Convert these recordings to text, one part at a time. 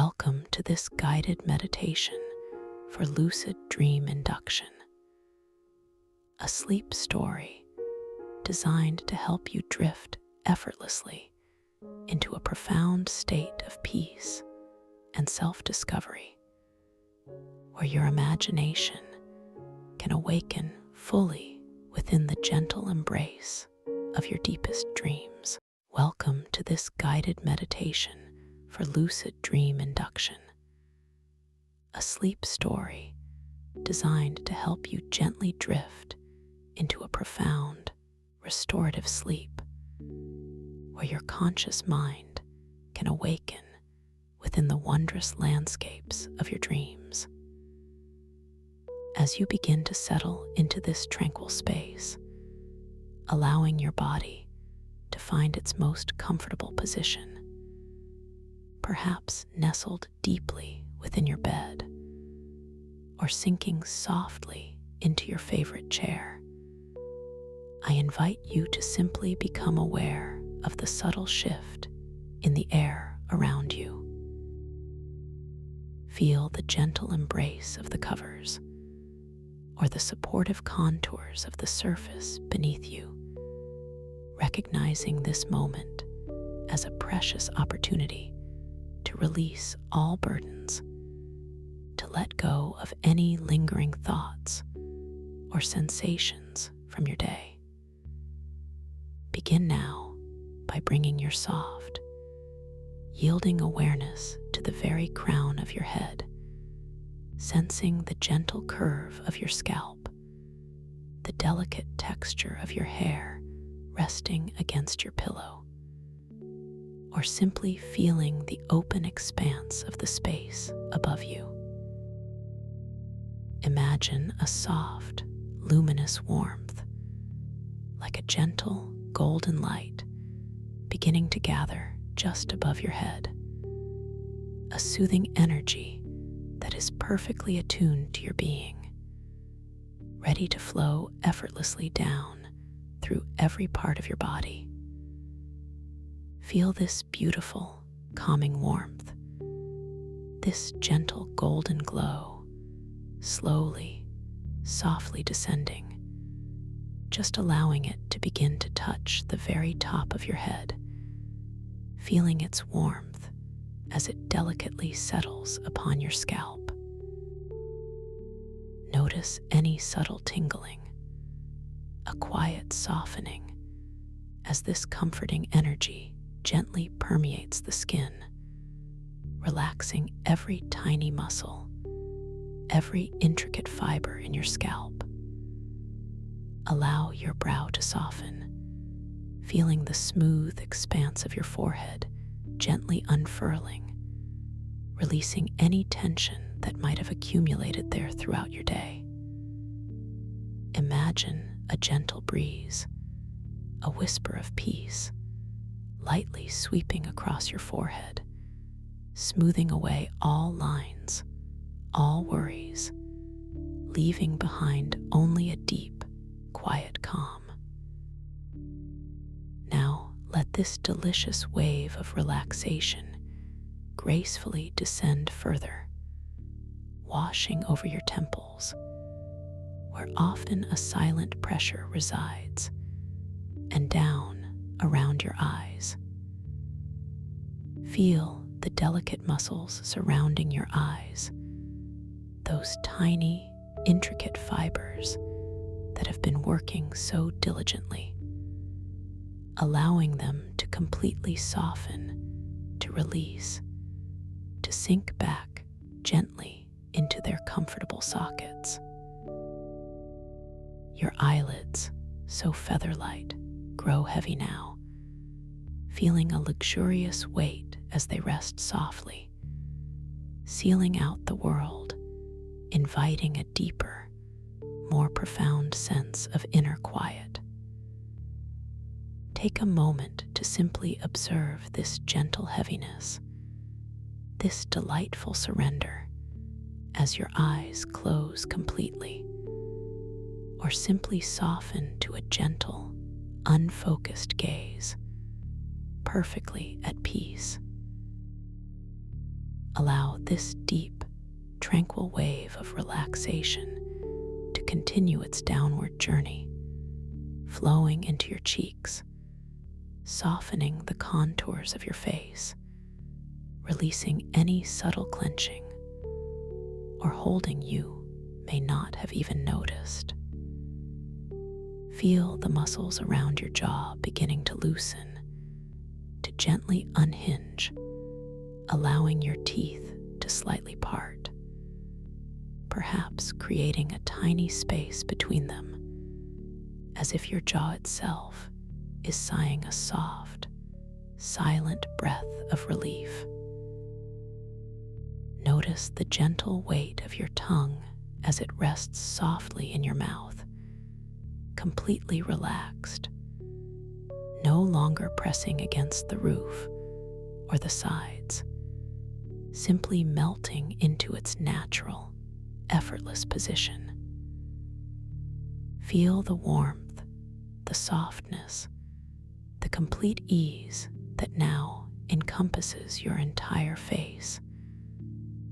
Welcome to this guided meditation for lucid dream induction, a sleep story designed to help you drift effortlessly into a profound state of peace and self-discovery, where your imagination can awaken fully within the gentle embrace of your deepest dreams. Welcome to this guided meditation for lucid dream induction, a sleep story designed to help you gently drift into a profound, restorative sleep, where your conscious mind can awaken within the wondrous landscapes of your dreams. As you begin to settle into this tranquil space, allowing your body to find its most comfortable position, perhaps nestled deeply within your bed, or sinking softly into your favorite chair, I invite you to simply become aware of the subtle shift in the air around you. Feel the gentle embrace of the covers, or the supportive contours of the surface beneath you, recognizing this moment as a precious opportunity to release all burdens, to let go of any lingering thoughts or sensations from your day. Begin now by bringing your soft, yielding awareness to the very crown of your head, sensing the gentle curve of your scalp, the delicate texture of your hair resting against your pillow, or simply feeling the open expanse of the space above you. Imagine a soft, luminous warmth, like a gentle, golden light, beginning to gather just above your head. A soothing energy that is perfectly attuned to your being, ready to flow effortlessly down through every part of your body. Feel this beautiful, calming warmth, this gentle golden glow, slowly, softly descending, just allowing it to begin to touch the very top of your head, feeling its warmth as it delicately settles upon your scalp. Notice any subtle tingling, a quiet softening, as this comforting energy gently permeates the skin, relaxing every tiny muscle, every intricate fiber in your scalp. Allow your brow to soften, feeling the smooth expanse of your forehead gently unfurling, releasing any tension that might have accumulated there throughout your day. Imagine a gentle breeze, a whisper of peace, lightly sweeping across your forehead, smoothing away all lines, all worries, leaving behind only a deep, quiet calm. Now let this delicious wave of relaxation gracefully descend further, washing over your temples, where often a silent pressure resides, and down around your eyes. Feel the delicate muscles surrounding your eyes, those tiny, intricate fibers that have been working so diligently, allowing them to completely soften, to release, to sink back gently into their comfortable sockets. Your eyelids, so feather-light, grow heavy now, feeling a luxurious weight as they rest softly, sealing out the world, inviting a deeper, more profound sense of inner quiet. Take a moment to simply observe this gentle heaviness, this delightful surrender, as your eyes close completely, or simply soften to a gentle, unfocused gaze, perfectly at peace. Allow this deep, tranquil wave of relaxation to continue its downward journey, flowing into your cheeks, softening the contours of your face, releasing any subtle clenching or holding you may not have even noticed. Feel the muscles around your jaw beginning to loosen, to gently unhinge, allowing your teeth to slightly part, perhaps creating a tiny space between them, as if your jaw itself is sighing a soft, silent breath of relief. Notice the gentle weight of your tongue as it rests softly in your mouth, completely relaxed, no longer pressing against the roof or the sides, simply melting into its natural, effortless position. Feel the warmth, the softness, the complete ease that now encompasses your entire face,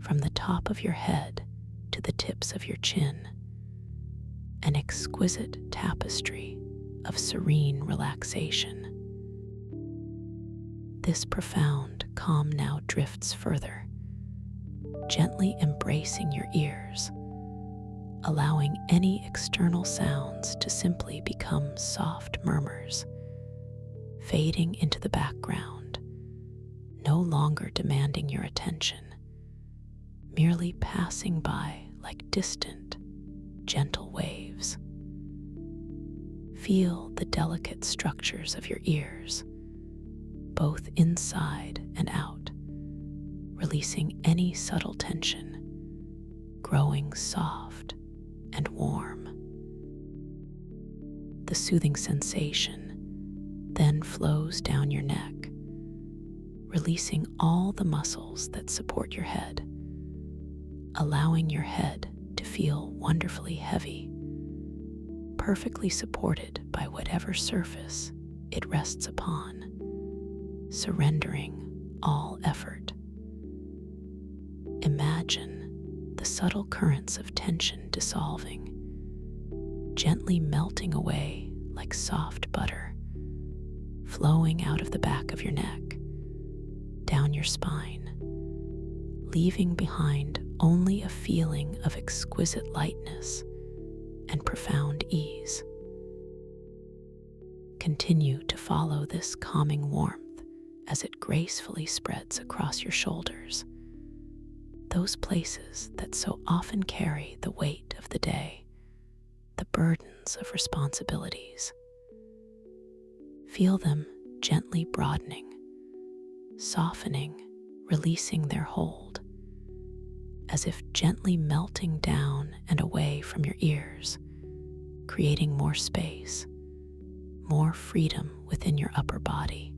from the top of your head to the tips of your chin, an exquisite tapestry of serene relaxation. This profound calm now drifts further, gently embracing your ears, allowing any external sounds to simply become soft murmurs, fading into the background, no longer demanding your attention, merely passing by like distant, gentle waves. Feel the delicate structures of your ears, both inside and out, releasing any subtle tension, growing soft and warm. The soothing sensation then flows down your neck, releasing all the muscles that support your head, allowing your head to feel wonderfully heavy, perfectly supported by whatever surface it rests upon, surrendering all effort. Imagine the subtle currents of tension dissolving, gently melting away like soft butter, flowing out of the back of your neck, down your spine, leaving behind only a feeling of exquisite lightness and profound ease. Continue to follow this calming warmth as it gracefully spreads across your shoulders, those places that so often carry the weight of the day, the burdens of responsibilities. Feel them gently broadening, softening, releasing their hold, as if gently melting down and away from your ears, creating more space, more freedom within your upper body.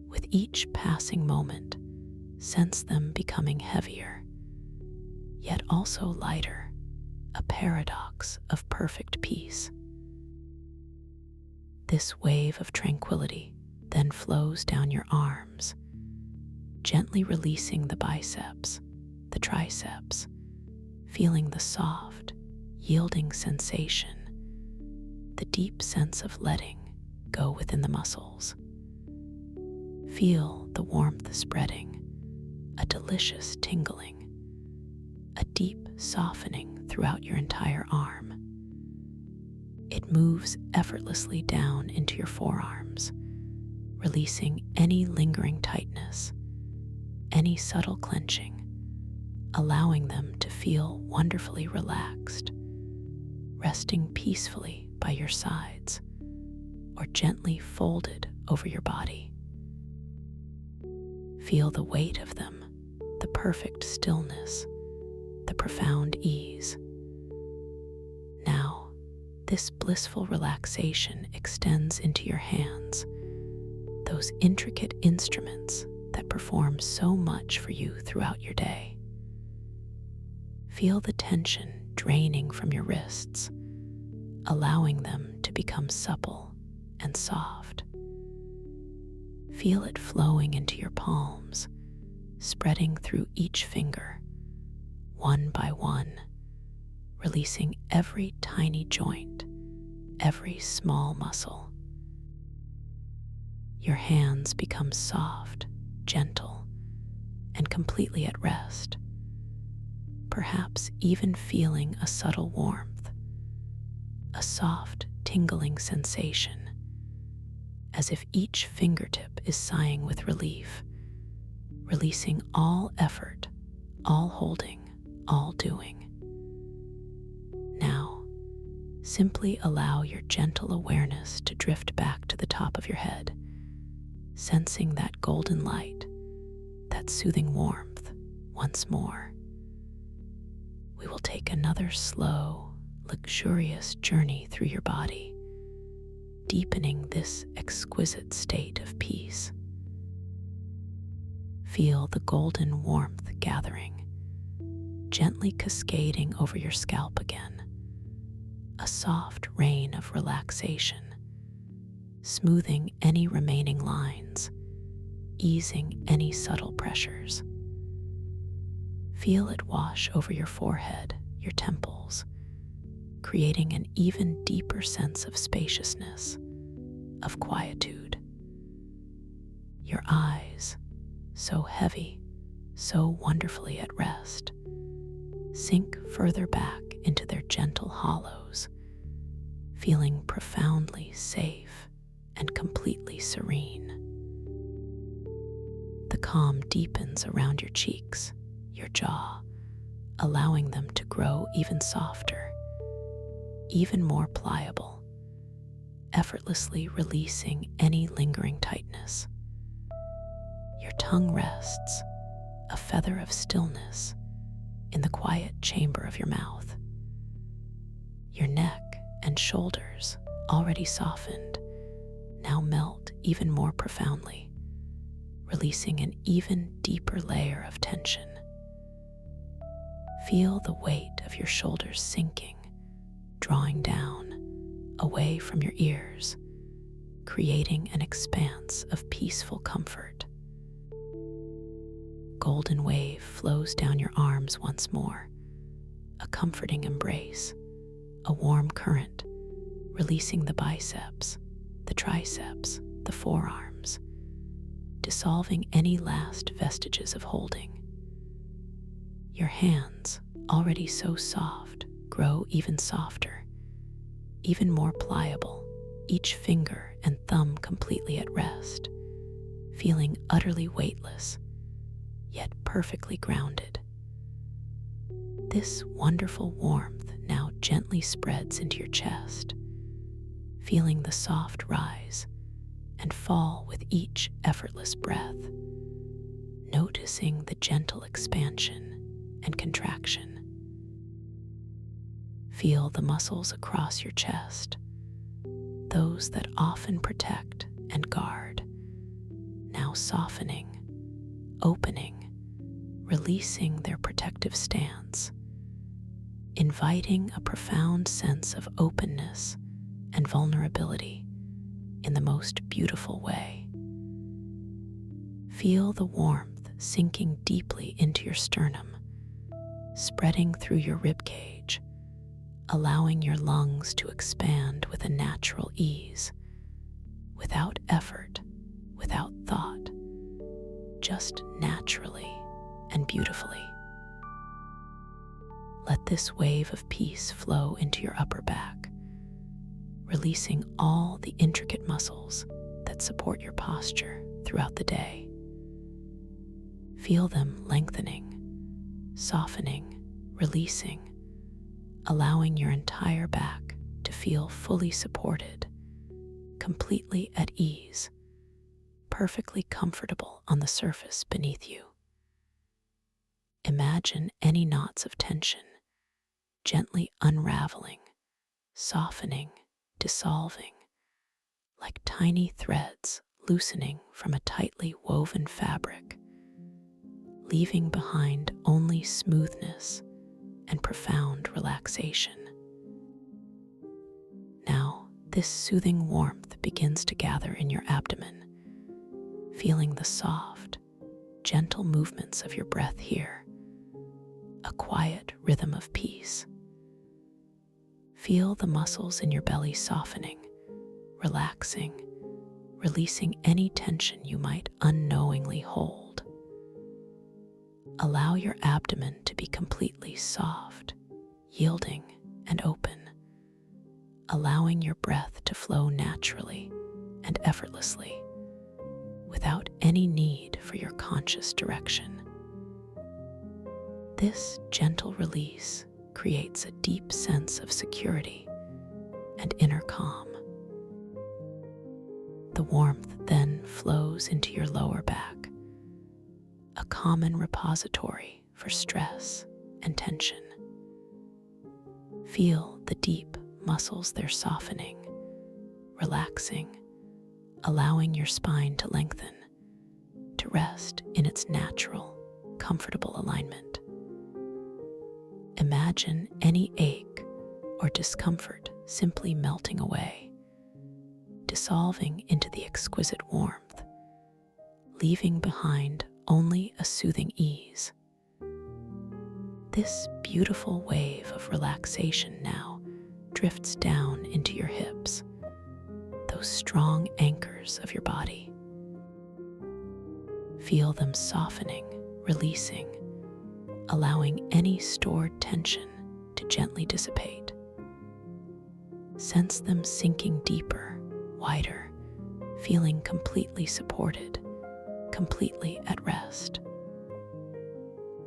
With each passing moment, sense them becoming heavier, yet also lighter, a paradox of perfect peace. This wave of tranquility then flows down your arms, gently releasing the biceps, the triceps, feeling the soft, yielding sensation, the deep sense of letting go within the muscles. Feel the warmth spreading, a delicious tingling, a deep softening throughout your entire arm. It moves effortlessly down into your forearms, releasing any lingering tightness, any subtle clenching, allowing them to feel wonderfully relaxed, resting peacefully by your sides or gently folded over your body. Feel the weight of them, the perfect stillness, the profound ease. Now, this blissful relaxation extends into your hands, those intricate instruments that perform so much for you throughout your day. Feel the tension draining from your wrists, allowing them to become supple and soft. Feel it flowing into your palms, spreading through each finger, one by one, releasing every tiny joint, every small muscle. Your hands become soft, gentle, and completely at rest, perhaps even feeling a subtle warmth, a soft, tingling sensation, as if each fingertip is sighing with relief, releasing all effort, all holding, all doing. Now, simply allow your gentle awareness to drift back to the top of your head, sensing that golden light, that soothing warmth once more. We will take another slow, luxurious journey through your body, deepening this exquisite state of peace. Feel the golden warmth gathering, gently cascading over your scalp again, a soft rain of relaxation, smoothing any remaining lines, easing any subtle pressures. Feel it wash over your forehead, your temples, creating an even deeper sense of spaciousness, of quietude. Your eyes, so heavy, so wonderfully at rest, sink further back into their gentle hollows, feeling profoundly safe and completely serene. The calm deepens around your cheeks, your jaw, allowing them to grow even softer, even more pliable, effortlessly releasing any lingering tightness. Your tongue rests, a feather of stillness, in the quiet chamber of your mouth. Your neck and shoulders, already softened, now melt even more profoundly, releasing an even deeper layer of tension. Feel the weight of your shoulders sinking, drawing down, away from your ears, creating an expanse of peaceful comfort. Golden wave flows down your arms once more, a comforting embrace, a warm current, releasing the biceps, the triceps, the forearms, dissolving any last vestiges of holding. Your hands, already so soft, grow even softer, even more pliable, each finger and thumb completely at rest, feeling utterly weightless, yet perfectly grounded. This wonderful warmth now gently spreads into your chest, feeling the soft rise and fall with each effortless breath, noticing the gentle expansion and contraction. Feel the muscles across your chest, those that often protect and guard, now softening, opening, releasing their protective stance, inviting a profound sense of openness and vulnerability in the most beautiful way. Feel the warmth sinking deeply into your sternum, spreading through your rib cage, allowing your lungs to expand with a natural ease, without effort, without thought, just naturally and beautifully. Let this wave of peace flow into your upper back, releasing all the intricate muscles that support your posture throughout the day. Feel them lengthening, softening, releasing, allowing your entire back to feel fully supported, completely at ease, perfectly comfortable on the surface beneath you. Imagine any knots of tension gently unraveling, softening, dissolving, like tiny threads loosening from a tightly woven fabric, leaving behind only smoothness and profound relaxation. Now, this soothing warmth begins to gather in your abdomen, feeling the soft, gentle movements of your breath here, a quiet rhythm of peace. Feel the muscles in your belly softening, relaxing, releasing any tension you might unknowingly hold. Allow your abdomen to be completely soft, yielding, and open, allowing your breath to flow naturally and effortlessly without any need for your conscious direction. This gentle release creates a deep sense of security and inner calm. The warmth then flows into your lower back, a common repository for stress and tension. Feel the deep muscles there softening, relaxing, allowing your spine to lengthen, to rest in its natural, comfortable alignment. Imagine any ache or discomfort simply melting away, dissolving into the exquisite warmth, leaving behind only a soothing ease. This beautiful wave of relaxation now drifts down into your hips, those strong anchors of your body. Feel them softening, releasing, allowing any stored tension to gently dissipate. Sense them sinking deeper, wider, feeling completely supported, completely at rest.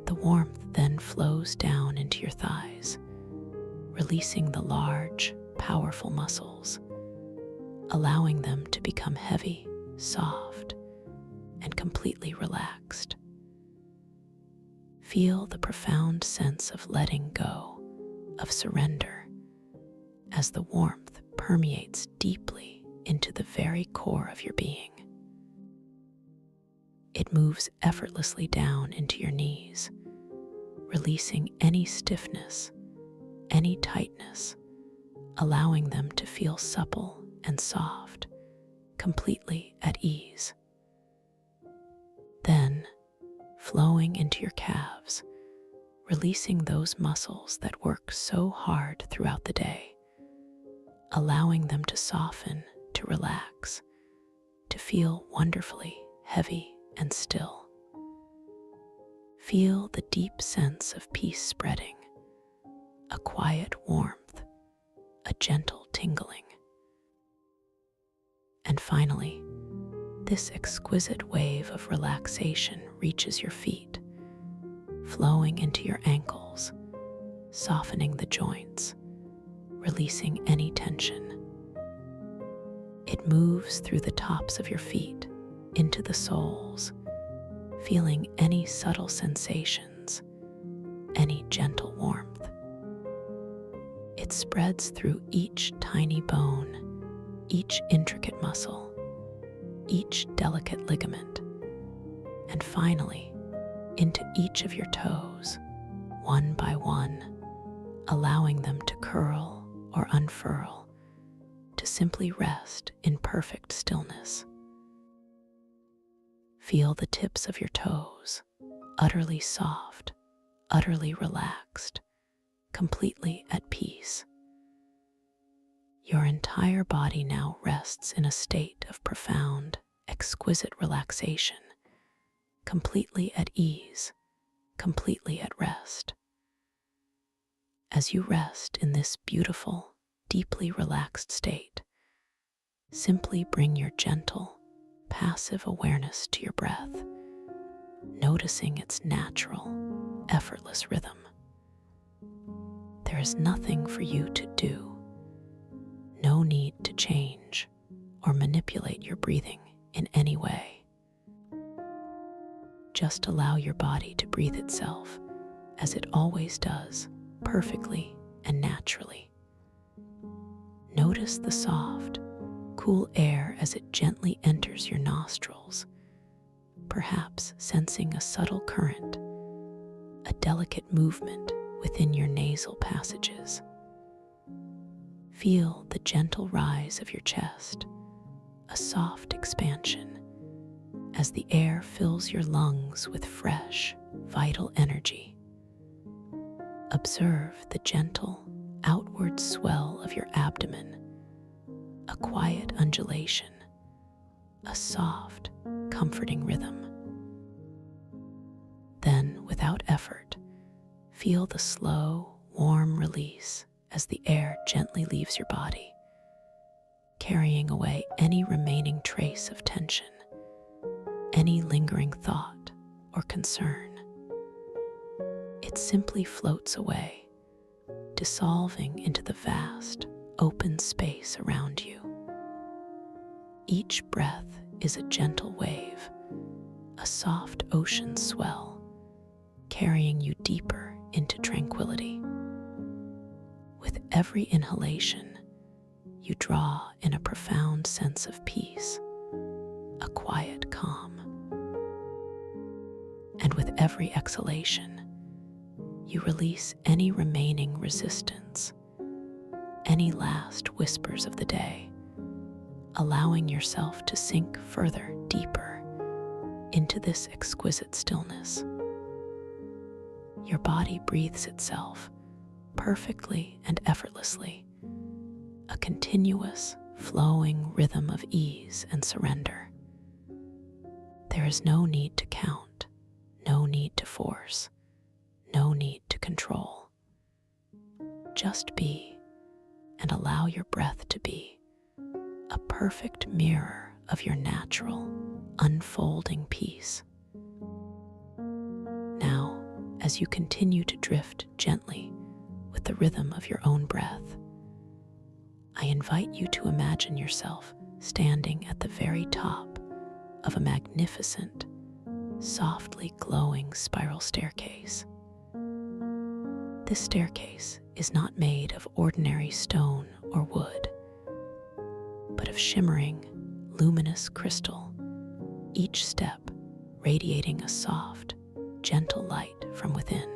The warmth then flows down into your thighs, releasing the large, powerful muscles, allowing them to become heavy, soft, and completely relaxed. Feel the profound sense of letting go, of surrender, as the warmth permeates deeply into the very core of your being. It moves effortlessly down into your knees, releasing any stiffness, any tightness, allowing them to feel supple and soft, completely at ease. Then, flowing into your calves, releasing those muscles that work so hard throughout the day, allowing them to soften, to relax, to feel wonderfully heavy and still. Feel the deep sense of peace spreading, a quiet warmth, a gentle tingling. And finally, this exquisite wave of relaxation reaches your feet, flowing into your ankles, softening the joints, releasing any tension. It moves through the tops of your feet into the soles, feeling any subtle sensations, any gentle warmth. It spreads through each tiny bone, each intricate muscle, each delicate ligament, and finally into each of your toes, one by one, allowing them to curl or unfurl, to simply rest in perfect stillness. Feel the tips of your toes, utterly soft, utterly relaxed, completely at peace. Your entire body now rests in a state of profound, exquisite relaxation, completely at ease, completely at rest. As you rest in this beautiful, deeply relaxed state, simply bring your gentle, passive awareness to your breath, noticing its natural, effortless rhythm. There is nothing for you to do, no need to change or manipulate your breathing in any way. Just allow your body to breathe itself as it always does, perfectly and naturally. Notice the soft, cool air as it gently enters your nostrils, perhaps sensing a subtle current, a delicate movement within your nasal passages. Feel the gentle rise of your chest, a soft expansion, as the air fills your lungs with fresh, vital energy. Observe the gentle, outward swell of your abdomen, a quiet undulation, a soft, comforting rhythm. Then, without effort, feel the slow, warm release as the air gently leaves your body, carrying away any remaining trace of tension, any lingering thought or concern. It simply floats away, dissolving into the vast, open space around you. Each breath is a gentle wave, a soft ocean swell, carrying you deeper into tranquility. With every inhalation, you draw in a profound sense of peace, a quiet calm. And with every exhalation, you release any remaining resistance, any last whispers of the day, allowing yourself to sink further deeper into this exquisite stillness. Your body breathes itself perfectly and effortlessly, a continuous, flowing rhythm of ease and surrender. There is no need to count, no need to force, no need to control. Just be, and allow your breath to be a perfect mirror of your natural, unfolding peace. Now, as you continue to drift gently with the rhythm of your own breath, I invite you to imagine yourself standing at the very top of a magnificent, softly glowing spiral staircase. This staircase is not made of ordinary stone or wood, but of shimmering, luminous crystal, each step radiating a soft, gentle light from within.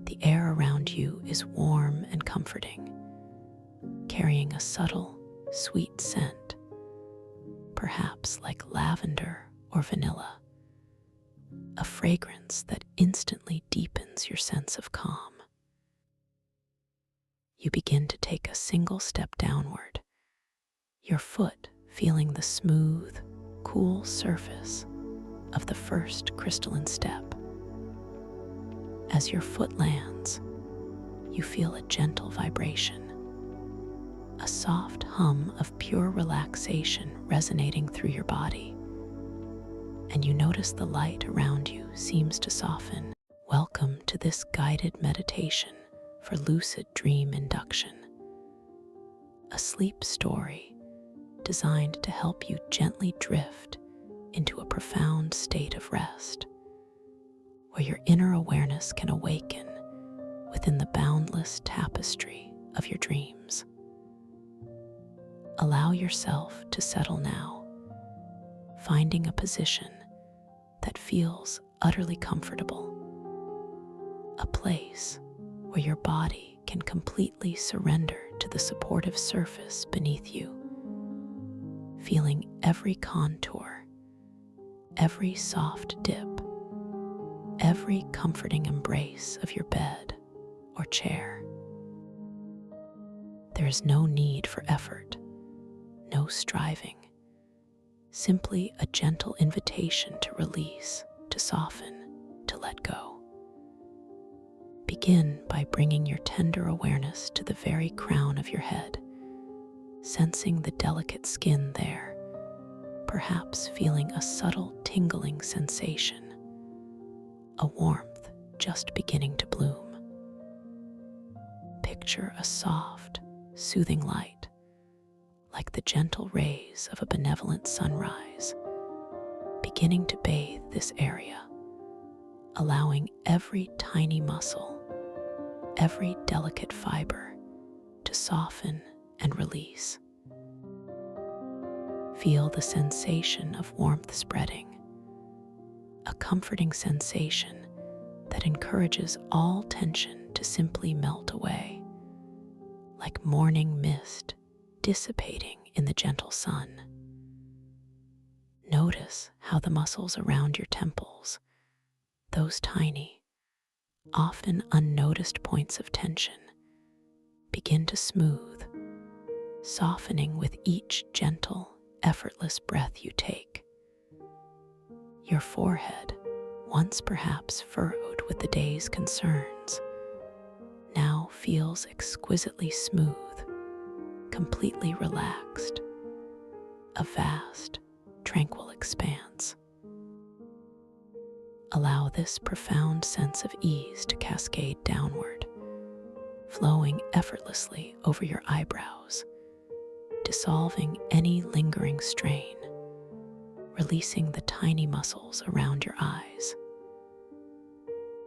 The air around you is warm and comforting, carrying a subtle, sweet scent, perhaps like lavender or vanilla, a fragrance that instantly deepens your sense of calm. You begin to take a single step downward, your foot feeling the smooth, cool surface of the first crystalline step. As your foot lands, you feel a gentle vibration, a soft hum of pure relaxation resonating through your body, and you notice the light around you seems to soften. Welcome to this guided meditation for lucid dream induction, a sleep story designed to help you gently drift into a profound state of rest, where your inner awareness can awaken within the boundless tapestry of your dreams. Allow yourself to settle now, finding a position that feels utterly comfortable, a place where your body can completely surrender to the supportive surface beneath you, feeling every contour, every soft dip, every comforting embrace of your bed or chair. There is no need for effort, no striving, simply a gentle invitation to release, to soften, to let go. Begin by bringing your tender awareness to the very crown of your head, sensing the delicate skin there, perhaps feeling a subtle tingling sensation, a warmth just beginning to bloom. Picture a soft, soothing light, like the gentle rays of a benevolent sunrise, beginning to bathe this area, allowing every tiny muscle, every delicate fiber to soften and release. Feel the sensation of warmth spreading, a comforting sensation that encourages all tension to simply melt away, like morning mist dissipating in the gentle sun. Notice how the muscles around your temples, those tiny, often unnoticed points of tension, begin to smooth, softening with each gentle, effortless breath you take. Your forehead, once perhaps furrowed with the day's concerns, now feels exquisitely smooth, completely relaxed, a vast, tranquil expanse. Allow this profound sense of ease to cascade downward, flowing effortlessly over your eyebrows, dissolving any lingering strain, releasing the tiny muscles around your eyes.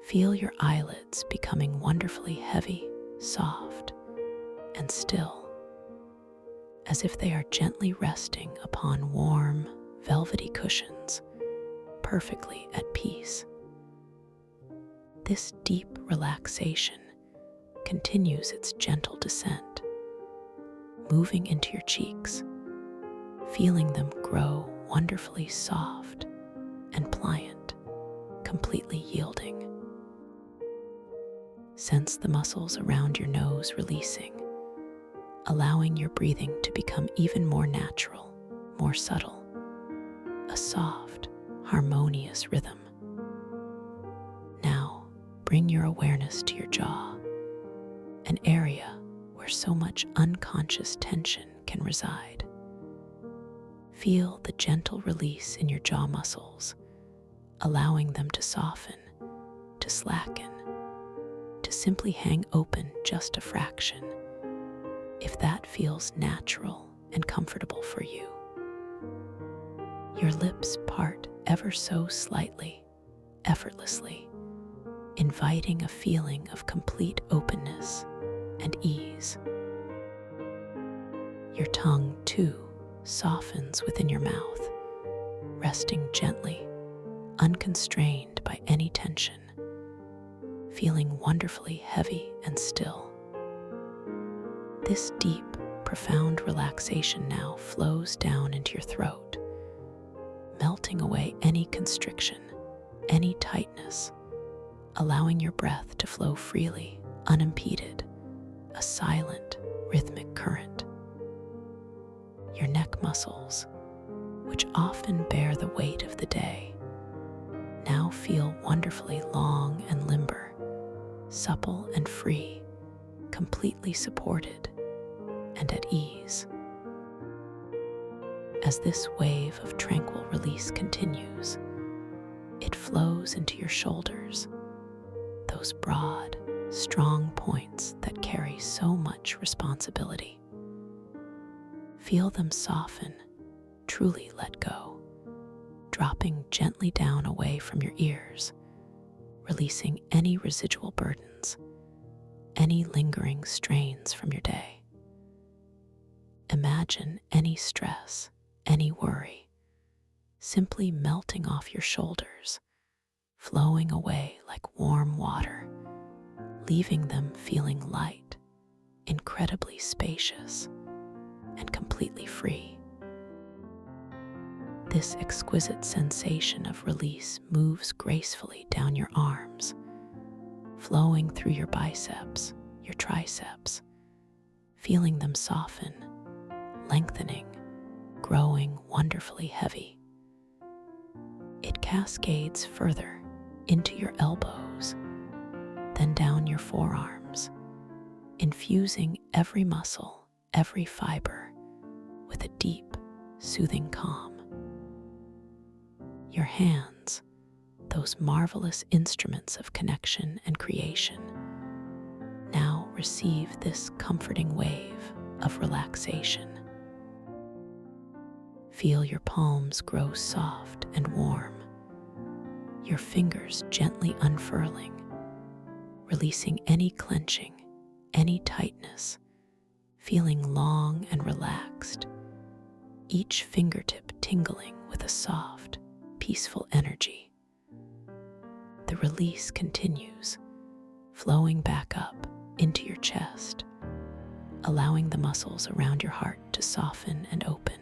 Feel your eyelids becoming wonderfully heavy, soft, and still, as if they are gently resting upon warm, velvety cushions, perfectly at peace. This deep relaxation continues its gentle descent, moving into your cheeks, feeling them grow wonderfully soft and pliant, completely yielding. Sense the muscles around your nose releasing, allowing your breathing to become even more natural, more subtle, a soft, harmonious rhythm. Now, bring your awareness to your jaw, an area where so much unconscious tension can reside. Feel the gentle release in your jaw muscles, allowing them to soften, to slacken, to simply hang open just a fraction, if that feels natural and comfortable for you. Your lips part ever so slightly, effortlessly, inviting a feeling of complete openness and ease. Your tongue, too, softens within your mouth, resting gently, unconstrained by any tension, feeling wonderfully heavy and still. This deep, profound relaxation now flows down into your throat, melting away any constriction, any tightness, allowing your breath to flow freely, unimpeded, a silent, rhythmic current. Your neck muscles, which often bear the weight of the day, now feel wonderfully long and limber, supple and free, completely supported and at ease. As this wave of tranquil release continues, it flows into your shoulders, those broad, strong points that carry so much responsibility. Feel them soften, truly let go, dropping gently down away from your ears, releasing any residual burdens, any lingering strains from your day. Imagine any stress, any worry, simply melting off your shoulders, flowing away like warm water, leaving them feeling light, incredibly spacious, and completely free. This exquisite sensation of release moves gracefully down your arms, flowing through your biceps, your triceps, feeling them soften, lengthening, growing wonderfully heavy. It cascades further into your elbows, then down your forearms, infusing every muscle, every fiber with a deep, soothing calm. Your hands, those marvelous instruments of connection and creation, now receive this comforting wave of relaxation. Feel your palms grow soft and warm, your fingers gently unfurling, releasing any clenching, any tightness, feeling long and relaxed, each fingertip tingling with a soft, peaceful energy. The release continues, flowing back up into your chest, allowing the muscles around your heart to soften and open.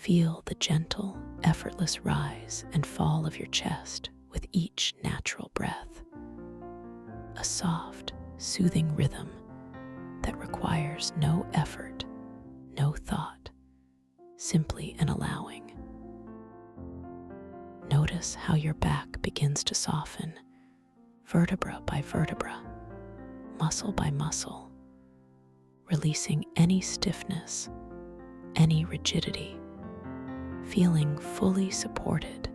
Feel the gentle, effortless rise and fall of your chest with each natural breath. A soft, soothing rhythm that requires no effort, no thought, simply an allowing. Notice how your back begins to soften, vertebra by vertebra, muscle by muscle, releasing any stiffness, any rigidity, feeling fully supported,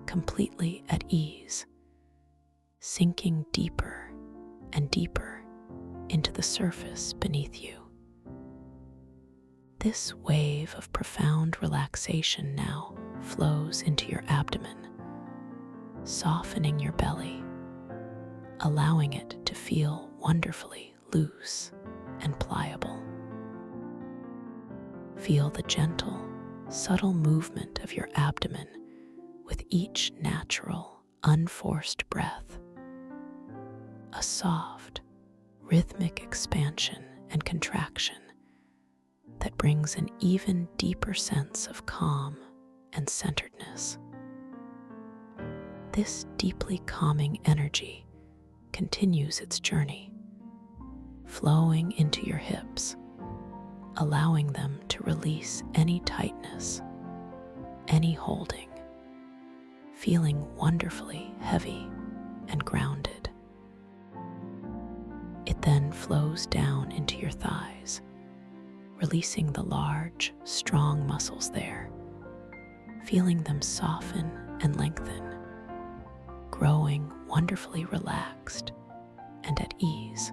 completely at ease, sinking deeper and deeper into the surface beneath you. This wave of profound relaxation now flows into your abdomen, softening your belly, allowing it to feel wonderfully loose and pliable. Feel the gentle, subtle movement of your abdomen with each natural, unforced breath. A soft, rhythmic expansion and contraction that brings an even deeper sense of calm and centeredness. This deeply calming energy continues its journey, flowing into your hips, allowing them to release any tightness, any holding, feeling wonderfully heavy and grounded. It then flows down into your thighs, releasing the large, strong muscles there, feeling them soften and lengthen, growing wonderfully relaxed and at ease.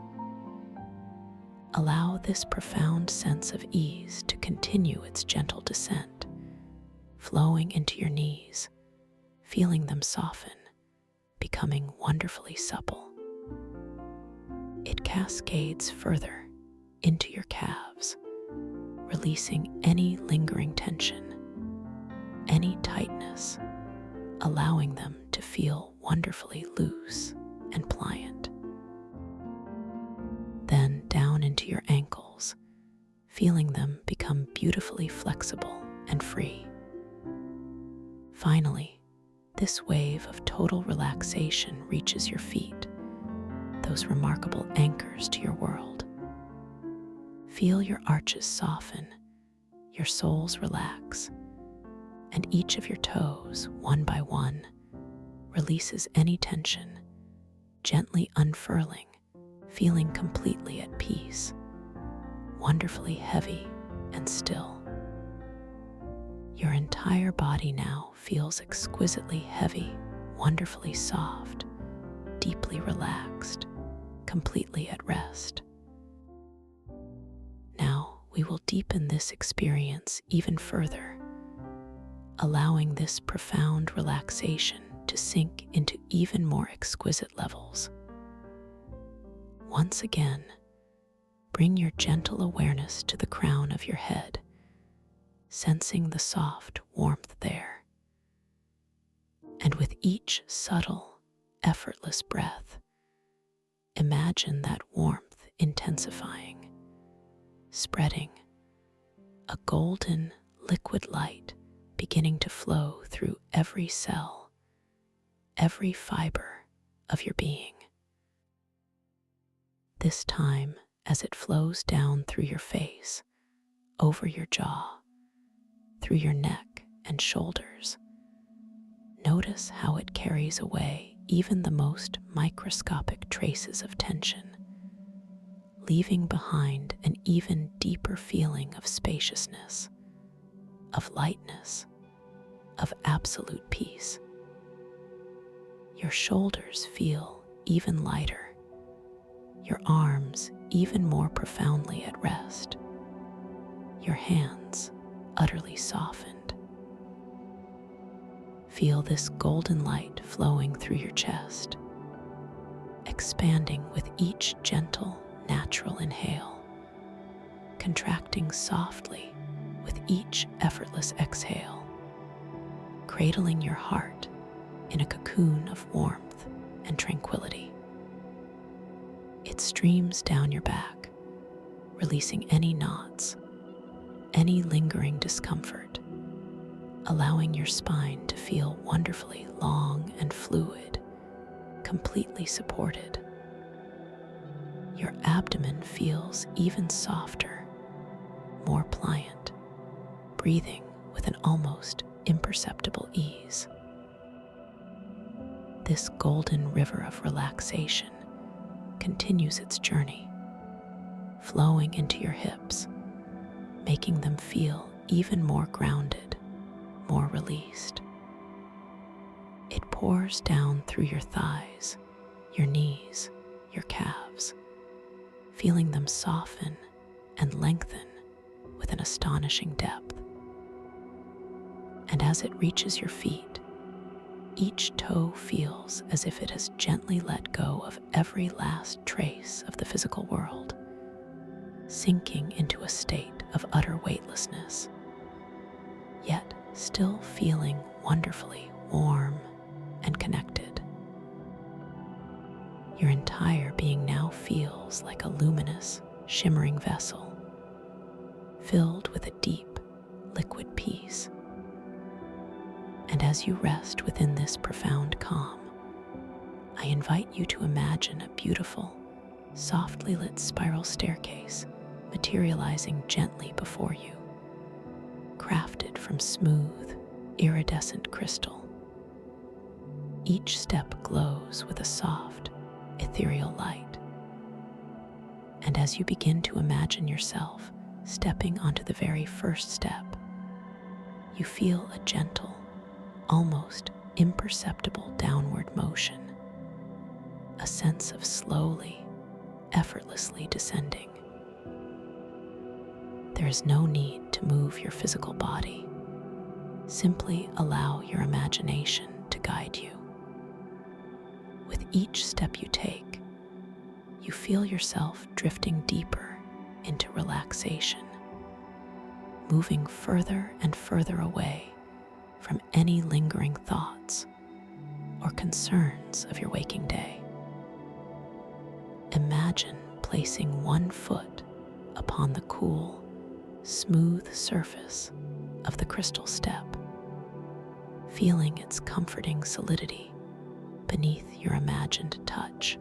Allow this profound sense of ease to continue its gentle descent, flowing into your knees, feeling them soften, becoming wonderfully supple. It cascades further into your calves, releasing any lingering tension, any tightness, allowing them to feel wonderfully loose and pliant. Then down into your ankles, feeling them become beautifully flexible and free. Finally, this wave of total relaxation reaches your feet, those remarkable anchors to your world. Feel your arches soften, your soles relax, and each of your toes, one by one, releases any tension, gently unfurling, feeling completely at peace, wonderfully heavy and still. Your entire body now feels exquisitely heavy, wonderfully soft, deeply relaxed, completely at rest. Now we will deepen this experience even further, allowing this profound relaxation to sink into even more exquisite levels. Once again, bring your gentle awareness to the crown of your head, sensing the soft warmth there. And with each subtle, effortless breath, imagine that warmth intensifying, spreading, a golden, liquid light beginning to flow through every cell, every fiber of your being. This time, as it flows down through your face, over your jaw, through your neck and shoulders, notice how it carries away even the most microscopic traces of tension, leaving behind an even deeper feeling of spaciousness, of lightness, of absolute peace. Your shoulders feel even lighter, your arms even more profoundly at rest, your hands utterly softened. Feel this golden light flowing through your chest, expanding with each gentle, natural inhale, contracting softly with each effortless exhale, cradling your heart in a cocoon of warmth and tranquility. It streams down your back, releasing any knots, any lingering discomfort, allowing your spine to feel wonderfully long and fluid, completely supported. Your abdomen feels even softer, more pliant, breathing with an almost imperceptible ease. This golden river of relaxation continues its journey, flowing into your hips, making them feel even more grounded, more released. It pours down through your thighs, your knees, your calves, feeling them soften and lengthen with an astonishing depth. And as it reaches your feet, each toe feels as if it has gently let go of every last trace of the physical world, sinking into a state of utter weightlessness, yet still feeling wonderfully warm and connected. Your entire being now feels like a luminous, shimmering vessel, filled with a deep, liquid peace. And as you rest within this profound calm, I invite you to imagine a beautiful, softly lit spiral staircase materializing gently before you, crafted from smooth, iridescent crystal. Each step glows with a soft, ethereal light. And as you begin to imagine yourself stepping onto the very first step, you feel a gentle, almost imperceptible downward motion, a sense of slowly, effortlessly descending. There is no need to move your physical body. Simply allow your imagination to guide you. With each step you take, you feel yourself drifting deeper into relaxation, moving further and further away from any lingering thoughts or concerns of your waking day. Imagine placing one foot upon the cool, smooth surface of the crystal step, feeling its comforting solidity beneath your imagined touch.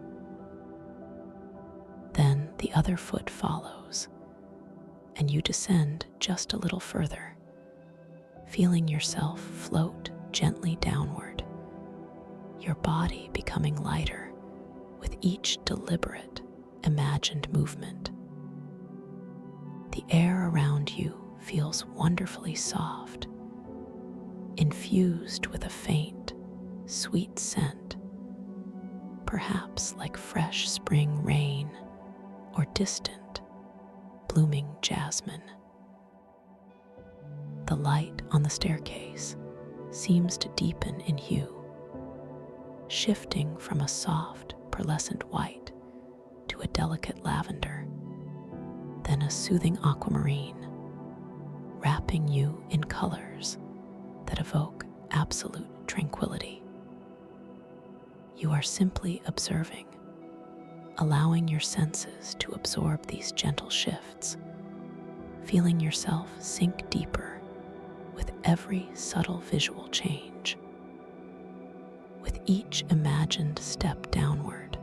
Then the other foot follows, and you descend just a little further, feeling yourself float gently downward, your body becoming lighter with each deliberate, imagined movement. The air around you feels wonderfully soft, infused with a faint, sweet scent, perhaps like fresh spring rain or distant, blooming jasmine. The light on the staircase seems to deepen in hue, shifting from a soft, pearlescent white to a delicate lavender, then a soothing aquamarine, wrapping you in colors that evoke absolute tranquility. You are simply observing, allowing your senses to absorb these gentle shifts, feeling yourself sink deeper with every subtle visual change. With each imagined step downward,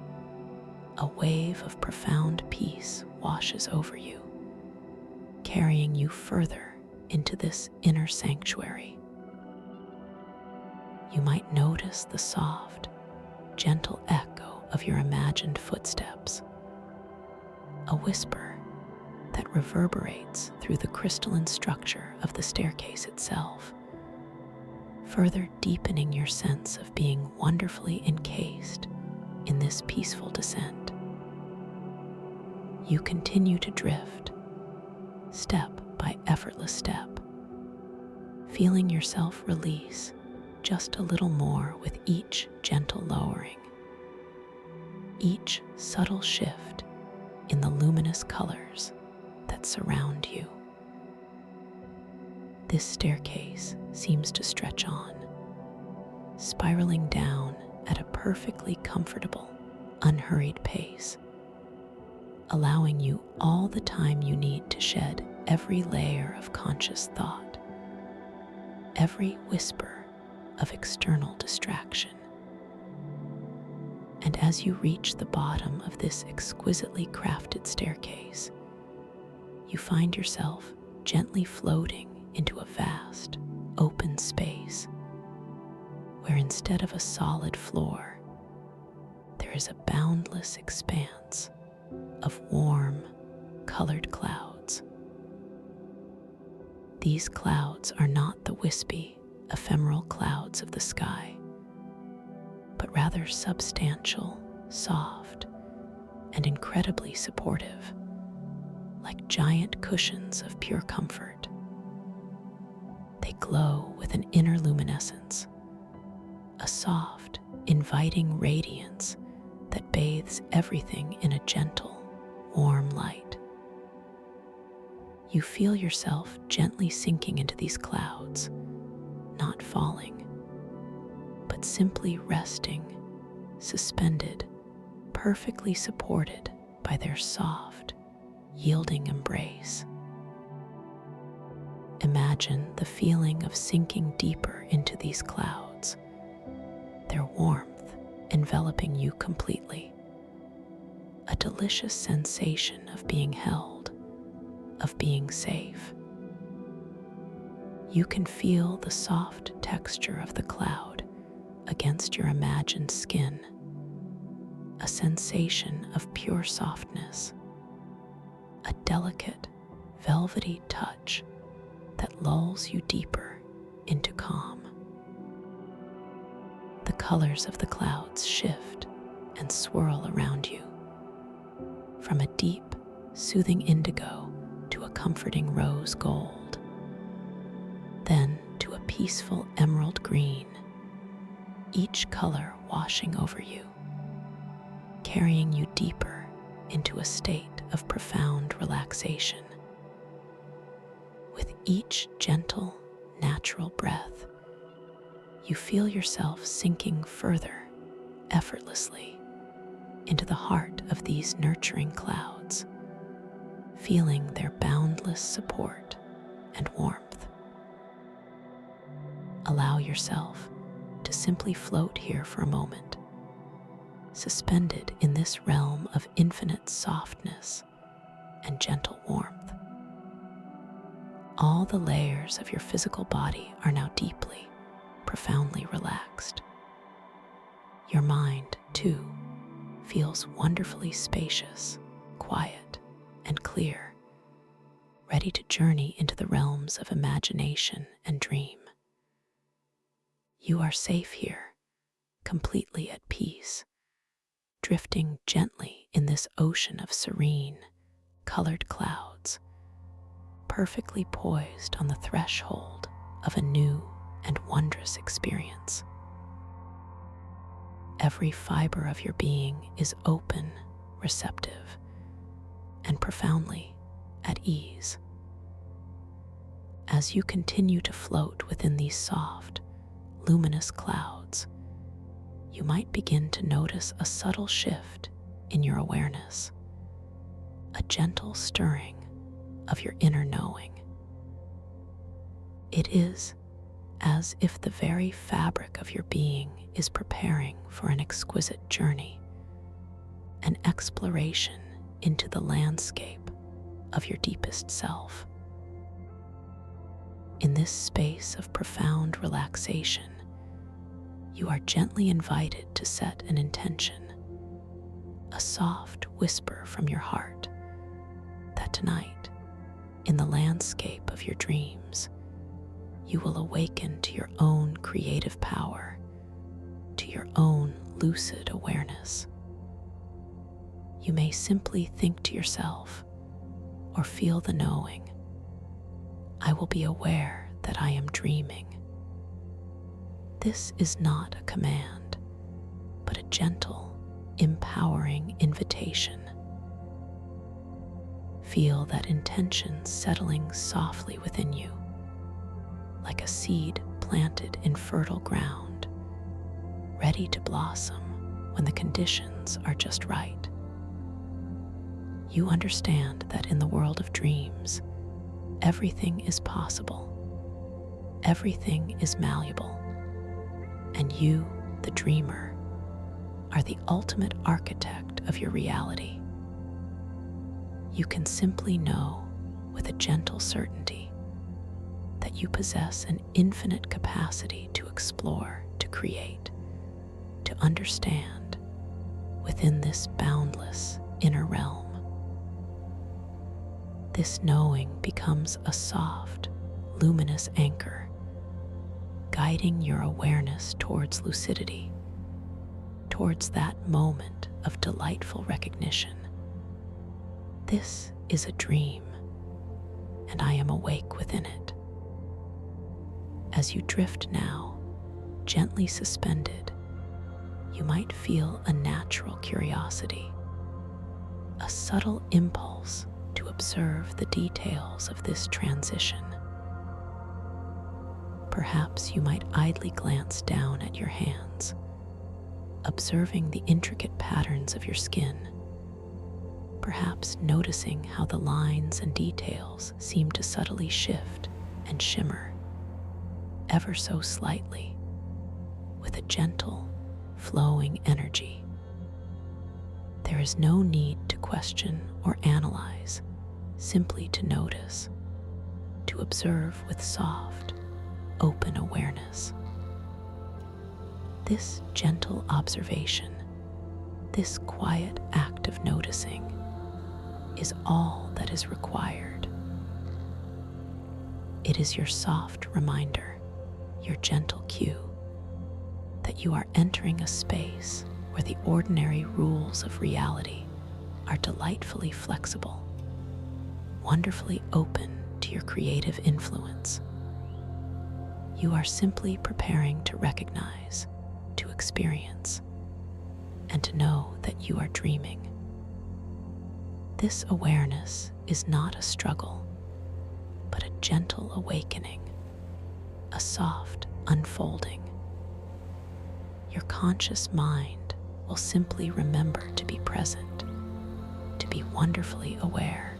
a wave of profound peace washes over you, carrying you further into this inner sanctuary. You might notice the soft, gentle echo of your imagined footsteps, a whisper that reverberates through the crystalline structure of the staircase itself, further deepening your sense of being wonderfully encased in this peaceful descent. You continue to drift, step by effortless step, feeling yourself release just a little more with each gentle lowering, each subtle shift in the luminous colors that surround you. This staircase seems to stretch on, spiraling down at a perfectly comfortable, unhurried pace, allowing you all the time you need to shed every layer of conscious thought, every whisper of external distraction. And as you reach the bottom of this exquisitely crafted staircase, you find yourself gently floating into a vast, open space where instead of a solid floor, there is a boundless expanse of warm, colored clouds. These clouds are not the wispy, ephemeral clouds of the sky, but rather substantial, soft, and incredibly supportive, like giant cushions of pure comfort. They glow with an inner luminescence, a soft, inviting radiance that bathes everything in a gentle, warm light. You feel yourself gently sinking into these clouds, not falling, but simply resting, suspended, perfectly supported by their soft, yielding embrace. Imagine the feeling of sinking deeper into these clouds, their warmth enveloping you completely. A delicious sensation of being held, of being safe. You can feel the soft texture of the cloud against your imagined skin, a sensation of pure softness, a delicate, velvety touch that lulls you deeper into calm. The colors of the clouds shift and swirl around you, from a deep, soothing indigo to a comforting rose gold, then to a peaceful emerald green, each color washing over you, carrying you deeper into a state of profound relaxation. With each gentle, natural breath, you feel yourself sinking further, effortlessly, into the heart of these nurturing clouds, feeling their boundless support and warmth. Allow yourself to simply float here for a moment, suspended in this realm of infinite softness and gentle warmth. All the layers of your physical body are now deeply, profoundly relaxed. Your mind, too, feels wonderfully spacious, quiet, and clear, ready to journey into the realms of imagination and dream. You are safe here, completely at peace, drifting gently in this ocean of serene, colored clouds, perfectly poised on the threshold of a new and wondrous experience. Every fiber of your being is open, receptive, and profoundly at ease. As you continue to float within these soft, luminous clouds, you might begin to notice a subtle shift in your awareness, a gentle stirring of your inner knowing. It is as if the very fabric of your being is preparing for an exquisite journey, an exploration into the landscape of your deepest self. In this space of profound relaxation, you are gently invited to set an intention, a soft whisper from your heart, that tonight, in the landscape of your dreams, you will awaken to your own creative power, to your own lucid awareness. You may simply think to yourself, or feel the knowing, I will be aware that I am dreaming. This is not a command, but a gentle, empowering invitation. Feel that intention settling softly within you, like a seed planted in fertile ground, ready to blossom when the conditions are just right. You understand that in the world of dreams, everything is possible, everything is malleable, and you, the dreamer, are the ultimate architect of your reality. You can simply know with a gentle certainty that you possess an infinite capacity to explore, to create, to understand within this boundless inner realm. This knowing becomes a soft, luminous anchor, guiding your awareness towards lucidity, towards that moment of delightful recognition. This is a dream, and I am awake within it. As you drift now, gently suspended, you might feel a natural curiosity, a subtle impulse to observe the details of this transition. Perhaps you might idly glance down at your hands, observing the intricate patterns of your skin, perhaps noticing how the lines and details seem to subtly shift and shimmer, ever so slightly, with a gentle, flowing energy. There is no need to question or analyze, simply to notice, to observe with soft, open awareness. This gentle observation, this quiet act of noticing, is all that is required. It is your soft reminder, your gentle cue, that you are entering a space where the ordinary rules of reality are delightfully flexible, wonderfully open to your creative influence. You are simply preparing to recognize, to experience, and to know that you are dreaming. This awareness is not a struggle, but a gentle awakening, a soft unfolding. Your conscious mind will simply remember to be present, to be wonderfully aware,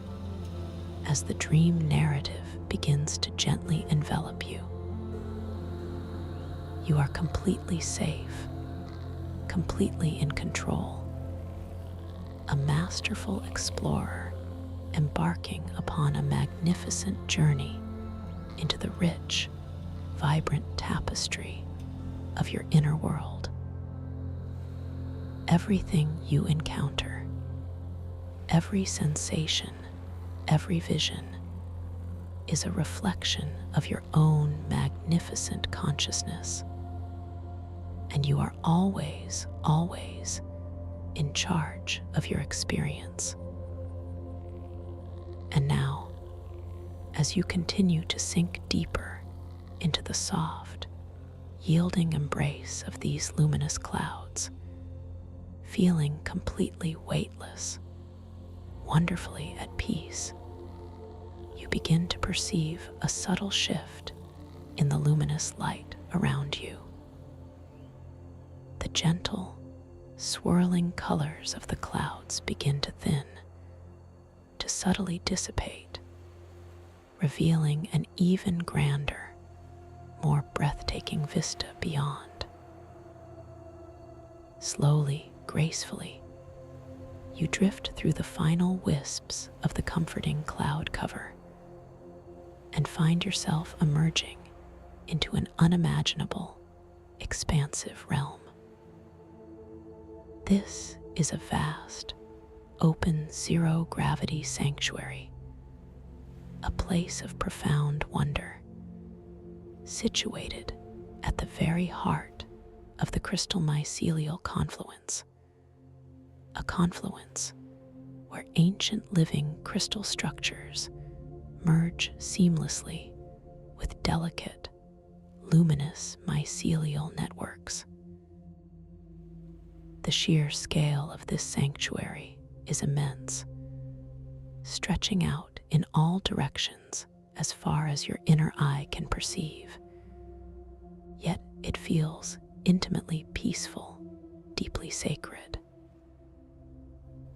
as the dream narrative begins to gently envelop you. You are completely safe, completely in control, a masterful explorer embarking upon a magnificent journey into the rich, vibrant tapestry of your inner world. Everything you encounter, every sensation, every vision, is a reflection of your own magnificent consciousness. And you are always, always in charge of your experience. And now, as you continue to sink deeper into the soft, yielding embrace of these luminous clouds, feeling completely weightless, wonderfully at peace, you begin to perceive a subtle shift in the luminous light around you. The gentle, swirling colors of the clouds begin to thin, to subtly dissipate, revealing an even grander, more breathtaking vista beyond. Slowly, gracefully, you drift through the final wisps of the comforting cloud cover and find yourself emerging into an unimaginable, expansive realm. This is a vast, open zero-gravity sanctuary, a place of profound wonder, situated at the very heart of the crystal mycelial confluence, a confluence where ancient living crystal structures merge seamlessly with delicate, luminous mycelial networks. The sheer scale of this sanctuary is immense, stretching out in all directions as far as your inner eye can perceive. Yet it feels intimately peaceful, deeply sacred.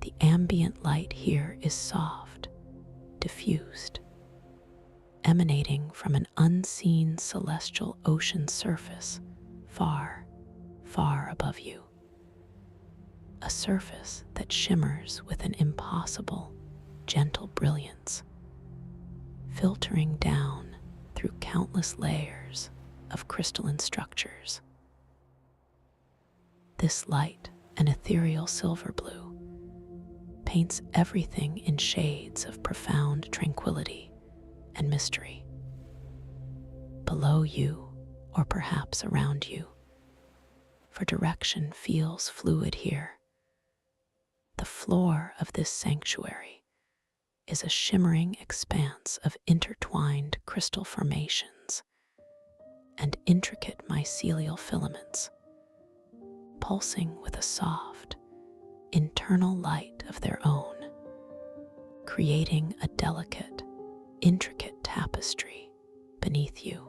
The ambient light here is soft, diffused, emanating from an unseen celestial ocean surface far, far above you. A surface that shimmers with an impossible, gentle brilliance, filtering down through countless layers of crystalline structures. This light, an ethereal silver blue, paints everything in shades of profound tranquility and mystery. Below you, or perhaps around you, for direction feels fluid here. The floor of this sanctuary is a shimmering expanse of intertwined crystal formations and intricate mycelial filaments, pulsing with a soft, internal light of their own, creating a delicate, intricate tapestry beneath you.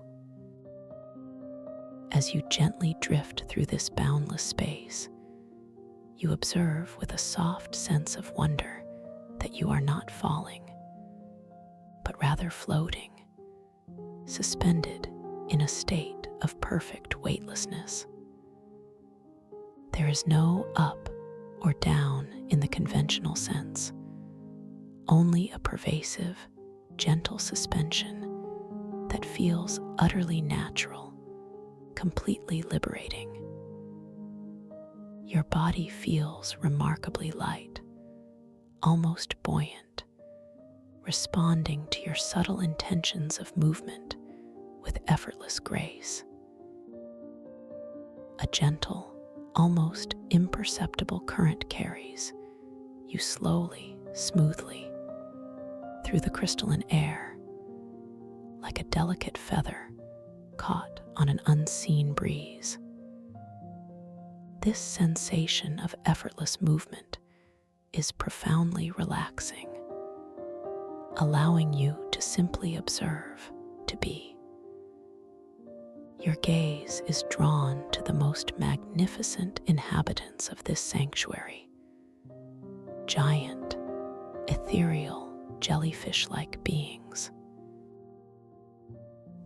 As you gently drift through this boundless space, you observe with a soft sense of wonder that you are not falling, but rather floating, suspended in a state of perfect weightlessness. There is no up or down in the conventional sense, only a pervasive, gentle suspension that feels utterly natural, completely liberating. Your body feels remarkably light, almost buoyant, responding to your subtle intentions of movement with effortless grace. A gentle, almost imperceptible current carries you slowly, smoothly through the crystalline air, like a delicate feather caught on an unseen breeze. This sensation of effortless movement is profoundly relaxing, allowing you to simply observe, to be. Your gaze is drawn to the most magnificent inhabitants of this sanctuary, giant, ethereal, jellyfish-like beings.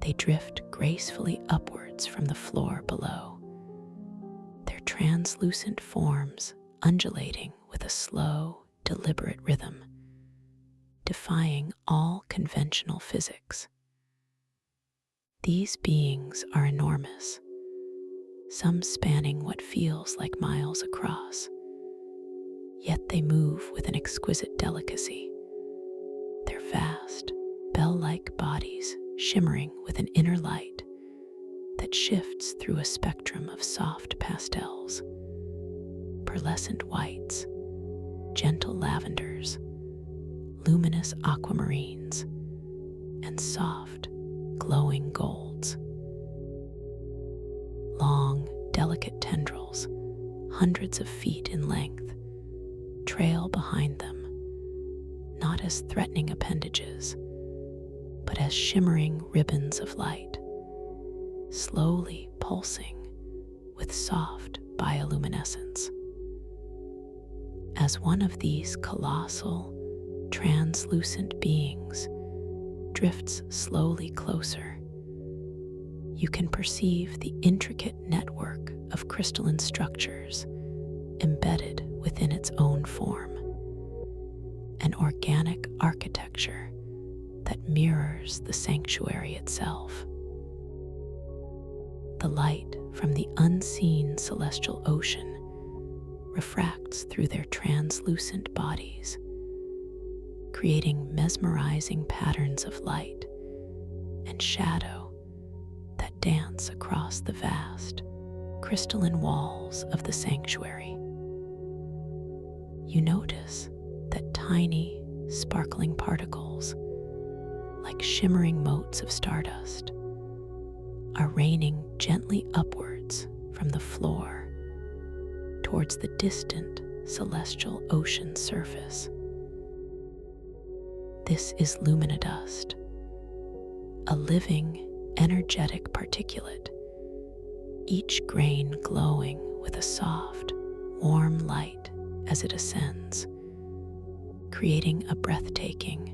They drift gracefully upwards from the floor below, their translucent forms undulating with a slow, deliberate rhythm, defying all conventional physics. These beings are enormous, some spanning what feels like miles across, yet they move with an exquisite delicacy, their vast, bell-like bodies shimmering with an inner light that shifts through a spectrum of soft pastels, pearlescent whites, gentle lavenders, luminous aquamarines, and soft, glowing golds. Long, delicate tendrils, hundreds of feet in length, trail behind them, not as threatening appendages, but as shimmering ribbons of light, slowly pulsing with soft bioluminescence. As one of these colossal, translucent beings drifts slowly closer, you can perceive the intricate network of crystalline structures embedded within its own form, an organic architecture that mirrors the sanctuary itself. The light from the unseen celestial ocean refracts through their translucent bodies, creating mesmerizing patterns of light and shadow that dance across the vast, crystalline walls of the sanctuary. You notice that tiny, sparkling particles, like shimmering motes of stardust, are raining gently upwards from the floor towards the distant celestial ocean surface. This is luminodust, a living, energetic particulate, each grain glowing with a soft, warm light as it ascends, creating a breathtaking,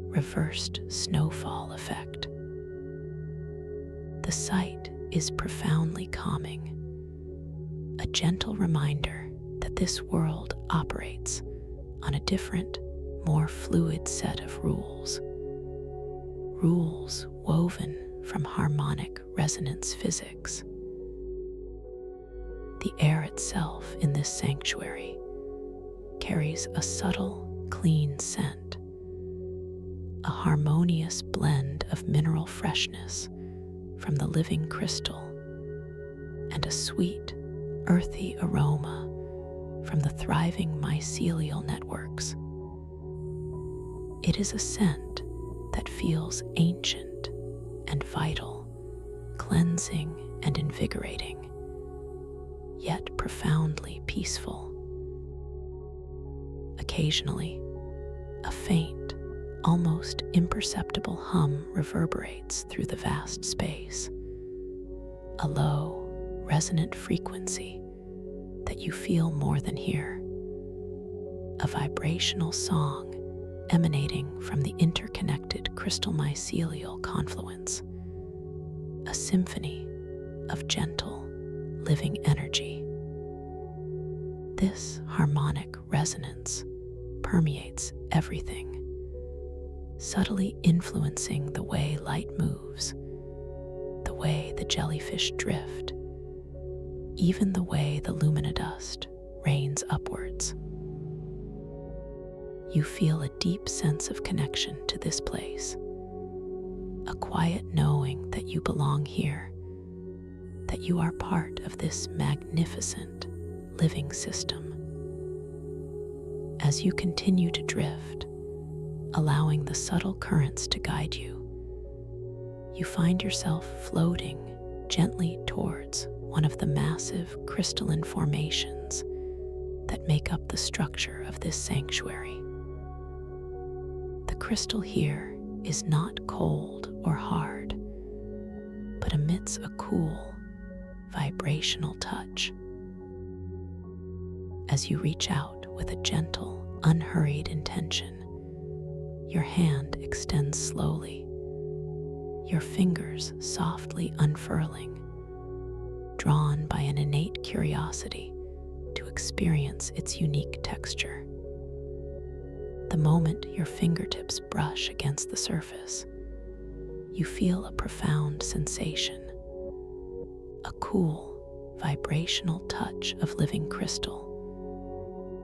reversed snowfall effect. The sight is profoundly calming, a gentle reminder that this world operates on a different, more fluid set of rules. Rules woven from harmonic resonance physics. The air itself in this sanctuary carries a subtle, clean scent, a harmonious blend of mineral freshness from the living crystal, and a sweet, earthy aroma from the thriving mycelial networks. It is a scent that feels ancient and vital, cleansing and invigorating, yet profoundly peaceful. Occasionally, a faint, almost imperceptible hum reverberates through the vast space, a low, resonant frequency that you feel more than hear, a vibrational song emanating from the interconnected crystal mycelial confluence, a symphony of gentle, living energy. This harmonic resonance permeates everything, subtly influencing the way light moves, the way the jellyfish drift, even the way the luminodust rains upwards. You feel a deep sense of connection to this place, a quiet knowing that you belong here, that you are part of this magnificent living system. As you continue to drift, allowing the subtle currents to guide you, you find yourself floating gently towards one of the massive crystalline formations that make up the structure of this sanctuary. The crystal here is not cold or hard, but emits a cool, vibrational touch. As you reach out with a gentle, unhurried intention, your hand extends slowly, your fingers softly unfurling, drawn by an innate curiosity to experience its unique texture. The moment your fingertips brush against the surface, you feel a profound sensation, a cool, vibrational touch of living crystal,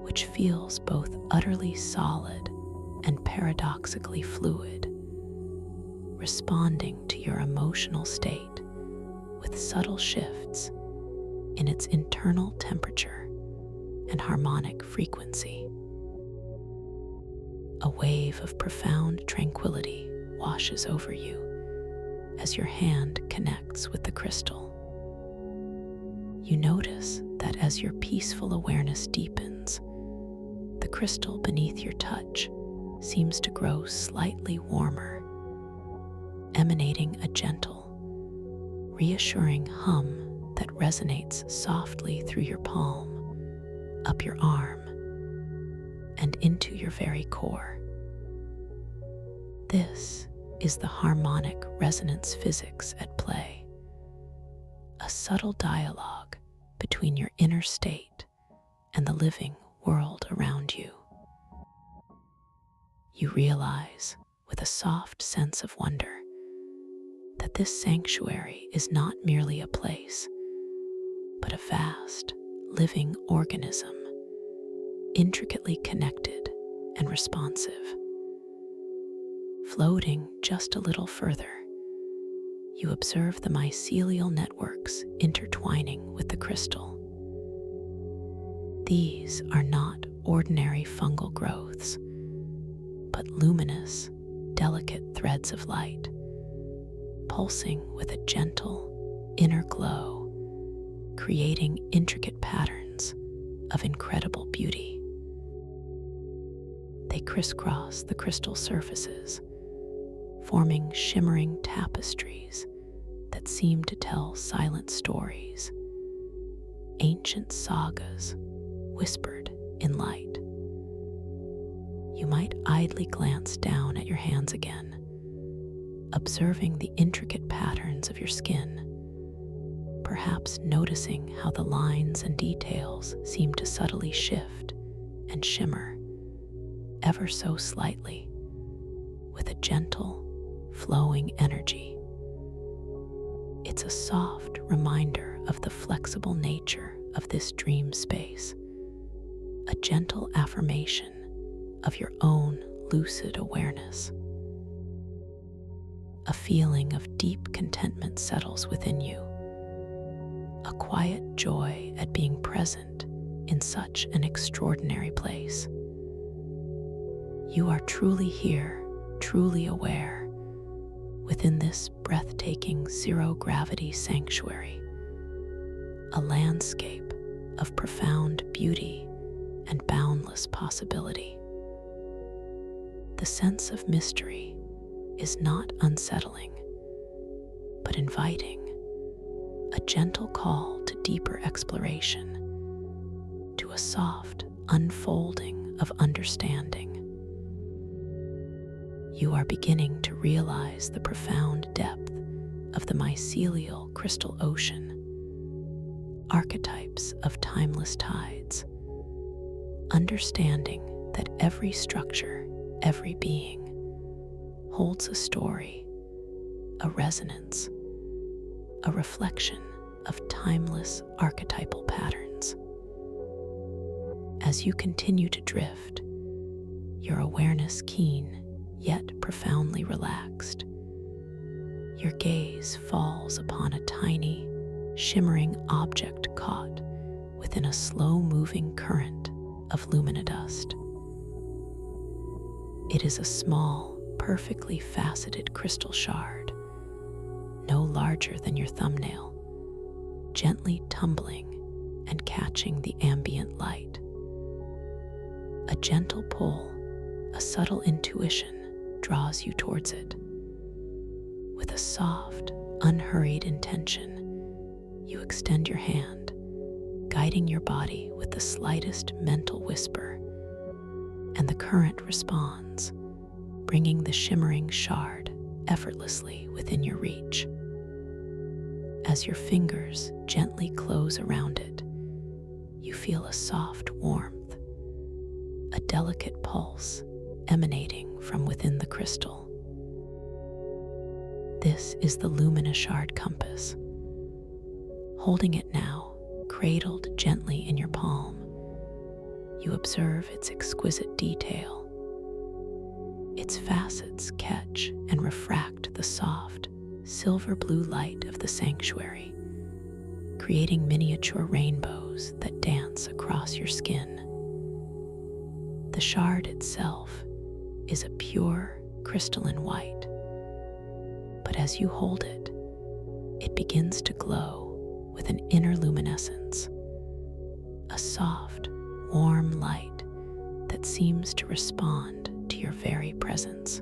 which feels both utterly solid and paradoxically fluid, responding to your emotional state with subtle shifts in its internal temperature and harmonic frequency. A wave of profound tranquility washes over you as your hand connects with the crystal. You notice that as your peaceful awareness deepens, the crystal beneath your touch seems to grow slightly warmer, emanating a gentle, reassuring hum that resonates softly through your palm, up your arm, and into your very core. This is the harmonic resonance physics at play, a subtle dialogue between your inner state and the living world around you. You realize, with a soft sense of wonder, that this sanctuary is not merely a place, but a vast, living organism, intricately connected and responsive. Floating just a little further, you observe the mycelial networks intertwining with the crystal. These are not ordinary fungal growths, but luminous, delicate threads of light, pulsing with a gentle, inner glow, creating intricate patterns of incredible beauty. They crisscross the crystal surfaces, forming shimmering tapestries that seem to tell silent stories, ancient sagas whispered in light. you might idly glance down at your hands again, observing the intricate patterns of your skin, perhaps noticing how the lines and details seem to subtly shift and shimmer ever so slightly with a gentle, flowing energy. It's a soft reminder of the flexible nature of this dream space, a gentle affirmation of your own lucid awareness. A feeling of deep contentment settles within you, a quiet joy at being present in such an extraordinary place. You are truly here, truly aware, within this breathtaking zero-gravity sanctuary, a landscape of profound beauty and boundless possibility. The sense of mystery is not unsettling, but inviting, a gentle call to deeper exploration, to a soft unfolding of understanding. You are beginning to realize the profound depth of the mycelial crystal ocean, archetypes of timeless tides, understanding that every structure, every being, holds a story, a resonance, a reflection of timeless archetypal patterns. As you continue to drift, your awareness keen yet profoundly relaxed, your gaze falls upon a tiny, shimmering object caught within a slow-moving current of luminodust. It is a small, perfectly faceted crystal shard, no larger than your thumbnail, gently tumbling and catching the ambient light. A gentle pull, a subtle intuition draws you towards it. With a soft, unhurried intention, you extend your hand, guiding your body with the slightest mental whisper, and the current responds, bringing the shimmering shard effortlessly within your reach. As your fingers gently close around it, you feel a soft warmth, a delicate pulse emanating from within the crystal. This is the luminous shard compass. Holding it now, cradled gently in your palm, you observe its exquisite detail. Its facets catch and refract the soft, silver blue light of the sanctuary, creating miniature rainbows that dance across your skin. The shard itself is a pure, crystalline white, but as you hold it, it begins to glow with an inner luminescence, a soft, warm light that seems to respond to your very presence.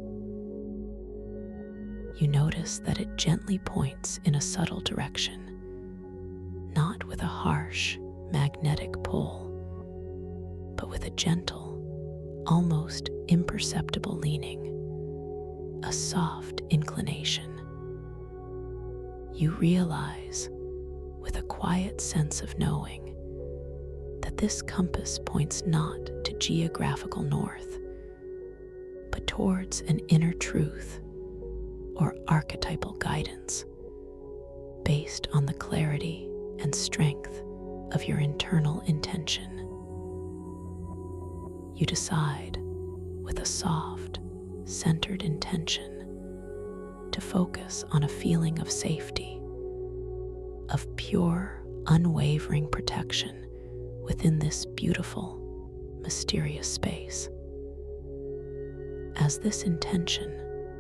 You notice that it gently points in a subtle direction, not with a harsh, magnetic pull, but with a gentle, almost imperceptible leaning, a soft inclination. You realize, with a quiet sense of knowing, that this compass points not to geographical north, but towards an inner truth or archetypal guidance based on the clarity and strength of your internal intention. You decide, with a soft, centered intention, to focus on a feeling of safety, of pure, unwavering protection within this beautiful, mysterious space. As this intention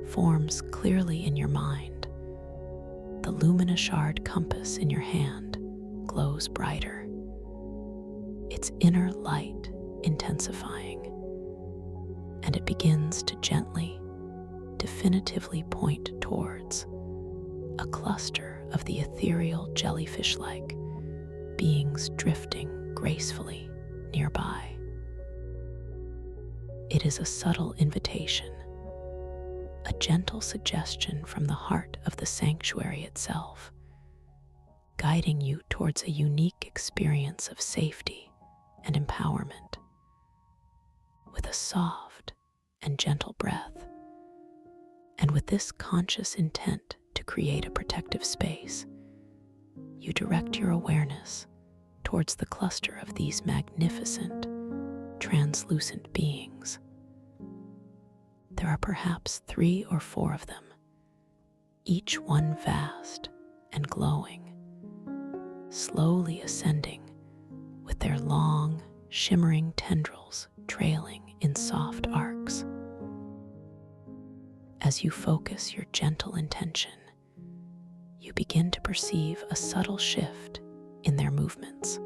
forms clearly in your mind, the luminous shard compass in your hand glows brighter, its inner light intensifying, and it begins to gently, definitively point towards a cluster of the ethereal jellyfish-like beings drifting gracefully nearby. It is a subtle invitation, a gentle suggestion from the heart of the sanctuary itself, guiding you towards a unique experience of safety and empowerment. With a soft and gentle breath, and with this conscious intent to create a protective space, you direct your awareness towards the cluster of these magnificent, translucent beings. There are perhaps 3 or 4 of them, each one vast and glowing, slowly ascending with their long, shimmering tendrils trailing in soft arcs. As you focus your gentle intention, you begin to perceive a subtle shift in their movements.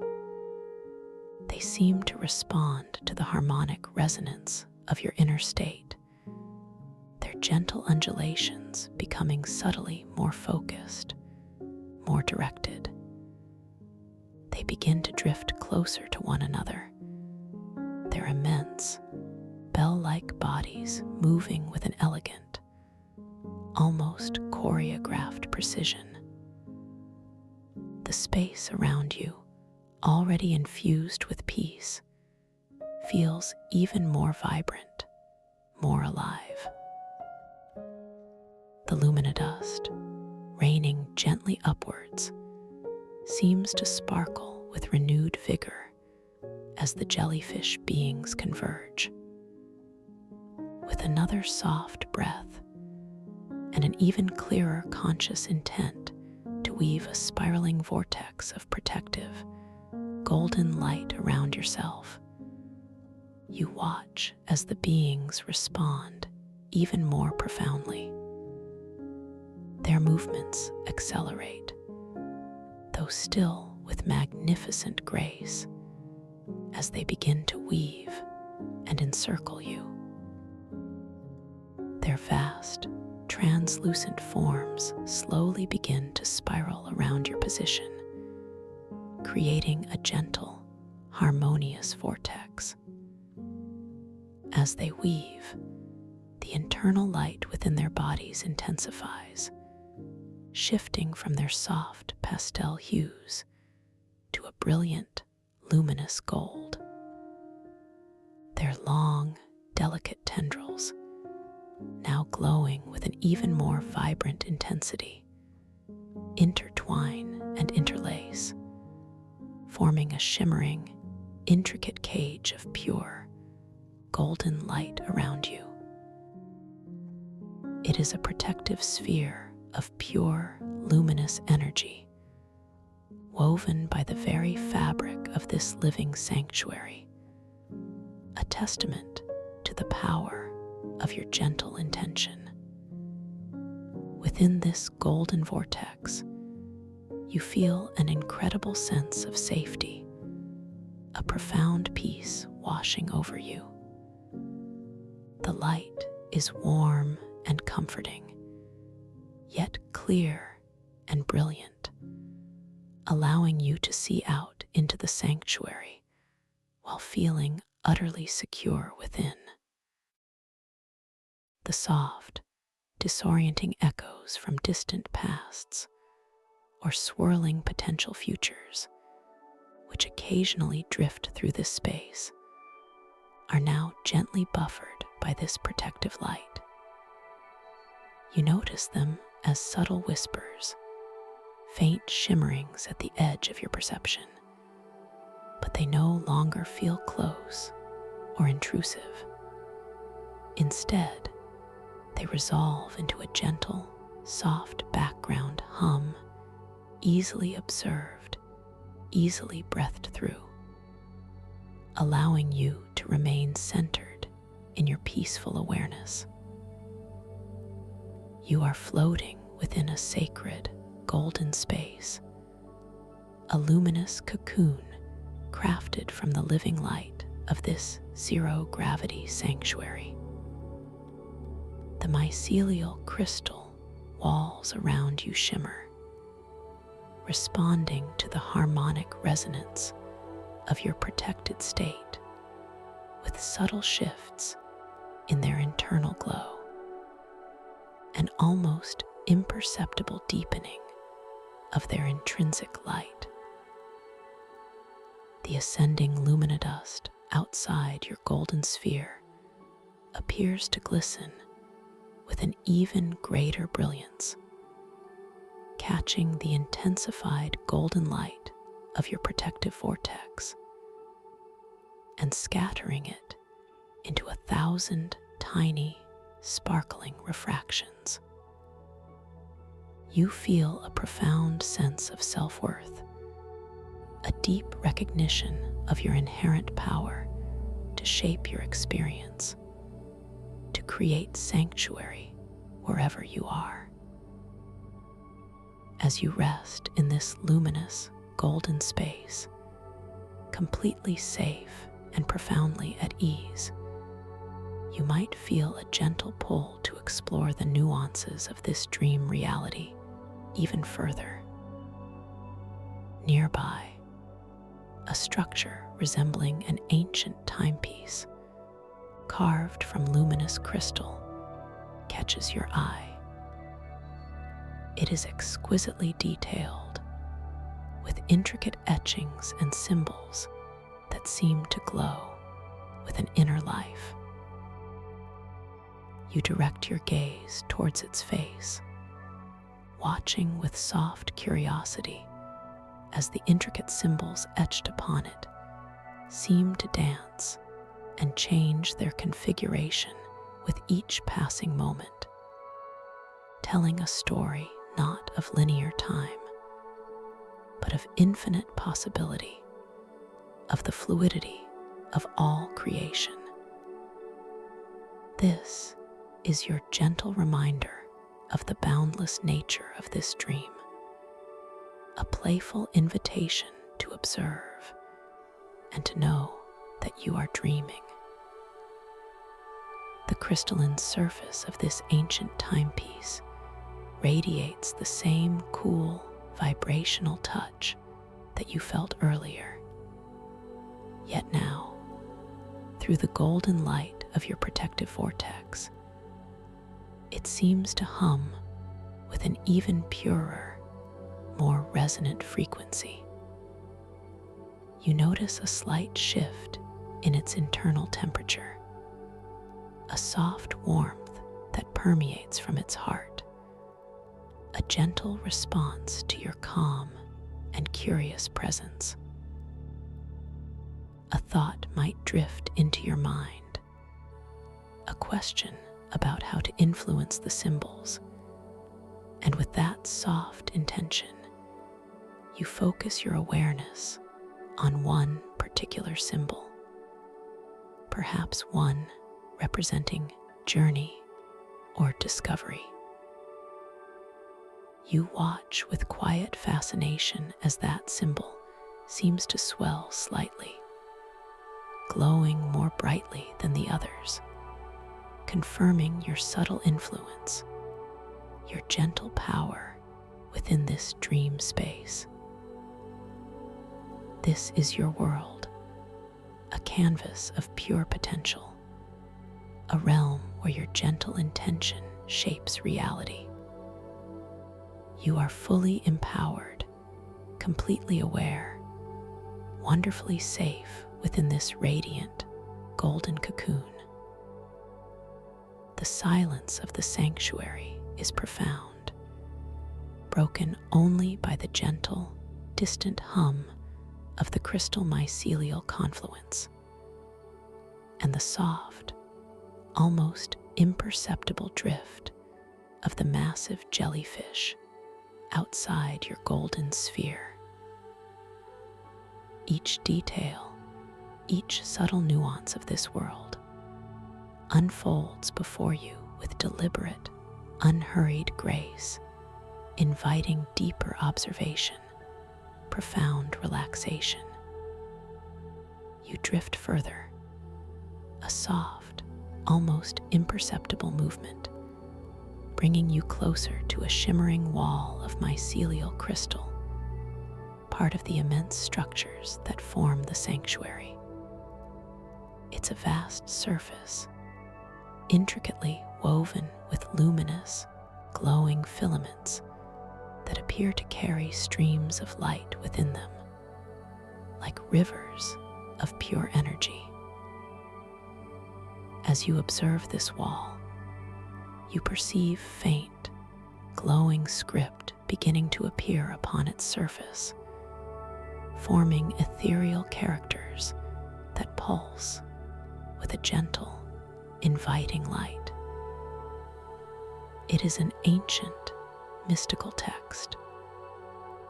They seem to respond to the harmonic resonance of your inner state, their gentle undulations becoming subtly more focused, more directed. They begin to drift closer to one another, their immense, bell-like bodies moving with an elegant, almost choreographed precision. The space around you, already infused with peace, feels even more vibrant, more alive. The luminodust, raining gently upwards, seems to sparkle with renewed vigor as the jellyfish beings converge. With another soft breath and an even clearer conscious intent to weave a spiraling vortex of protective, golden light around yourself, you watch as the beings respond even more profoundly. Their movements accelerate, though still with magnificent grace, as they begin to weave and encircle you. Their vast, translucent forms slowly begin to spiral around your position, creating a gentle, harmonious vortex. As they weave, the internal light within their bodies intensifies, shifting from their soft pastel hues to a brilliant, luminous gold. Their long, delicate tendrils, now glowing with an even more vibrant intensity, intertwine and interlace, forming a shimmering, intricate cage of pure, golden light around you. It is a protective sphere of pure, luminous energy, woven by the very fabric of this living sanctuary, a testament to the power of your gentle intention. Within this golden vortex, you feel an incredible sense of safety, a profound peace washing over you. The light is warm and comforting, yet clear and brilliant, allowing you to see out into the sanctuary while feeling utterly secure within. The soft, disorienting echoes from distant pasts or swirling potential futures, which occasionally drift through this space, are now gently buffered by this protective light. You notice them as subtle whispers, faint shimmerings at the edge of your perception, but they no longer feel close or intrusive. Instead, they resolve into a gentle, soft background hum, easily observed, easily breathed through, allowing you to remain centered in your peaceful awareness. You are floating within a sacred, golden space, a luminous cocoon crafted from the living light of this zero-gravity sanctuary. The mycelial crystal walls around you shimmer, responding to the harmonic resonance of your protected state with subtle shifts in their internal glow, an almost imperceptible deepening of their intrinsic light. The ascending luminodust outside your golden sphere appears to glisten with an even greater brilliance, catching the intensified golden light of your protective vortex and scattering it into 1,000 tiny, sparkling refractions. You feel a profound sense of self-worth, a deep recognition of your inherent power to shape your experience, to create sanctuary wherever you are. As you rest in this luminous, golden space, completely safe and profoundly at ease, you might feel a gentle pull to explore the nuances of this dream reality even further. Nearby, a structure resembling an ancient timepiece, carved from luminous crystal, catches your eye. It is exquisitely detailed, with intricate etchings and symbols that seem to glow with an inner life. You direct your gaze towards its face, watching with soft curiosity as the intricate symbols etched upon it seem to dance and change their configuration with each passing moment, telling a story not of linear time, but of infinite possibility, of the fluidity of all creation. This is your gentle reminder of the boundless nature of this dream, a playful invitation to observe and to know that you are dreaming. The crystalline surface of this ancient timepiece radiates the same cool, vibrational touch that you felt earlier. Yet now, through the golden light of your protective vortex, it seems to hum with an even purer, more resonant frequency. You notice a slight shift in its internal temperature, a soft warmth that permeates from its heart, a gentle response to your calm and curious presence. A thought might drift into your mind, a question about how to influence the symbols, and with that soft intention, you focus your awareness on one particular symbol, perhaps one representing journey or discovery. You watch with quiet fascination as that symbol seems to swell slightly, glowing more brightly than the others, confirming your subtle influence, your gentle power within this dream space. This is your world, a canvas of pure potential, a realm where your gentle intention shapes reality. You are fully empowered, completely aware, wonderfully safe within this radiant, golden cocoon. The silence of the sanctuary is profound, broken only by the gentle, distant hum of the crystal mycelial confluence and the soft, almost imperceptible drift of the massive jellyfish outside your golden sphere. Each detail, each subtle nuance of this world unfolds before you with deliberate, unhurried grace, inviting deeper observation, profound relaxation. You drift further, a soft, almost imperceptible movement, bringing you closer to a shimmering wall of mycelial crystal, part of the immense structures that form the sanctuary. It's a vast surface, intricately woven with luminous, glowing filaments that appear to carry streams of light within them, like rivers of pure energy. As you observe this wall, you perceive faint, glowing script beginning to appear upon its surface, forming ethereal characters that pulse with a gentle, inviting light. It is an ancient, mystical text,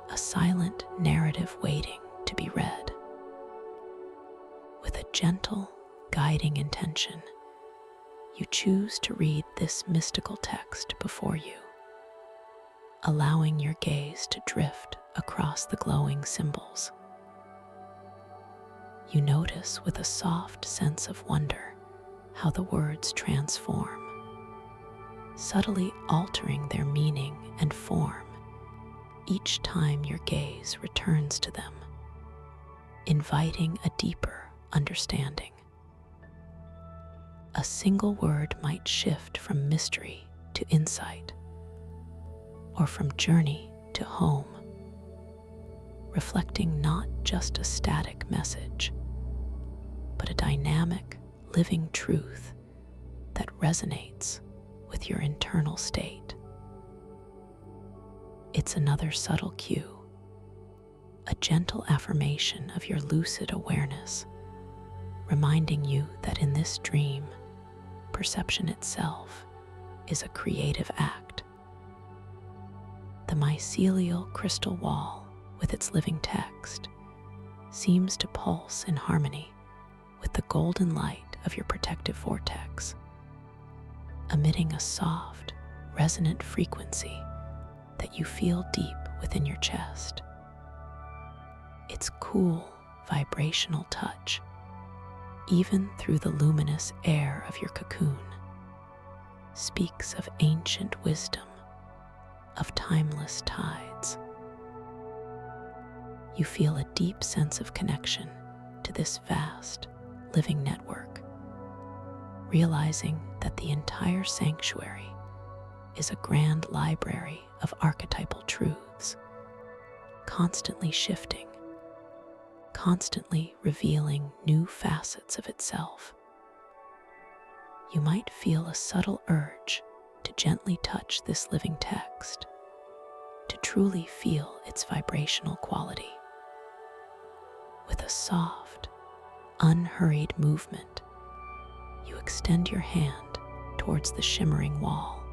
a silent narrative waiting to be read. With a gentle, guiding intention, you choose to read this mystical text before you, allowing your gaze to drift across the glowing symbols. You notice with a soft sense of wonder how the words transform, subtly altering their meaning and form each time your gaze returns to them, inviting a deeper understanding. A single word might shift from mystery to insight, or from journey to home, reflecting not just a static message, but a dynamic, living truth that resonates with your internal state. It's another subtle cue, a gentle affirmation of your lucid awareness, reminding you that in this dream, perception itself is a creative act. The mycelial crystal wall, with its living text, seems to pulse in harmony with the golden light of your protective vortex, emitting a soft, resonant frequency that you feel deep within your chest. Its cool, vibrational touch, even through the luminous air of your cocoon, speaks of ancient wisdom, of timeless tides. You feel a deep sense of connection to this vast, living network, realizing that the entire sanctuary is a grand library of archetypal truths, constantly shifting, constantly revealing new facets of itself. You might feel a subtle urge to gently touch this living text, to truly feel its vibrational quality. With a soft, unhurried movement, you extend your hand towards the shimmering wall,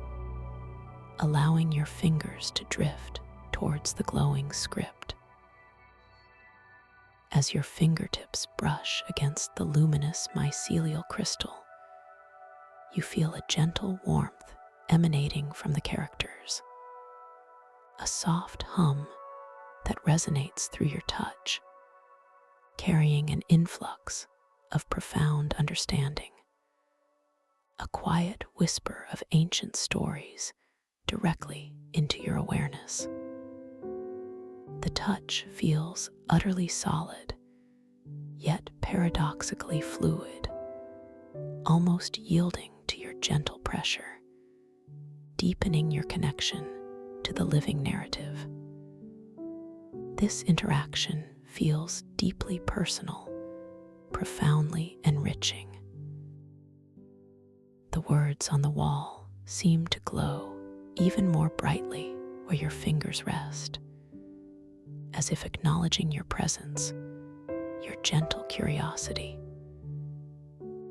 allowing your fingers to drift towards the glowing script. As your fingertips brush against the luminous mycelial crystal, you feel a gentle warmth emanating from the characters, a soft hum that resonates through your touch, carrying an influx of profound understanding, a quiet whisper of ancient stories directly into your awareness. The touch feels utterly solid, yet paradoxically fluid, almost yielding to your gentle pressure, deepening your connection to the living narrative. This interaction feels deeply personal, profoundly enriching. The words on the wall seem to glow even more brightly where your fingers rest, as if acknowledging your presence, your gentle curiosity.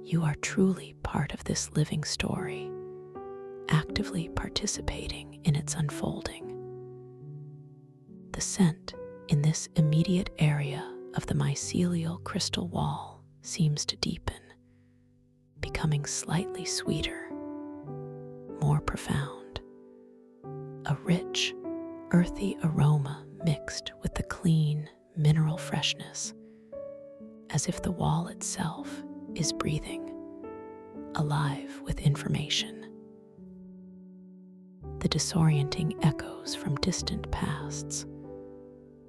You are truly part of this living story, actively participating in its unfolding. The scent in this immediate area of the mycelial crystal wall seems to deepen, becoming slightly sweeter, more profound. A rich, earthy aroma mixed with the clean, mineral freshness, as if the wall itself is breathing, alive with information. The disorienting echoes from distant pasts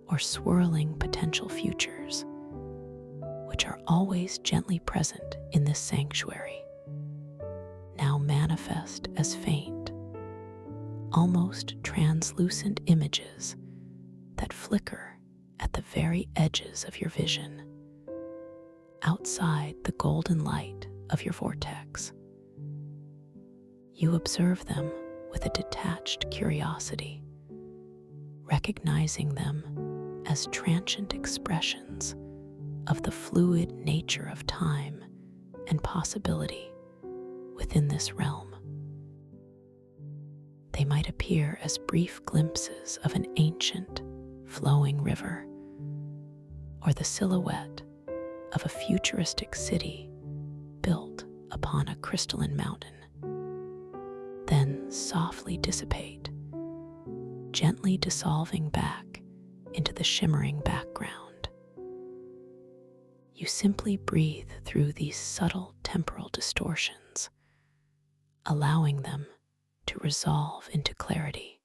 or swirling potential futures, which are always gently present in this sanctuary, now manifest as faint, almost translucent images that flicker at the very edges of your vision, outside the golden light of your vortex. You observe them with a detached curiosity, recognizing them as transient expressions of the fluid nature of time and possibility within this realm. They might appear as brief glimpses of an ancient, flowing river, or the silhouette of a futuristic city built upon a crystalline mountain, then softly dissipate, gently dissolving back into the shimmering background. You simply breathe through these subtle temporal distortions, allowing them to resolve into clarity,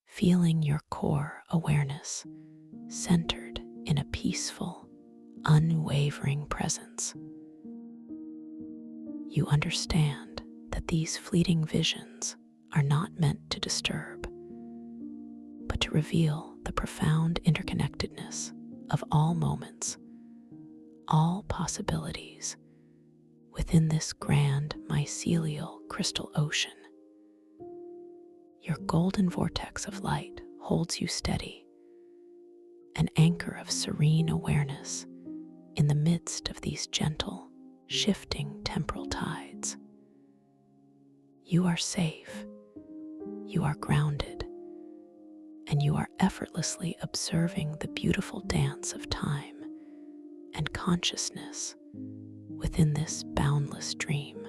feeling your core awareness centered in a peaceful, unwavering presence. You understand that these fleeting visions are not meant to disturb, but to reveal the profound interconnectedness of all moments, all possibilities within this grand mycelial crystal ocean. Your golden vortex of light holds you steady, an anchor of serene awareness in the midst of these gentle, shifting temporal tides. You are safe, you are grounded, and you are effortlessly observing the beautiful dance of time and consciousness within this boundless dream.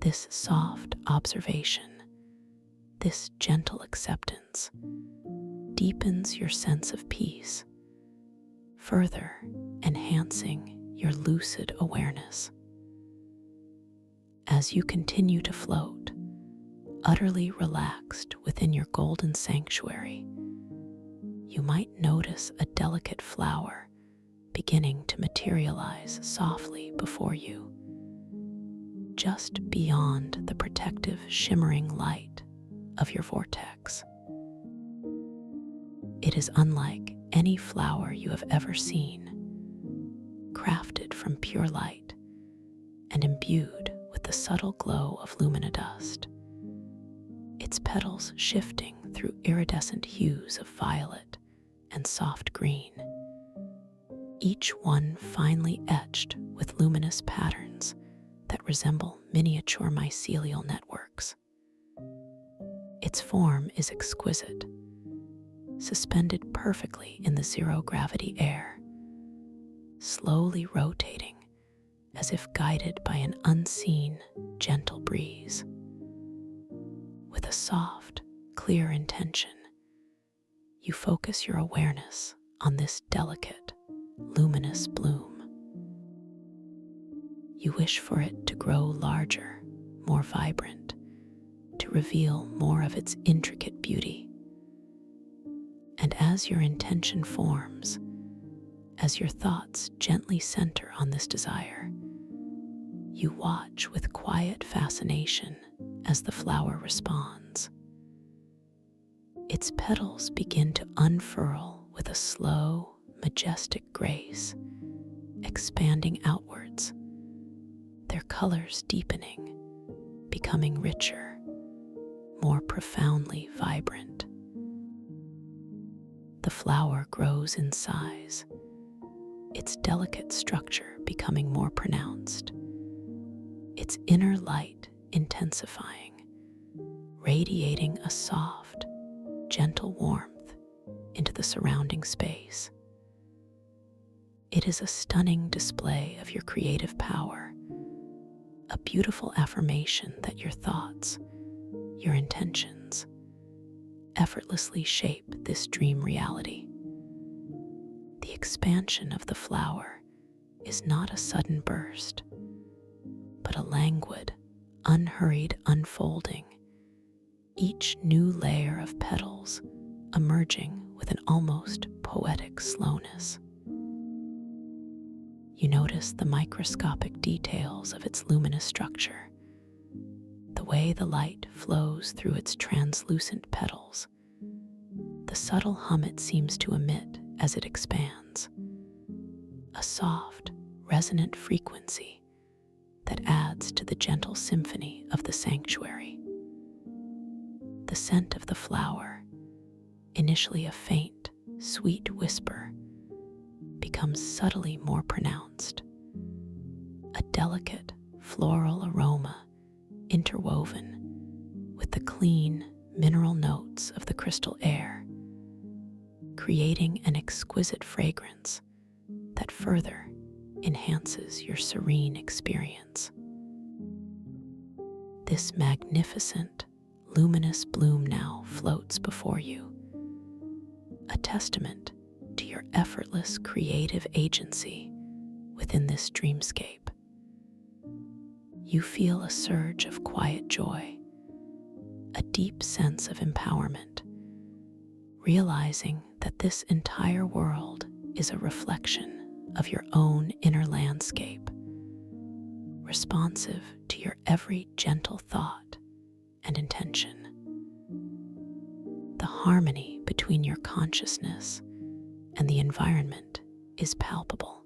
This soft observation, this gentle acceptance, deepens your sense of peace, further enhancing your lucid awareness. As you continue to float, utterly relaxed within your golden sanctuary, you might notice a delicate flower beginning to materialize softly before you, just beyond the protective, shimmering light of your vortex. It is unlike any flower you have ever seen, crafted from pure light and imbued with the subtle glow of luminodust, its petals shifting through iridescent hues of violet and soft green, each one finely etched with luminous patterns that resemble miniature mycelial networks. Its form is exquisite, suspended perfectly in the zero-gravity air, slowly rotating as if guided by an unseen, gentle breeze. With a soft, clear intention, you focus your awareness on this delicate, luminous bloom. You wish for it to grow larger, more vibrant, to reveal more of its intricate beauty. And as your intention forms, as your thoughts gently center on this desire, you watch with quiet fascination as the flower responds. Its petals begin to unfurl with a slow, majestic grace, expanding outwards, their colors deepening, becoming richer, more profoundly vibrant. The flower grows in size, its delicate structure becoming more pronounced, its inner light intensifying, radiating a soft, gentle warmth into the surrounding space. It is a stunning display of your creative power, a beautiful affirmation that your thoughts, your intentions, effortlessly shape this dream reality. The expansion of the flower is not a sudden burst, but a languid, unhurried unfolding, each new layer of petals emerging with an almost poetic slowness. You notice the microscopic details of its luminous structure, the way the light flows through its translucent petals, the subtle hum it seems to emit as it expands, a soft, resonant frequency that adds to the gentle symphony of the sanctuary. The scent of the flower, initially a faint, sweet whisper, becomes subtly more pronounced, a delicate floral aroma interwoven with the clean mineral notes of the crystal air, creating an exquisite fragrance that further enhances your serene experience. This magnificent, luminous bloom now floats before you, a testament to your effortless creative agency within this dreamscape. You feel a surge of quiet joy, a deep sense of empowerment, realizing that this entire world is a reflection of your own inner landscape, responsive to your every gentle thought and intention. The harmony between your consciousness and the environment is palpable,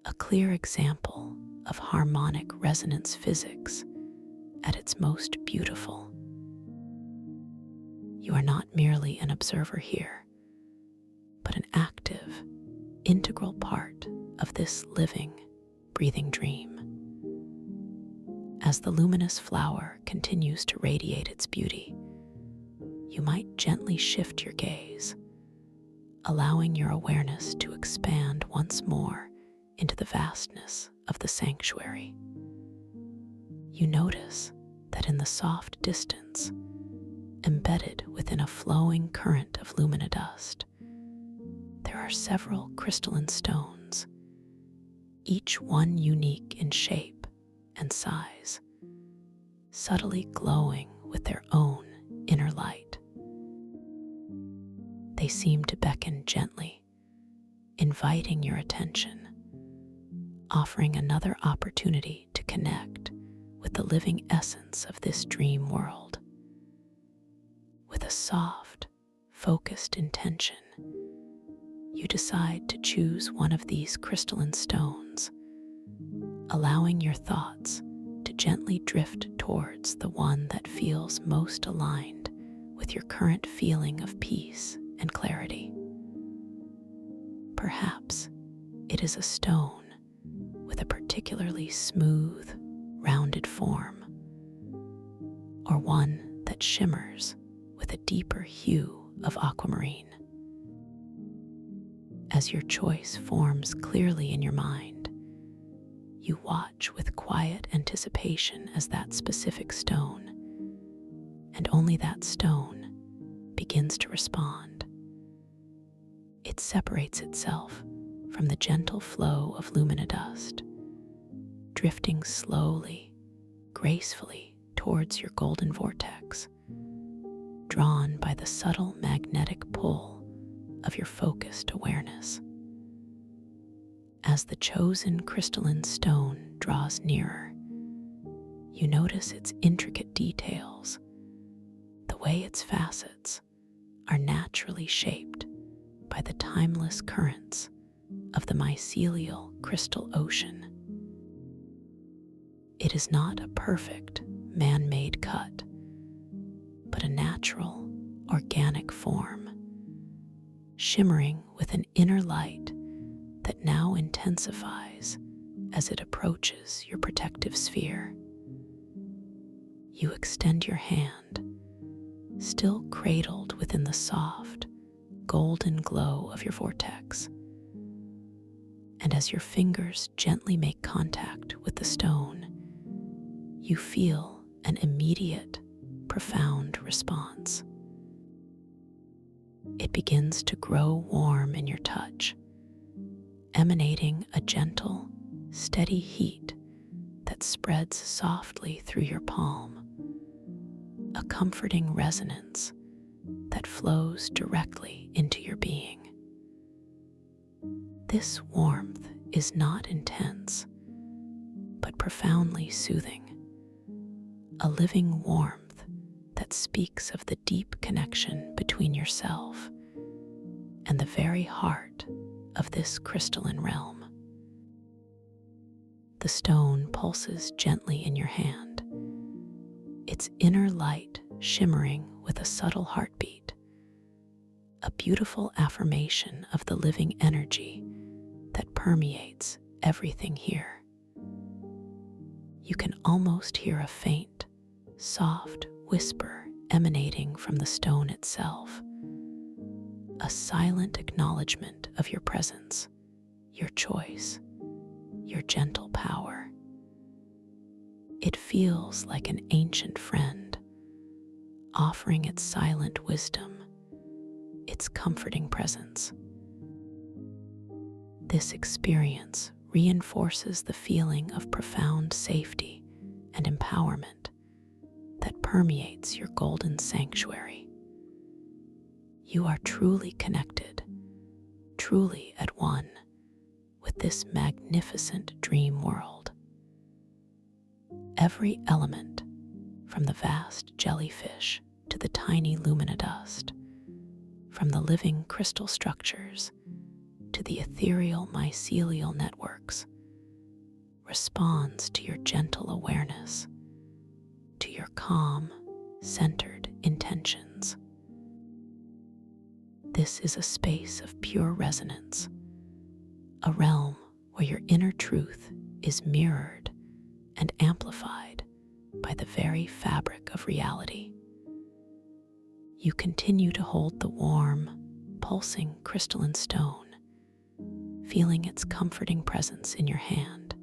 a clear example of harmonic resonance physics at its most beautiful. You are not merely an observer here, but an active, integral part of this living, breathing dream. As the luminous flower continues to radiate its beauty, you might gently shift your gaze, allowing your awareness to expand once more into the vastness of the sanctuary. You notice that in the soft distance, embedded within a flowing current of luminodust, there are several crystalline stones, each one unique in shape and size, subtly glowing with their own inner light. They seem to beckon gently, inviting your attention, offering another opportunity to connect with the living essence of this dream world. With a soft, focused intention, you decide to choose one of these crystalline stones, allowing your thoughts to gently drift towards the one that feels most aligned with your current feeling of peace and clarity. Perhaps it is a stone with a particularly smooth, rounded form, or one that shimmers with a deeper hue of aquamarine. As your choice forms clearly in your mind, you watch with quiet anticipation as that specific stone, and only that stone, begins to respond. It separates itself from the gentle flow of luminodust, drifting slowly, gracefully towards your golden vortex, drawn by the subtle magnetic pull of your focused awareness. As the chosen crystalline stone draws nearer, you notice its intricate details, the way its facets are naturally shaped by the timeless currents of the mycelial crystal ocean. It is not a perfect, man-made cut, but a natural, organic form, shimmering with an inner light that now intensifies as it approaches your protective sphere. You extend your hand, still cradled within the soft, golden glow of your vortex, and as your fingers gently make contact with the stone, you feel an immediate, profound response. It begins to grow warm in your touch, emanating a gentle, steady heat that spreads softly through your palm, a comforting resonance that flows directly into your being. This warmth is not intense, but profoundly soothing, a living warmth that speaks of the deep connection between yourself and the very heart of this crystalline realm. The stone pulses gently in your hand, its inner light shimmering with a subtle heartbeat, a beautiful affirmation of the living energy that permeates everything here. You can almost hear a faint, soft whisper emanating from the stone itself, a silent acknowledgement of your presence, your choice, your gentle power. It feels like an ancient friend, offering its silent wisdom, its comforting presence. This experience reinforces the feeling of profound safety and empowerment that permeates your golden sanctuary. You are truly connected, truly at one with this magnificent dream world. Every element, from the vast jellyfish to the tiny luminodust, from the living crystal structures to the ethereal mycelial networks, responds to your gentle awareness, to your calm, centered intentions. This is a space of pure resonance, a realm where your inner truth is mirrored and amplified by the very fabric of reality. You continue to hold the warm, pulsing crystalline stone, feeling its comforting presence in your hand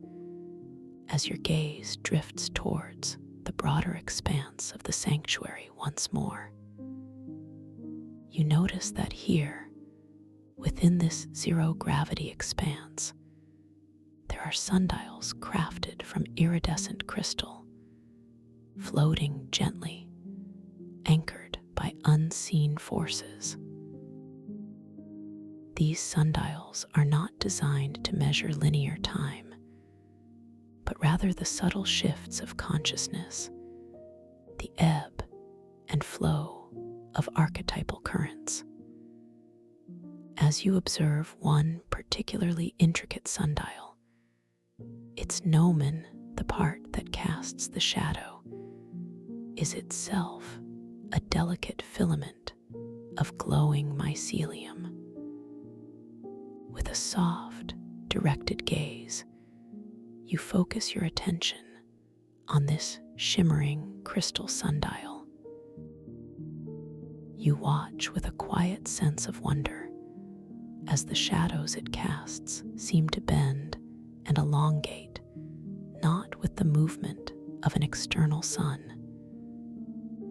as your gaze drifts towards the broader expanse of the sanctuary once more. You notice that here, within this zero-gravity expanse, there are sundials crafted from iridescent crystal, floating gently, anchored by unseen forces. These sundials are not designed to measure linear time, but rather the subtle shifts of consciousness, the ebb and flow of archetypal currents. As you observe one particularly intricate sundial, its gnomon, the part that casts the shadow, is itself a delicate filament of glowing mycelium. With a soft, directed gaze, you focus your attention on this shimmering crystal sundial. You watch with a quiet sense of wonder as the shadows it casts seem to bend and elongate, not with the movement of an external sun,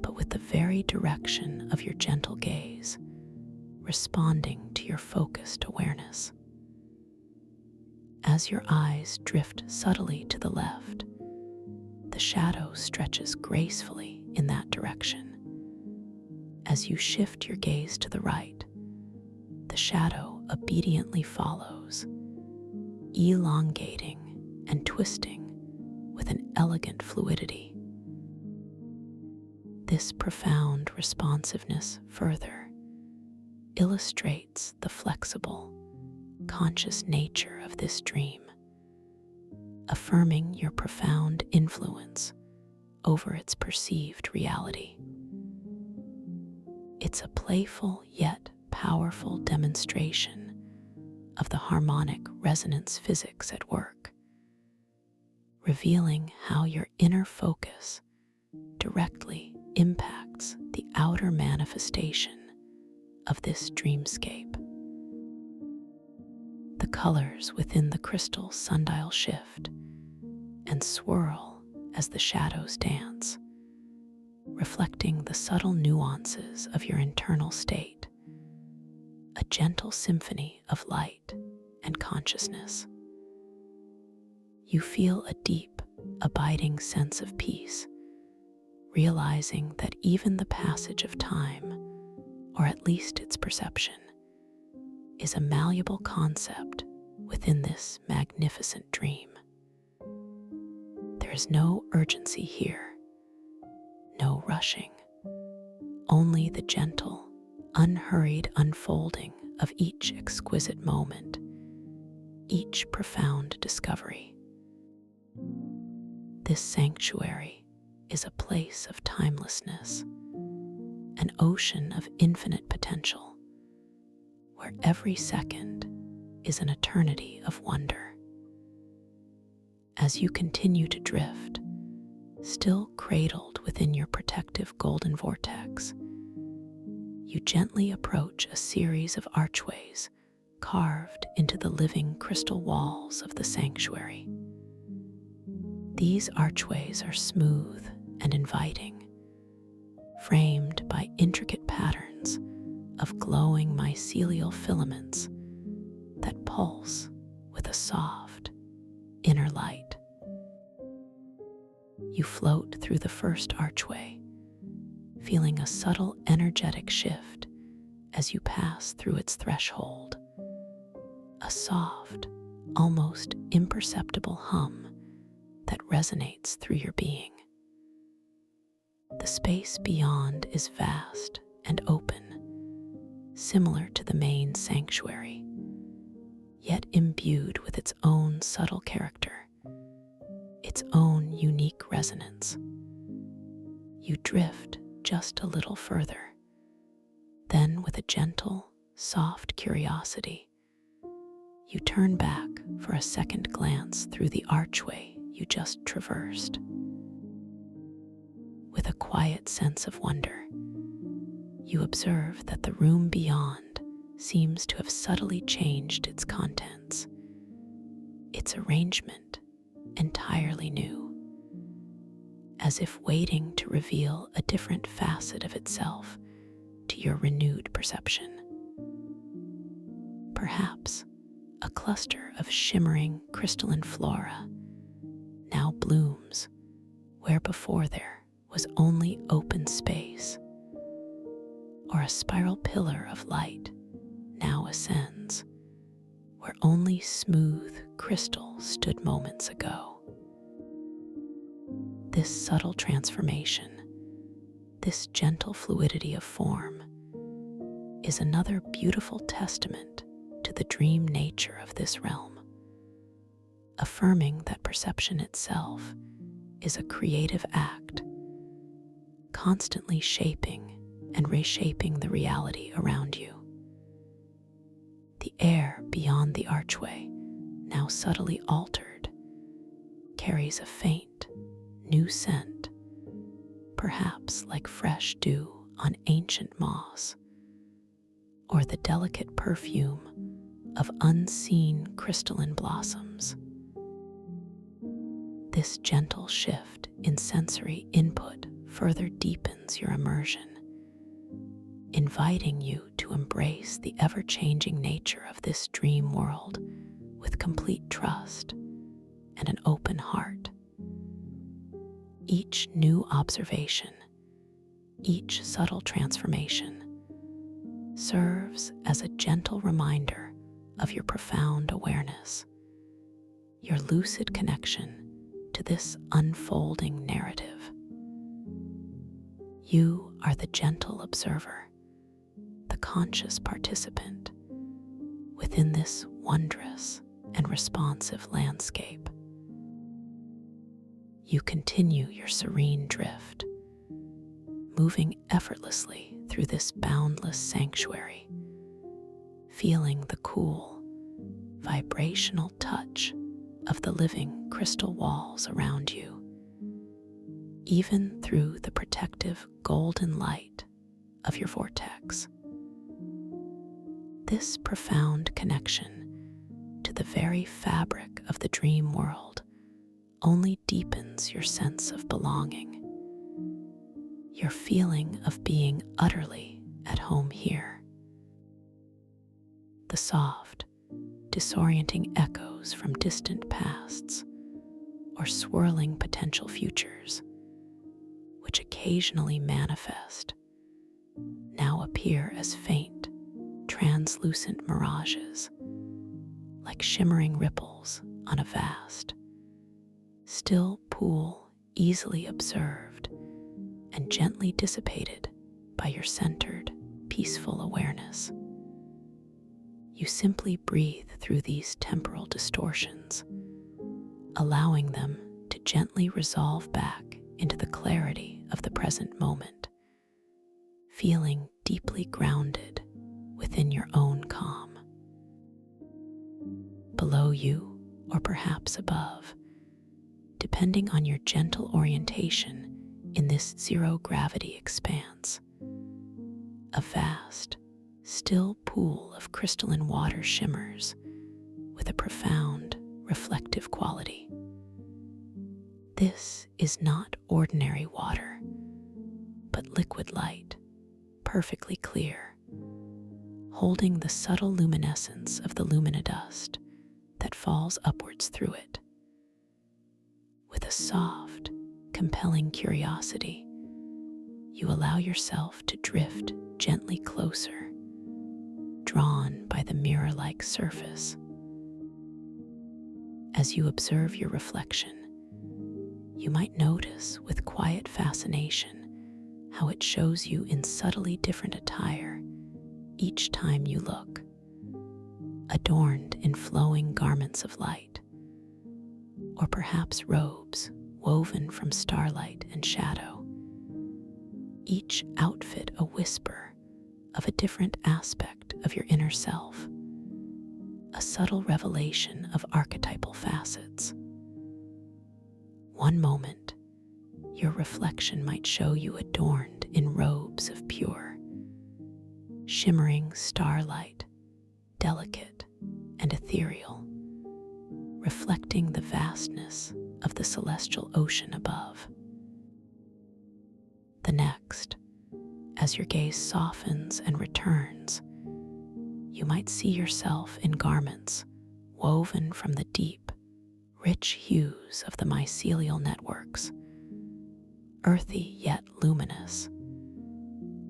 but with the very direction of your gentle gaze, responding to your focused awareness. As your eyes drift subtly to the left, the shadow stretches gracefully in that direction. As you shift your gaze to the right, the shadow obediently follows, elongating and twisting with an elegant fluidity. This profound responsiveness further illustrates the flexible, conscious nature of this dream, affirming your profound influence over its perceived reality. It's a playful yet powerful demonstration of the harmonic resonance physics at work, revealing how your inner focus directly impacts the outer manifestation of this dreamscape. The colors within the crystal sundial shift and swirl as the shadows dance, reflecting the subtle nuances of your internal state, a gentle symphony of light and consciousness. You feel a deep, abiding sense of peace, realizing that even the passage of time, or at least its perception, is a malleable concept within this magnificent dream. There is no urgency here, no rushing, only the gentle, unhurried unfolding of each exquisite moment, each profound discovery. This sanctuary is a place of timelessness, an ocean of infinite potential, where every second is an eternity of wonder. As you continue to drift, still cradled within your protective golden vortex, you gently approach a series of archways carved into the living crystal walls of the sanctuary. These archways are smooth and inviting, framed by intricate patterns of glowing mycelial filaments that pulse with a soft inner light. You float through the first archway, feeling a subtle energetic shift as you pass through its threshold, a soft, almost imperceptible hum that resonates through your being. The space beyond is vast and open, similar to the main sanctuary, yet imbued with its own subtle character, its own unique resonance. You drift just a little further, then with a gentle, soft curiosity, you turn back for a second glance through the archway you just traversed. With a quiet sense of wonder, you observe that the room beyond seems to have subtly changed its contents, its arrangement entirely new, as if waiting to reveal a different facet of itself to your renewed perception. Perhaps a cluster of shimmering crystalline flora now blooms where before there was only open space, or a spiral pillar of light now ascends where only smooth crystal stood moments ago. This subtle transformation, this gentle fluidity of form, is another beautiful testament to the dream nature of this realm, affirming that perception itself is a creative act, constantly shaping and reshaping the reality around you. The air beyond the archway, now subtly altered, carries a faint, new scent, perhaps like fresh dew on ancient moss, or the delicate perfume of unseen crystalline blossoms. This gentle shift in sensory input further deepens your immersion, inviting you to embrace the ever-changing nature of this dream world with complete trust and an open heart. Each new observation, each subtle transformation, serves as a gentle reminder of your profound awareness, your lucid connection to this unfolding narrative. You are the gentle observer, the conscious participant within this wondrous and responsive landscape. You continue your serene drift, moving effortlessly through this boundless sanctuary, feeling the cool, vibrational touch of the living crystal walls around you, even through the protective golden light of your vortex. This profound connection to the very fabric of the dream world only deepens your sense of belonging, your feeling of being utterly at home here. The soft, disorienting echoes from distant pasts or swirling potential futures, which occasionally manifest, now appear as faint, translucent mirages, like shimmering ripples on a vast, still pool, easily observed and gently dissipated by your centered, peaceful awareness. You simply breathe through these temporal distortions, allowing them to gently resolve back into the clarity of the present moment, feeling deeply grounded within your own calm. Below you, or perhaps above, depending on your gentle orientation in this zero-gravity expanse, a vast, still pool of crystalline water shimmers with a profound, reflective quality. This is not ordinary water, but liquid light, perfectly clear, holding the subtle luminescence of the luminodust that falls upwards through it. With a soft, compelling curiosity, you allow yourself to drift gently closer, drawn by the mirror-like surface. As you observe your reflection, you might notice with quiet fascination how it shows you in subtly different attire each time you look, adorned in flowing garments of light, or perhaps robes woven from starlight and shadow, each outfit a whisper of a different aspect of your inner self, a subtle revelation of archetypal facets. One moment, your reflection might show you adorned in robes of pure, shimmering starlight, delicate and ethereal, reflecting the vastness of the celestial ocean above. The next, as your gaze softens and returns, you might see yourself in garments woven from the deep, rich hues of the mycelial networks, earthy yet luminous,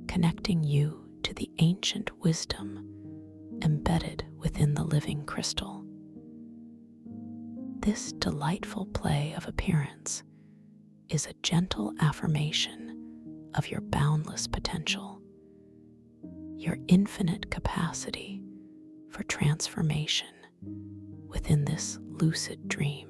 connecting you to the ancient wisdom embedded within the living crystal. This delightful play of appearance is a gentle affirmation of your boundless potential, your infinite capacity for transformation within this lucid dream.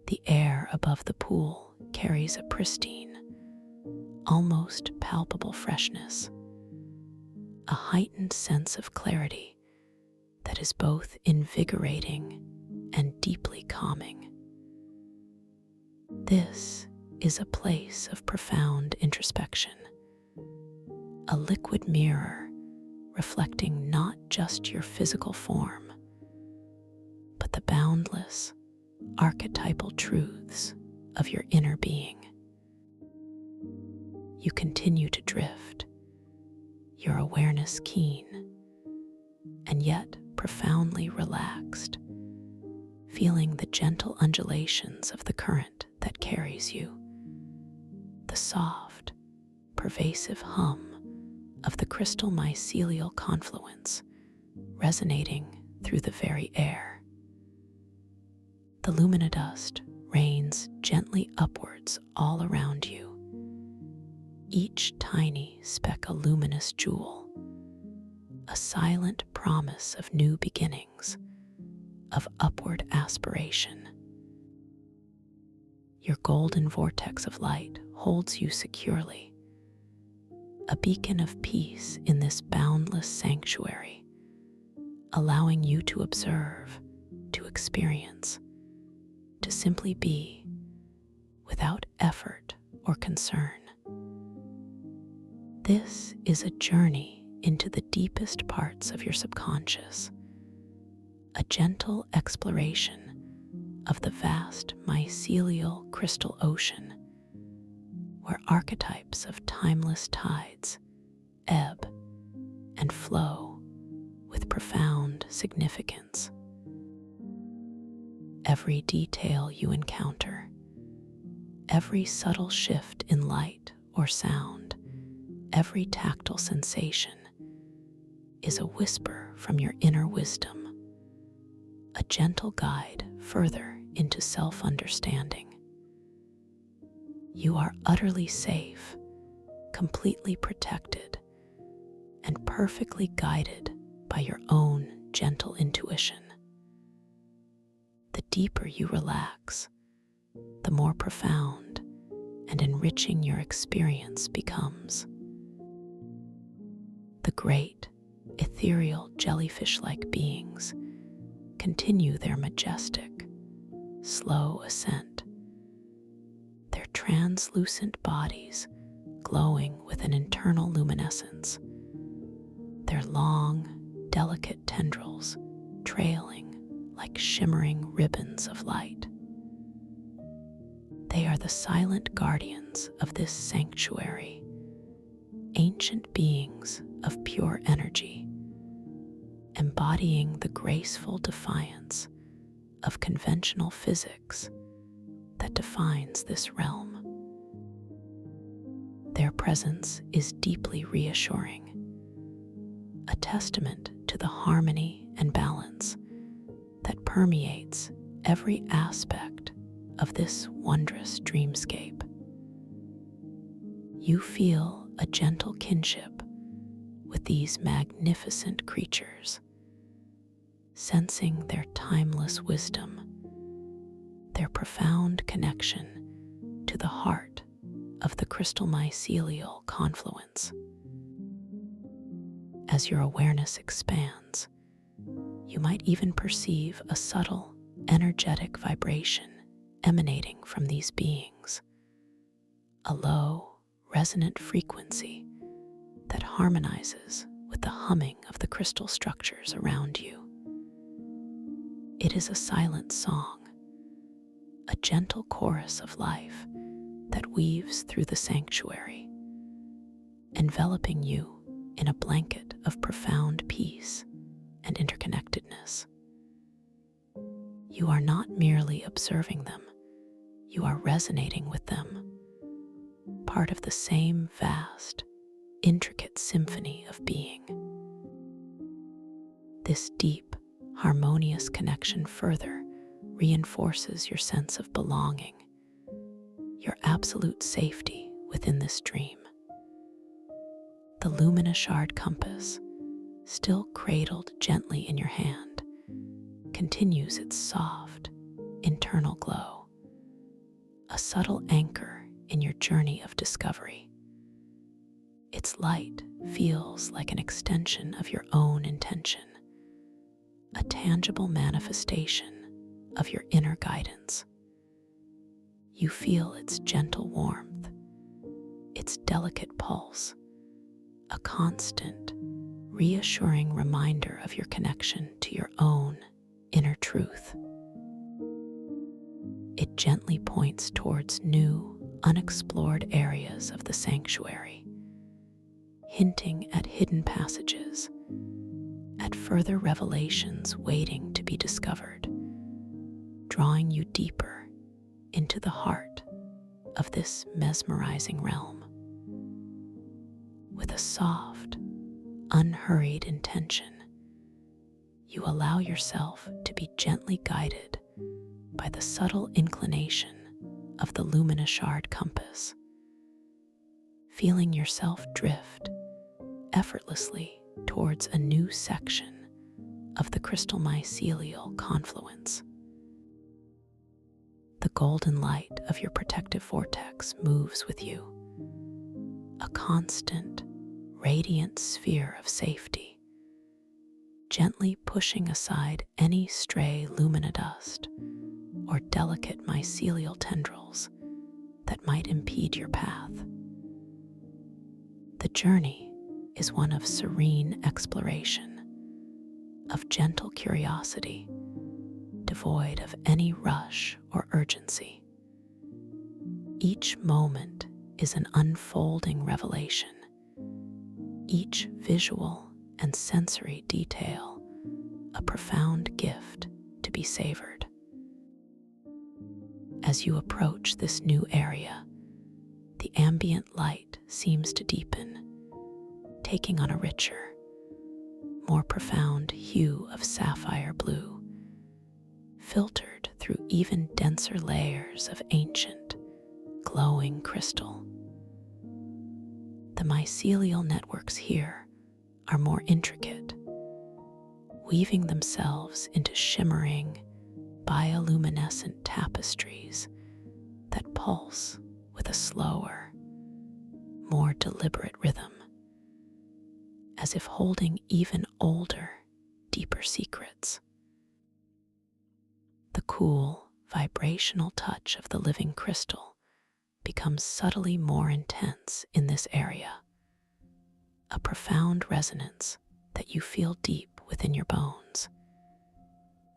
The air above the pool carries a pristine, almost palpable freshness, a heightened sense of clarity that is both invigorating and deeply calming. This is a place of profound introspection, a liquid mirror reflecting not just your physical form, but the boundless, archetypal truths of your inner being. You continue to drift, your awareness keen, and yet profoundly relaxed, feeling the gentle undulations of the current that carries you, the soft, pervasive hum of the crystal mycelial confluence resonating through the very air. The luminodust rains gently upwards all around you, each tiny speck a luminous jewel, a silent promise of new beginnings, of upward aspiration. Your golden vortex of light holds you securely, a beacon of peace in this boundless sanctuary, allowing you to observe, to experience, to simply be without effort or concern. This is a journey into the deepest parts of your subconscious, a gentle exploration of the vast mycelial crystal ocean, where archetypes of timeless tides ebb and flow with profound significance. Every detail you encounter, every subtle shift in light or sound, every tactile sensation is a whisper from your inner wisdom, a gentle guide further into self-understanding. You are utterly safe, completely protected, and perfectly guided by your own gentle intuition. The deeper you relax, the more profound and enriching your experience becomes. The great, ethereal jellyfish-like beings continue their majestic, slow ascent, their translucent bodies glowing with an internal luminescence, their long, delicate tendrils trailing like shimmering ribbons of light. They are the silent guardians of this sanctuary, ancient beings of pure energy, embodying the graceful defiance of conventional physics that defines this realm. Their presence is deeply reassuring, a testament to the harmony and balance that permeates every aspect of this wondrous dreamscape. You feel a gentle kinship with these magnificent creatures, sensing their timeless wisdom, their profound connection to the heart of the crystal mycelial confluence. As your awareness expands, you might even perceive a subtle, energetic vibration emanating from these beings, a low, resonant frequency that harmonizes with the humming of the crystal structures around you. It is a silent song, a gentle chorus of life that weaves through the sanctuary, enveloping you in a blanket of profound peace and interconnectedness. You are not merely observing them, you are resonating with them, part of the same vast, intricate symphony of being. This deep, harmonious connection further reinforces your sense of belonging, your absolute safety within this dream. The luminous shard compass, still cradled gently in your hand, continues its soft, internal glow, a subtle anchor in your journey of discovery. Its light feels like an extension of your own intention, a tangible manifestation of your inner guidance. You feel its gentle warmth, its delicate pulse, a constant, reassuring reminder of your connection to your own inner truth. It gently points towards new, unexplored areas of the sanctuary, hinting at hidden passages, at further revelations waiting to be discovered, drawing you deeper into the heart of this mesmerizing realm. With a soft, unhurried intention, you allow yourself to be gently guided by the subtle inclination of the luminous shard compass, feeling yourself drift effortlessly towards a new section of the crystal mycelial confluence. The golden light of your protective vortex moves with you, a constant, radiant sphere of safety, gently pushing aside any stray luminodust or delicate mycelial tendrils that might impede your path. The journey is one of serene exploration, of gentle curiosity, devoid of any rush or urgency. Each moment is an unfolding revelation, each visual and sensory detail a profound gift to be savored. As you approach this new area, the ambient light seems to deepen, taking on a richer, more profound hue of sapphire blue, filtered through even denser layers of ancient, glowing crystal. The mycelial networks here are more intricate, weaving themselves into shimmering, bioluminescent tapestries that pulse with a slower, more deliberate rhythm, as if holding even older, deeper secrets. The cool, vibrational touch of the living crystal becomes subtly more intense in this area, a profound resonance that you feel deep within your bones,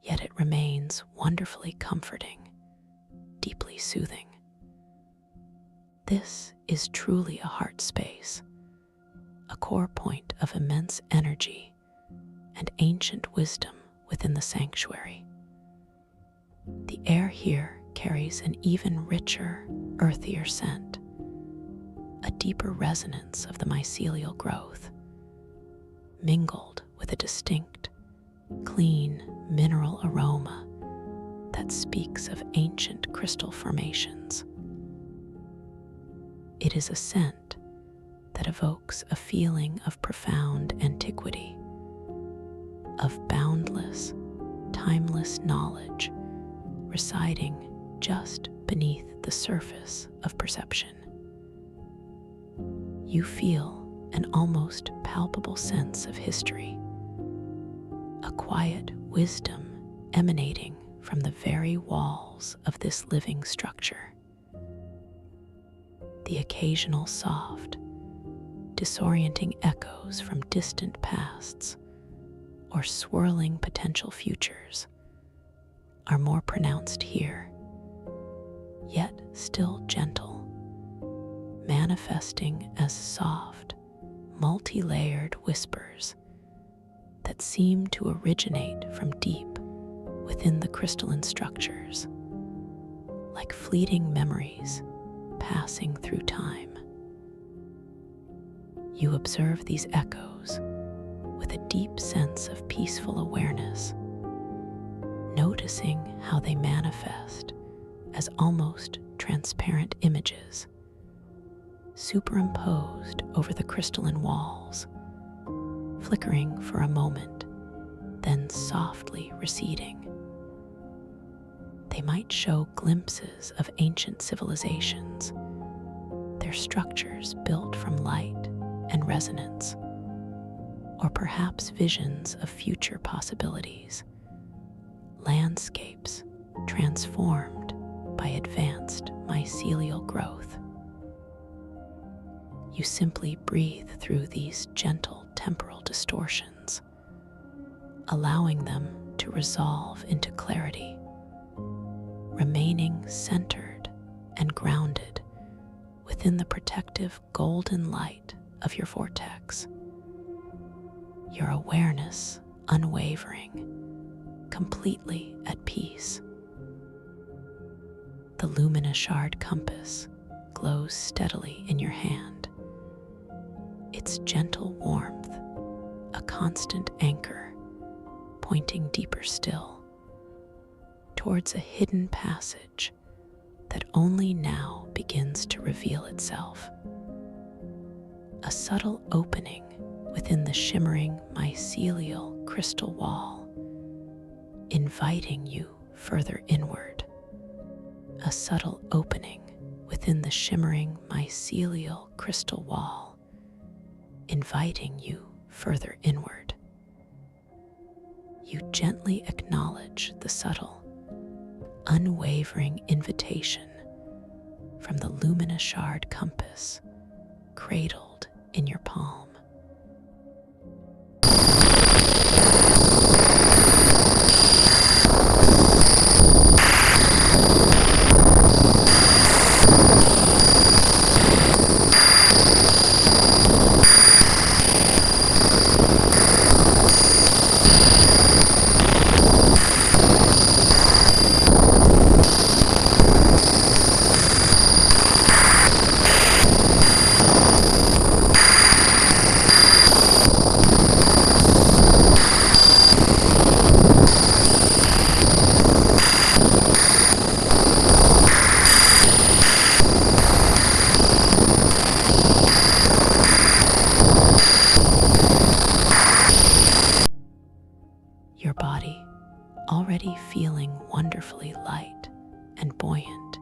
yet it remains wonderfully comforting, deeply soothing. This is truly a heart space, a core point of immense energy and ancient wisdom within the sanctuary. The air here carries an even richer, earthier scent, a deeper resonance of the mycelial growth, mingled with a distinct, clean mineral aroma that speaks of ancient crystal formations. It is a scent that evokes a feeling of profound antiquity, of boundless, timeless knowledge residing just beneath the surface of perception. You feel an almost palpable sense of history, a quiet wisdom emanating from the very walls of this living structure. The occasional soft, disorienting echoes from distant pasts or swirling potential futures are more pronounced here, yet still gentle, manifesting as soft, multi-layered whispers that seem to originate from deep within the crystalline structures, like fleeting memories passing through time. You observe these echoes with a deep sense of peaceful awareness, noticing how they manifest as almost transparent images, superimposed over the crystalline walls, flickering for a moment, then softly receding. They might show glimpses of ancient civilizations, their structures built from light and resonance, or perhaps visions of future possibilities, landscapes transformed by advanced mycelial growth. You simply breathe through these gentle temporal distortions, allowing them to resolve into clarity, remaining centered and grounded within the protective golden light of your vortex. Your awareness unwavering, completely at peace. The luminous shard compass glows steadily in your hand, its gentle warmth a constant anchor, pointing deeper still towards a hidden passage that only now begins to reveal itself. A subtle opening within the shimmering mycelial crystal wall, inviting you further inward. A subtle opening within the shimmering mycelial crystal wall, inviting you further inward. You gently acknowledge the subtle, unwavering invitation from the luminous shard compass cradled in your palm. Your body, already feeling wonderfully light and buoyant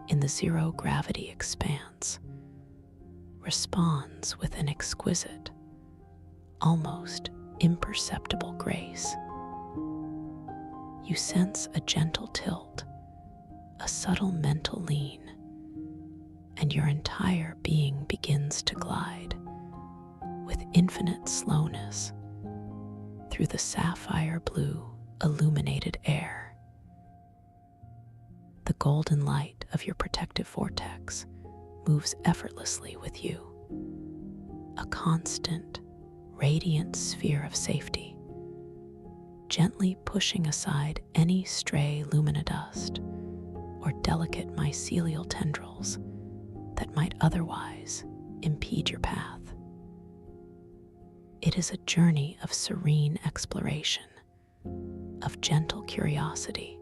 in the zero-gravity expanse, responds with an exquisite, almost imperceptible grace. You sense a gentle tilt, a subtle mental lean, and your entire being begins to glide with infinite slowness through the sapphire blue illuminated air. The golden light of your protective vortex moves effortlessly with you, a constant, radiant sphere of safety, gently pushing aside any stray luminodust or delicate mycelial tendrils that might otherwise impede your path. It is a journey of serene exploration, of gentle curiosity,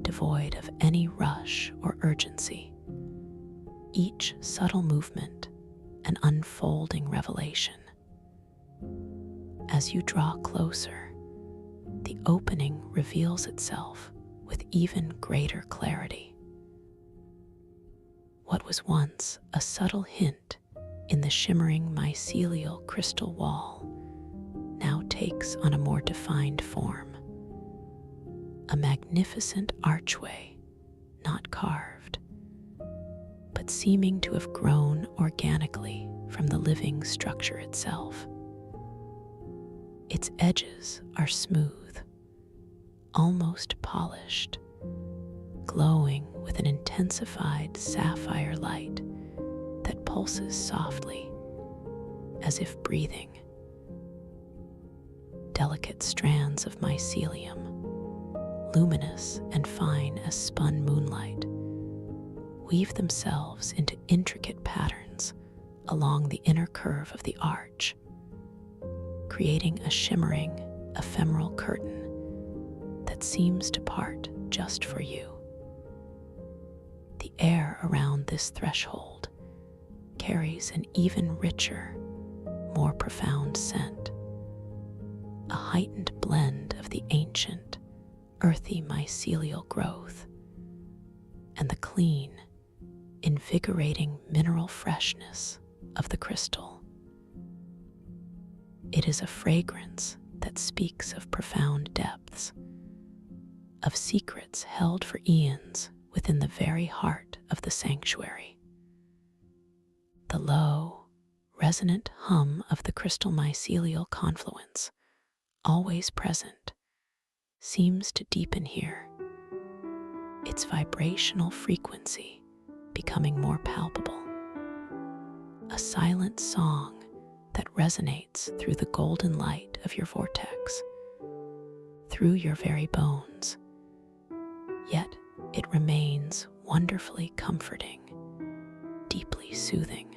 devoid of any rush or urgency. Each subtle movement an unfolding revelation. As you draw closer, the opening reveals itself with even greater clarity. What was once a subtle hint in the shimmering mycelial crystal wall now takes on a more defined form. A magnificent archway, not carved, but seeming to have grown organically from the living structure itself. Its edges are smooth, almost polished, glowing with an intensified sapphire light that pulses softly, as if breathing. Delicate strands of mycelium, luminous and fine as spun moonlight, weave themselves into intricate patterns along the inner curve of the arch, creating a shimmering, ephemeral curtain that seems to part just for you. The air around this threshold carries an even richer, more profound scent, a heightened blend of the ancient, earthy mycelial growth and the clean, invigorating mineral freshness of the crystal. It is a fragrance that speaks of profound depths, of secrets held for eons within the very heart of the sanctuary. The low, resonant hum of the crystal mycelial confluence, always present, seems to deepen here, its vibrational frequency becoming more palpable. A silent song that resonates through the golden light of your vortex, through your very bones, yet it remains wonderfully comforting, deeply soothing.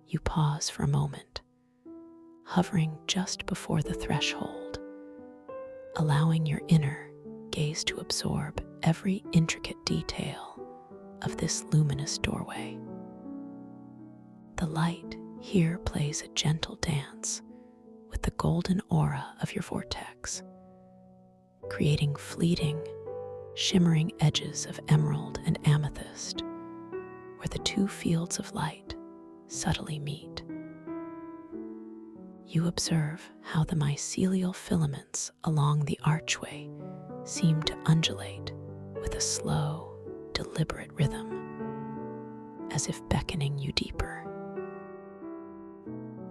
You pause for a moment, hovering just before the threshold, allowing your inner gaze to absorb every intricate detail of this luminous doorway. The light here plays a gentle dance with the golden aura of your vortex, creating fleeting, shimmering edges of emerald and amethyst, where the two fields of light subtly meet. You observe how the mycelial filaments along the archway seem to undulate with a slow, deliberate rhythm, as if beckoning you deeper.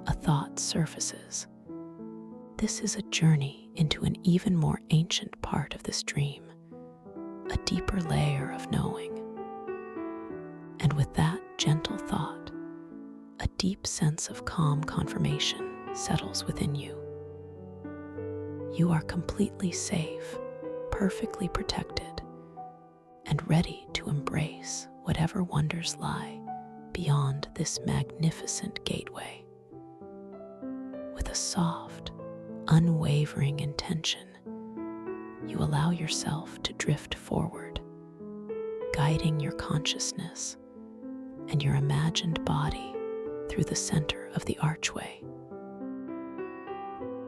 A thought surfaces. This is a journey into an even more ancient part of this dream, a deeper layer of knowing. And with that gentle thought, a deep sense of calm confirmation settles within you. You are completely safe, perfectly protected, and ready to embrace whatever wonders lie beyond this magnificent gateway. With a soft, unwavering intention, you allow yourself to drift forward, guiding your consciousness and your imagined body through the center of the archway.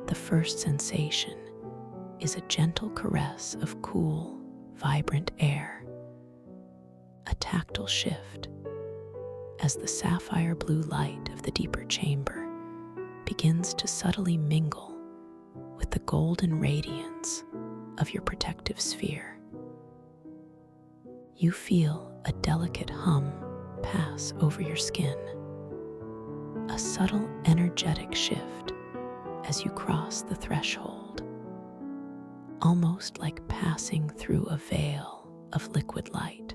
The first sensation is a gentle caress of cool, vibrant air, a tactile shift as the sapphire blue light of the deeper chamber begins to subtly mingle with the golden radiance of your protective sphere. You feel a delicate hum pass over your skin, a subtle energetic shift as you cross the threshold, almost like passing through a veil of liquid light.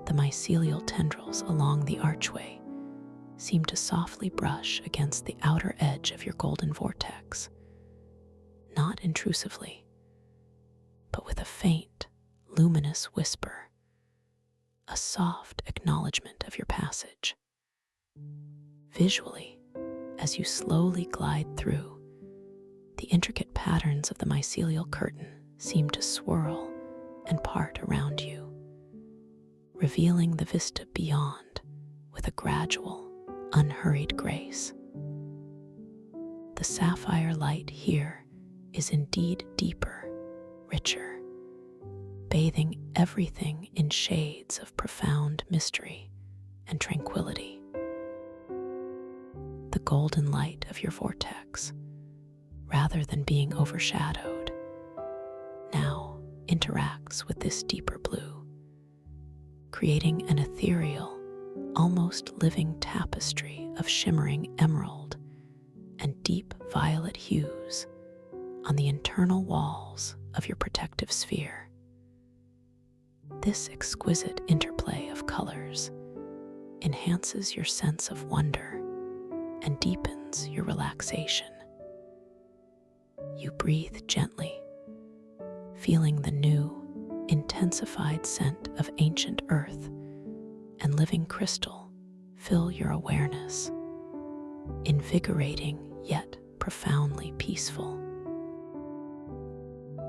The mycelial tendrils along the archway seem to softly brush against the outer edge of your golden vortex, not intrusively, but with a faint, luminous whisper, a soft acknowledgement of your passage. Visually, as you slowly glide through, the intricate patterns of the mycelial curtain seem to swirl and part around you, revealing the vista beyond with a gradual, unhurried grace. The sapphire light here is indeed deeper, richer, bathing everything in shades of profound mystery and tranquility. The golden light of your vortex, rather than being overshadowed, now interacts with this deeper blue, creating an ethereal, almost living tapestry of shimmering emerald and deep violet hues on the internal walls of your protective sphere. This exquisite interplay of colors enhances your sense of wonder and deepens your relaxation. You breathe gently, feeling the new, intensified scent of ancient earth and living crystal fill your awareness, invigorating yet profoundly peaceful.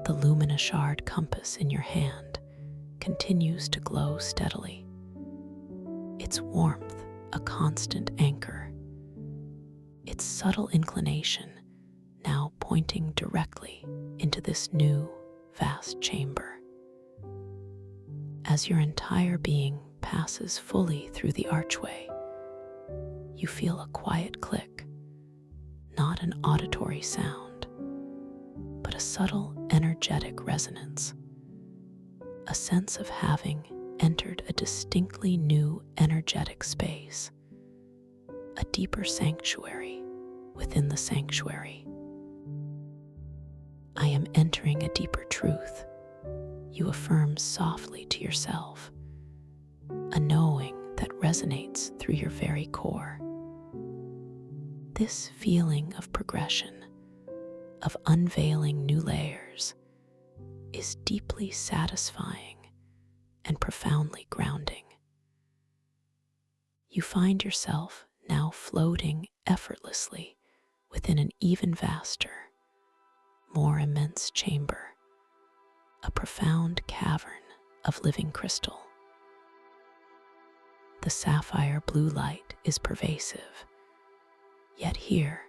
The luminous-shard compass in your hand continues to glow steadily, its warmth a constant anchor, its subtle inclination now pointing directly into this new, vast chamber. As your entire being passes fully through the archway, you feel a quiet click, not an auditory sound, but a subtle energetic resonance, a sense of having entered a distinctly new energetic space, a deeper sanctuary within the sanctuary. I am entering a deeper truth, you affirm softly to yourself, a knowing that resonates through your very core. This feeling of progression, of unveiling new layers, is deeply satisfying and profoundly grounding. You find yourself now floating effortlessly within an even vaster, more immense chamber, a profound cavern of living crystal. The sapphire blue light is pervasive, yet here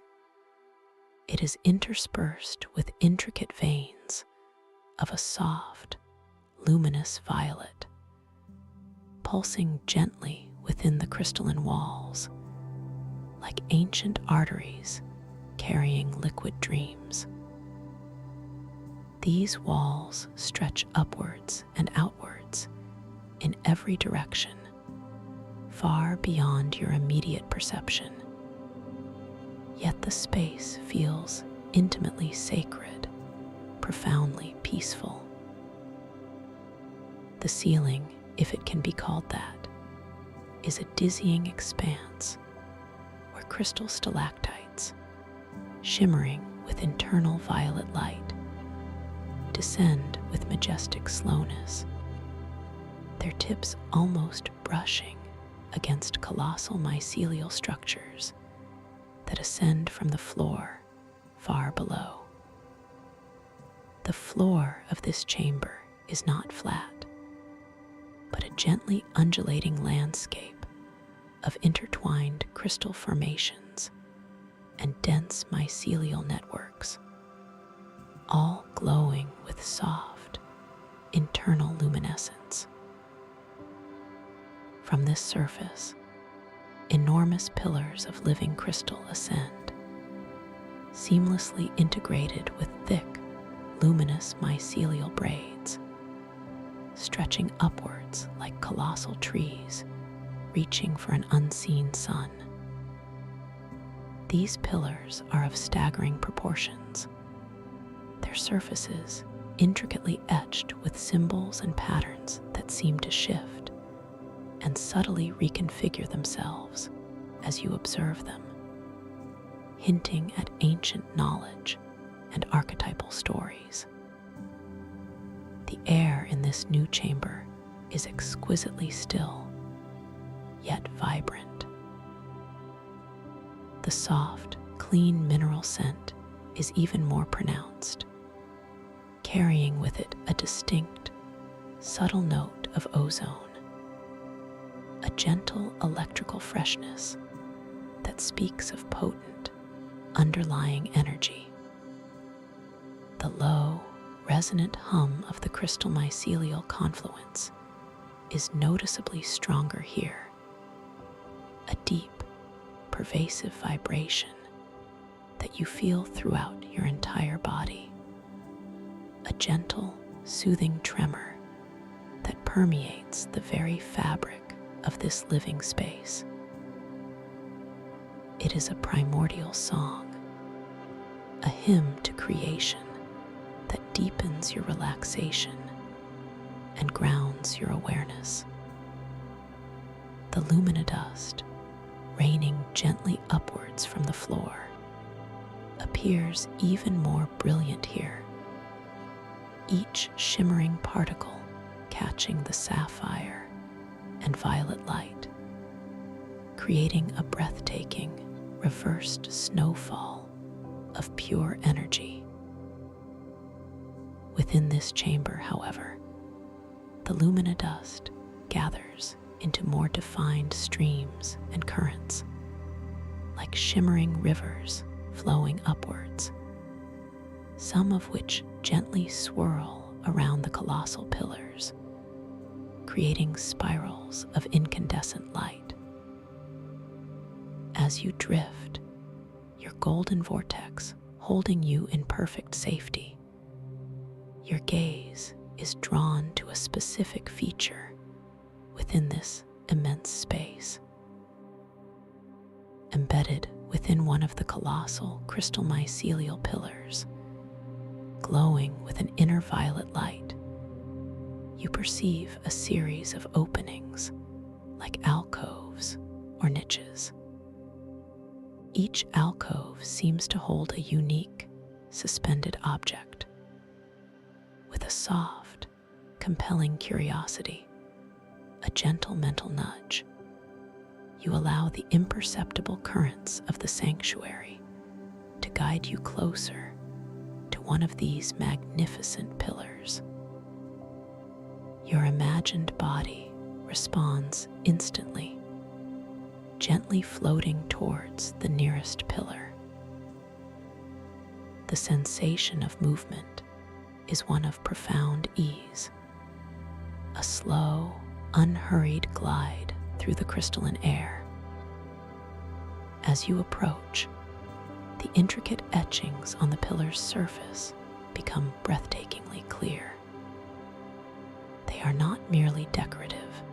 it is interspersed with intricate veins of a soft, luminous violet, pulsing gently within the crystalline walls, like ancient arteries carrying liquid dreams. These walls stretch upwards and outwards in every direction, far beyond your immediate perception. Yet the space feels intimately sacred, profoundly peaceful. The ceiling, if it can be called that, is a dizzying expanse where crystal stalactites, shimmering with internal violet light, descend with majestic slowness, their tips almost brushing against colossal mycelial structures that ascend from the floor far below. The floor of this chamber is not flat, but a gently undulating landscape of intertwined crystal formations and dense mycelial networks, all glowing with soft, internal luminescence. From this surface, enormous pillars of living crystal ascend, seamlessly integrated with thick, luminous mycelial braids, stretching upwards like colossal trees, reaching for an unseen sun. These pillars are of staggering proportions, their surfaces intricately etched with symbols and patterns that seem to shift and subtly reconfigure themselves as you observe them, hinting at ancient knowledge and archetypal stories. The air in this new chamber is exquisitely still, yet vibrant. The soft, clean mineral scent is even more pronounced, carrying with it a distinct, subtle note of ozone, a gentle electrical freshness that speaks of potent, underlying energy. The low, resonant hum of the crystal mycelial confluence is noticeably stronger here, a deep, pervasive vibration that you feel throughout your entire body, a gentle, soothing tremor that permeates the very fabric of this living space. It is a primordial song, a hymn to creation that deepens your relaxation and grounds your awareness. The luminodust, raining gently upwards from the floor, appears even more brilliant here, each shimmering particle catching the sapphire and violet light, creating a breathtaking, reversed snowfall of pure energy. Within this chamber, however, the luminodust gathers into more defined streams and currents, like shimmering rivers flowing upwards, some of which gently swirl around the colossal pillars, creating spirals of incandescent light. As you drift, your golden vortex holding you in perfect safety, your gaze is drawn to a specific feature within this immense space. Embedded within one of the colossal crystal mycelial pillars, glowing with an inner violet light, you perceive a series of openings like alcoves or niches. Each alcove seems to hold a unique, suspended object. With a soft, compelling curiosity, a gentle mental nudge, you allow the imperceptible currents of the sanctuary to guide you closer to one of these magnificent pillars. Your imagined body responds instantly, gently floating towards the nearest pillar. The sensation of movement is one of profound ease, a slow, unhurried glide through the crystalline air. As you approach, the intricate etchings on the pillar's surface become breathtakingly clear. They are not merely decorative,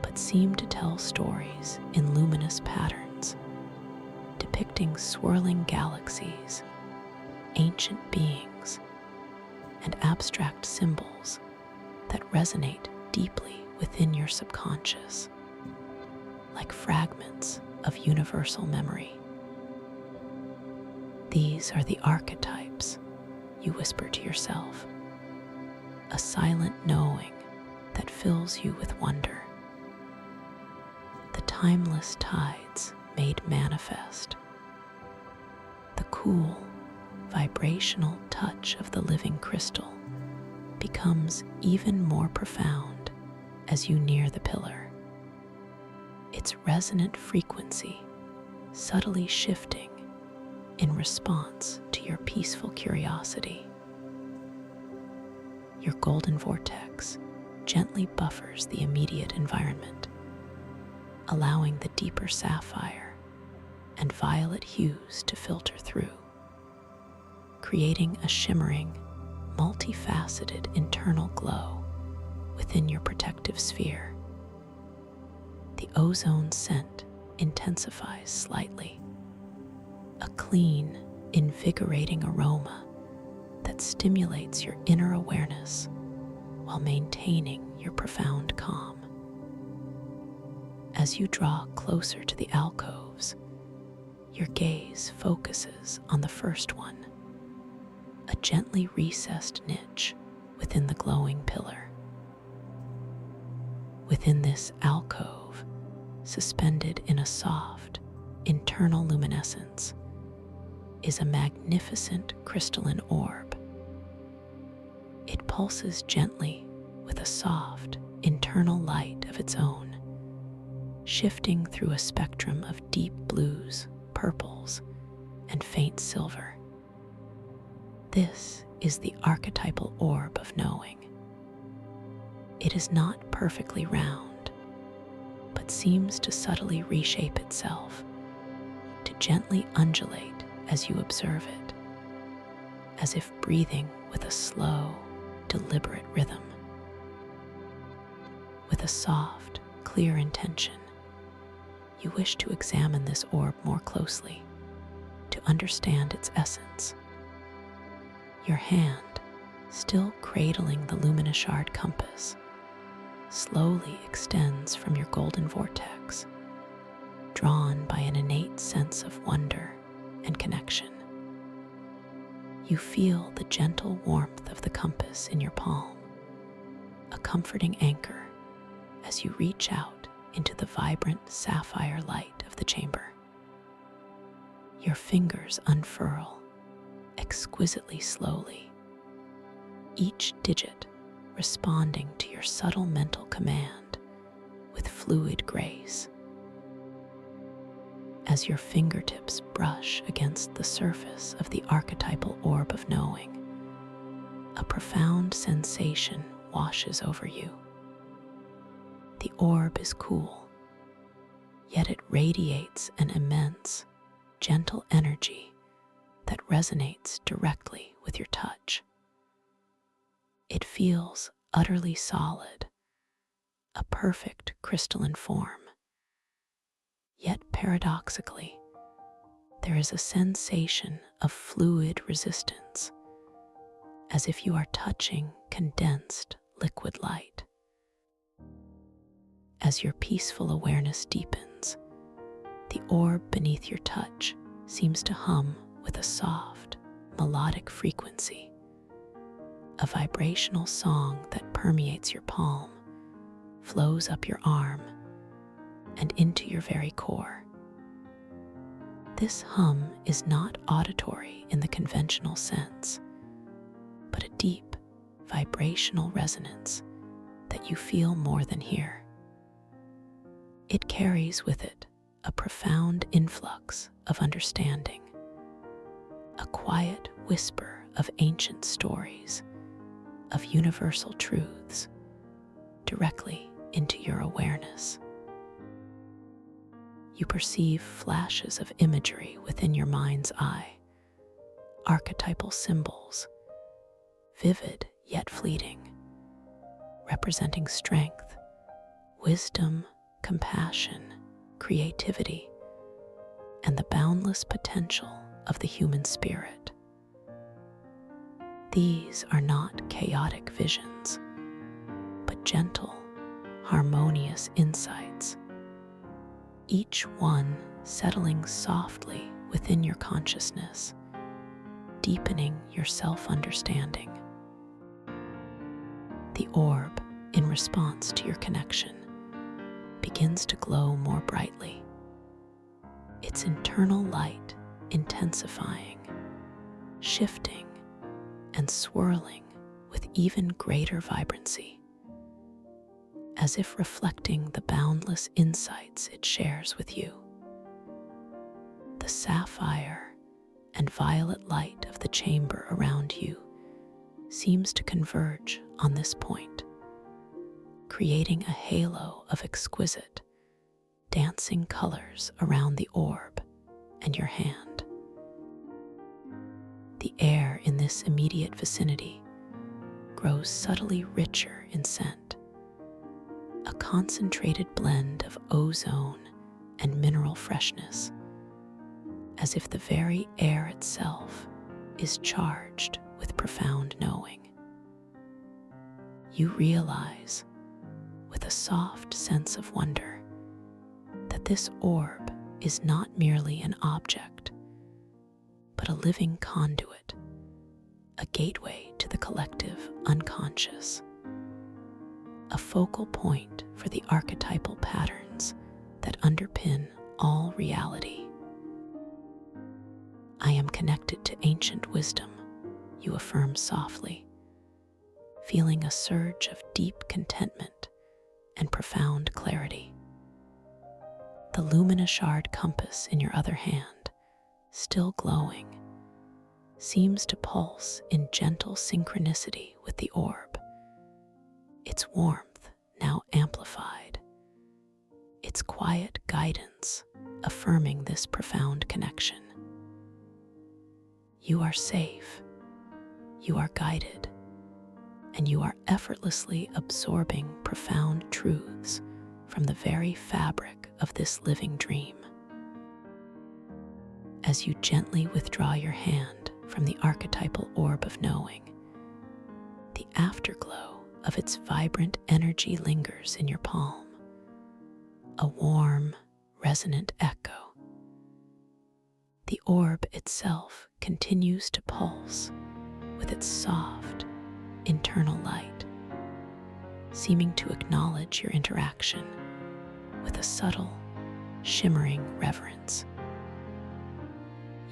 but seem to tell stories in luminous patterns, depicting swirling galaxies, ancient beings, and abstract symbols that resonate deeply within your subconscious, like fragments of universal memory. These are the archetypes, you whisper to yourself, a silent knowing that fills you with wonder. The timeless tides made manifest, the cool, vibrational touch of the living crystal becomes even more profound as you near the pillar, its resonant frequency subtly shifting in response to your peaceful curiosity. Your golden vortex gently buffers the immediate environment, allowing the deeper sapphire and violet hues to filter through, creating a shimmering, multifaceted internal glow within your protective sphere. The ozone scent intensifies slightly, a clean, invigorating aroma that stimulates your inner awareness while maintaining your profound calm. As you draw closer to the alcoves, your gaze focuses on the first one, a gently recessed niche within the glowing pillar. Within this alcove, suspended in a soft, internal luminescence, is a magnificent crystalline orb. It pulses gently with a soft, internal light of its own, shifting through a spectrum of deep blues, purples, and faint silver. This is the archetypal orb of knowing. It is not perfectly round, but seems to subtly reshape itself, to gently undulate as you observe it, as if breathing with a slow, deliberate rhythm. With a soft, clear intention, you wish to examine this orb more closely, to understand its essence. Your hand, still cradling the luminous shard compass, slowly extends from your golden vortex, drawn by an innate sense of wonder and connection. You feel the gentle warmth of the compass in your palm, a comforting anchor as you reach out into the vibrant sapphire light of the chamber. Your fingers unfurl exquisitely slowly, each digit responding to your subtle mental command with fluid grace. As your fingertips brush against the surface of the archetypal orb of knowing, a profound sensation washes over you. The orb is cool, yet it radiates an immense, gentle energy that resonates directly with your touch. It feels utterly solid, a perfect crystalline form. Yet paradoxically, there is a sensation of fluid resistance, as if you are touching condensed liquid light. As your peaceful awareness deepens, the orb beneath your touch seems to hum with a soft, melodic frequency, a vibrational song that permeates your palm, flows up your arm, and into your very core. This hum is not auditory in the conventional sense, but a deep, vibrational resonance that you feel more than hear. It carries with it a profound influx of understanding, a quiet whisper of ancient stories, of universal truths, directly into your awareness. You perceive flashes of imagery within your mind's eye, archetypal symbols, vivid yet fleeting, representing strength, wisdom, compassion, creativity, and the boundless potential of the human spirit. These are not chaotic visions, but gentle, harmonious insights, each one settling softly within your consciousness, deepening your self-understanding. The orb, in response to your connection, begins to glow more brightly, its internal light intensifying, shifting, and swirling with even greater vibrancy, as if reflecting the boundless insights it shares with you. The sapphire and violet light of the chamber around you seems to converge on this point, creating a halo of exquisite, dancing colors around the orb and your hand. The air in this immediate vicinity grows subtly richer in scent, a concentrated blend of ozone and mineral freshness, as if the very air itself is charged with profound knowing. You realize, with a soft sense of wonder, that this orb is not merely an object, but a living conduit, a gateway to the collective unconscious, a focal point for the archetypal patterns that underpin all reality. I am connected to ancient wisdom, you affirm softly, feeling a surge of deep contentment and profound clarity. The luminous shard compass in your other hand, still glowing, seems to pulse in gentle synchronicity with the orb, its warmth now amplified, its quiet guidance affirming this profound connection. You are safe, you are guided, and you are effortlessly absorbing profound truths from the very fabric of this living dream. As you gently withdraw your hand from the archetypal orb of knowing, the afterglow of its vibrant energy lingers in your palm, a warm, resonant echo. The orb itself continues to pulse with its soft, internal light, seeming to acknowledge your interaction with a subtle, shimmering reverence.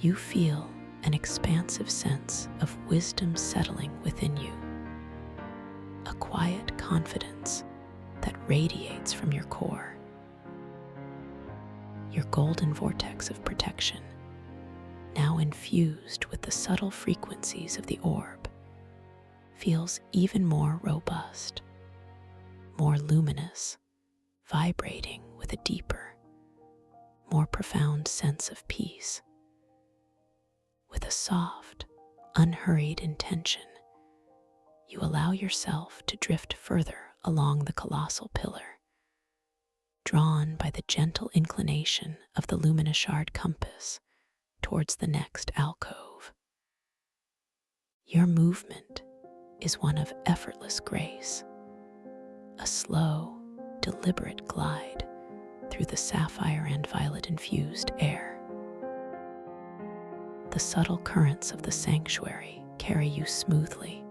You feel an expansive sense of wisdom settling within you, a quiet confidence that radiates from your core. Your golden vortex of protection, now infused with the subtle frequencies of the orb, feels even more robust, more luminous, vibrating with a deeper, more profound sense of peace. With a soft, unhurried intention, you allow yourself to drift further along the colossal pillar, drawn by the gentle inclination of the luminous shard compass towards the next alcove. Your movement is one of effortless grace, a slow, deliberate glide through the sapphire and violet-infused air. The subtle currents of the sanctuary carry you smoothly,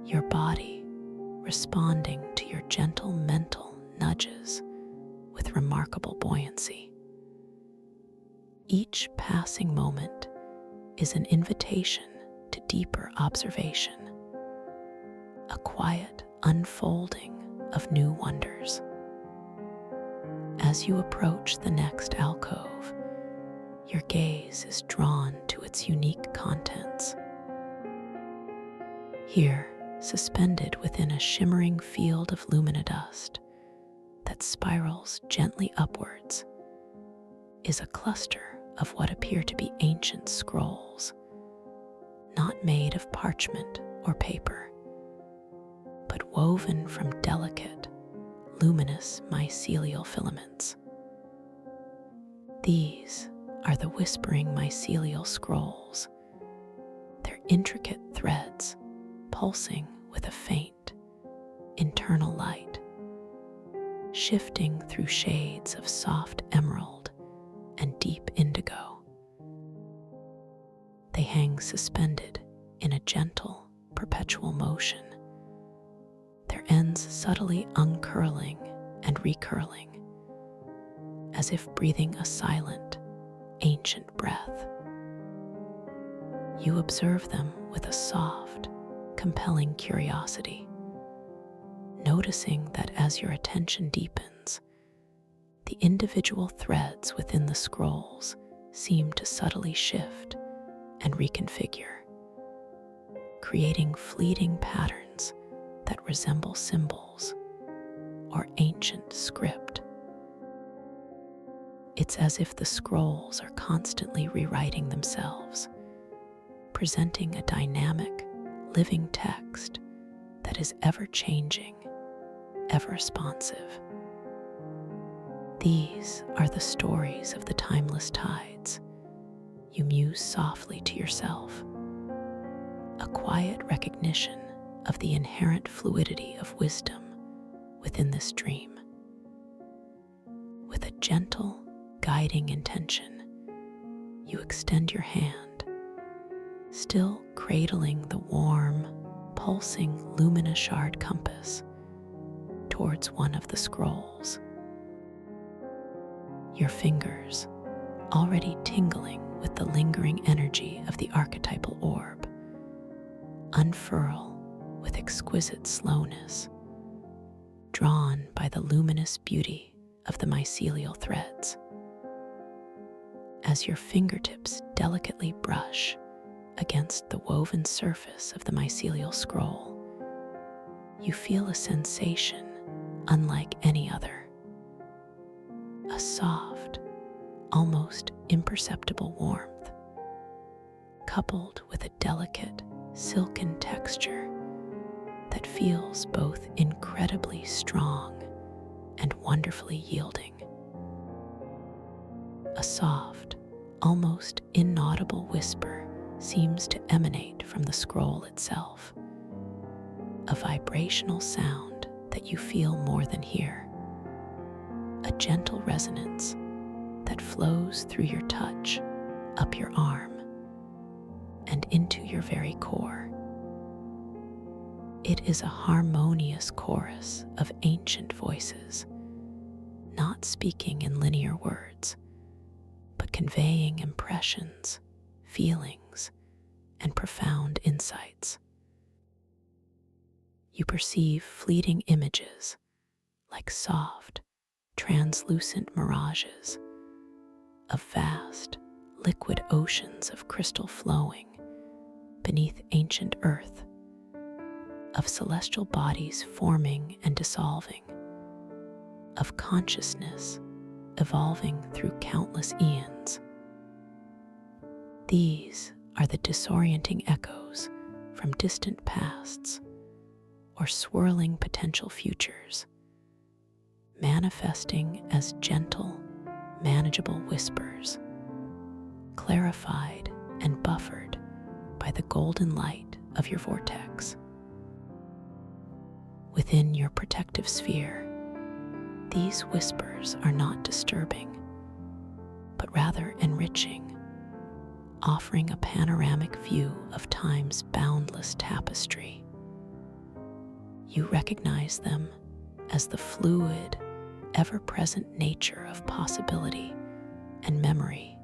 your body responding to your gentle mental nudges with remarkable buoyancy. Each passing moment is an invitation to deeper observation, a quiet unfolding of new wonders. As you approach the next alcove, your gaze is drawn to its unique contents. Here, suspended within a shimmering field of luminodust that spirals gently upwards, is a cluster of what appear to be ancient scrolls, not made of parchment or paper, but woven from delicate, luminous mycelial filaments. These are the whispering mycelial scrolls, their intricate threads pulsing with a faint, internal light, shifting through shades of soft emerald and deep indigo. They hang suspended in a gentle, perpetual motion, their ends subtly uncurling and recurling, as if breathing a silent, ancient breath. You observe them with a soft, compelling curiosity, noticing that as your attention deepens, the individual threads within the scrolls seem to subtly shift and reconfigure, creating fleeting patterns that resemble symbols or ancient script. It's as if the scrolls are constantly rewriting themselves, presenting a dynamic, living text that is ever-changing, ever-responsive. These are the stories of the timeless tides. You muse softly to yourself, a quiet recognition of the inherent fluidity of wisdom within this dream. With a gentle, guiding intention, you extend your hand, still cradling the warm, pulsing lumina shard compass towards one of the scrolls. Your fingers, already tingling with the lingering energy of the archetypal orb, unfurl with exquisite slowness, drawn by the luminous beauty of the mycelial threads. As your fingertips delicately brush against the woven surface of the mycelial scroll, you feel a sensation unlike any other. A soft, almost imperceptible warmth, coupled with a delicate, silken texture that feels both incredibly strong and wonderfully yielding. A soft, almost inaudible whisper seems to emanate from the scroll itself, a vibrational sound that you feel more than hear, a gentle resonance that flows through your touch, up your arm, and into your very core. It is a harmonious chorus of ancient voices, not speaking in linear words, but conveying impressions, feelings, and profound insights. You perceive fleeting images like soft, translucent mirages of vast, liquid oceans of crystal flowing beneath ancient earth, of celestial bodies forming and dissolving, of consciousness evolving through countless eons. These are the disorienting echoes from distant pasts or swirling potential futures, manifesting as gentle, manageable whispers, clarified and buffered by the golden light of your vortex. Within your protective sphere, these whispers are not disturbing, but rather enriching, offering a panoramic view of time's boundless tapestry. You recognize them as the fluid, ever-present nature of possibility and memory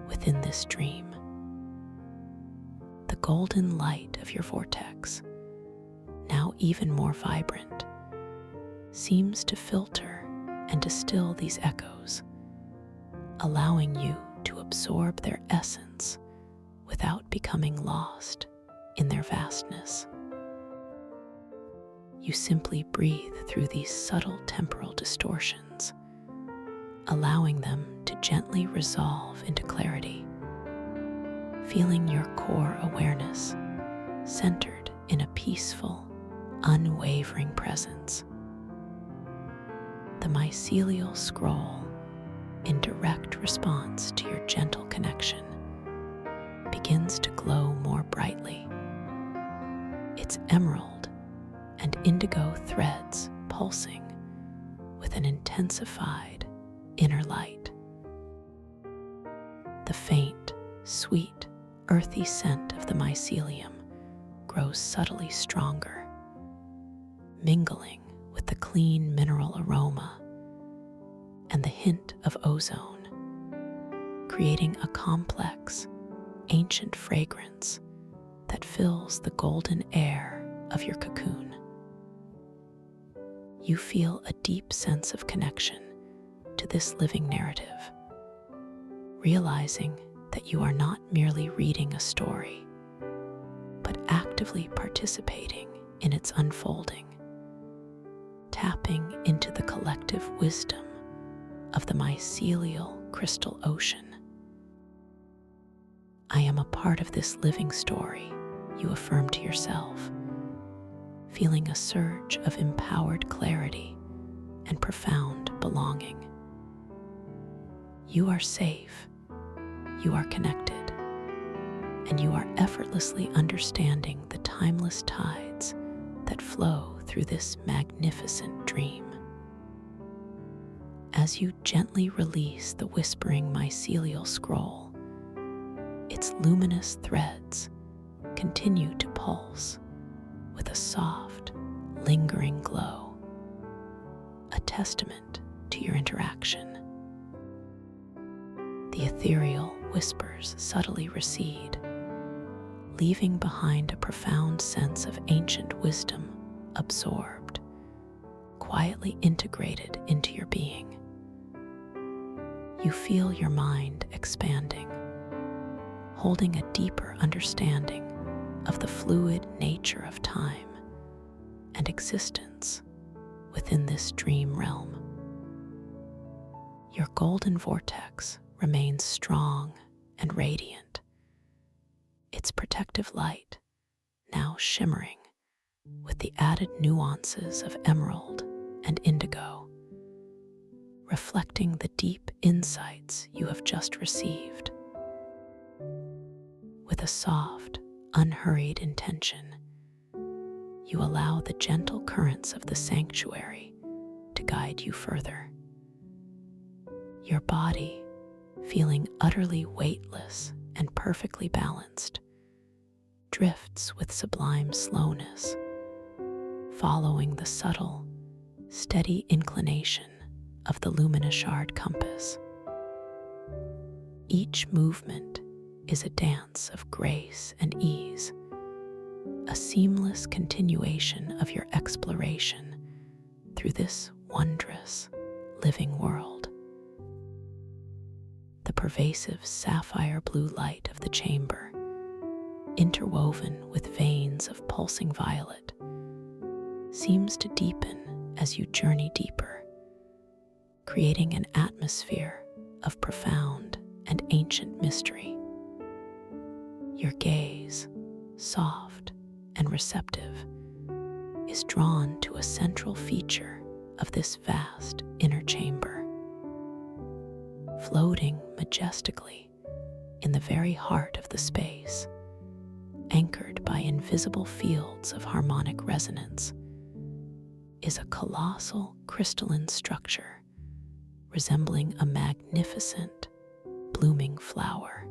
within this dream. The golden light of your vortex, now even more vibrant, seems to filter and distill these echoes, allowing you to absorb their essence without becoming lost in their vastness. You simply breathe through these subtle temporal distortions, allowing them to gently resolve into clarity, feeling your core awareness centered in a peaceful, unwavering presence. The mycelial scroll, in direct response to your gentle connection, begins to glow more brightly. Its emerald and indigo threads pulsing with an intensified inner light. The faint, sweet, earthy scent of the mycelium grows subtly stronger, mingling with the clean mineral aroma and the hint of ozone, creating a complex, ancient fragrance that fills the golden air of your cocoon. You feel a deep sense of connection to this living narrative, realizing that you are not merely reading a story, but actively participating in its unfolding, tapping into the collective wisdom of the mycelial crystal ocean. I am a part of this living story, you affirm to yourself, feeling a surge of empowered clarity and profound belonging. You are safe, you are connected, and you are effortlessly understanding the timeless tides that flow through this magnificent dream. As you gently release the whispering mycelial scroll, its luminous threads continue to pulse with a soft, lingering glow, a testament to your interaction. The ethereal whispers subtly recede, leaving behind a profound sense of ancient wisdom absorbed, quietly integrated into your being. You feel your mind expanding, holding a deeper understanding of the fluid nature of time and existence within this dream realm. Your golden vortex remains strong and radiant, its protective light now shimmering with the added nuances of emerald and indigo, reflecting the deep insights you have just received. With a soft, unhurried intention, you allow the gentle currents of the sanctuary to guide you further. Your body, feeling utterly weightless and perfectly balanced, drifts with sublime slowness, following the subtle, steady inclination of the luminous shard compass. Each movement is a dance of grace and ease, a seamless continuation of your exploration through this wondrous, living world. The pervasive sapphire blue light of the chamber, interwoven with veins of pulsing violet, seems to deepen as you journey deeper, creating an atmosphere of profound and ancient mystery. Your gaze, soft and receptive, is drawn to a central feature of this vast inner chamber. Floating majestically in the very heart of the space, anchored by invisible fields of harmonic resonance, is a colossal crystalline structure resembling a magnificent blooming flower.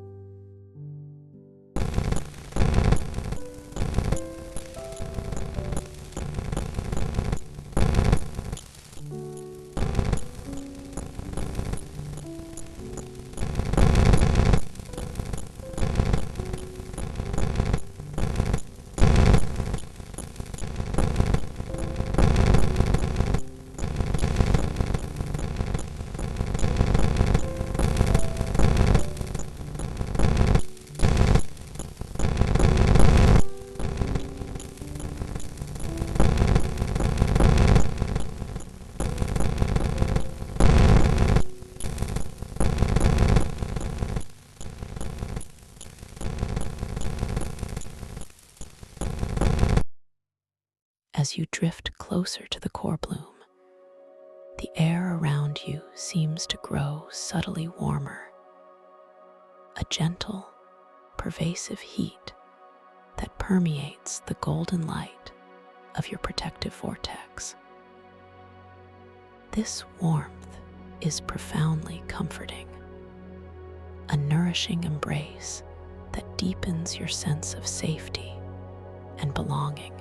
As you drift closer to the core bloom, the air around you seems to grow subtly warmer, a gentle, pervasive heat that permeates the golden light of your protective vortex. This warmth is profoundly comforting, a nourishing embrace that deepens your sense of safety and belonging.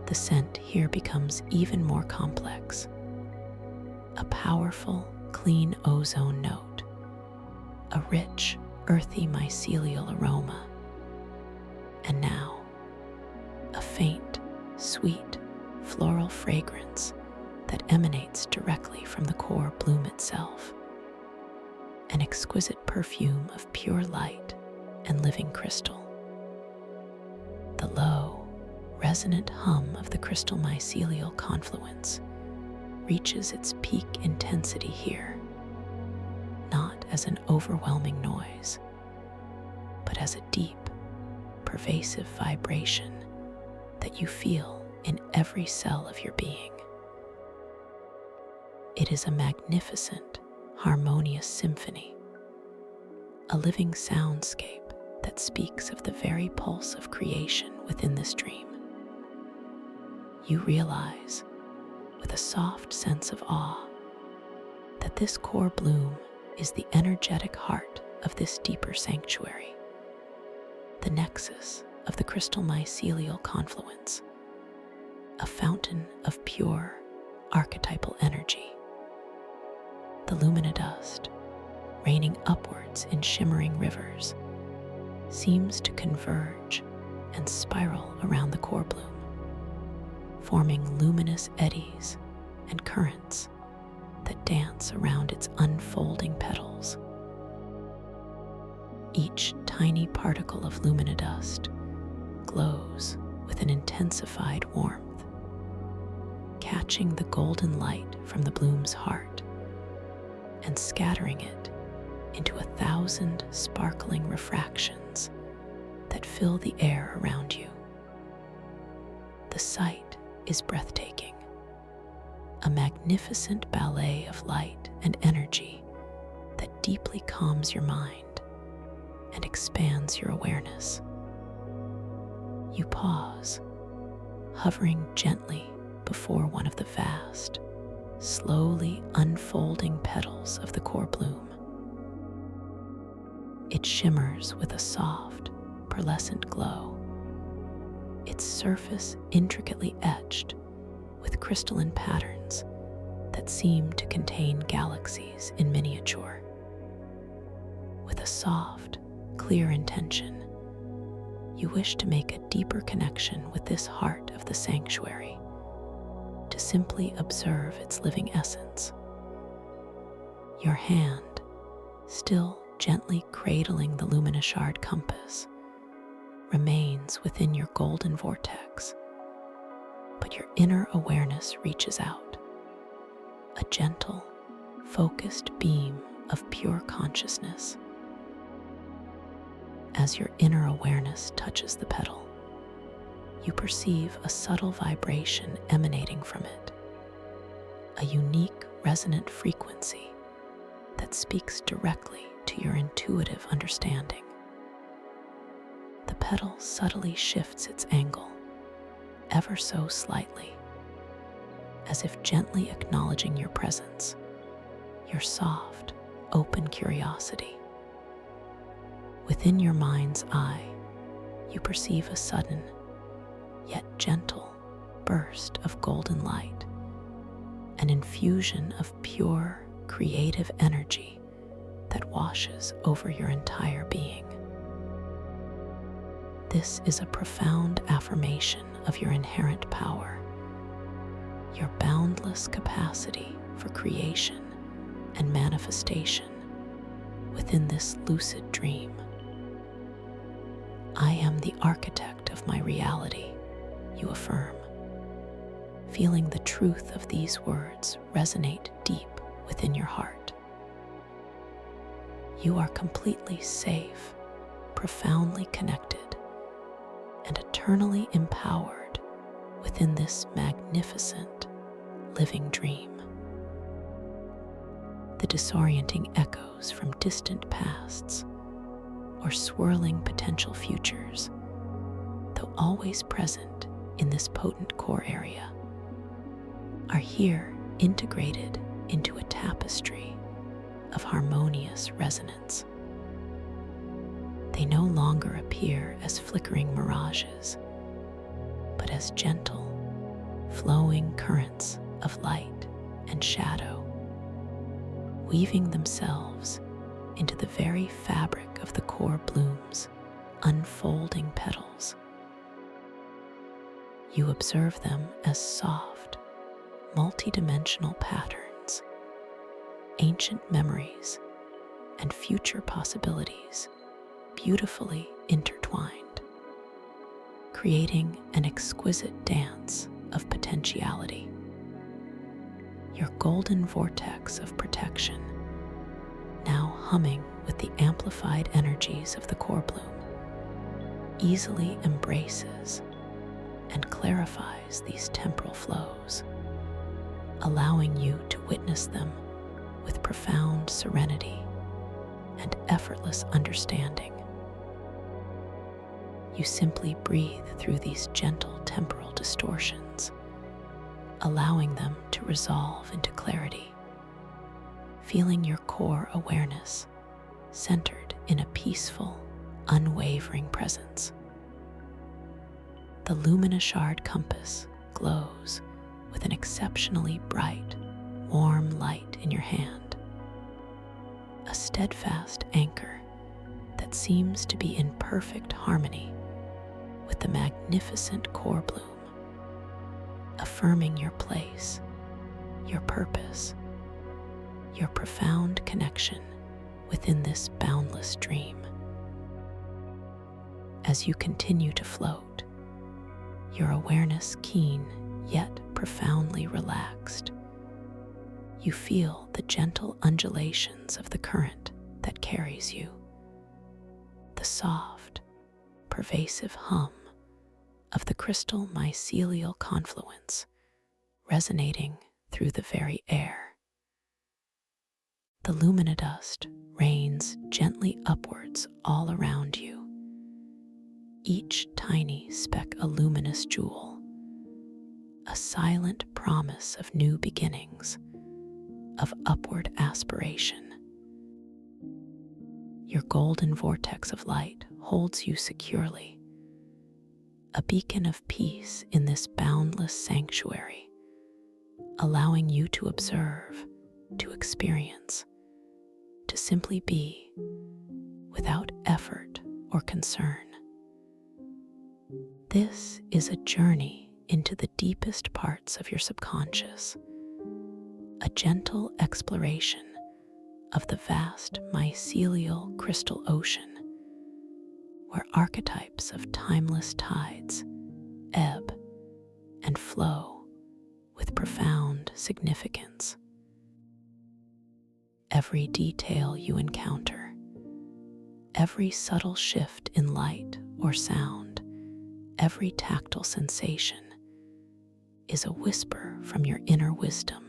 The scent here becomes even more complex, a powerful, clean ozone note, a rich, earthy mycelial aroma, and now a faint, sweet, floral fragrance that emanates directly from the core bloom itself, an exquisite perfume of pure light and living crystal. The low, resonant hum of the crystal mycelial confluence reaches its peak intensity here, not as an overwhelming noise, but as a deep, pervasive vibration that you feel in every cell of your being. It is a magnificent, harmonious symphony, a living soundscape that speaks of the very pulse of creation within this dream. You realize, with a soft sense of awe, that this core bloom is the energetic heart of this deeper sanctuary, the nexus of the crystal mycelial confluence, a fountain of pure, archetypal energy. The luminidust, raining upwards in shimmering rivers, seems to converge and spiral around the core bloom, forming luminous eddies and currents that dance around its unfolding petals. Each tiny particle of luminidust glows with an intensified warmth, catching the golden light from the bloom's heart and scattering it into 1,000 sparkling refractions that fill the air around you. The sight is breathtaking, a magnificent ballet of light and energy that deeply calms your mind and expands your awareness. You pause, hovering gently before one of the vast, slowly unfolding petals of the core bloom. It shimmers with a soft, pearlescent glow, its surface intricately etched with crystalline patterns that seem to contain galaxies in miniature. With a soft, clear intention, you wish to make a deeper connection with this heart of the sanctuary, to simply observe its living essence. Your hand, still gently cradling the luminishard compass, remains within your golden vortex, but your inner awareness reaches out, a gentle, focused beam of pure consciousness. As your inner awareness touches the petal, you perceive a subtle vibration emanating from it, a unique resonant frequency that speaks directly to your intuitive understanding. The petal subtly shifts its angle, ever so slightly, as if gently acknowledging your presence, your soft, open curiosity. Within your mind's eye, you perceive a sudden, yet gentle, burst of golden light, an infusion of pure, creative energy that washes over your entire being. This is a profound affirmation of your inherent power, your boundless capacity for creation and manifestation within this lucid dream. I am the architect of my reality, you affirm, feeling the truth of these words resonate deep within your heart. You are completely safe, profoundly connected, and eternally empowered within this magnificent living dream. The disorienting echoes from distant pasts or swirling potential futures, though always present in this potent core area, are here integrated into a tapestry of harmonious resonance. They no longer appear as flickering mirages, but as gentle, flowing currents of light and shadow, weaving themselves into the very fabric of the core bloom's unfolding petals. You observe them as soft, multidimensional patterns, ancient memories, and future possibilities beautifully intertwined, creating an exquisite dance of potentiality. Your golden vortex of protection, now humming with the amplified energies of the core bloom, easily embraces and clarifies these temporal flows, allowing you to witness them with profound serenity and effortless understanding. You simply breathe through these gentle temporal distortions, allowing them to resolve into clarity, feeling your core awareness centered in a peaceful, unwavering presence. The Luminashard compass glows with an exceptionally bright, warm light in your hand, a steadfast anchor that seems to be in perfect harmony with the magnificent core bloom, affirming your place, your purpose, your profound connection within this boundless dream. As you continue to float, your awareness keen yet profoundly relaxed, you feel the gentle undulations of the current that carries you, the soft, pervasive hum of the crystal mycelial confluence resonating through the very air. The luminodust rains gently upwards all around you, each tiny speck a luminous jewel, a silent promise of new beginnings, of upward aspiration. Your golden vortex of light holds you securely, a beacon of peace in this boundless sanctuary, allowing you to observe, to experience, to simply be without effort or concern. This is a journey into the deepest parts of your subconscious, a gentle exploration of the vast mycelial crystal ocean, where archetypes of timeless tides ebb and flow with profound significance. Every detail you encounter, every subtle shift in light or sound, every tactile sensation is a whisper from your inner wisdom,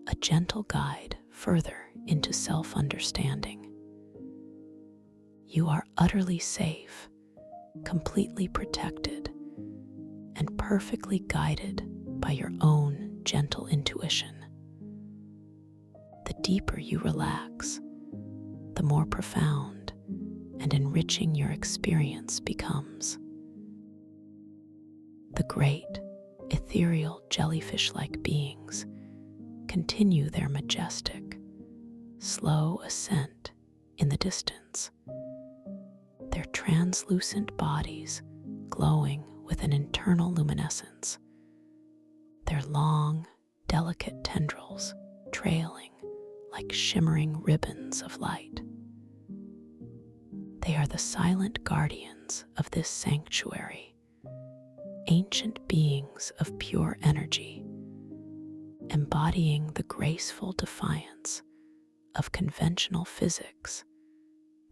a gentle guide further into self-understanding. You are utterly safe, completely protected, and perfectly guided by your own gentle intuition. The deeper you relax, the more profound and enriching your experience becomes. The great, ethereal jellyfish-like beings continue their majestic, slow ascent in the distance, their translucent bodies glowing with an internal luminescence, their long, delicate tendrils trailing like shimmering ribbons of light. They are the silent guardians of this sanctuary, ancient beings of pure energy, embodying the graceful defiance of conventional physics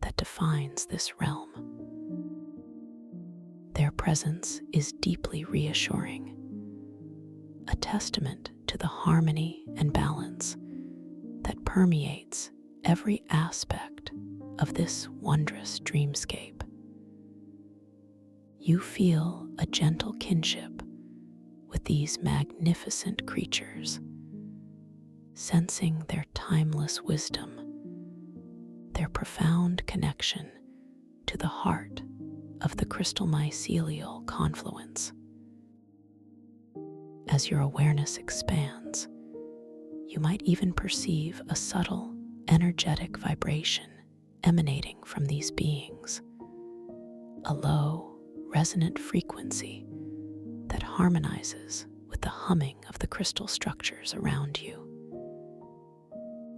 that defines this realm. Their presence is deeply reassuring, a testament to the harmony and balance that permeates every aspect of this wondrous dreamscape. You feel a gentle kinship with these magnificent creatures, sensing their timeless wisdom, their profound connection to the heart of the crystal mycelial confluence. As your awareness expands, you might even perceive a subtle, energetic vibration emanating from these beings, a low, resonant frequency that harmonizes with the humming of the crystal structures around you.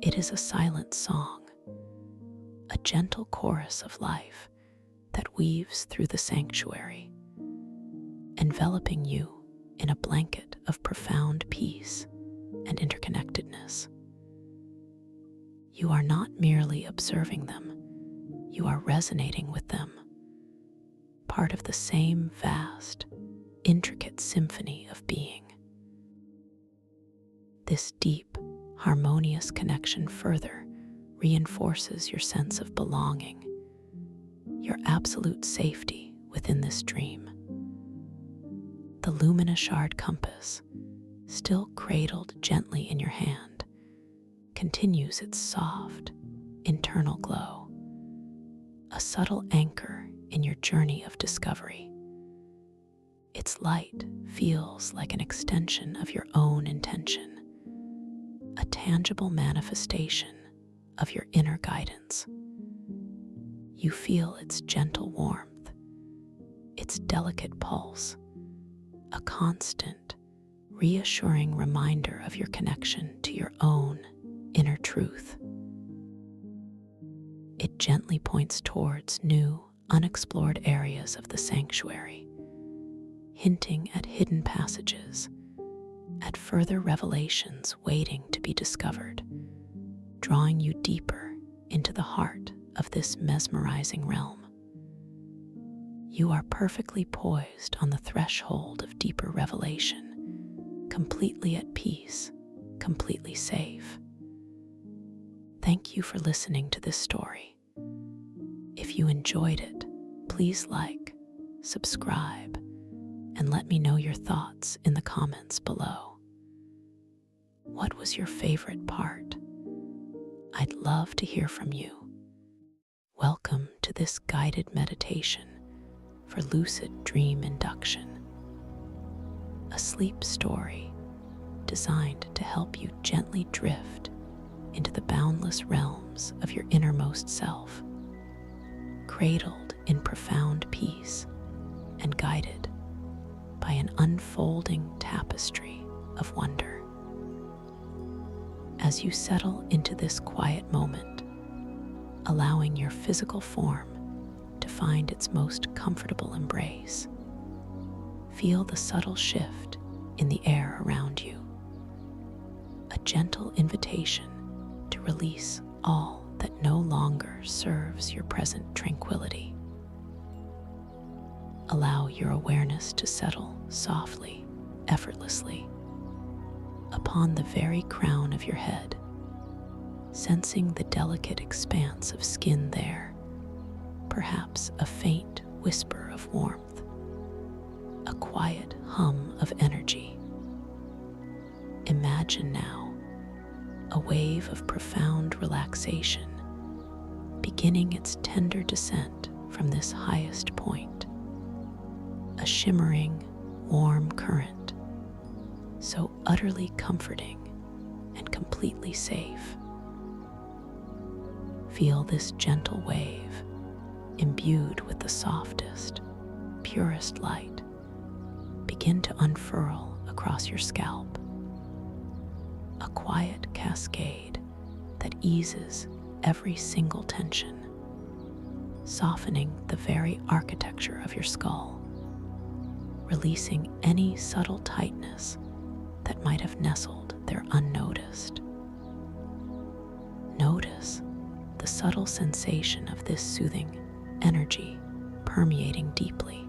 It is a silent song, a gentle chorus of life that weaves through the sanctuary, enveloping you in a blanket of profound peace and interconnectedness. You are not merely observing them, you are resonating with them, part of the same vast, intricate symphony of being. This deep, harmonious connection further reinforces your sense of belonging, your absolute safety within this dream. The Luminashard compass, still cradled gently in your hand, continues its soft, internal glow, a subtle anchor in your journey of discovery. Its light feels like an extension of your own intention, a tangible manifestation of your inner guidance. You feel its gentle warmth, its delicate pulse, a constant, reassuring reminder of your connection to your own inner truth. It gently points towards new, unexplored areas of the sanctuary, hinting at hidden passages, at further revelations waiting to be discovered, drawing you deeper into the heart of this mesmerizing realm. You are perfectly poised on the threshold of deeper revelation, completely at peace, completely safe. Thank you for listening to this story. If you enjoyed it, please like, subscribe, and let me know your thoughts in the comments below. What was your favorite part? I'd love to hear from you. Welcome to this guided meditation for lucid dream induction, a sleep story designed to help you gently drift into the boundless realms of your innermost self, cradled in profound peace and guided by an unfolding tapestry of wonder. As you settle into this quiet moment, allowing your physical form to find its most comfortable embrace, feel the subtle shift in the air around you, a gentle invitation to release all that no longer serves your present tranquility. Allow your awareness to settle softly, effortlessly, upon the very crown of your head, sensing the delicate expanse of skin there, perhaps a faint whisper of warmth, a quiet hum of energy. Imagine now a wave of profound relaxation beginning its tender descent from this highest point, a shimmering, warm current, so utterly comforting and completely safe. Feel this gentle wave, imbued with the softest, purest light, begin to unfurl across your scalp, a quiet cascade that eases every single tension, softening the very architecture of your skull, releasing any subtle tightness that might have nestled there unnoticed. Notice the subtle sensation of this soothing energy permeating deeply,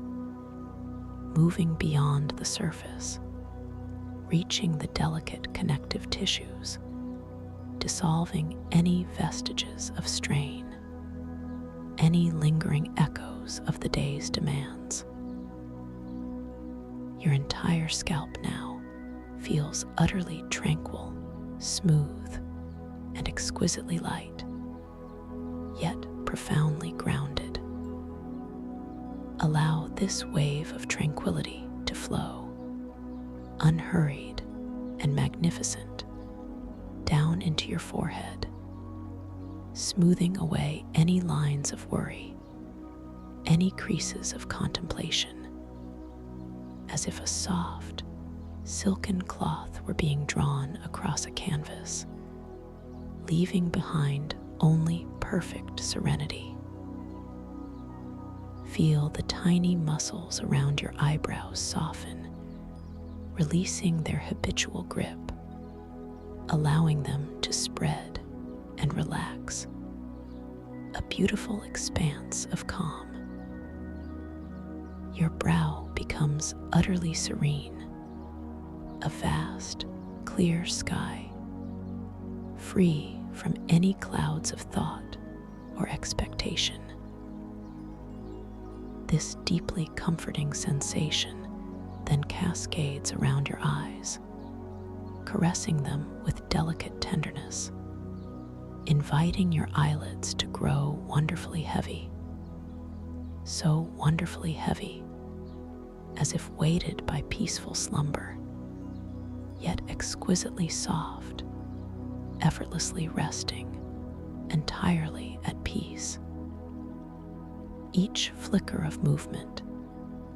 moving beyond the surface, reaching the delicate connective tissues, dissolving any vestiges of strain, any lingering echoes of the day's demands. Your entire scalp now feels utterly tranquil, smooth, and exquisitely light, yet profoundly grounded. Allow this wave of tranquility to flow, unhurried and magnificent, down into your forehead, smoothing away any lines of worry, any creases of contemplation, as if a soft, silken cloth were being drawn across a canvas, leaving behind only perfect serenity. Feel the tiny muscles around your eyebrows soften, releasing their habitual grip, allowing them to spread and relax, a beautiful expanse of calm. Your brow becomes utterly serene, a vast, clear sky, free from any clouds of thought or expectation. This deeply comforting sensation then cascades around your eyes, caressing them with delicate tenderness, inviting your eyelids to grow wonderfully heavy, so wonderfully heavy, as if weighted by peaceful slumber, yet exquisitely soft, effortlessly resting, entirely at peace. Each flicker of movement,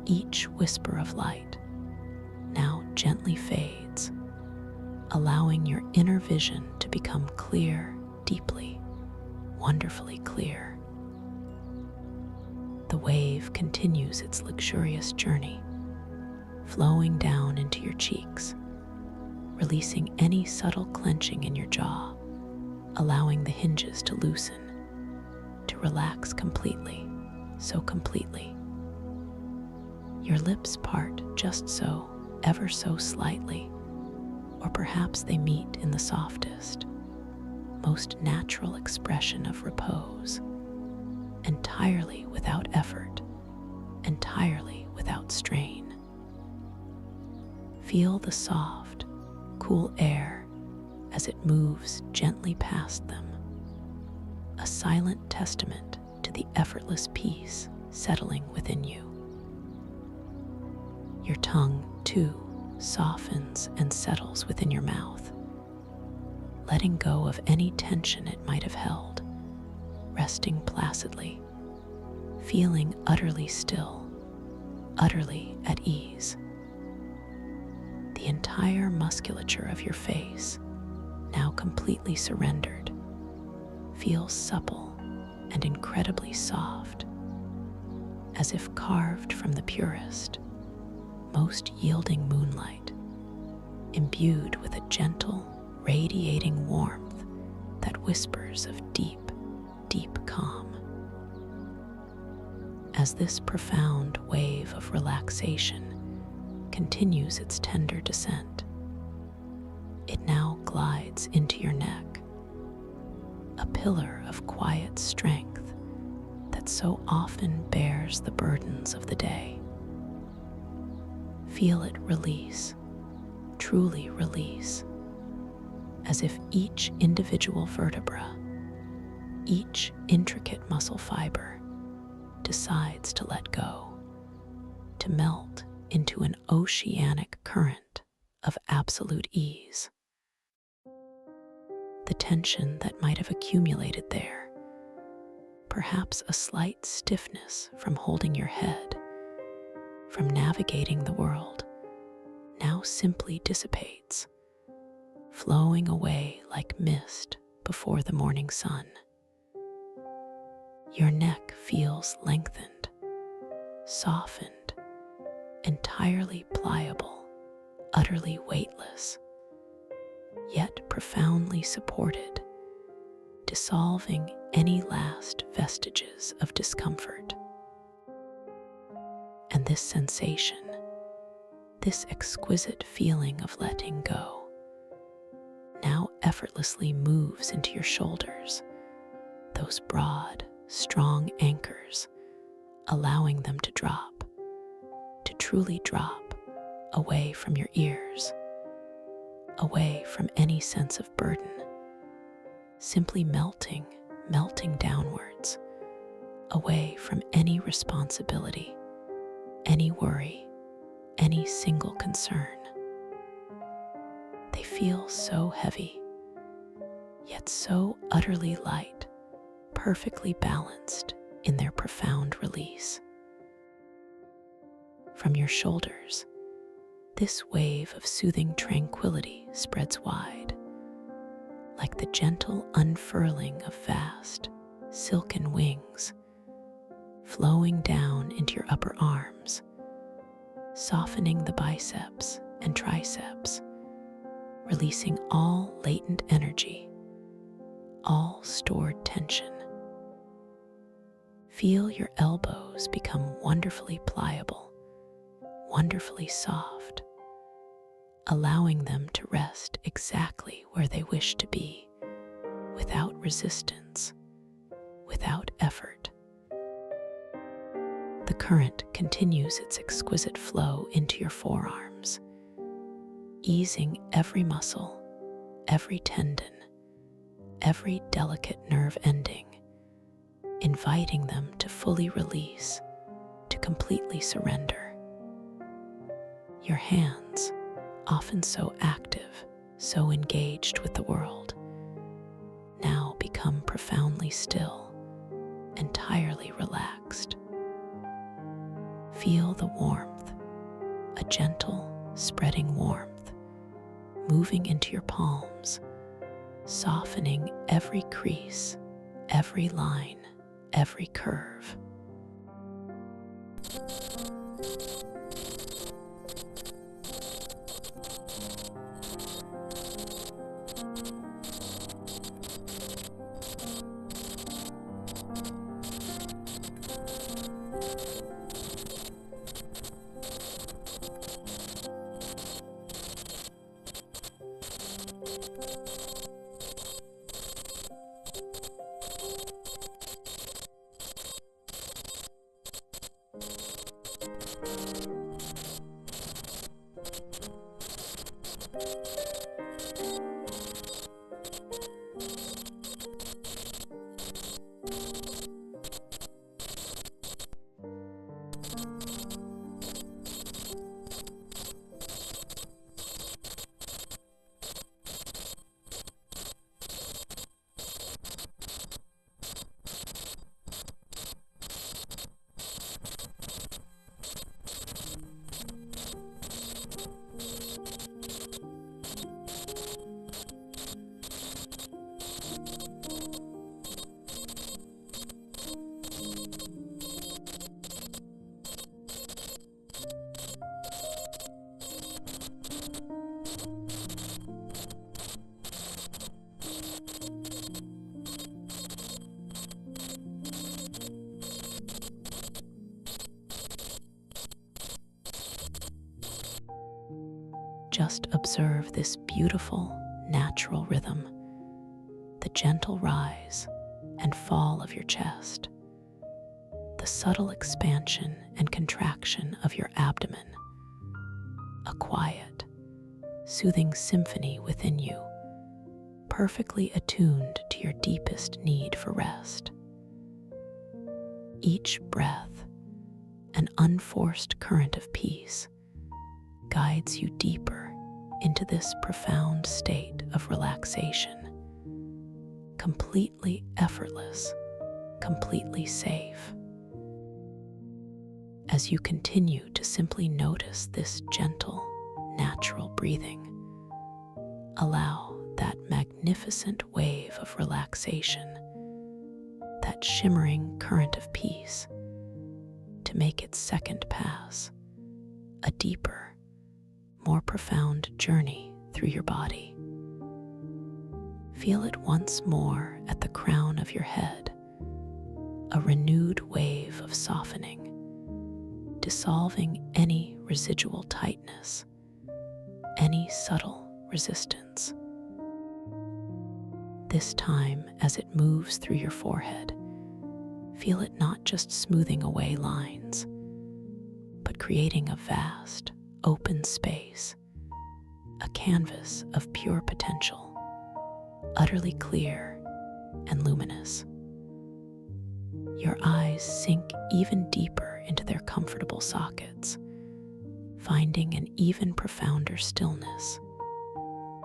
each whisper of light, now gently fades, allowing your inner vision to become clear, deeply, wonderfully clear. The wave continues its luxurious journey, flowing down into your cheeks, releasing any subtle clenching in your jaw, allowing the hinges to loosen, to relax completely, so completely. Your lips part just so, ever so slightly, or perhaps they meet in the softest, most natural expression of repose, entirely without effort, entirely without strain. Feel the soft, cool air as it moves gently past them, a silent testament to the effortless peace settling within you. Your tongue, too, softens and settles within your mouth, letting go of any tension it might have held, resting placidly, feeling utterly still, utterly at ease. The entire musculature of your face, now completely surrendered, feels supple and incredibly soft, as if carved from the purest, most yielding moonlight, imbued with a gentle, radiating warmth that whispers of deep, deep calm. As this profound wave of relaxation continues its tender descent, it now glides into your neck, a pillar of quiet strength that so often bears the burdens of the day. Feel it release, truly release, as if each individual vertebra, each intricate muscle fiber decides to let go, to melt into an oceanic current of absolute ease. The tension that might have accumulated there, perhaps a slight stiffness from holding your head, from navigating the world, now simply dissipates, flowing away like mist before the morning sun. Your neck feels lengthened, softened, entirely pliable, utterly weightless, yet profoundly supported, dissolving any last vestiges of discomfort. And this sensation, This exquisite feeling of letting go now effortlessly moves into your shoulders, those broad, strong anchors, allowing them to truly drop away from your ears, away from any sense of burden, simply melting downwards, away from any responsibility, any worry, any single concern. They feel so heavy, yet so utterly light, perfectly balanced in their profound release. From your shoulders, this wave of soothing tranquility spreads wide, like the gentle unfurling of vast, silken wings, flowing down into your upper arms, softening the biceps and triceps, releasing all latent energy, all stored tension. Feel your elbows become wonderfully pliable, wonderfully soft, allowing them to rest exactly where they wish to be, without resistance, without effort. The current continues its exquisite flow into your forearms, easing every muscle, every tendon, every delicate nerve ending, inviting them to fully release, to completely surrender. Your hands, often so active, so engaged with the world, now become profoundly still, entirely relaxed. Feel the warmth, a gentle, spreading warmth, moving into your palms, softening every crease, every line, every curve. Just observe this beautiful, natural rhythm, the gentle rise and fall of your chest, the subtle expansion and contraction of your abdomen, a quiet, soothing symphony within you, perfectly attuned to your deepest need for rest. Each breath, an unforced current of peace, guides you deeper into this profound state of relaxation, completely effortless, completely safe. As you continue to simply notice this gentle, natural breathing, allow that magnificent wave of relaxation, that shimmering current of peace, to make its second pass, a deeper, more profound journey through your body. Feel it once more at the crown of your head, a renewed wave of softening, dissolving any residual tightness, any subtle resistance. This time, as it moves through your forehead, feel it not just smoothing away lines, but creating a vast, open space, a canvas of pure potential, utterly clear and luminous. Your eyes sink even deeper into their comfortable sockets, finding an even profounder stillness,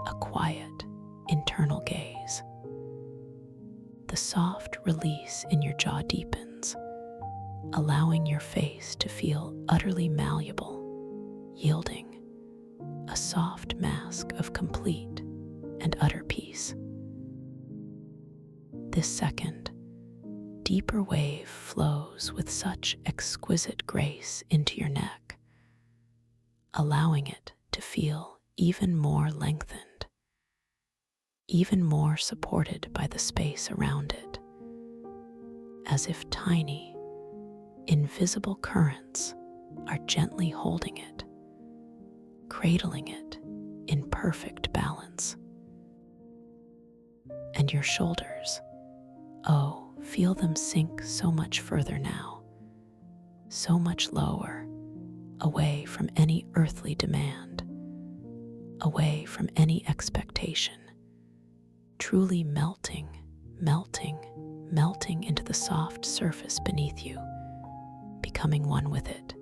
a quiet, internal gaze. The soft release in your jaw deepens, allowing your face to feel utterly malleable, yielding a soft mask of complete and utter peace. This second, deeper wave flows with such exquisite grace into your neck, allowing it to feel even more lengthened, even more supported by the space around it, as if tiny, invisible currents are gently holding it, cradling it in perfect balance. And your shoulders, oh, feel them sink so much further now, so much lower, away from any earthly demand, away from any expectation, truly melting into the soft surface beneath you, becoming one with it,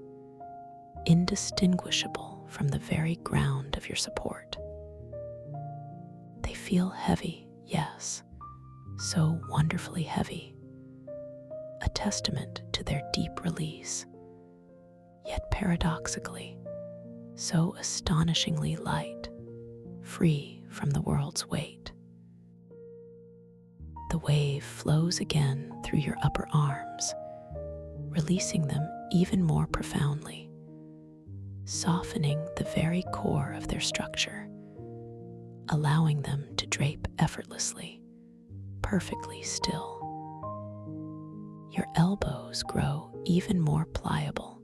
indistinguishable from the very ground of your support. They feel heavy, yes, so wonderfully heavy, a testament to their deep release, yet paradoxically, so astonishingly light, free from the world's weight. The wave flows again through your upper arms, releasing them even more profoundly, softening the very core of their structure, allowing them to drape effortlessly, perfectly still. Your elbows grow even more pliable,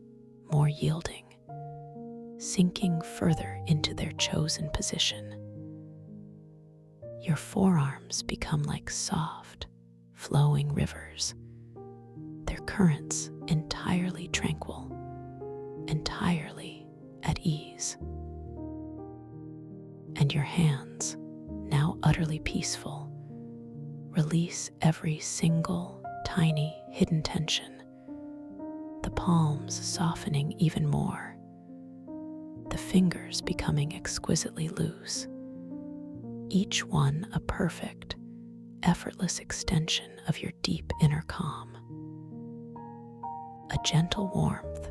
more yielding, sinking further into their chosen position. Your forearms become like soft, flowing rivers, their currents entirely tranquil, entirely at ease. And your hands, now utterly peaceful, release every single, tiny, hidden tension, the palms softening even more, the fingers becoming exquisitely loose, each one a perfect, effortless extension of your deep inner calm. A gentle warmth,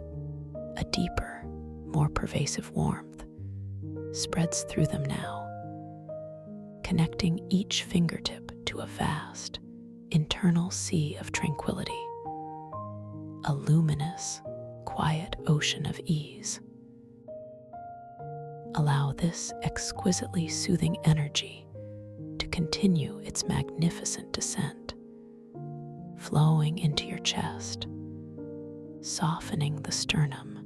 a deeper, more pervasive warmth, spreads through them now, connecting each fingertip to a vast, internal sea of tranquility, a luminous, quiet ocean of ease. Allow this exquisitely soothing energy to continue its magnificent descent, flowing into your chest, softening the sternum,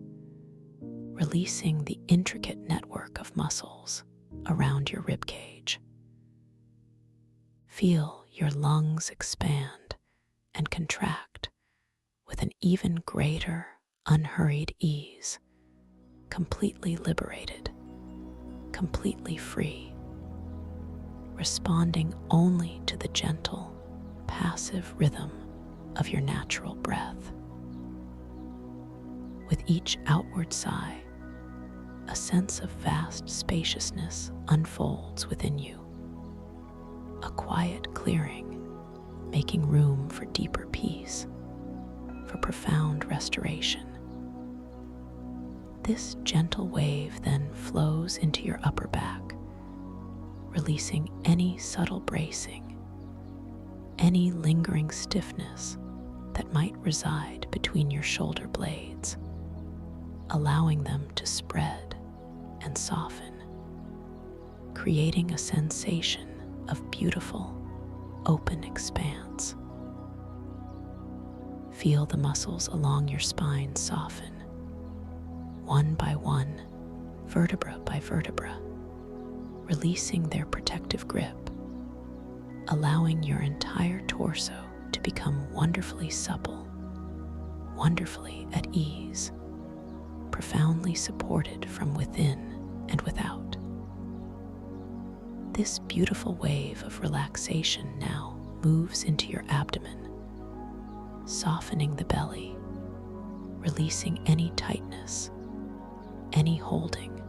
releasing the intricate network of muscles around your ribcage. Feel your lungs expand and contract with an even greater, unhurried ease, completely liberated, completely free, responding only to the gentle, passive rhythm of your natural breath. With each outward sigh, a sense of vast spaciousness unfolds within you, a quiet clearing, making room for deeper peace, for profound restoration. This gentle wave then flows into your upper back, releasing any subtle bracing, any lingering stiffness that might reside between your shoulder blades, allowing them to spread and soften, creating a sensation of beautiful, open expanse. Feel the muscles along your spine soften, one by one, vertebra by vertebra, releasing their protective grip, allowing your entire torso to become wonderfully supple, wonderfully at ease, profoundly supported from within and without. This beautiful wave of relaxation now moves into your abdomen, softening the belly, releasing any tightness, any holding,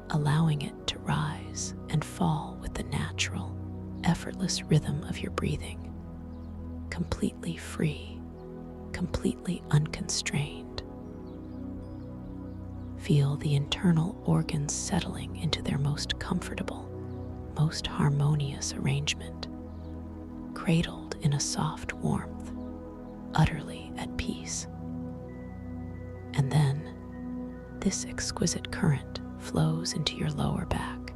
allowing it to rise and fall with the natural, effortless rhythm of your breathing, completely free, completely unconstrained. Feel the internal organs settling into their most comfortable, most harmonious arrangement, cradled in a soft warmth, utterly at peace. And then, this exquisite current flows into your lower back,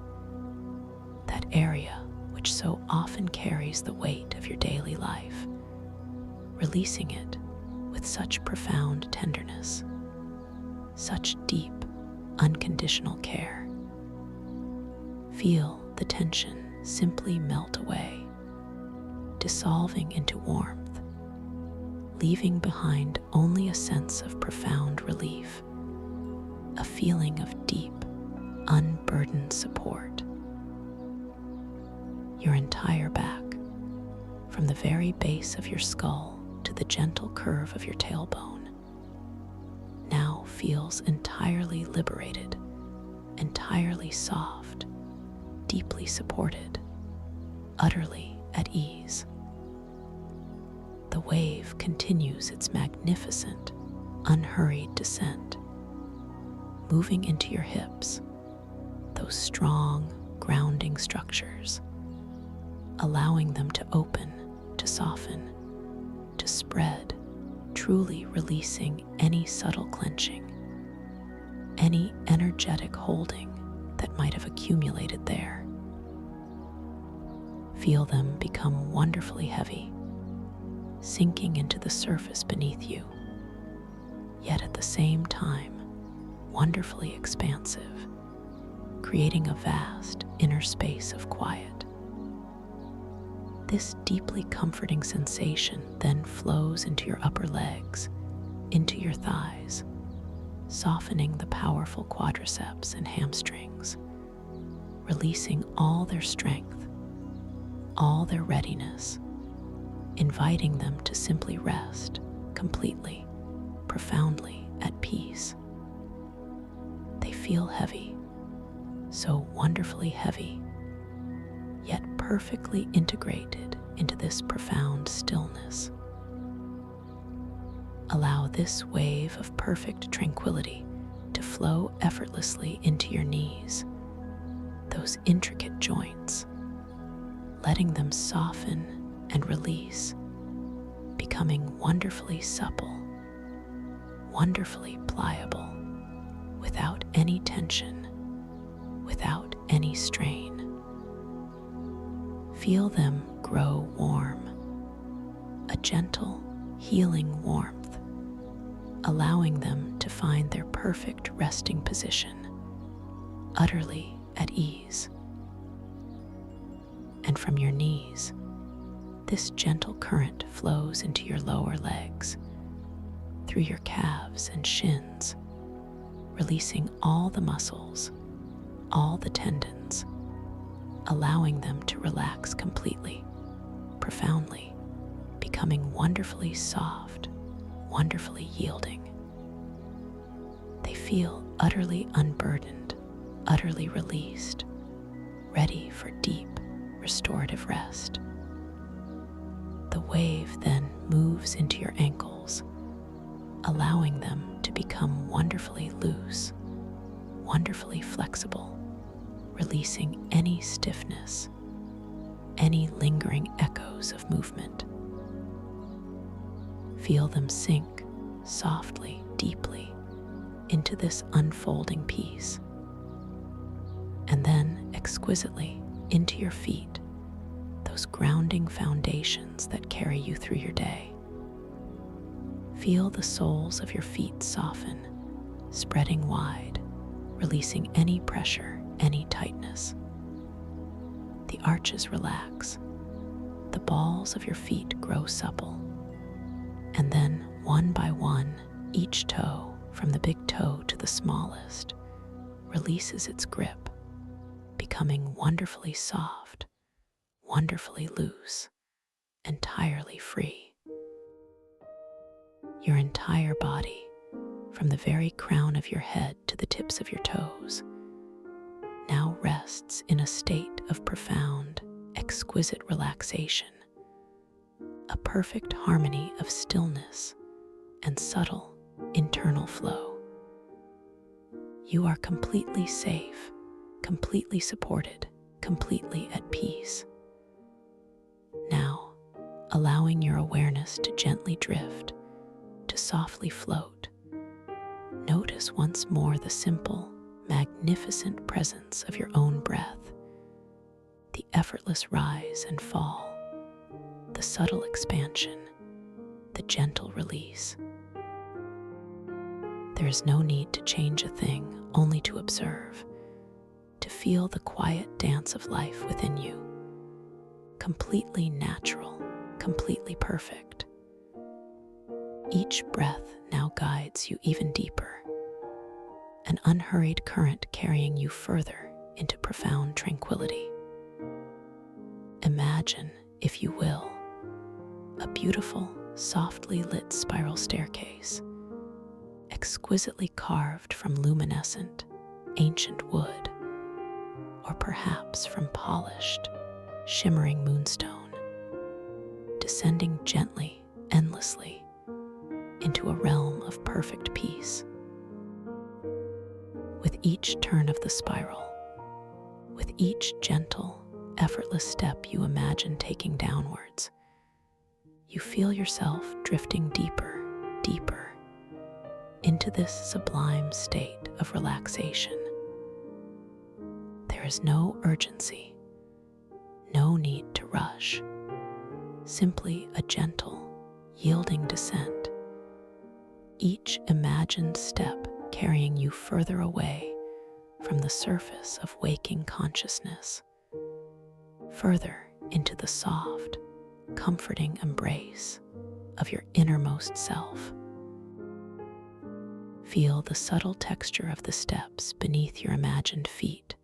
that area which so often carries the weight of your daily life, releasing it with such profound tenderness, such deep, unconditional care. Feel the tension simply melt away, dissolving into warmth, leaving behind only a sense of profound relief, a feeling of deep, unburdened support. Your entire back, from the very base of your skull to the gentle curve of your tailbone, now feels entirely liberated, entirely soft, deeply supported, utterly at ease. The wave continues its magnificent, unhurried descent, moving into your hips, those strong, grounding structures, allowing them to open, to soften, to spread, truly releasing any subtle clenching, any energetic holding that might have accumulated there. Feel them become wonderfully heavy, sinking into the surface beneath you, yet at the same time, wonderfully expansive, creating a vast inner space of quiet. This deeply comforting sensation then flows into your upper legs, into your thighs, softening the powerful quadriceps and hamstrings, releasing all their strength, all their readiness, inviting them to simply rest completely, profoundly at peace. They feel heavy, so wonderfully heavy, yet perfectly integrated into this profound stillness. Allow this wave of perfect tranquility to flow effortlessly into your knees, those intricate joints, letting them soften and release, becoming wonderfully supple, wonderfully pliable, without any tension, without any strain. Feel them grow warm, a gentle, healing warmth, allowing them to find their perfect resting position, utterly at ease. And from your knees, this gentle current flows into your lower legs, through your calves and shins, releasing all the muscles, all the tendons, allowing them to relax completely, profoundly, becoming wonderfully soft, wonderfully yielding. They feel utterly unburdened, utterly released, ready for deep, restorative rest. The wave then moves into your ankles, allowing them to become wonderfully loose, wonderfully flexible, releasing any stiffness, any lingering echoes of movement. Feel them sink softly, deeply into this unfolding peace, and then exquisitely into your feet, those grounding foundations that carry you through your day. Feel the soles of your feet soften, spreading wide, releasing any pressure, any tightness. The arches relax, the balls of your feet grow supple, and then, one by one, each toe, from the big toe to the smallest, releases its grip, becoming wonderfully soft, wonderfully loose, entirely free. Your entire body, from the very crown of your head to the tips of your toes, now rests in a state of profound, exquisite relaxation, a perfect harmony of stillness and subtle internal flow. You are completely safe, completely supported, completely at peace. Now, allowing your awareness to gently drift, to softly float, notice once more the simple, magnificent presence of your own breath, the effortless rise and fall, the subtle expansion, the gentle release. There is no need to change a thing, only to observe, to feel the quiet dance of life within you, completely natural, completely perfect. Each breath now guides you even deeper, an unhurried current carrying you further into profound tranquility. Imagine, if you will, a beautiful, softly lit spiral staircase, exquisitely carved from luminescent, ancient wood, or perhaps from polished, shimmering moonstone, descending gently, endlessly, into a realm of perfect peace. With each turn of the spiral, with each gentle, effortless step you imagine taking downwards, you feel yourself drifting deeper, deeper, into this sublime state of relaxation. There is no urgency, no need to rush, simply a gentle, yielding descent, each imagined step carrying you further away from the surface of waking consciousness, further into the soft, comforting embrace of your innermost self. Feel the subtle texture of the steps beneath your imagined feet,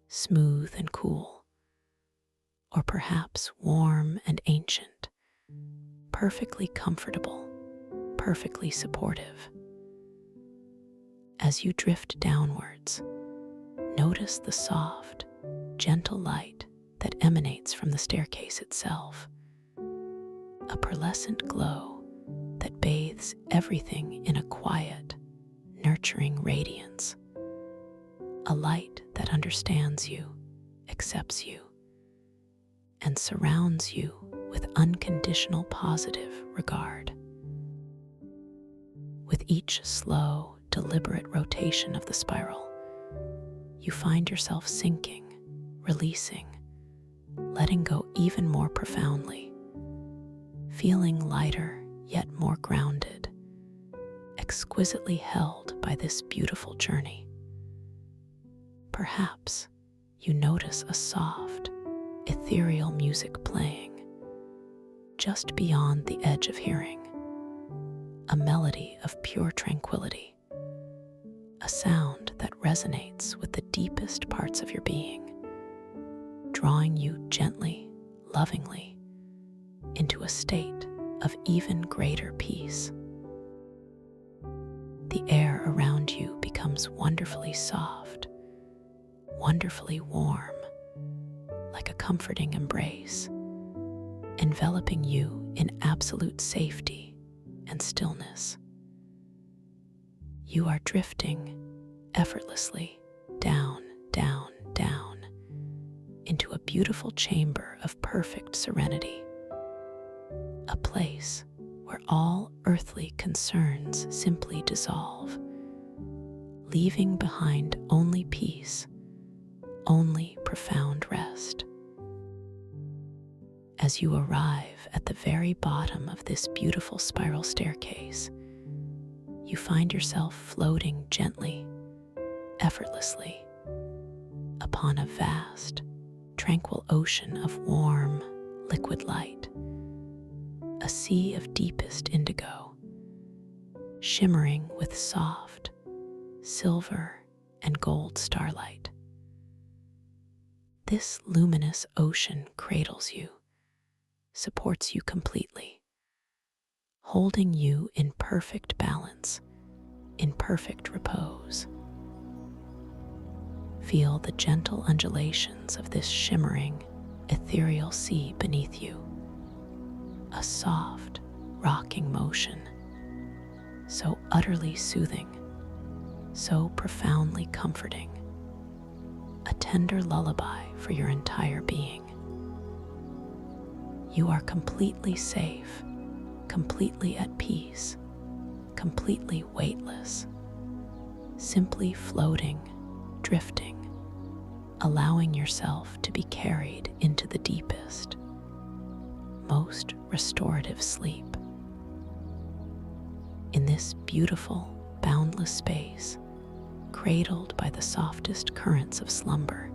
smooth and cool, or perhaps warm and ancient, perfectly comfortable, perfectly supportive. As you drift downwards, notice the soft, gentle light that emanates from the staircase itself, a pearlescent glow that bathes everything in a quiet, nurturing radiance, a light that understands you, accepts you, and surrounds you with unconditional positive regard. With each slow, deliberate rotation of the spiral, you find yourself sinking, releasing, letting go even more profoundly, feeling lighter yet more grounded, exquisitely held by this beautiful journey. Perhaps you notice a soft, ethereal music playing just beyond the edge of hearing, a melody of pure tranquility, a sound that resonates with the deepest parts of your being, drawing you gently, lovingly, into a state of even greater peace. The air around you becomes wonderfully soft, wonderfully warm, like a comforting embrace, enveloping you in absolute safety and stillness. You are drifting effortlessly down, down, down into a beautiful chamber of perfect serenity, a place where all earthly concerns simply dissolve, leaving behind only peace, only profound rest. As you arrive at the very bottom of this beautiful spiral staircase, you find yourself floating gently, effortlessly, upon a vast, tranquil ocean of warm, liquid light, a sea of deepest indigo, shimmering with soft, silver and gold starlight. This luminous ocean cradles you, supports you completely, holding you in perfect balance, in perfect repose. Feel the gentle undulations of this shimmering, ethereal sea beneath you, a soft, rocking motion, so utterly soothing, so profoundly comforting, a tender lullaby for your entire being. You are completely safe, completely at peace, completely weightless, simply floating, drifting, allowing yourself to be carried into the deepest, most restorative sleep. In this beautiful, boundless space, cradled by the softest currents of slumber,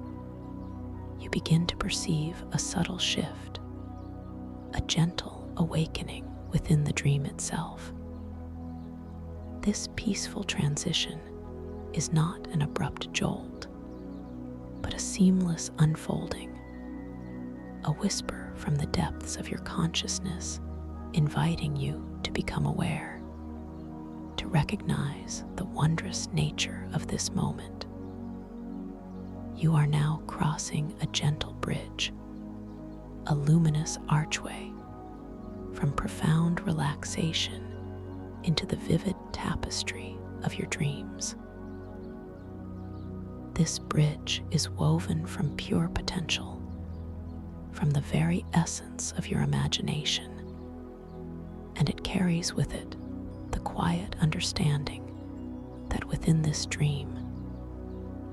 you begin to perceive a subtle shift, a gentle awakening within the dream itself. This peaceful transition is not an abrupt jolt, but a seamless unfolding, a whisper from the depths of your consciousness, inviting you to become aware, to recognize the wondrous nature of this moment. You are now crossing a gentle bridge, a luminous archway from profound relaxation into the vivid tapestry of your dreams. This bridge is woven from pure potential, from the very essence of your imagination, and it carries with it the quiet understanding that within this dream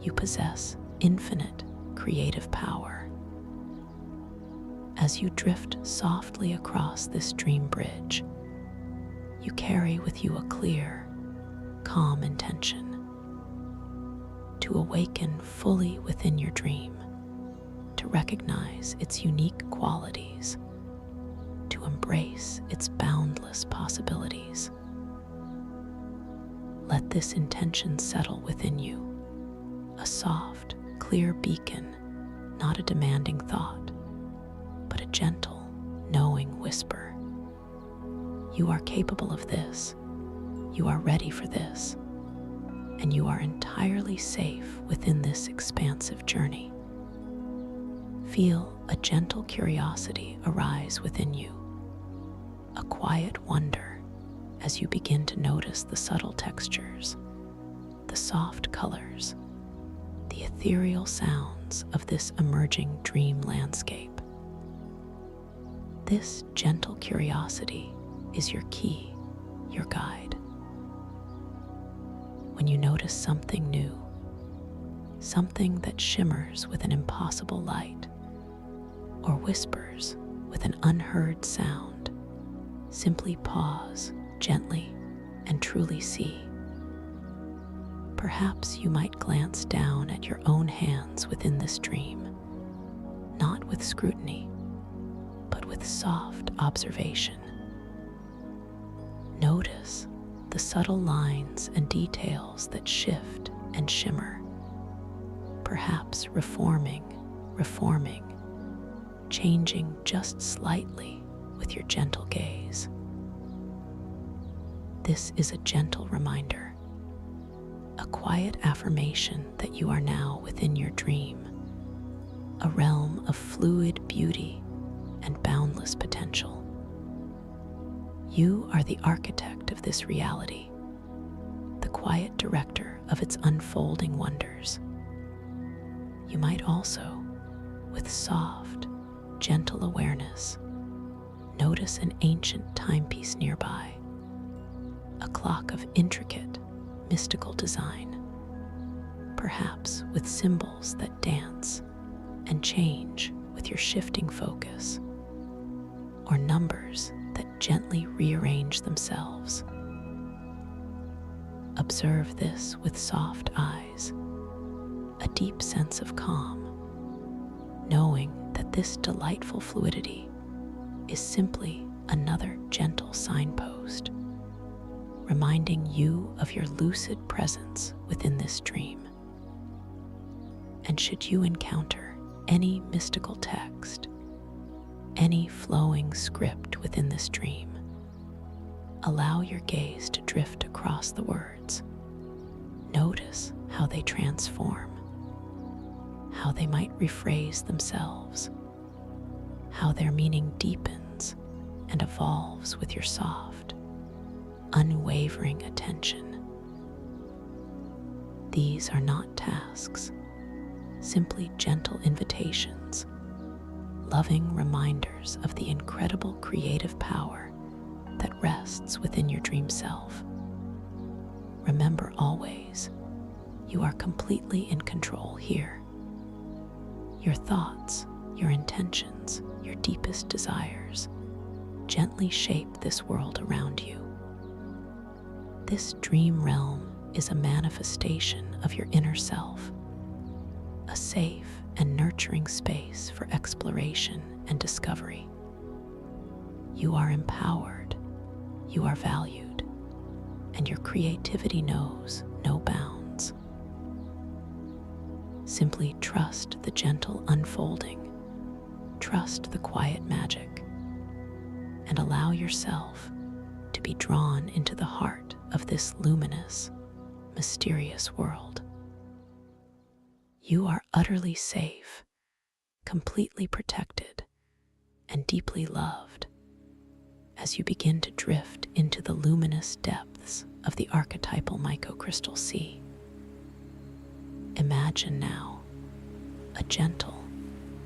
you possess infinite creative power. As you drift softly across this dream bridge, you carry with you a clear, calm intention to awaken fully within your dream, to recognize its unique qualities, to embrace its boundless possibilities. Let this intention settle within you, a soft, clear beacon, not a demanding thought, but a gentle, knowing whisper. You are capable of this, you are ready for this, and you are entirely safe within this expansive journey. Feel a gentle curiosity arise within you, a quiet wonder as you begin to notice the subtle textures, the soft colors, the ethereal sounds of this emerging dream landscape. This gentle curiosity is your key, your guide. When you notice something new, something that shimmers with an impossible light, or whispers with an unheard sound, simply pause gently and truly see. Perhaps you might glance down at your own hands within this dream, not with scrutiny, but with soft observation. Notice the subtle lines and details that shift and shimmer, perhaps reforming, changing just slightly with your gentle gaze. This is a gentle reminder, a quiet affirmation that you are now within your dream, a realm of fluid beauty and boundless potential. You are the architect of this reality, the quiet director of its unfolding wonders. You might also, with soft, gentle awareness, notice an ancient timepiece nearby, a clock of intricate, mystical design, perhaps with symbols that dance and change with your shifting focus, or numbers that gently rearrange themselves. Observe this with soft eyes, a deep sense of calm, knowing that this delightful fluidity is simply another gentle signpost, reminding you of your lucid presence within this dream. And should you encounter any mystical text, any flowing script within this dream, allow your gaze to drift across the words. Notice how they transform, how they might rephrase themselves, how their meaning deepens and evolves with your soft, unwavering attention. These are not tasks, simply gentle invitations, loving reminders of the incredible creative power that rests within your dream self. Remember always, you are completely in control here. Your thoughts, your intentions, your deepest desires gently shape this world around you. This dream realm is a manifestation of your inner self, a safe and nurturing space for exploration and discovery. You are empowered, you are valued, and your creativity knows no bounds. Simply trust the gentle unfolding, trust the quiet magic, and allow yourself to be drawn into the heart of this luminous, mysterious world. You are utterly safe, completely protected, and deeply loved as you begin to drift into the luminous depths of the archetypal mycocrystal sea. Imagine now a gentle,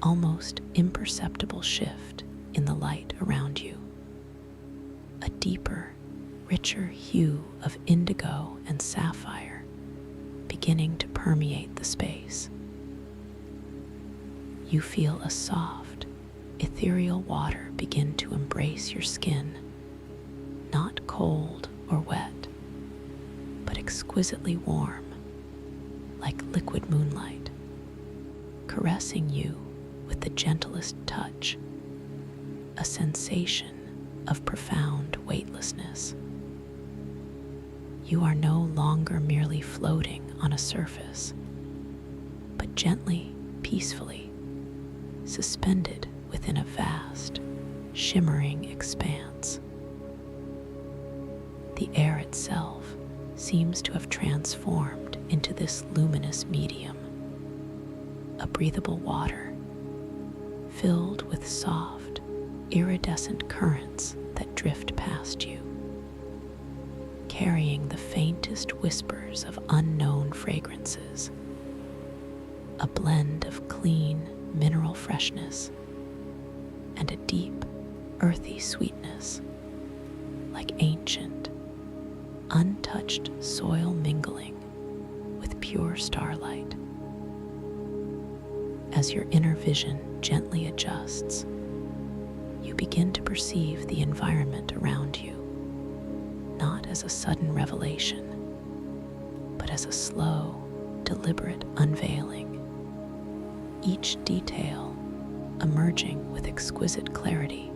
almost imperceptible shift in the light around you. A deeper, richer hue of indigo and sapphire beginning to permeate the space. You feel a soft, ethereal water begin to embrace your skin, not cold or wet, but exquisitely warm, like liquid moonlight, caressing you with the gentlest touch, a sensation of profound weightlessness. You are no longer merely floating on a surface, but gently, peacefully, suspended within a vast, shimmering expanse. The air itself seems to have transformed into this luminous medium, a breathable water filled with soft, iridescent currents that drift past you, carrying the faintest whispers of unknown fragrances, a blend of clean mineral freshness and a deep, earthy sweetness, like ancient, untouched soil mingling with pure starlight. As your inner vision gently adjusts, you begin to perceive the environment around you, not as a sudden revelation, but as a slow, deliberate unveiling, each detail emerging with exquisite clarity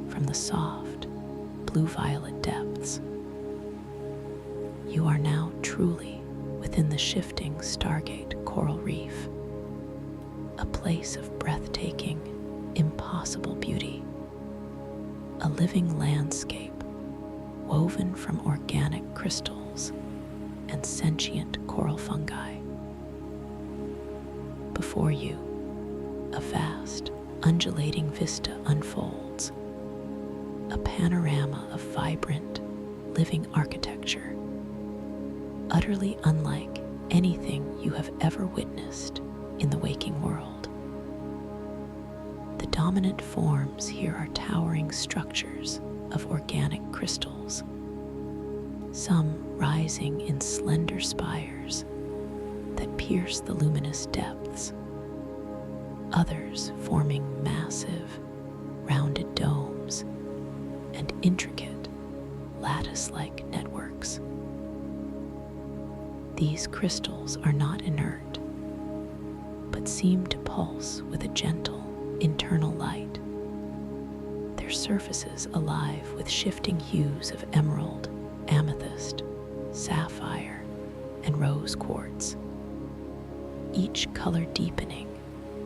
from the soft, blue-violet depths. You are now truly within the shifting Stargate coral reef, a place of breathtaking, impossible beauty, a living landscape woven from organic crystals and sentient coral fungi. Before you, a vast, undulating vista unfolds, a panorama of vibrant, living architecture, utterly unlike anything you have ever witnessed in the waking world. The dominant forms here are towering structures of organic crystals, some rising in slender spires that pierce the luminous depths, others forming massive, rounded domes and intricate, lattice-like networks. These crystals are not inert, but seem to pulse with a gentle internal light, their surfaces alive with shifting hues of emerald, amethyst, sapphire, and rose quartz, each color deepening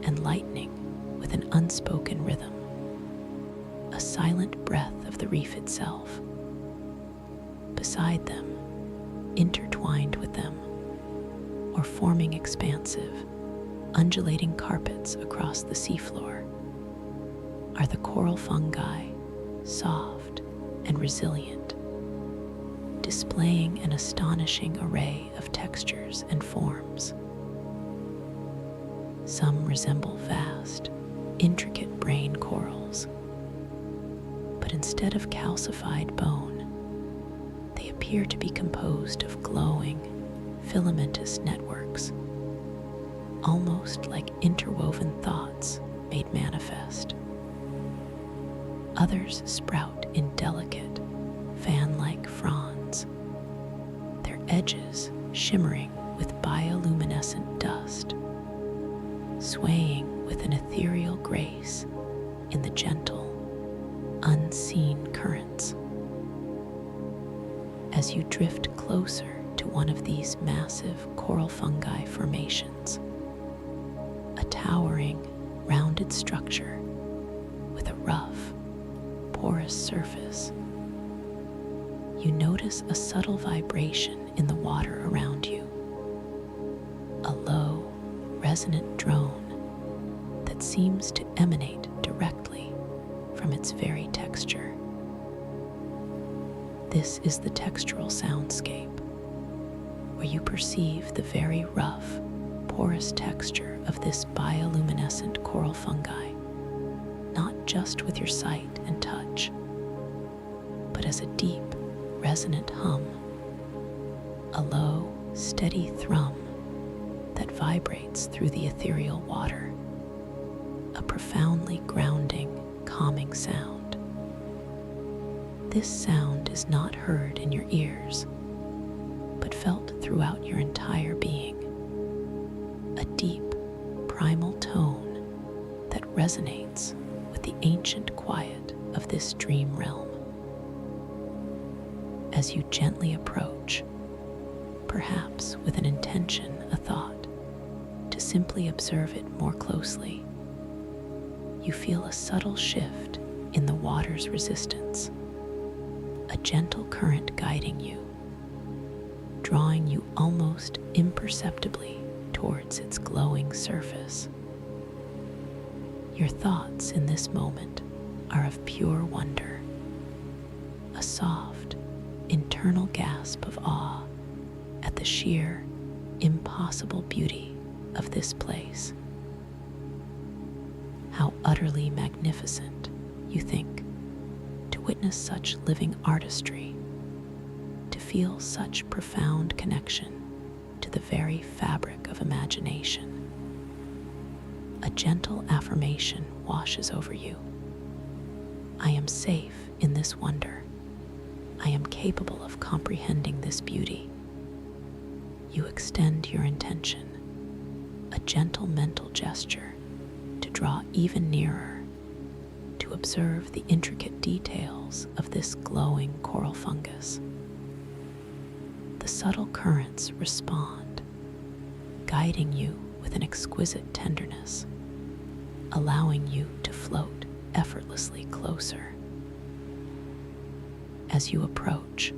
and lightening with an unspoken rhythm, a silent breath of the reef itself. Beside them, intertwined with them, or forming expansive, undulating carpets across the seafloor, are the coral fungi, soft and resilient, displaying an astonishing array of textures and forms. Some resemble vast, intricate brain corals, but instead of calcified bone, they appear to be composed of glowing, filamentous networks, almost like interwoven thoughts made manifest. Others sprout in delicate, fan-like fronds, their edges shimmering with bioluminescent dust, swaying with an ethereal grace in the gentle, unseen currents. As you drift closer to one of these massive coral fungi formations, a towering, rounded structure with a rough, porous surface, you notice a subtle vibration in the water around you, a low, resonant drone that seems to emanate directly from its very texture. This is the textural soundscape, where you perceive the very rough, porous texture of this bioluminescent coral fungi, not just with your sight and touch, but as a deep, resonant hum, a low, steady thrum that vibrates through the ethereal water, a profoundly grounding, calming sound. This sound is not heard in your ears, but felt throughout your entire being, a deep, primal tone that resonates with the ancient quiet of this dream realm. As you gently approach, perhaps with an intention, a thought, to simply observe it more closely, you feel a subtle shift in the water's resistance, a gentle current guiding you, drawing you almost imperceptibly towards its glowing surface. Your thoughts in this moment are of pure wonder, a soft, internal gasp of awe at the sheer, impossible beauty of this place. How utterly magnificent, you think, to witness such living artistry, to feel such profound connection to the very fabric of imagination. A gentle affirmation washes over you. I am safe in this wonder. I am capable of comprehending this beauty. You extend your intention, a gentle mental gesture, to draw even nearer, to observe the intricate details of this glowing coral fungus. The subtle currents respond, guiding you with an exquisite tenderness, allowing you to float effortlessly closer. As you approach,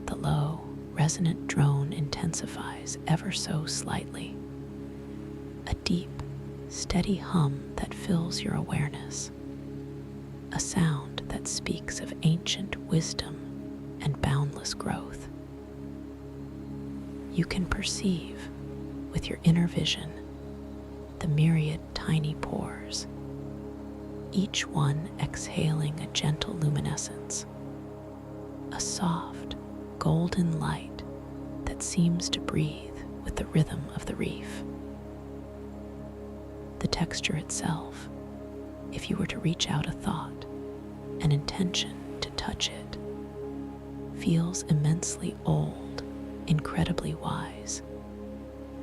the low, resonant drone intensifies ever so slightly, a deep, steady hum that fills your awareness, a sound that speaks of ancient wisdom and boundless growth. You can perceive, with your inner vision, the myriad tiny pores, each one exhaling a gentle luminescence, a soft, golden light that seems to breathe with the rhythm of the reef. The texture itself, if you were to reach out a thought, an intention to touch it, feels immensely old incredibly wise,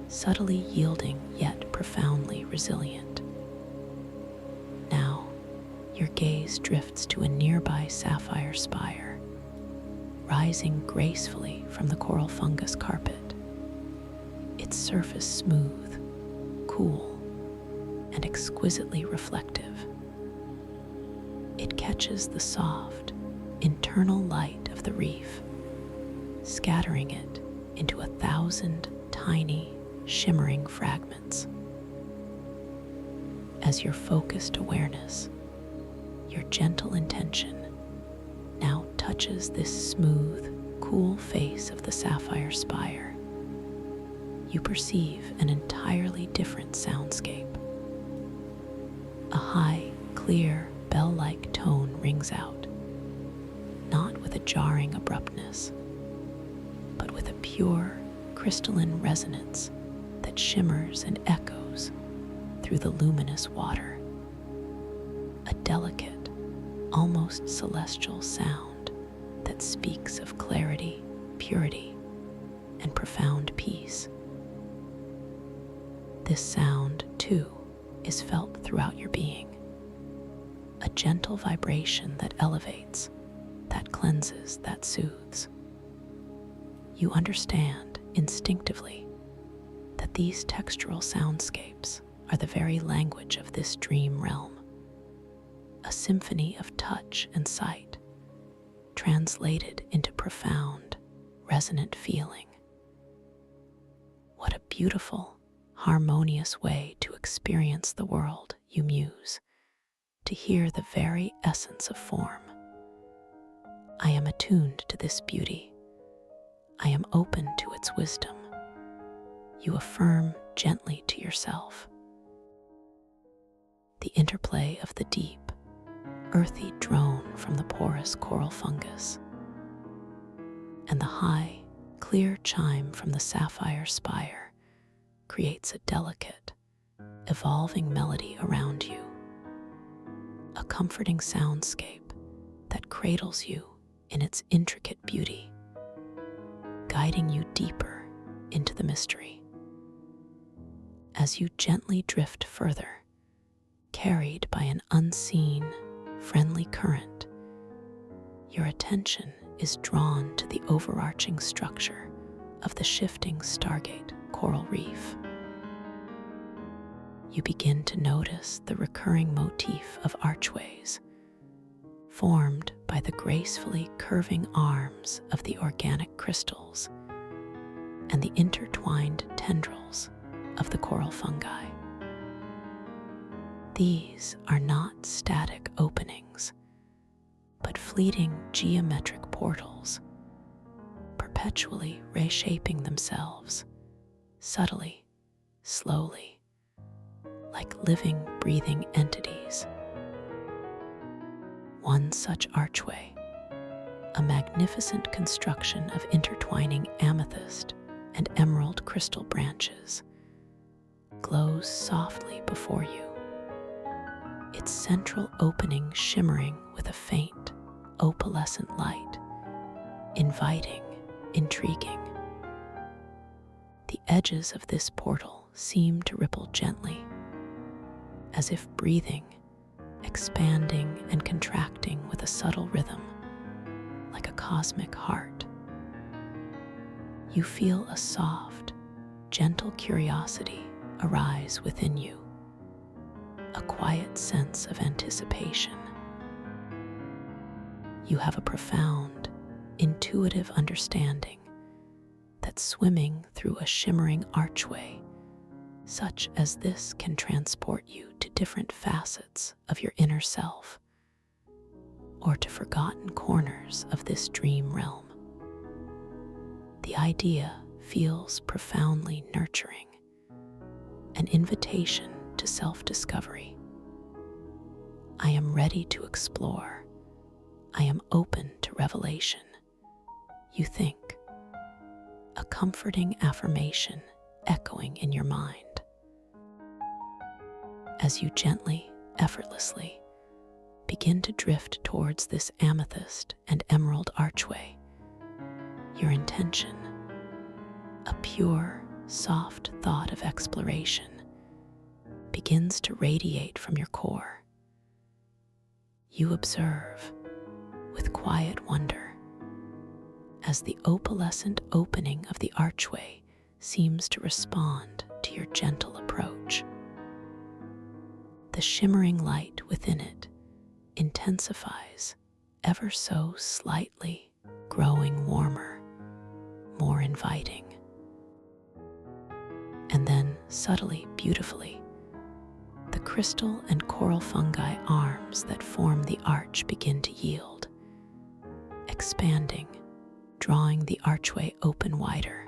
subtly yielding yet profoundly resilient. Now, your gaze drifts to a nearby sapphire spire, rising gracefully from the coral fungus carpet, its surface smooth, cool, and exquisitely reflective. It catches the soft, internal light of the reef, scattering it into 1,000 tiny, shimmering fragments. As your focused awareness, your gentle intention, now touches this smooth, cool face of the sapphire spire, you perceive an entirely different soundscape. A high, clear, bell-like tone rings out, not with a jarring abruptness, but with a pure, crystalline resonance that shimmers and echoes through the luminous water. A delicate, almost celestial sound that speaks of clarity, purity, and profound peace. This sound, too, is felt throughout your being. A gentle vibration that elevates, that cleanses, that soothes. You understand instinctively that these textural soundscapes are the very language of this dream realm, a symphony of touch and sight, translated into profound, resonant feeling. What a beautiful, harmonious way to experience the world, you muse, to hear the very essence of form. I am attuned to this beauty. I am open to its wisdom. You affirm gently to yourself. The interplay of the deep, earthy drone from the porous coral fungus and the high, clear chime from the sapphire spire creates a delicate, evolving melody around you, a comforting soundscape that cradles you in its intricate beauty, guiding you deeper into the mystery. As you gently drift further, carried by an unseen, friendly current, your attention is drawn to the overarching structure of the shifting Stargate coral reef. You begin to notice the recurring motif of archways, formed by the gracefully curving arms of the organic crystals and the intertwined tendrils of the coral fungi. These are not static openings, but fleeting geometric portals, perpetually reshaping themselves, subtly, slowly, like living, breathing entities. One such archway, a magnificent construction of intertwining amethyst and emerald crystal branches, glows softly before you, its central opening shimmering with a faint, opalescent light, inviting, intriguing. The edges of this portal seem to ripple gently, as if breathing, expanding and contracting with a subtle rhythm, like a cosmic heart. You feel a soft, gentle curiosity arise within you, a quiet sense of anticipation. You have a profound, intuitive understanding that swimming through a shimmering archway such as this can transport you to different facets of your inner self, or to forgotten corners of this dream realm. The idea feels profoundly nurturing, an invitation to self-discovery. I am ready to explore. I am open to revelation. You think, a comforting affirmation echoing in your mind. As you gently, effortlessly begin to drift towards this amethyst and emerald archway, your intention, A pure, soft thought of exploration begins to radiate from your core. You observe with quiet wonder as the opalescent opening of the archway seems to respond to your gentle approach. The shimmering light within it intensifies ever so slightly, growing warmer, more inviting. And then, subtly, beautifully, the crystal and coral fungi arms that form the arch begin to yield, expanding, drawing the archway open wider,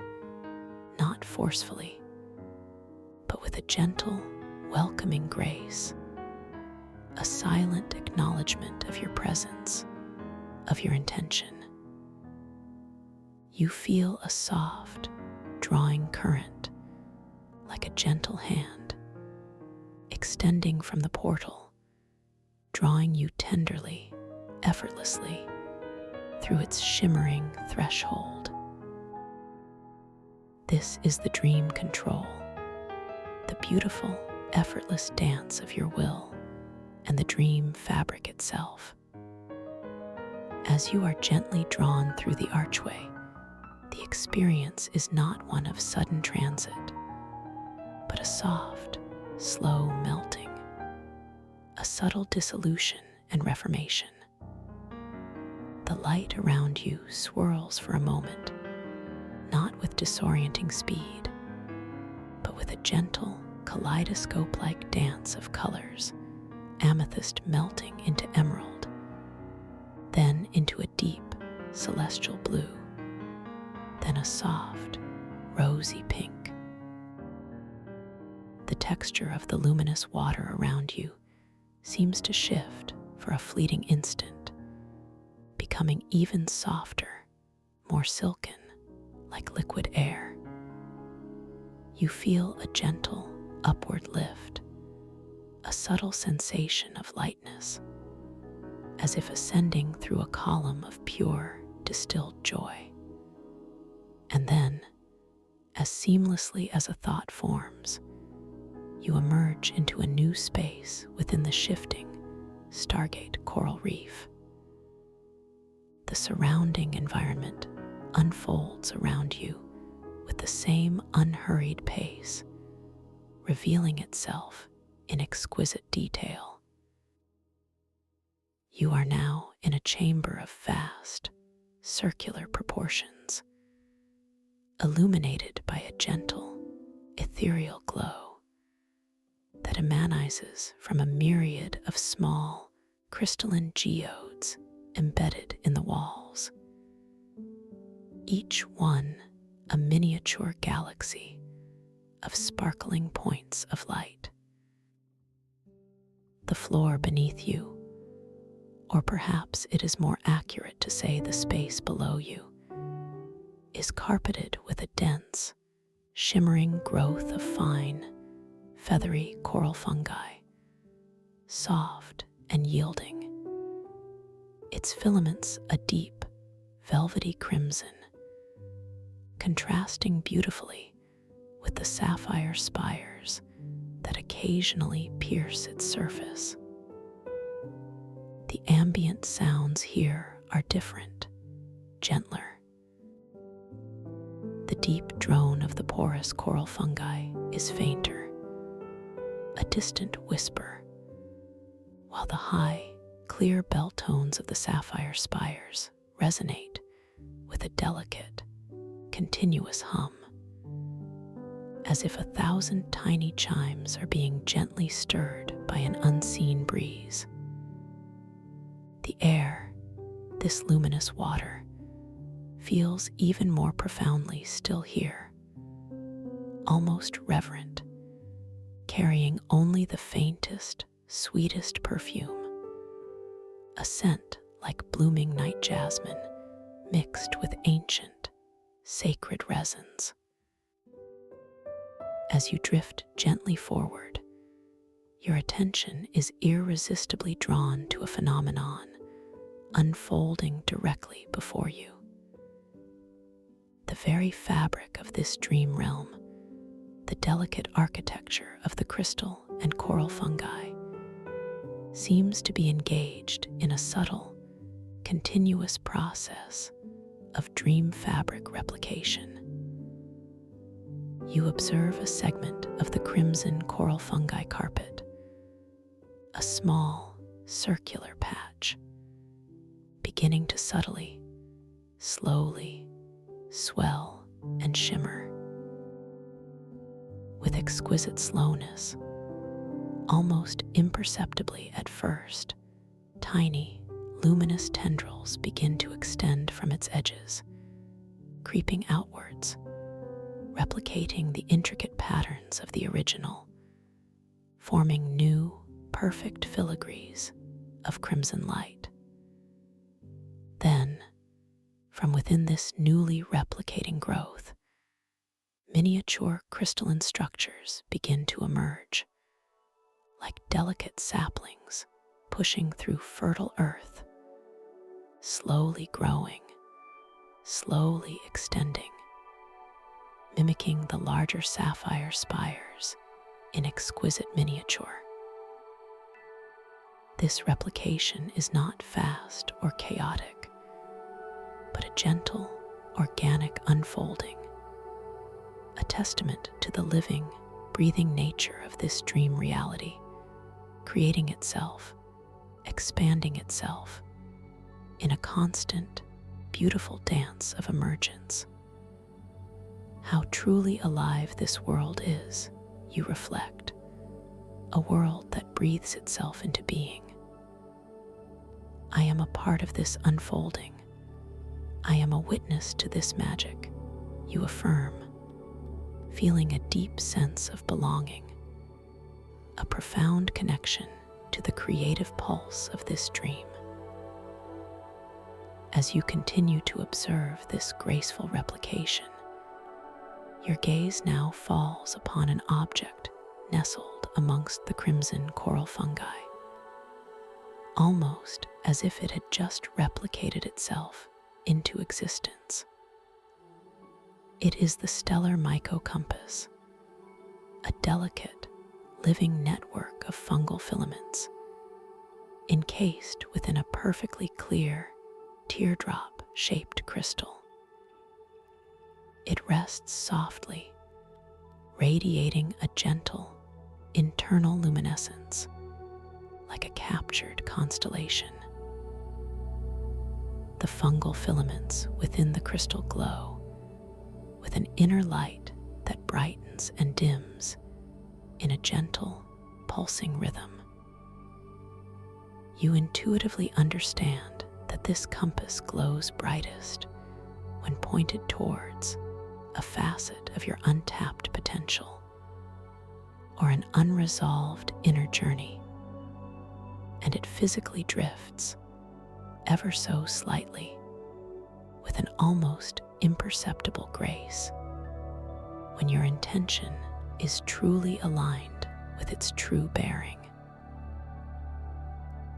not forcefully, but with a gentle, welcoming grace, a silent acknowledgement of your presence, of your intention. You feel a soft, drawing current, like a gentle hand, extending from the portal, drawing you tenderly, effortlessly, through its shimmering threshold. This is the dream control, the beautiful, effortless dance of your will and the dream fabric itself. As you are gently drawn through the archway, the experience is not one of sudden transit, but a soft, slow melting, a subtle dissolution and reformation. The light around you swirls for a moment, not with disorienting speed, but with a gentle, kaleidoscope-like dance of colors, amethyst melting into emerald, then into a deep, celestial blue, then a soft, rosy pink. The texture of the luminous water around you seems to shift for a fleeting instant, becoming even softer, more silken, like liquid air. You feel a gentle, upward lift, a subtle sensation of lightness, as if ascending through a column of pure, distilled joy. And then, as seamlessly as a thought forms, you emerge into a new space within the shifting Stargate coral reef. The surrounding environment unfolds around you with the same unhurried pace, revealing itself in exquisite detail. You are now in a chamber of vast, circular proportions, illuminated by a gentle, ethereal glow that emanizes from a myriad of small, crystalline geodes embedded in the walls. Each one a miniature galaxy of sparkling points of light. The floor beneath you, or perhaps it is more accurate to say the space below you, is carpeted with a dense, shimmering growth of fine, feathery coral fungi, soft and yielding, its filaments a deep, velvety crimson, contrasting beautifully with the sapphire spires that occasionally pierce its surface. The ambient sounds here are different, gentler. The deep drone of the porous coral fungi is fainter, a distant whisper, while the high, clear bell tones of the sapphire spires resonate with a delicate, continuous hum, as if 1,000 tiny chimes are being gently stirred by an unseen breeze. The air, this luminous water, feels even more profoundly still here, almost reverent, carrying only the faintest, sweetest perfume, a scent like blooming night jasmine mixed with ancient, sacred resins. As you drift gently forward, your attention is irresistibly drawn to a phenomenon unfolding directly before you. The The very fabric of this dream realm, the delicate architecture of the crystal and coral fungi, seems to be engaged in a subtle, continuous process of dream fabric replication. You observe a segment of the crimson coral fungi carpet, a small, circular patch, beginning to subtly, slowly swell and shimmer. With exquisite slowness, almost imperceptibly at first, tiny, luminous tendrils begin to extend from its edges, creeping outwards, replicating the intricate patterns of the original, forming new, perfect filigrees of crimson light. Then, from within this newly replicating growth, miniature crystalline structures begin to emerge, like delicate saplings pushing through fertile earth, slowly growing, slowly extending, mimicking the larger sapphire spires in exquisite miniature. This replication is not fast or chaotic, but a gentle, organic unfolding, a testament to the living, breathing nature of this dream reality, creating itself, expanding itself in a constant, beautiful dance of emergence. How truly alive this world is, you reflect, a world that breathes itself into being. I am a part of this unfolding. I am a witness to this magic, you affirm, feeling a deep sense of belonging, a profound connection to the creative pulse of this dream. As you continue to observe this graceful replication, your gaze now falls upon an object nestled amongst the crimson coral fungi, almost as if it had just replicated itself into existence. It is the stellar mycocompass, a delicate, living network of fungal filaments, encased within a perfectly clear, teardrop-shaped crystal. It rests softly, radiating a gentle, internal luminescence, like a captured constellation. The fungal filaments within the crystal glow with an inner light that brightens and dims in a gentle, pulsing rhythm. You intuitively understand that this compass glows brightest when pointed towards a facet of your untapped potential or an unresolved inner journey, and it physically drifts ever so slightly with an almost imperceptible grace when your intention is truly aligned with its true bearing.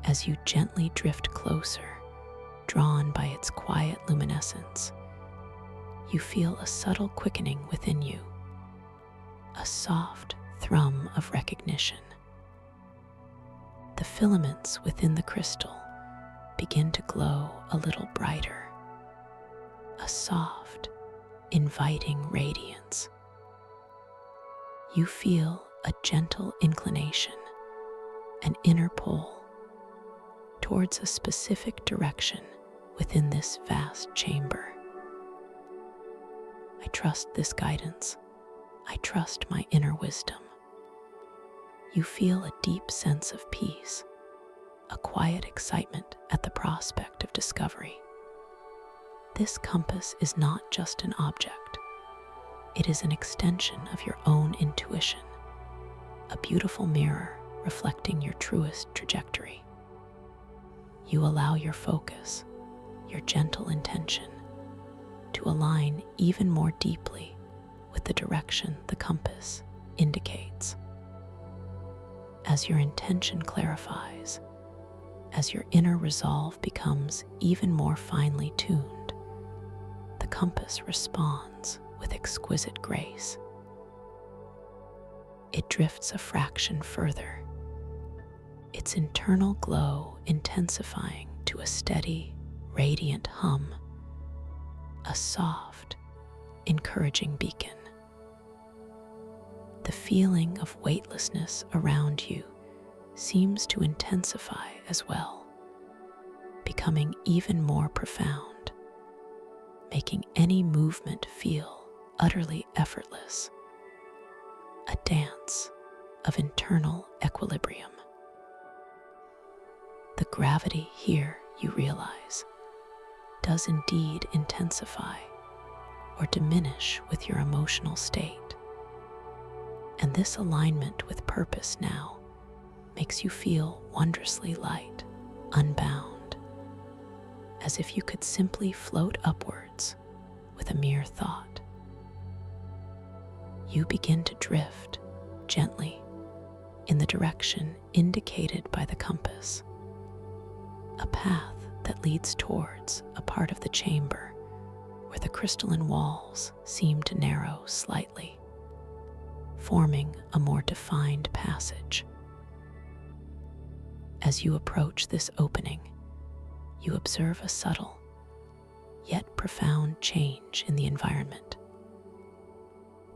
As you gently drift closer, drawn by its quiet luminescence, you feel a subtle quickening within you, a soft thrum of recognition. The filaments within the crystal begin to glow a little brighter, a soft, inviting radiance. You feel a gentle inclination, an inner pull towards a specific direction within this vast chamber. I trust this guidance. I trust my inner wisdom. You feel a deep sense of peace, a quiet excitement at the prospect of discovery. This compass is not just an object. It is an extension of your own intuition, a beautiful mirror reflecting your truest trajectory. You allow your focus, your gentle intention, to align even more deeply with the direction the compass indicates. As your intention clarifies, as your inner resolve becomes even more finely tuned, the compass responds with exquisite grace. It drifts a fraction further, its internal glow intensifying to a steady, radiant hum, a soft, encouraging beacon. The feeling of weightlessness around you seems to intensify as well, becoming even more profound, making any movement feel utterly effortless, a dance of internal equilibrium. The gravity here, you realize, does indeed intensify or diminish with your emotional state. And this alignment with purpose now makes you feel wondrously light, unbound, as if you could simply float upwards with a mere thought. You begin to drift gently in the direction indicated by the compass, a path that leads towards a part of the chamber where the crystalline walls seem to narrow slightly, forming a more defined passage. As you approach this opening, you observe a subtle, yet profound change in the environment.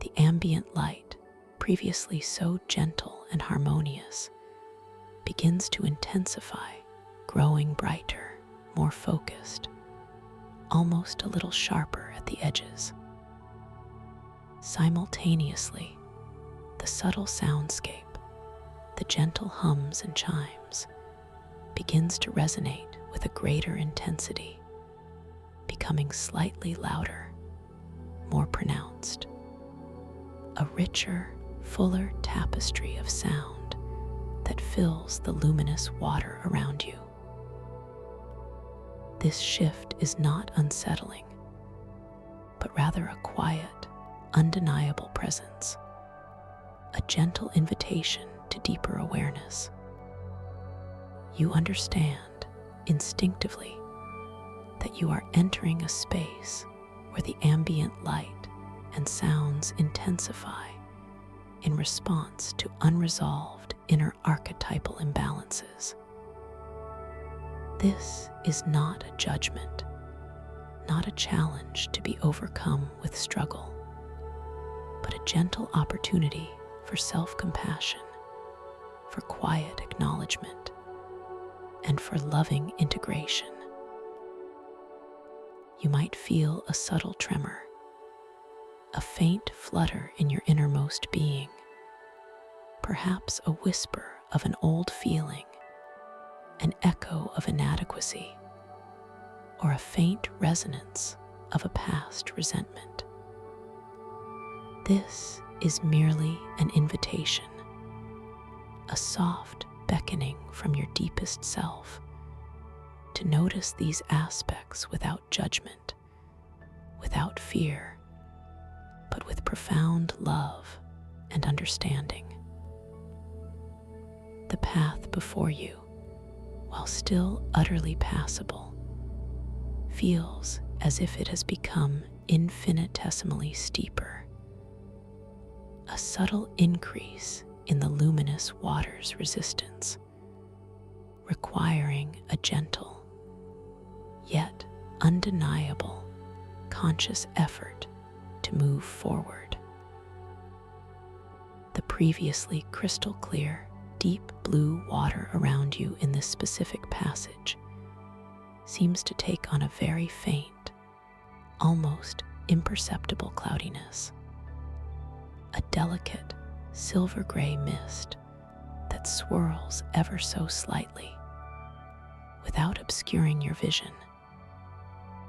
The ambient light, previously so gentle and harmonious, begins to intensify, growing brighter, more focused, almost a little sharper at the edges. Simultaneously, the subtle soundscape, the gentle hums and chimes, begins to resonate with a greater intensity, becoming slightly louder, more pronounced. A richer, fuller tapestry of sound that fills the luminous water around you. This shift is not unsettling, but rather a quiet, undeniable presence, a gentle invitation to deeper awareness. You understand instinctively that you are entering a space where the ambient light and sounds intensify in response to unresolved inner archetypal imbalances. This is not a judgment, not a challenge to be overcome with struggle, but a gentle opportunity for self-compassion, for quiet acknowledgement, and for loving integration. You might feel a subtle tremor, a faint flutter in your innermost being, perhaps a whisper of an old feeling, an echo of inadequacy, or a faint resonance of a past resentment. This is merely an invitation, a soft beckoning from your deepest self to notice these aspects without judgment, without fear, but with profound love and understanding. The path before you, while still utterly passable, feels as if it has become infinitesimally steeper, a subtle increase in the luminous water's resistance, requiring a gentle, yet undeniable, conscious effort to move forward. The previously crystal clear, deep blue water around you in this specific passage seems to take on a very faint, almost imperceptible cloudiness, a delicate silver gray mist that swirls ever so slightly without obscuring your vision,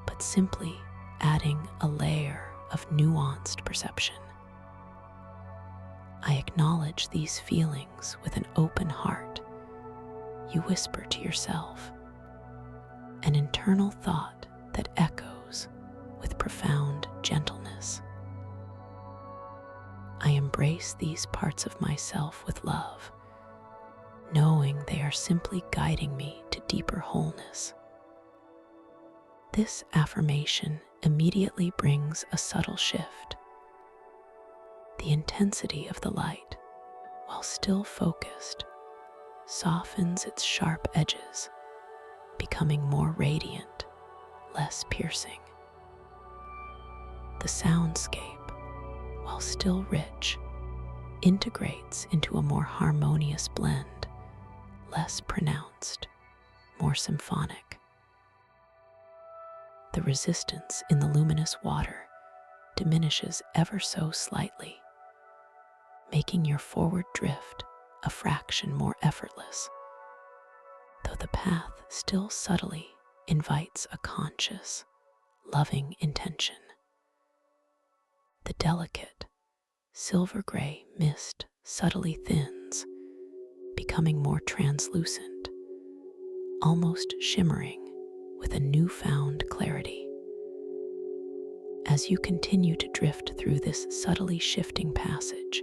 but simply adding a layer of nuanced perception. I acknowledge these feelings with an open heart. You whisper to yourself, an internal thought that echoes with profound gentleness. I embrace these parts of myself with love, knowing they are simply guiding me to deeper wholeness. This affirmation immediately brings a subtle shift. The intensity of the light, while still focused, softens its sharp edges, becoming more radiant, less piercing. The soundscape, while still rich, integrates into a more harmonious blend, less pronounced, more symphonic. The resistance in the luminous water diminishes ever so slightly, making your forward drift a fraction more effortless, though the path still subtly invites a conscious, loving intention. The delicate, silver-gray mist subtly thins, becoming more translucent, almost shimmering with a newfound clarity. As you continue to drift through this subtly shifting passage,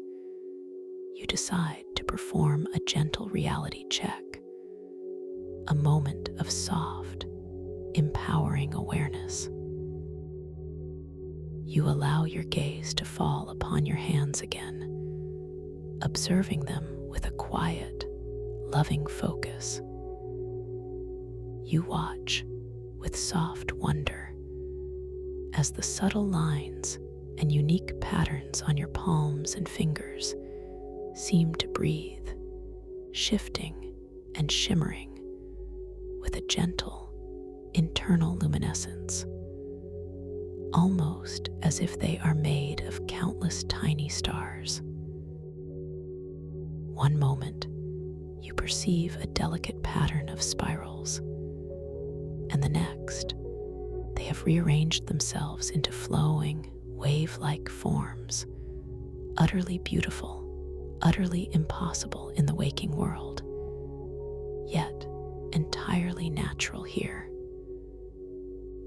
you decide to perform a gentle reality check, a moment of soft, empowering awareness. You allow your gaze to fall upon your hands again, observing them with a quiet, loving focus. You watch with soft wonder as the subtle lines and unique patterns on your palms and fingers seem to breathe, shifting and shimmering with a gentle, internal luminescence, almost as if they are made of countless tiny stars. One moment, you perceive a delicate pattern of spirals, and the next, they have rearranged themselves into flowing, wave-like forms, utterly beautiful, utterly impossible in the waking world, yet entirely natural here.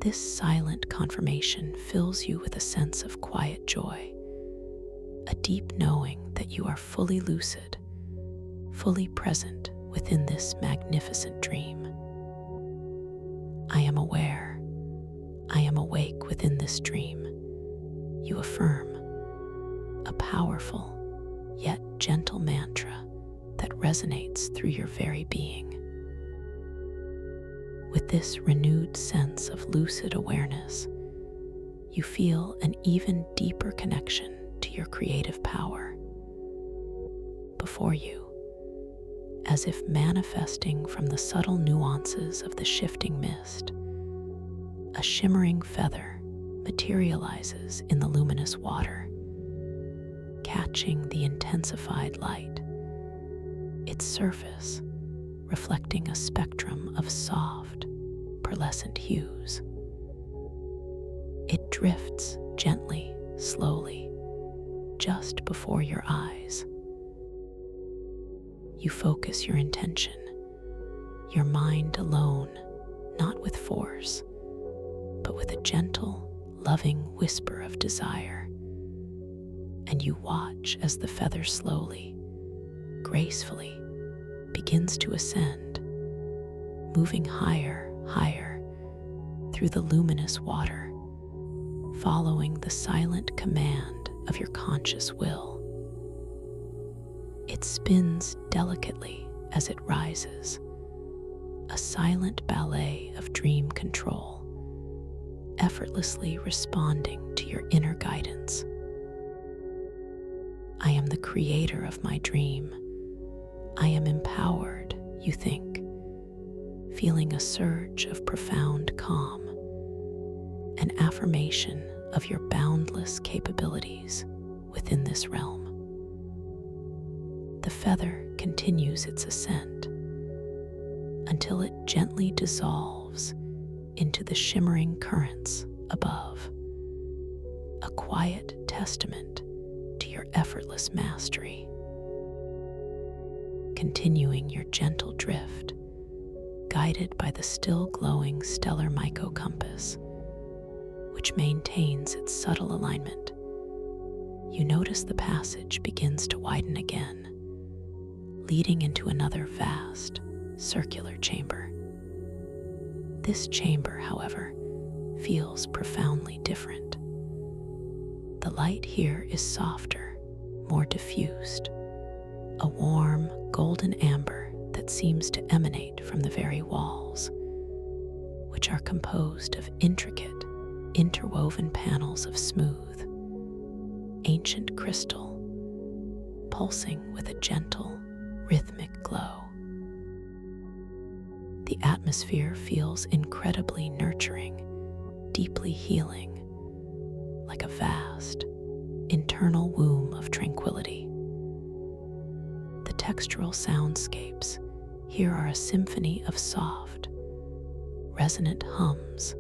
This silent confirmation fills you with a sense of quiet joy, a deep knowing that you are fully lucid, fully present within this magnificent dream. I am aware, I am awake within this dream, you affirm, a powerful yet gentle mantra that resonates through your very being. With this renewed sense of lucid awareness, you feel an even deeper connection to your creative power. Before you, as if manifesting from the subtle nuances of the shifting mist, a shimmering feather materializes in the luminous water, catching the intensified light, its surface reflecting a spectrum of soft, pearlescent hues. It drifts gently, slowly, just before your eyes. You focus your intention, your mind alone, not with force, but with a gentle, loving whisper of desire. And you watch as the feather slowly, gracefully, begins to ascend, moving higher, higher through the luminous water, following the silent command of your conscious will. It spins delicately as it rises, a silent ballet of dream control, effortlessly responding to your inner guidance. I am the creator of my dream. I am empowered, you think, feeling a surge of profound calm, an affirmation of your boundless capabilities within this realm. The feather continues its ascent until it gently dissolves into the shimmering currents above, a quiet testament to your effortless mastery. Continuing your gentle drift, guided by the still glowing stellar mycocompass, which maintains its subtle alignment, you notice the passage begins to widen again, leading into another vast, circular chamber. This chamber, however, feels profoundly different. The light here is softer, more diffused, a warm golden amber that seems to emanate from the very walls, which are composed of intricate, interwoven panels of smooth, ancient crystal, pulsing with a gentle, rhythmic glow. The atmosphere feels incredibly nurturing, deeply healing, like a vast, internal womb of tranquility. The textural soundscapes here are a symphony of soft, resonant hums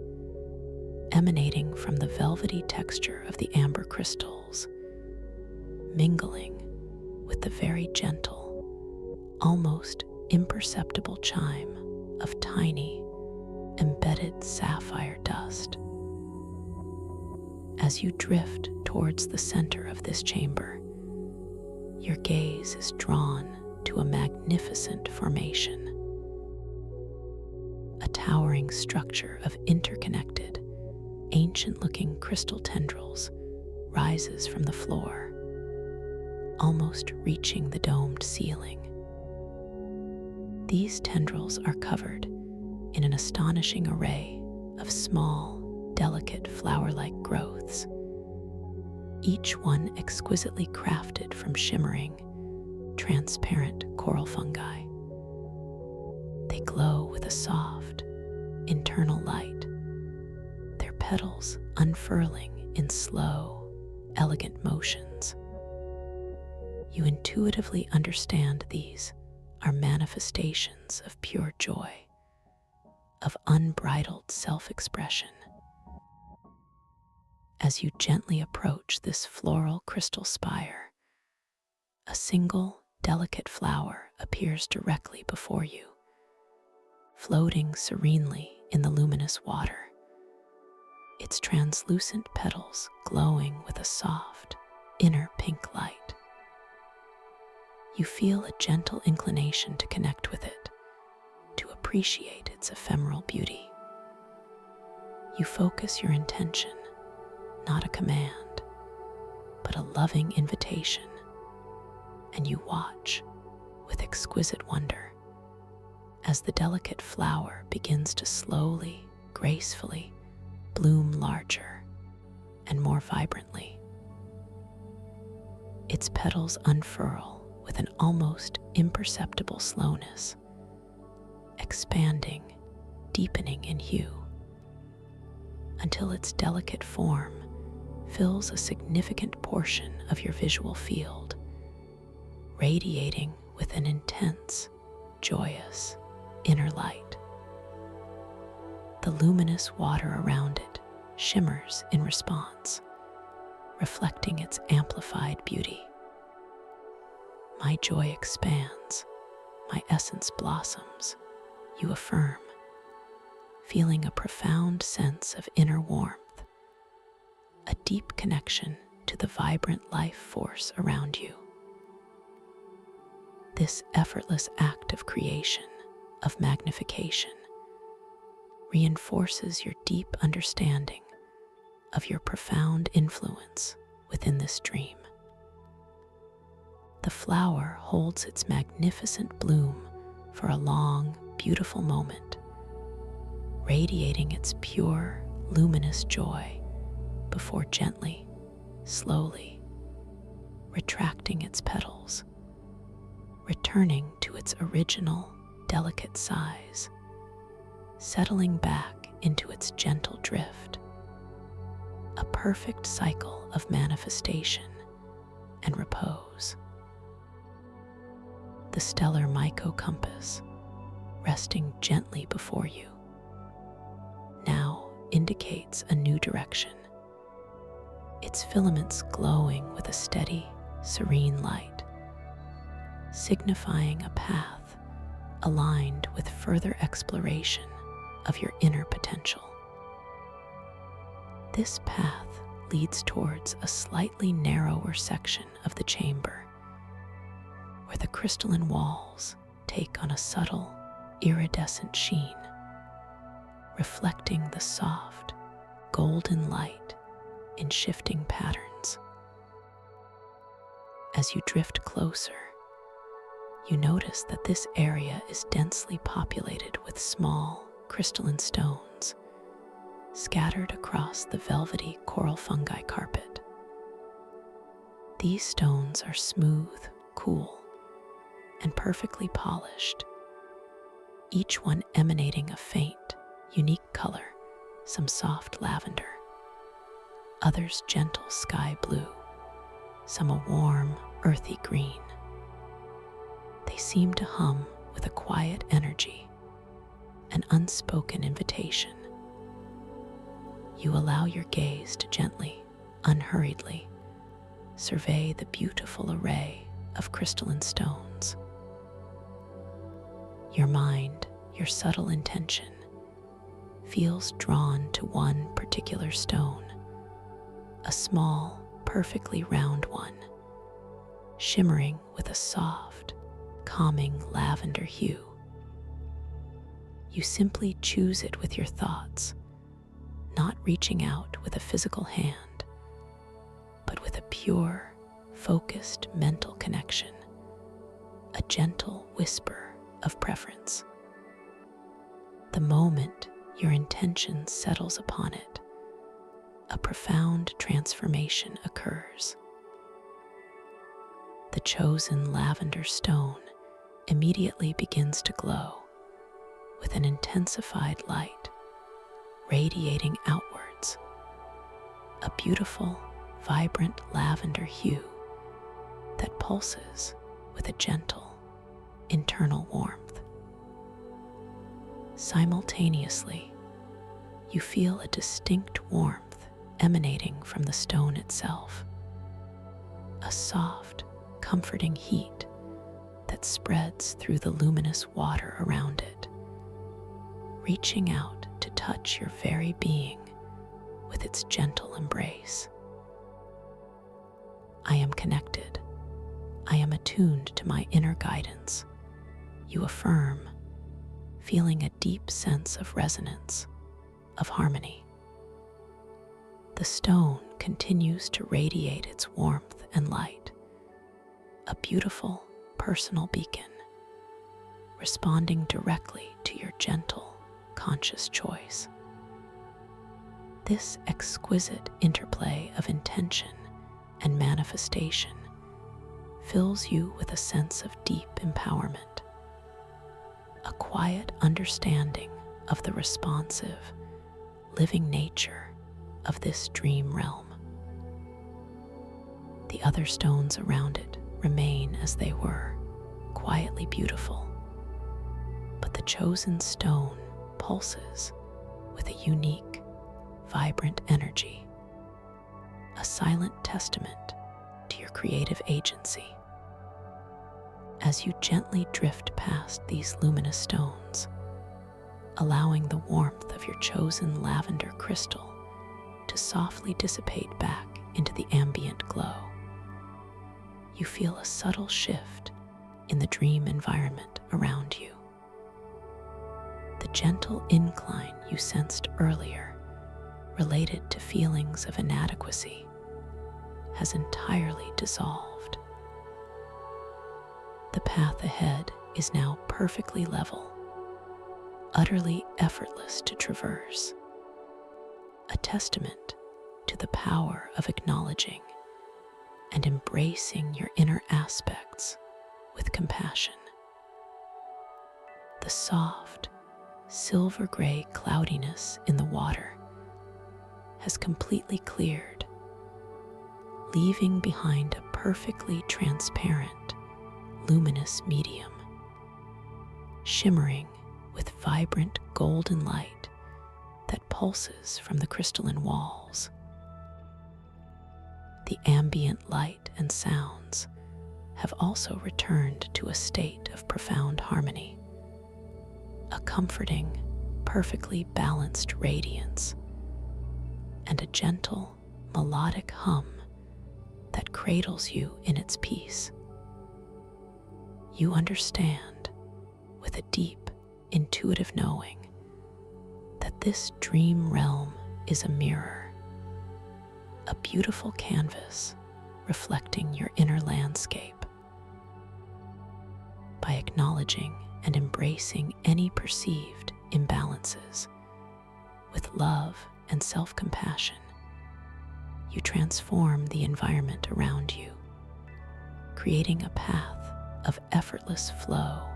emanating from the velvety texture of the amber crystals, mingling with the very gentle, almost imperceptible chime of tiny, embedded sapphire dust. As you drift towards the center of this chamber, your gaze is drawn to a magnificent formation. A towering structure of interconnected, ancient-looking crystal tendrils rises from the floor, almost reaching the domed ceiling. These tendrils are covered in an astonishing array of small, delicate flower-like growths, each one exquisitely crafted from shimmering, transparent coral fungi. They glow with a soft, internal light, their petals unfurling in slow, elegant motions. You intuitively understand these are manifestations of pure joy, of unbridled self-expression. As you gently approach this floral crystal spire, a single delicate flower appears directly before you, floating serenely in the luminous water, its translucent petals glowing with a soft, inner pink light. You feel a gentle inclination to connect with it, to appreciate its ephemeral beauty. You focus your intention, not a command, but a loving invitation, and you watch with exquisite wonder as the delicate flower begins to slowly, gracefully bloom larger and more vibrantly. Its petals unfurl with an almost imperceptible slowness, expanding, deepening in hue, until its delicate form fills a significant portion of your visual field, radiating with an intense, joyous inner light. The luminous water around it shimmers in response, reflecting its amplified beauty. My joy expands, my essence blossoms, you affirm, feeling a profound sense of inner warmth, a deep connection to the vibrant life force around you. This effortless act of creation, of magnification, reinforces your deep understanding of your profound influence within this dream. The flower holds its magnificent bloom for a long, beautiful moment, radiating its pure, luminous joy before gently, slowly, retracting its petals, returning to its original, delicate size, settling back into its gentle drift, a perfect cycle of manifestation and repose. The stellar Myco-compass, resting gently before you, now indicates a new direction, its filaments glowing with a steady, serene light, signifying a path aligned with further exploration of your inner potential. This path leads towards a slightly narrower section of the chamber, where the crystalline walls take on a subtle, iridescent sheen, reflecting the soft, golden light in shifting patterns. As you drift closer, you notice that this area is densely populated with small, crystalline stones scattered across the velvety coral fungi carpet. These stones are smooth, cool, and perfectly polished, each one emanating a faint, unique color, some soft lavender, others gentle sky blue, some a warm, earthy green. They seem to hum with a quiet energy, an unspoken invitation. You allow your gaze to gently, unhurriedly, survey the beautiful array of crystalline stones. Your mind, your subtle intention, feels drawn to one particular stone, a small, perfectly round one, shimmering with a soft, calming lavender hue. You simply choose it with your thoughts, not reaching out with a physical hand, but with a pure, focused mental connection, a gentle whisper of preference. The moment your intention settles upon it, a profound transformation occurs. The chosen lavender stone immediately begins to glow with an intensified light radiating outwards, a beautiful, vibrant lavender hue that pulses with a gentle, internal warmth. Simultaneously, you feel a distinct warmth emanating from the stone itself, a soft, comforting heat that spreads through the luminous water around it, reaching out to touch your very being with its gentle embrace. I am connected. I am attuned to my inner guidance, you affirm, feeling a deep sense of resonance, of harmony. The stone continues to radiate its warmth and light, a beautiful personal beacon, responding directly to your gentle, conscious choice. This exquisite interplay of intention and manifestation fills you with a sense of deep empowerment, a quiet understanding of the responsive, living nature of this dream realm. The other stones around it remain as they were, quietly beautiful, but the chosen stone pulses with a unique, vibrant energy, a silent testament to your creative agency. As you gently drift past these luminous stones, allowing the warmth of your chosen lavender crystal to softly dissipate back into the ambient glow, you feel a subtle shift in the dream environment around you. The gentle incline you sensed earlier, related to feelings of inadequacy, has entirely dissolved. The path ahead is now perfectly level, utterly effortless to traverse, a testament to the power of acknowledging and embracing your inner aspects with compassion. The soft, silver-gray cloudiness in the water has completely cleared, leaving behind a perfectly transparent, luminous medium, shimmering with vibrant golden light that pulses from the crystalline walls. The ambient light and sounds have also returned to a state of profound harmony, a comforting, perfectly balanced radiance, and a gentle, melodic hum that cradles you in its peace. You understand, with a deep, intuitive knowing, that this dream realm is a mirror, a beautiful canvas reflecting your inner landscape. By acknowledging and embracing any perceived imbalances with love and self-compassion, you transform the environment around you, creating a path of effortless flow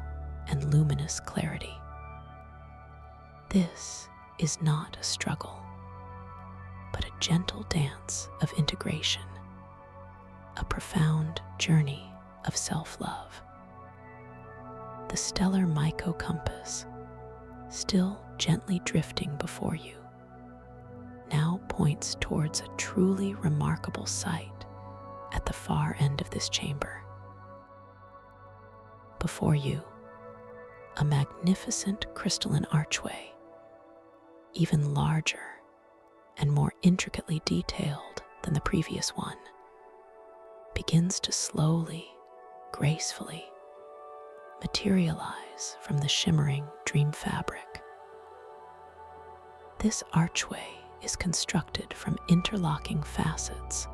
and luminous clarity. This is not a struggle, but a gentle dance of integration, a profound journey of self-love. The stellar Myco-compass, still gently drifting before you, now points towards a truly remarkable sight at the far end of this chamber. Before you, a magnificent crystalline archway, even larger and more intricately detailed than the previous one, begins to slowly, gracefully materialize from the shimmering dream fabric. This archway is constructed from interlocking facets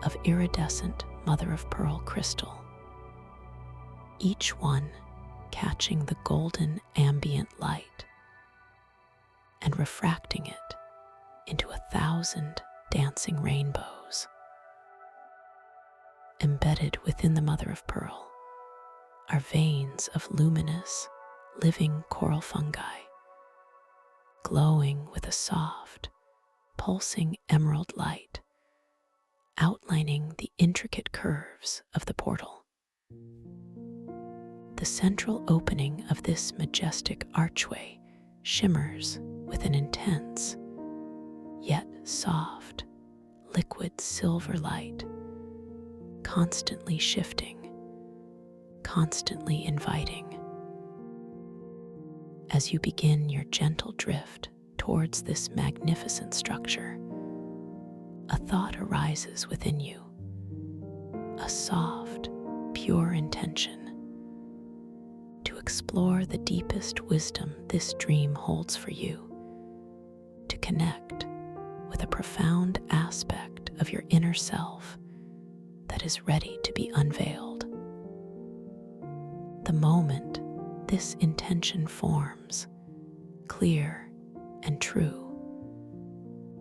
of iridescent mother-of-pearl crystal, each one catching the golden ambient light and refracting it into 1,000 dancing rainbows. Embedded within the mother-of-pearl are veins of luminous, living coral fungi, glowing with a soft, pulsing emerald light, outlining the intricate curves of the portal. The central opening of this majestic archway shimmers with an intense, yet soft, liquid silver light, constantly shifting, constantly inviting. As you begin your gentle drift towards this magnificent structure, a thought arises within you, a soft, pure intention to explore the deepest wisdom this dream holds for you, to connect with a profound aspect of your inner self that is ready to be unveiled. The moment this intention forms, clear and true,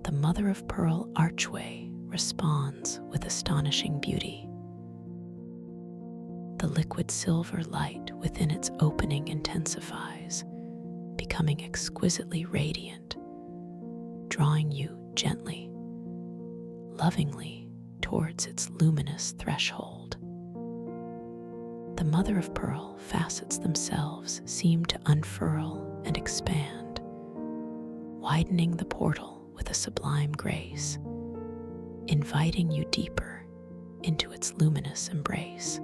the mother-of-pearl archway responds with astonishing beauty. The liquid silver light within its opening intensifies, becoming exquisitely radiant, drawing you gently, lovingly towards its luminous threshold. The mother-of-pearl facets themselves seem to unfurl and expand, widening the portal with a sublime grace, inviting you deeper into its luminous embrace.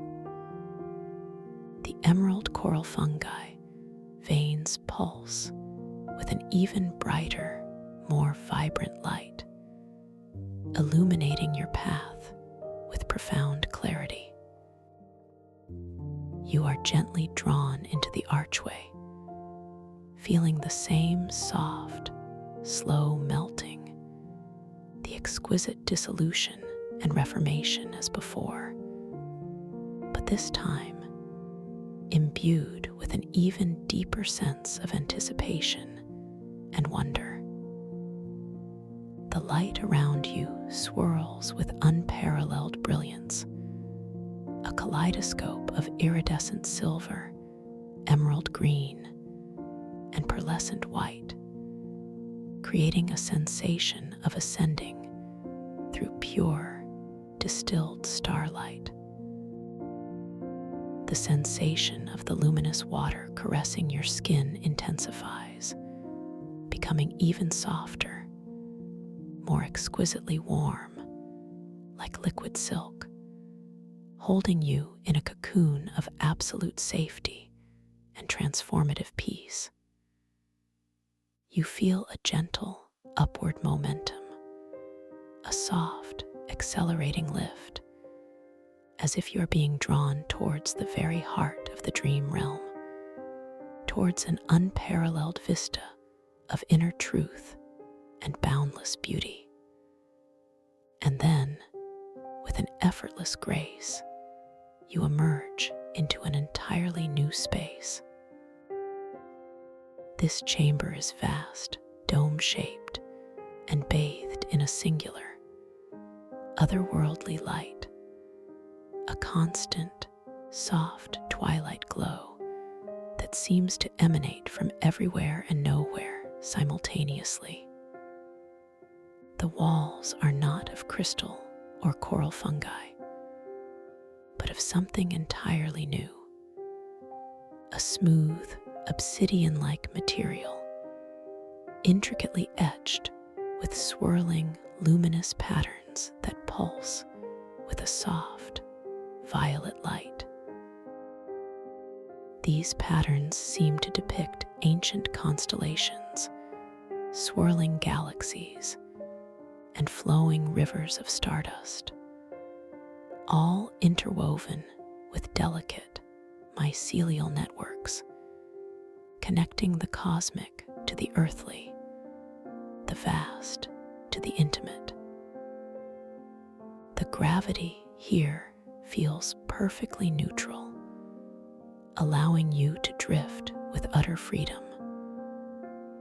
The emerald coral fungi veins pulse with an even brighter, more vibrant light, illuminating your path with profound clarity. You are gently drawn into the archway, feeling the same soft, slow melting, the exquisite dissolution and reformation as before, but this time imbued with an even deeper sense of anticipation and wonder. The light around you swirls with unparalleled brilliance, a kaleidoscope of iridescent silver, emerald green, and pearlescent white, creating a sensation of ascending through pure, distilled starlight. The sensation of the luminous water caressing your skin intensifies, becoming even softer, more exquisitely warm, like liquid silk, holding you in a cocoon of absolute safety and transformative peace. You feel a gentle, upward momentum, a soft, accelerating lift, as if you are being drawn towards the very heart of the dream realm, towards an unparalleled vista of inner truth and boundless beauty. And then, with an effortless grace, you emerge into an entirely new space. This chamber is vast, dome-shaped, and bathed in a singular, otherworldly light, a constant, soft twilight glow that seems to emanate from everywhere and nowhere simultaneously. The walls are not of crystal or coral fungi, but of something entirely new, a smooth, obsidian-like material, intricately etched with swirling, luminous patterns that pulse with a soft, violet light. These patterns seem to depict ancient constellations, swirling galaxies, and flowing rivers of stardust, all interwoven with delicate mycelial networks, connecting the cosmic to the earthly, the vast to the intimate. The gravity here feels perfectly neutral, allowing you to drift with utter freedom,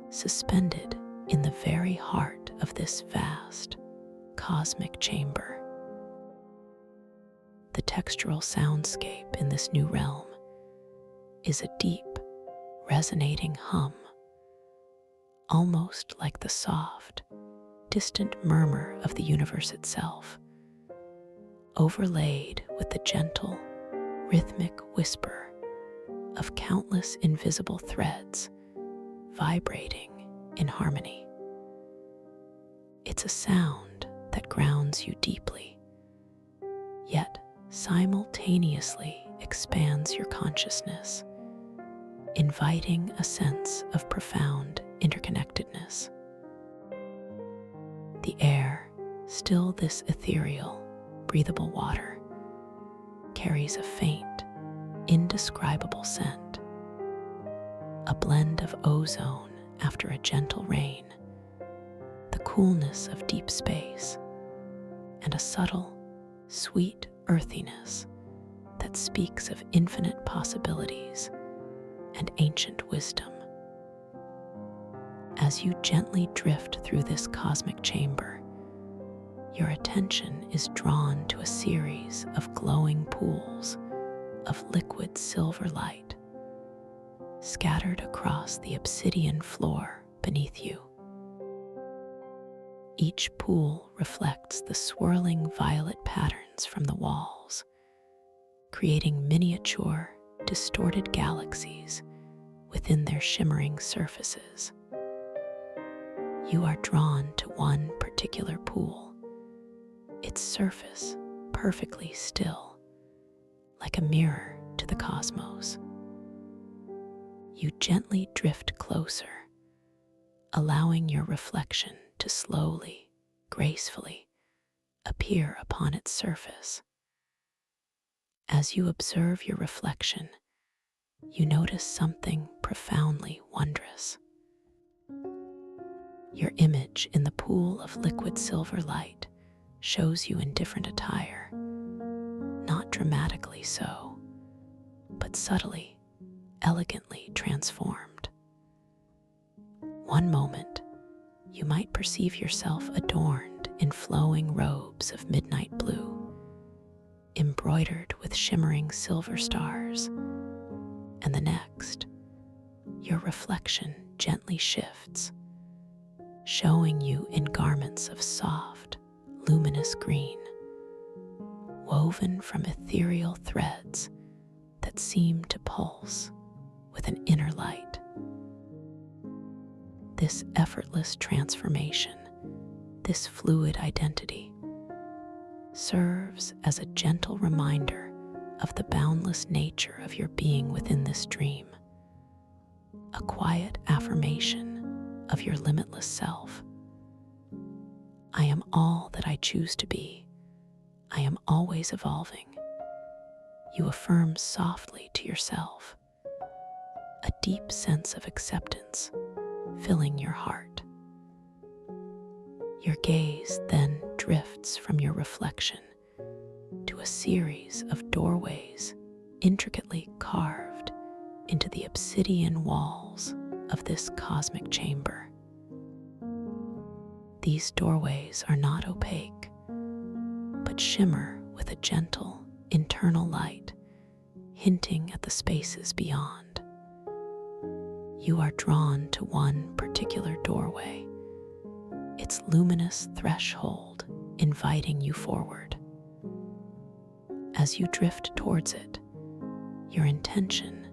suspended in the very heart of this vast, cosmic chamber. The textural soundscape in this new realm is a deep, resonating hum, almost like the soft, distant murmur of the universe itself, overlaid with the gentle, rhythmic whisper of countless invisible threads vibrating in harmony. It's a sound that grounds you deeply, yet simultaneously expands your consciousness, inviting a sense of profound interconnectedness. The air, still this ethereal, breathable water, carries a faint, indescribable scent, a blend of ozone after a gentle rain, the coolness of deep space, and a subtle, sweet earthiness that speaks of infinite possibilities and ancient wisdom. As you gently drift through this cosmic chamber, your attention is drawn to a series of glowing pools of liquid silver light scattered across the obsidian floor beneath you. Each pool reflects the swirling violet patterns from the walls, creating miniature, distorted galaxies within their shimmering surfaces. You are drawn to one particular pool, its surface perfectly still, like a mirror to the cosmos. You gently drift closer, allowing your reflection to slowly, gracefully appear upon its surface. As you observe your reflection, you notice something profoundly wondrous. Your image in the pool of liquid silver light shows you in different attire, not dramatically so, but subtly, elegantly transformed. One moment, you might perceive yourself adorned in flowing robes of midnight blue, embroidered with shimmering silver stars, and the next, your reflection gently shifts, showing you in garments of soft, luminous green, woven from ethereal threads that seem to pulse with an inner light. This effortless transformation, this fluid identity, serves as a gentle reminder of the boundless nature of your being within this dream, a quiet affirmation of your limitless self. I am all that I choose to be. I am always evolving. You affirm softly to yourself, a deep sense of acceptance filling your heart. Your gaze then drifts from your reflection to a series of doorways intricately carved into the obsidian walls of this cosmic chamber. These doorways are not opaque, but shimmer with a gentle internal light, hinting at the spaces beyond. You are drawn to one particular doorway, its luminous threshold inviting you forward. As you drift towards it, your intention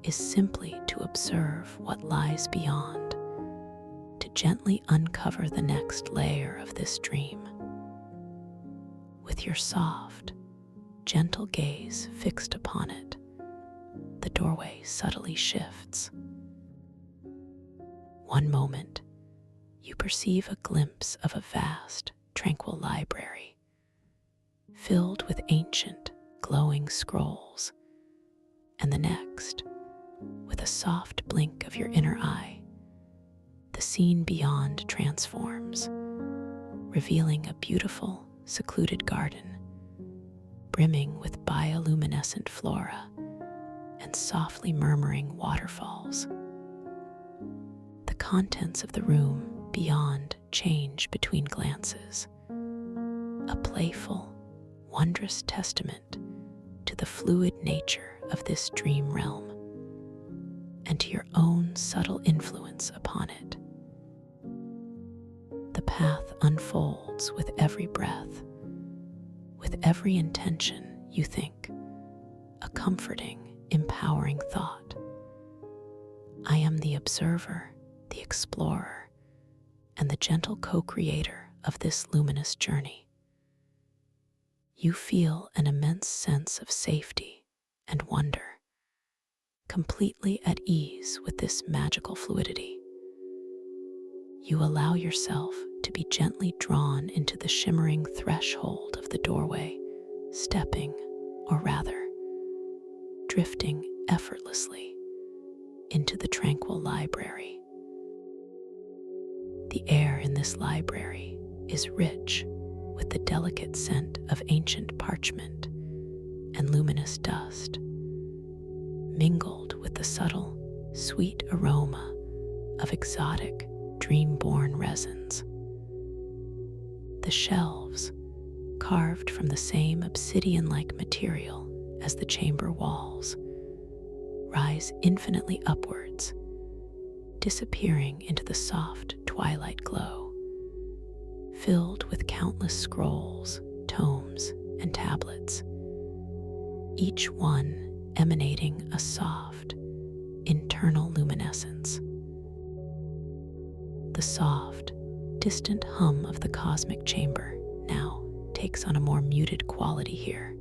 is simply to observe what lies beyond, to gently uncover the next layer of this dream. With your soft, gentle gaze fixed upon it, the doorway subtly shifts. One moment, you perceive a glimpse of a vast, tranquil library, filled with ancient, glowing scrolls, and the next, with a soft blink of your inner eye, the scene beyond transforms, revealing a beautiful, secluded garden, brimming with bioluminescent flora and softly murmuring waterfalls. The contents of the room beyond change between glances, a playful, wondrous testament to the fluid nature of this dream realm and to your own subtle influence upon it. The path unfolds with every breath, with every intention you think, a comforting, empowering thought. I am the observer, the explorer, and the gentle co-creator of this luminous journey. You feel an immense sense of safety and wonder, completely at ease with this magical fluidity. You allow yourself to be gently drawn into the shimmering threshold of the doorway, stepping, or rather, drifting effortlessly into the tranquil library. The air in this library is rich with the delicate scent of ancient parchment and luminous dust, mingled with the subtle, sweet aroma of exotic, dream-born resins. The shelves, carved from the same obsidian-like material as the chamber walls, rise infinitely upwards, disappearing into the soft twilight glow, filled with countless scrolls, tomes, and tablets, each one emanating a soft, internal luminescence. The soft, distant hum of the cosmic chamber now takes on a more muted quality here,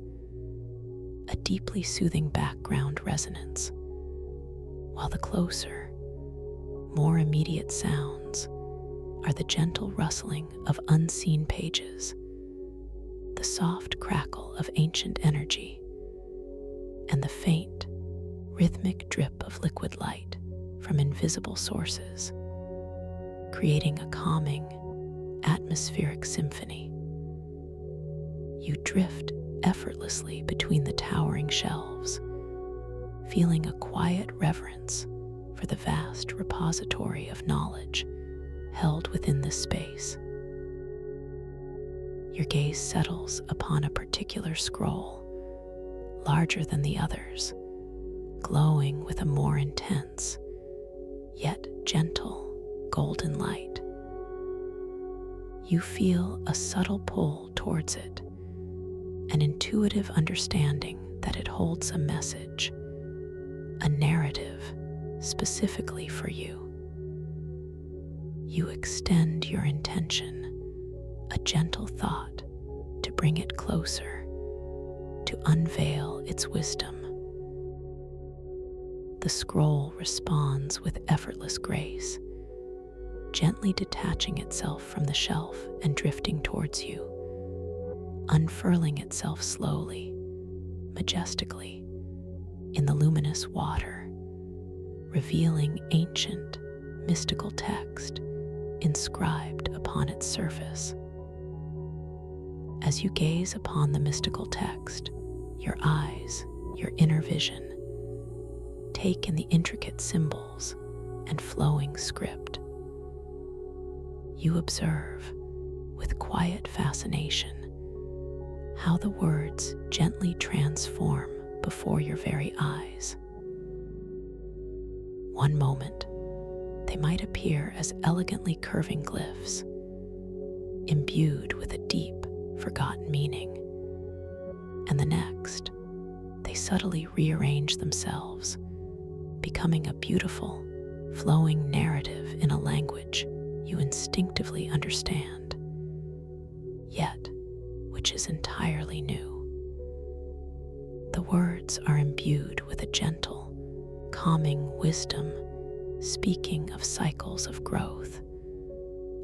a deeply soothing background resonance, while the closer, more immediate sounds are the gentle rustling of unseen pages, the soft crackle of ancient energy, and the faint, rhythmic drip of liquid light from invisible sources, creating a calming, atmospheric symphony. You drift effortlessly between the towering shelves, feeling a quiet reverence for the vast repository of knowledge held within this space. Your gaze settles upon a particular scroll, larger than the others, glowing with a more intense, yet gentle, golden light. You feel a subtle pull towards it, an intuitive understanding that it holds a message, a narrative specifically for you. You extend your intention, a gentle thought to bring it closer, to unveil its wisdom. The scroll responds with effortless grace, gently detaching itself from the shelf and drifting towards you, unfurling itself slowly, majestically, in the luminous water, revealing ancient, mystical text inscribed upon its surface. As you gaze upon the mystical text, your eyes, your inner vision, take in the intricate symbols and flowing script. You observe, with quiet fascination, how the words gently transform before your very eyes. One moment, they might appear as elegantly curving glyphs, imbued with a deep, forgotten meaning, and the next, they subtly rearrange themselves, becoming a beautiful, flowing narrative in a language you instinctively understand, yet which is entirely new. The words are imbued with a gentle, calming wisdom, speaking of cycles of growth,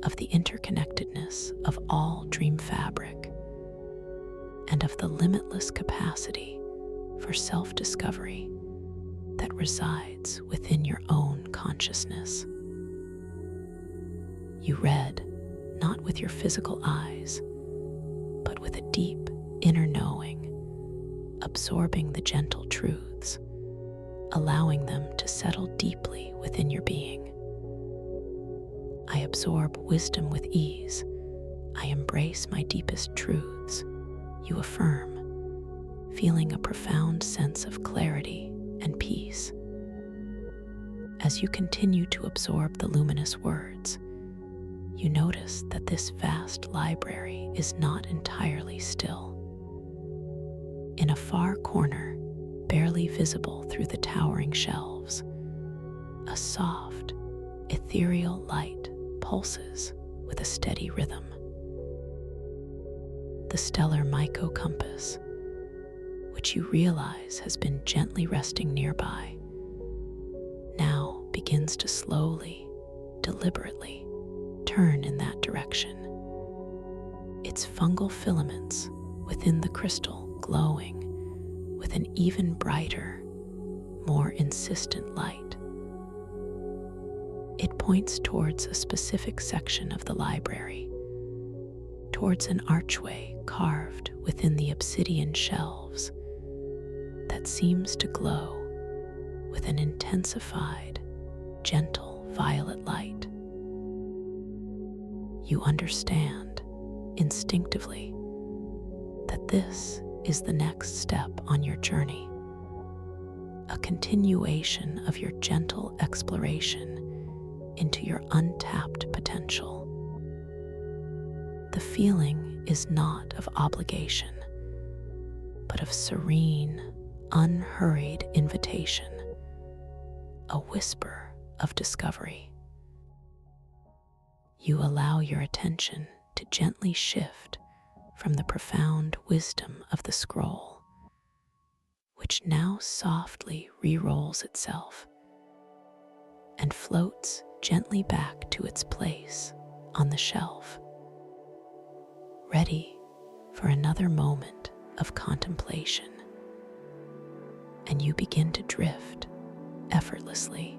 of the interconnectedness of all dream fabric, and of the limitless capacity for self-discovery that resides within your own consciousness. You read not with your physical eyes, but with a deep inner knowing, absorbing the gentle truths, allowing them to settle deeply within your being. I absorb wisdom with ease. I embrace my deepest truths, you affirm, feeling a profound sense of clarity and peace. As you continue to absorb the luminous words, you notice that this vast library is not entirely still. In a far corner, barely visible through the towering shelves, a soft, ethereal light pulses with a steady rhythm. The stellar Myco-compass, which you realize has been gently resting nearby, now begins to slowly, deliberately turn in that direction. Its fungal filaments within the crystal glowing with an even brighter, more insistent light. It points towards a specific section of the library, towards an archway carved within the obsidian shelves that seems to glow with an intensified, gentle violet light. You understand instinctively that this is the next step on your journey, a continuation of your gentle exploration into your untapped potential. The feeling is not of obligation, but of serene, unhurried invitation, a whisper of discovery. You allow your attention to gently shift from the profound wisdom of the scroll, which now softly re-rolls itself and floats gently back to its place on the shelf, ready for another moment of contemplation. And you begin to drift effortlessly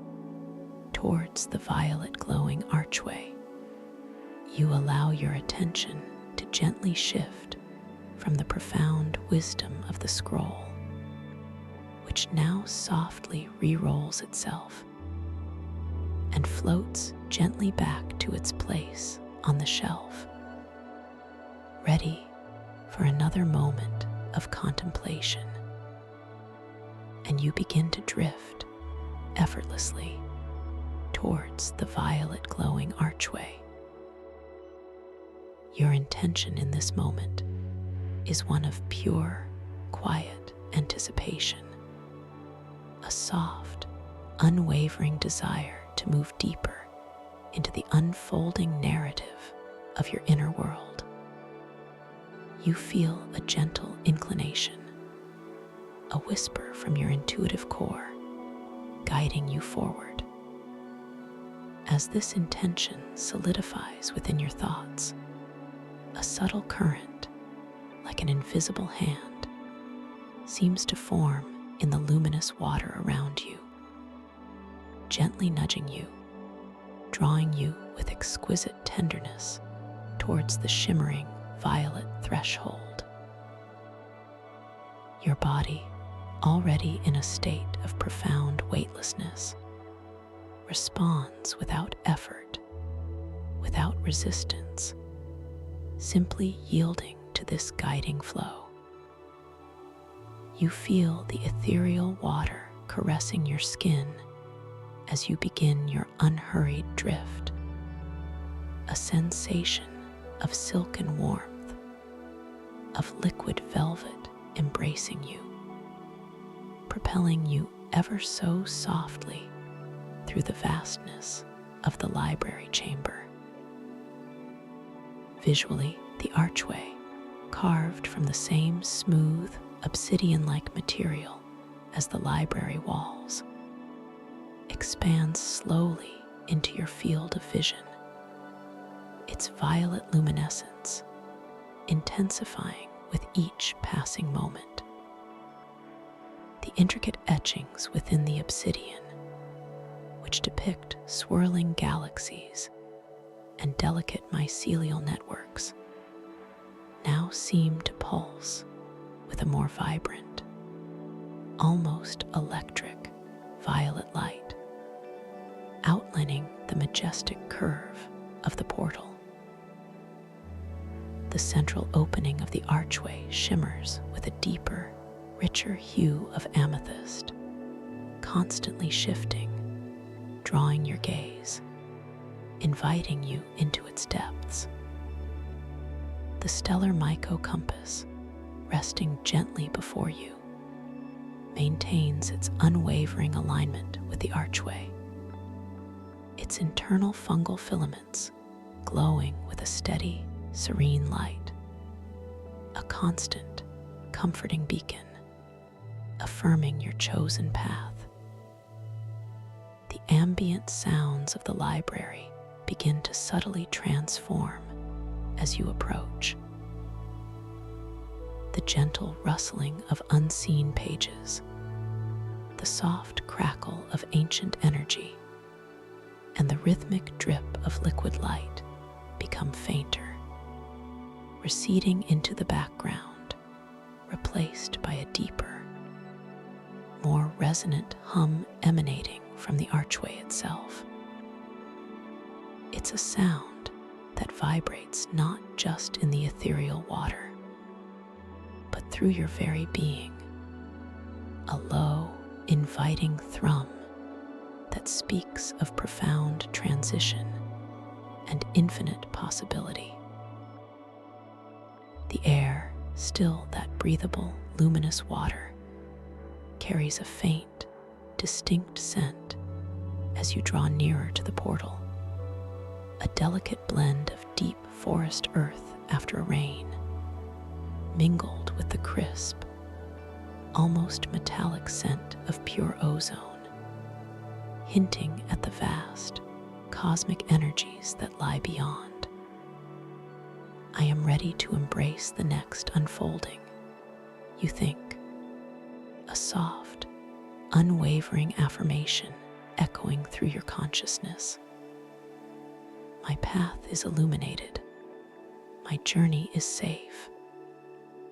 towards the violet glowing archway. You allow your attention to gently shift from the profound wisdom of the scroll, which now softly re-rolls itself and floats gently back to its place on the shelf, ready for another moment of contemplation. And you begin to drift effortlessly towards the violet glowing archway. Your intention in this moment is one of pure, quiet anticipation, a soft, unwavering desire to move deeper into the unfolding narrative of your inner world. You feel a gentle inclination, a whisper from your intuitive core, guiding you forward. As this intention solidifies within your thoughts, a subtle current, like an invisible hand, seems to form in the luminous water around you, gently nudging you, drawing you with exquisite tenderness towards the shimmering violet threshold. Your body, already in a state of profound weightlessness, responds without effort, without resistance, simply yielding to this guiding flow. You feel the ethereal water caressing your skin as you begin your unhurried drift, a sensation of silken warmth, of liquid velvet embracing you, propelling you ever so softly through the vastness of the library chamber. Visually, the archway, carved from the same smooth, obsidian-like material as the library walls, expands slowly into your field of vision, its violet luminescence intensifying with each passing moment. The intricate etchings within the obsidian, which depict swirling galaxies and delicate mycelial networks, now seem to pulse with a more vibrant, almost electric violet light, outlining the majestic curve of the portal. The central opening of the archway shimmers with a deeper, richer hue of amethyst, constantly shifting, drawing your gaze, inviting you into its depths. The stellar Myco compass, resting gently before you, maintains its unwavering alignment with the archway, its internal fungal filaments glowing with a steady, serene light, a constant, comforting beacon, affirming your chosen path. The ambient sounds of the library begin to subtly transform as you approach. The gentle rustling of unseen pages, the soft crackle of ancient energy, and the rhythmic drip of liquid light become fainter, receding into the background, replaced by a deeper, more resonant hum emanating from the archway itself. It's a sound that vibrates not just in the ethereal water, but through your very being, a low, inviting thrum that speaks of profound transition and infinite possibility. The air, still that breathable, luminous water, carries a faint, distinct scent as you draw nearer to the portal, a delicate blend of deep forest earth after a rain, mingled with the crisp, almost metallic scent of pure ozone, hinting at the vast, cosmic energies that lie beyond. I am ready to embrace the next unfolding, you think, a soft, unwavering affirmation echoing through your consciousness. My path is illuminated, my journey is safe,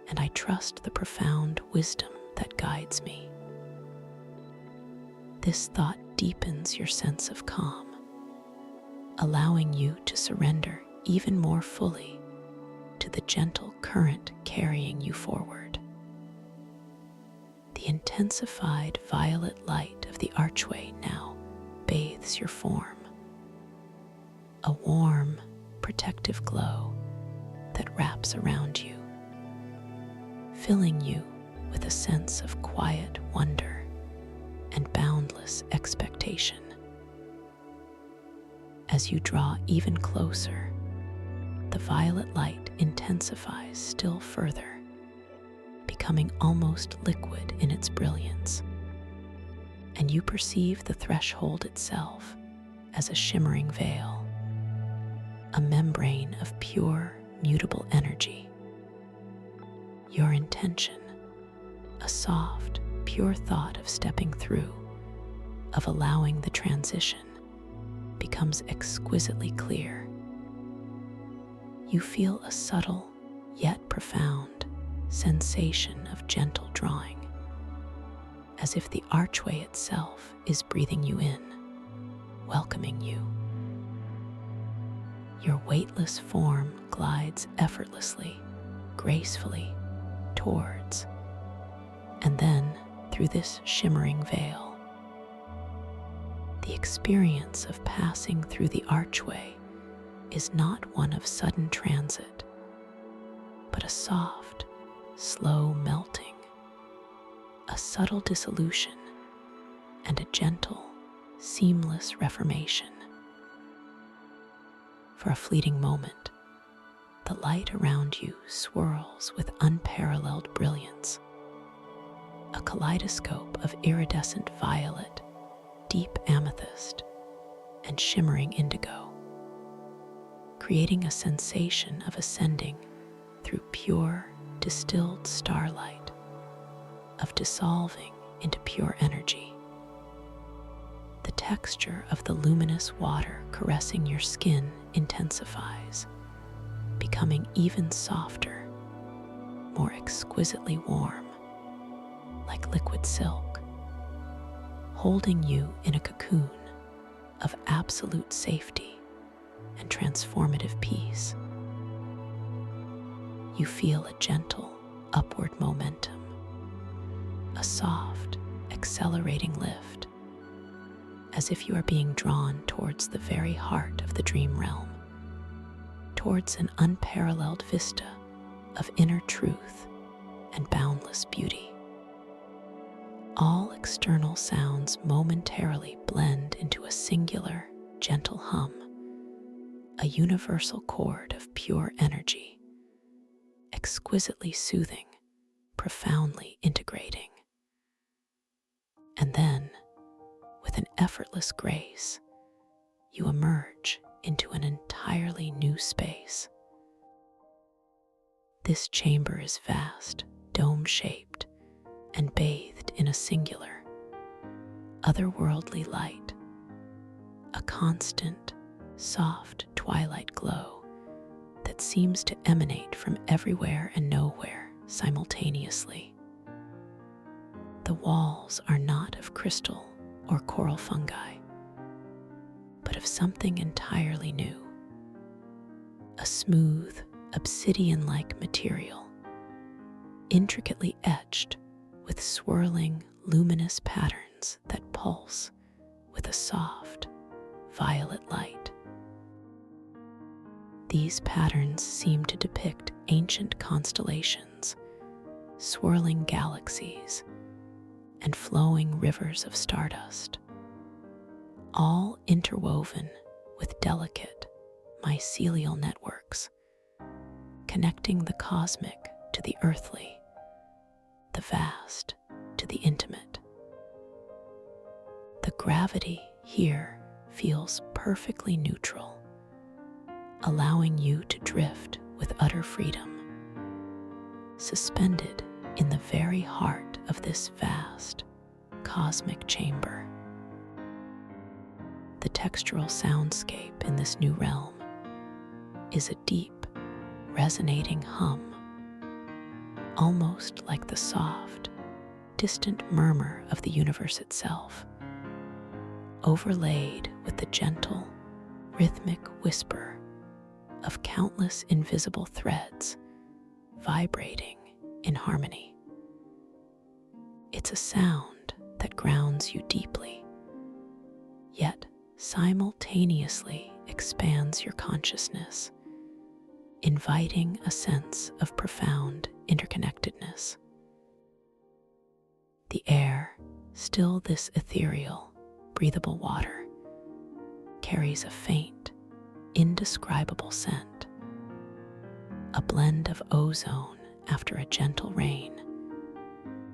and I trust the profound wisdom that guides me. This thought deepens your sense of calm, allowing you to surrender even more fully to the gentle current carrying you forward. The intensified violet light of the archway now bathes your form, a warm, protective glow that wraps around you, filling you with a sense of quiet wonder and boundless expectation. As you draw even closer, the violet light intensifies still further, becoming almost liquid in its brilliance, and you perceive the threshold itself as a shimmering veil, a membrane of pure, mutable energy. Your intention, a soft, pure thought of stepping through, of allowing the transition, becomes exquisitely clear. You feel a subtle yet profound sensation of gentle drawing, as if the archway itself is breathing you in, welcoming you. Your weightless form glides effortlessly, gracefully towards, and then through this shimmering veil. The experience of passing through the archway is not one of sudden transit, but a soft, slow melting, a subtle dissolution, and a gentle, seamless reformation. For a fleeting moment, the light around you swirls with unparalleled brilliance, a kaleidoscope of iridescent violet, deep amethyst, and shimmering indigo, creating a sensation of ascending through pure, distilled starlight, of dissolving into pure energy. The texture of the luminous water caressing your skin intensifies, becoming even softer, more exquisitely warm, like liquid silk, holding you in a cocoon of absolute safety and transformative peace. You feel a gentle, upward momentum, a soft, accelerating lift, as if you are being drawn towards the very heart of the dream realm, towards an unparalleled vista of inner truth and boundless beauty. All external sounds momentarily blend into a singular, gentle hum, a universal chord of pure energy, exquisitely soothing, profoundly integrating. And then, with an effortless grace, you emerge into an entirely new space. This chamber is vast, dome-shaped, and bathed in a singular, otherworldly light, a constant, soft twilight glow that seems to emanate from everywhere and nowhere simultaneously. The walls are not of crystal or coral fungi, but of something entirely new, a smooth, obsidian-like material, intricately etched with swirling, luminous patterns that pulse with a soft, violet light. These patterns seem to depict ancient constellations, swirling galaxies, and flowing rivers of stardust, all interwoven with delicate mycelial networks, connecting the cosmic to the earthly, the vast to the intimate. The gravity here feels perfectly neutral, allowing you to drift with utter freedom, suspended in the very heart of this vast, cosmic chamber. The textural soundscape in this new realm is a deep, resonating hum, almost like the soft, distant murmur of the universe itself, overlaid with the gentle, rhythmic whisper of countless invisible threads vibrating in harmony. It's a sound that grounds you deeply, yet simultaneously expands your consciousness, inviting a sense of profound interconnectedness. The air, still this ethereal, breathable water, carries a faint, indescribable scent, a blend of ozone after a gentle rain,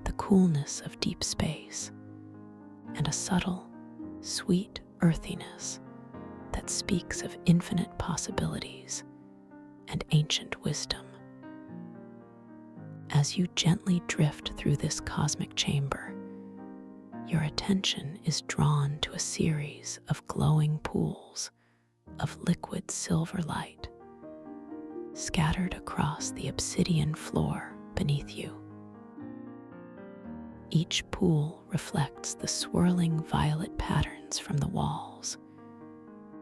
the coolness of deep space, and a subtle, sweet earthiness that speaks of infinite possibilities and ancient wisdom. As you gently drift through this cosmic chamber, Your attention is drawn to a series of glowing pools of liquid silver light scattered across the obsidian floor beneath you. Each pool reflects the swirling violet patterns from the walls,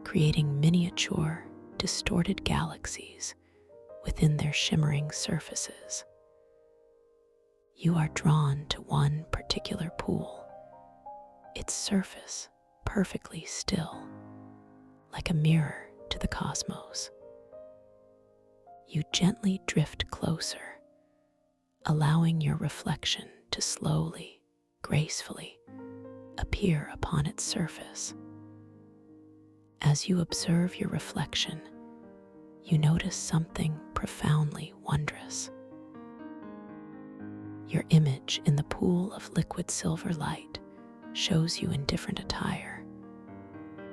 creating miniature, distorted galaxies within their shimmering surfaces. You are drawn to one particular pool, its surface perfectly still, like a mirror to the cosmos. You gently drift closer, allowing your reflection to slowly, gracefully appear upon its surface. As you observe your reflection, you notice something profoundly wondrous. Your image in the pool of liquid silver light shows you in different attire,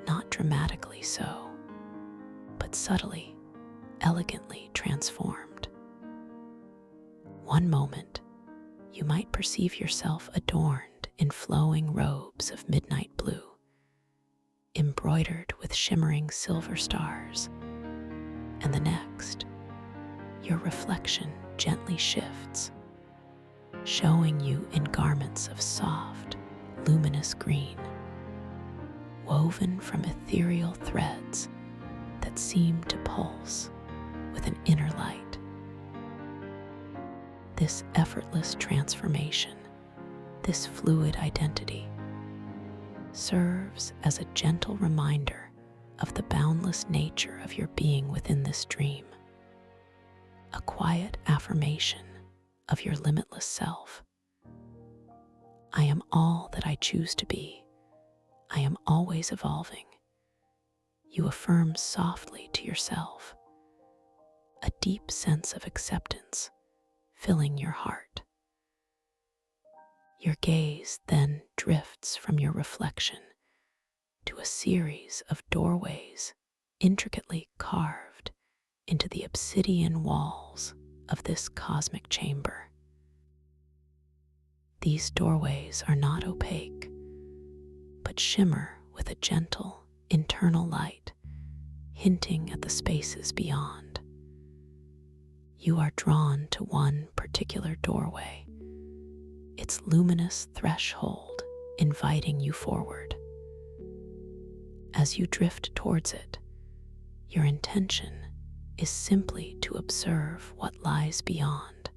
not dramatically so, but subtly, elegantly transformed. One moment, you might perceive yourself adorned in flowing robes of midnight blue, embroidered with shimmering silver stars, and the next, your reflection gently shifts, showing you in garments of soft, luminous green, woven from ethereal threads that seem to pulse with an inner light. This effortless transformation, this fluid identity, serves as a gentle reminder of the boundless nature of your being within this dream, a quiet affirmation of your limitless self. I am all that I choose to be. I am always evolving. You affirm softly to yourself, a deep sense of acceptance filling your heart. Your gaze then drifts from your reflection to a series of doorways intricately carved into the obsidian walls of this cosmic chamber. These doorways are not opaque, but shimmer with a gentle internal light, hinting at the spaces beyond. You are drawn to one particular doorway, its luminous threshold inviting you forward. As you drift towards it, your intention is simply to observe what lies beyond,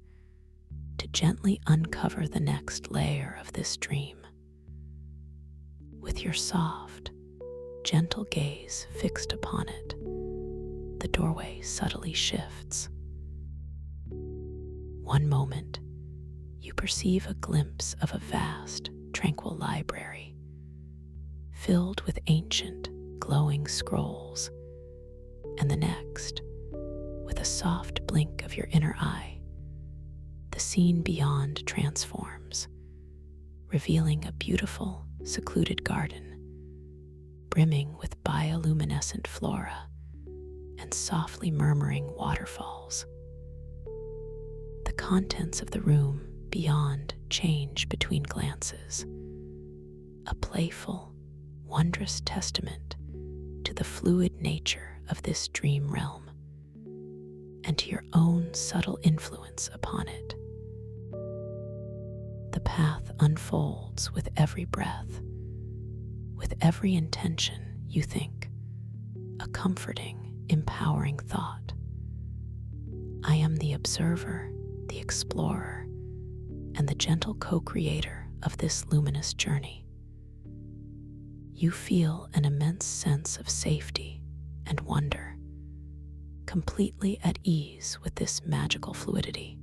to gently uncover the next layer of this dream. With your soft, gentle gaze fixed upon it, the doorway subtly shifts. One moment, you perceive a glimpse of a vast, tranquil library, filled with ancient, glowing scrolls, and the next, with a soft blink of your inner eye, the scene beyond transforms, revealing a beautiful, secluded garden, brimming with bioluminescent flora and softly murmuring waterfalls. The contents of the room beyond change between glances, a playful, wondrous testament to the fluid nature of this dream realm and to your own subtle influence upon it. The path unfolds with every breath, with every intention you think, a comforting, empowering thought. I am the observer, the explorer, and the gentle co-creator of this luminous journey. You feel an immense sense of safety and wonder, completely at ease with this magical fluidity.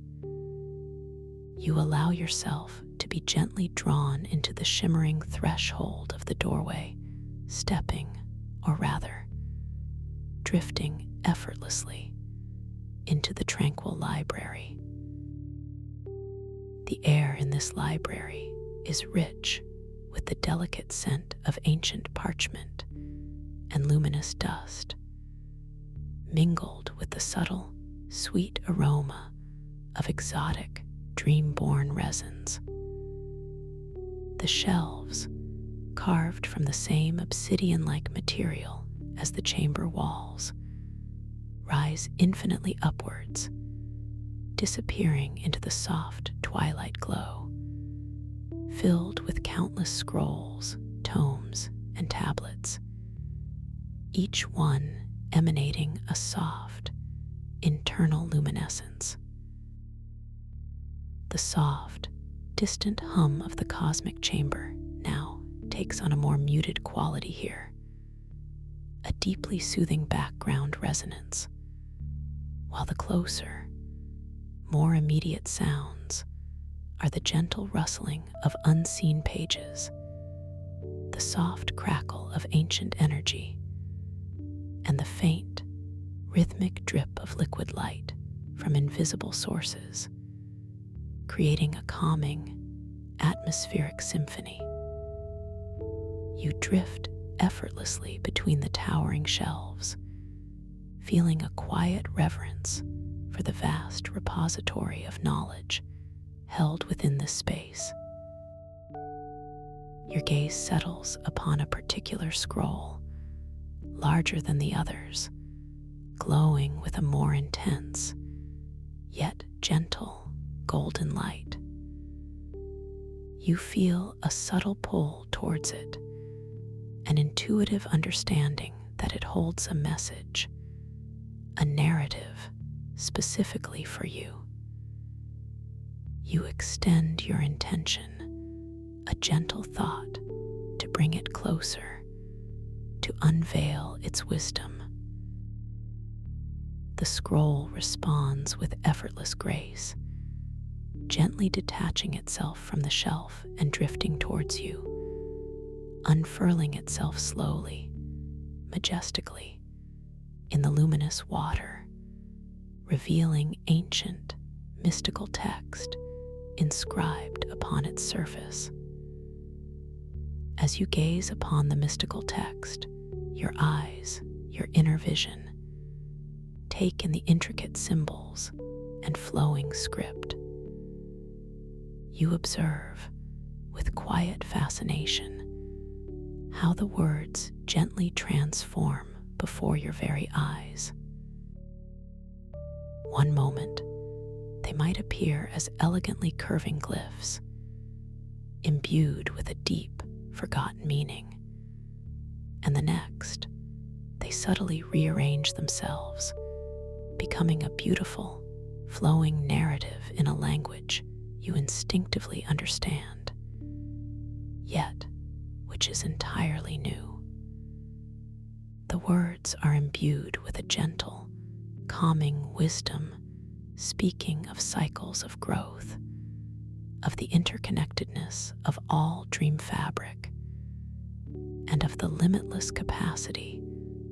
You allow yourself to be gently drawn into the shimmering threshold of the doorway, stepping, or rather, drifting effortlessly into the tranquil library. The air in this library is rich with the delicate scent of ancient parchment and luminous dust, mingled with the subtle, sweet aroma of exotic, dream-born resins. The shelves, carved from the same obsidian-like material as the chamber walls, rise infinitely upwards, disappearing into the soft twilight glow, filled with countless scrolls, tomes, and tablets, each one emanating a soft, internal luminescence. The soft, distant hum of the cosmic chamber now takes on a more muted quality here, a deeply soothing background resonance, while the closer, more immediate sounds are the gentle rustling of unseen pages, the soft crackle of ancient energy, and the faint, rhythmic drip of liquid light from invisible sources, creating a calming, atmospheric symphony. You drift effortlessly between the towering shelves, feeling a quiet reverence for the vast repository of knowledge held within this space. Your gaze settles upon a particular scroll, larger than the others, glowing with a more intense, yet gentle, golden light. You feel a subtle pull towards it, an intuitive understanding that it holds a message, a narrative specifically for you. You extend your intention, a gentle thought to bring it closer, to unveil its wisdom. The scroll responds with effortless grace, gently detaching itself from the shelf and drifting towards you, unfurling itself slowly, majestically, in the luminous water, revealing ancient, mystical text inscribed upon its surface. As you gaze upon the mystical text, your eyes, your inner vision, take in the intricate symbols and flowing script. You observe, with quiet fascination, how the words gently transform before your very eyes. One moment, they might appear as elegantly curving glyphs, imbued with a deep, forgotten meaning, and the next, they subtly rearrange themselves, becoming a beautiful, flowing narrative in a language you instinctively understand, yet which is entirely new. The words are imbued with a gentle, calming wisdom, speaking of cycles of growth, of the interconnectedness of all dream fabric, and of the limitless capacity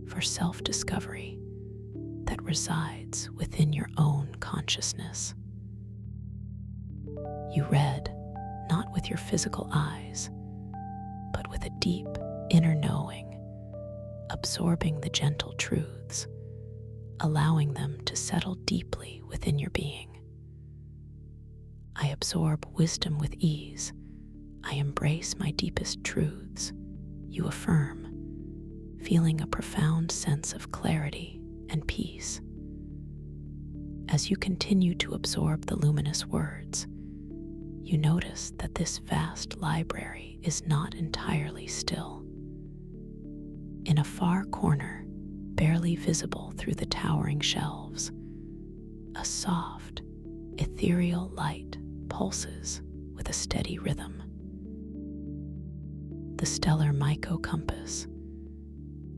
for self-discovery that resides within your own consciousness. You read not with your physical eyes, but with a deep inner knowing, absorbing the gentle truths, allowing them to settle deeply within your being. I absorb wisdom with ease. I embrace my deepest truths, you affirm, feeling a profound sense of clarity and peace. As you continue to absorb the luminous words, you notice that this vast library is not entirely still. In a far corner, barely visible through the towering shelves, a soft, ethereal light pulses with a steady rhythm. The stellar myco-compass,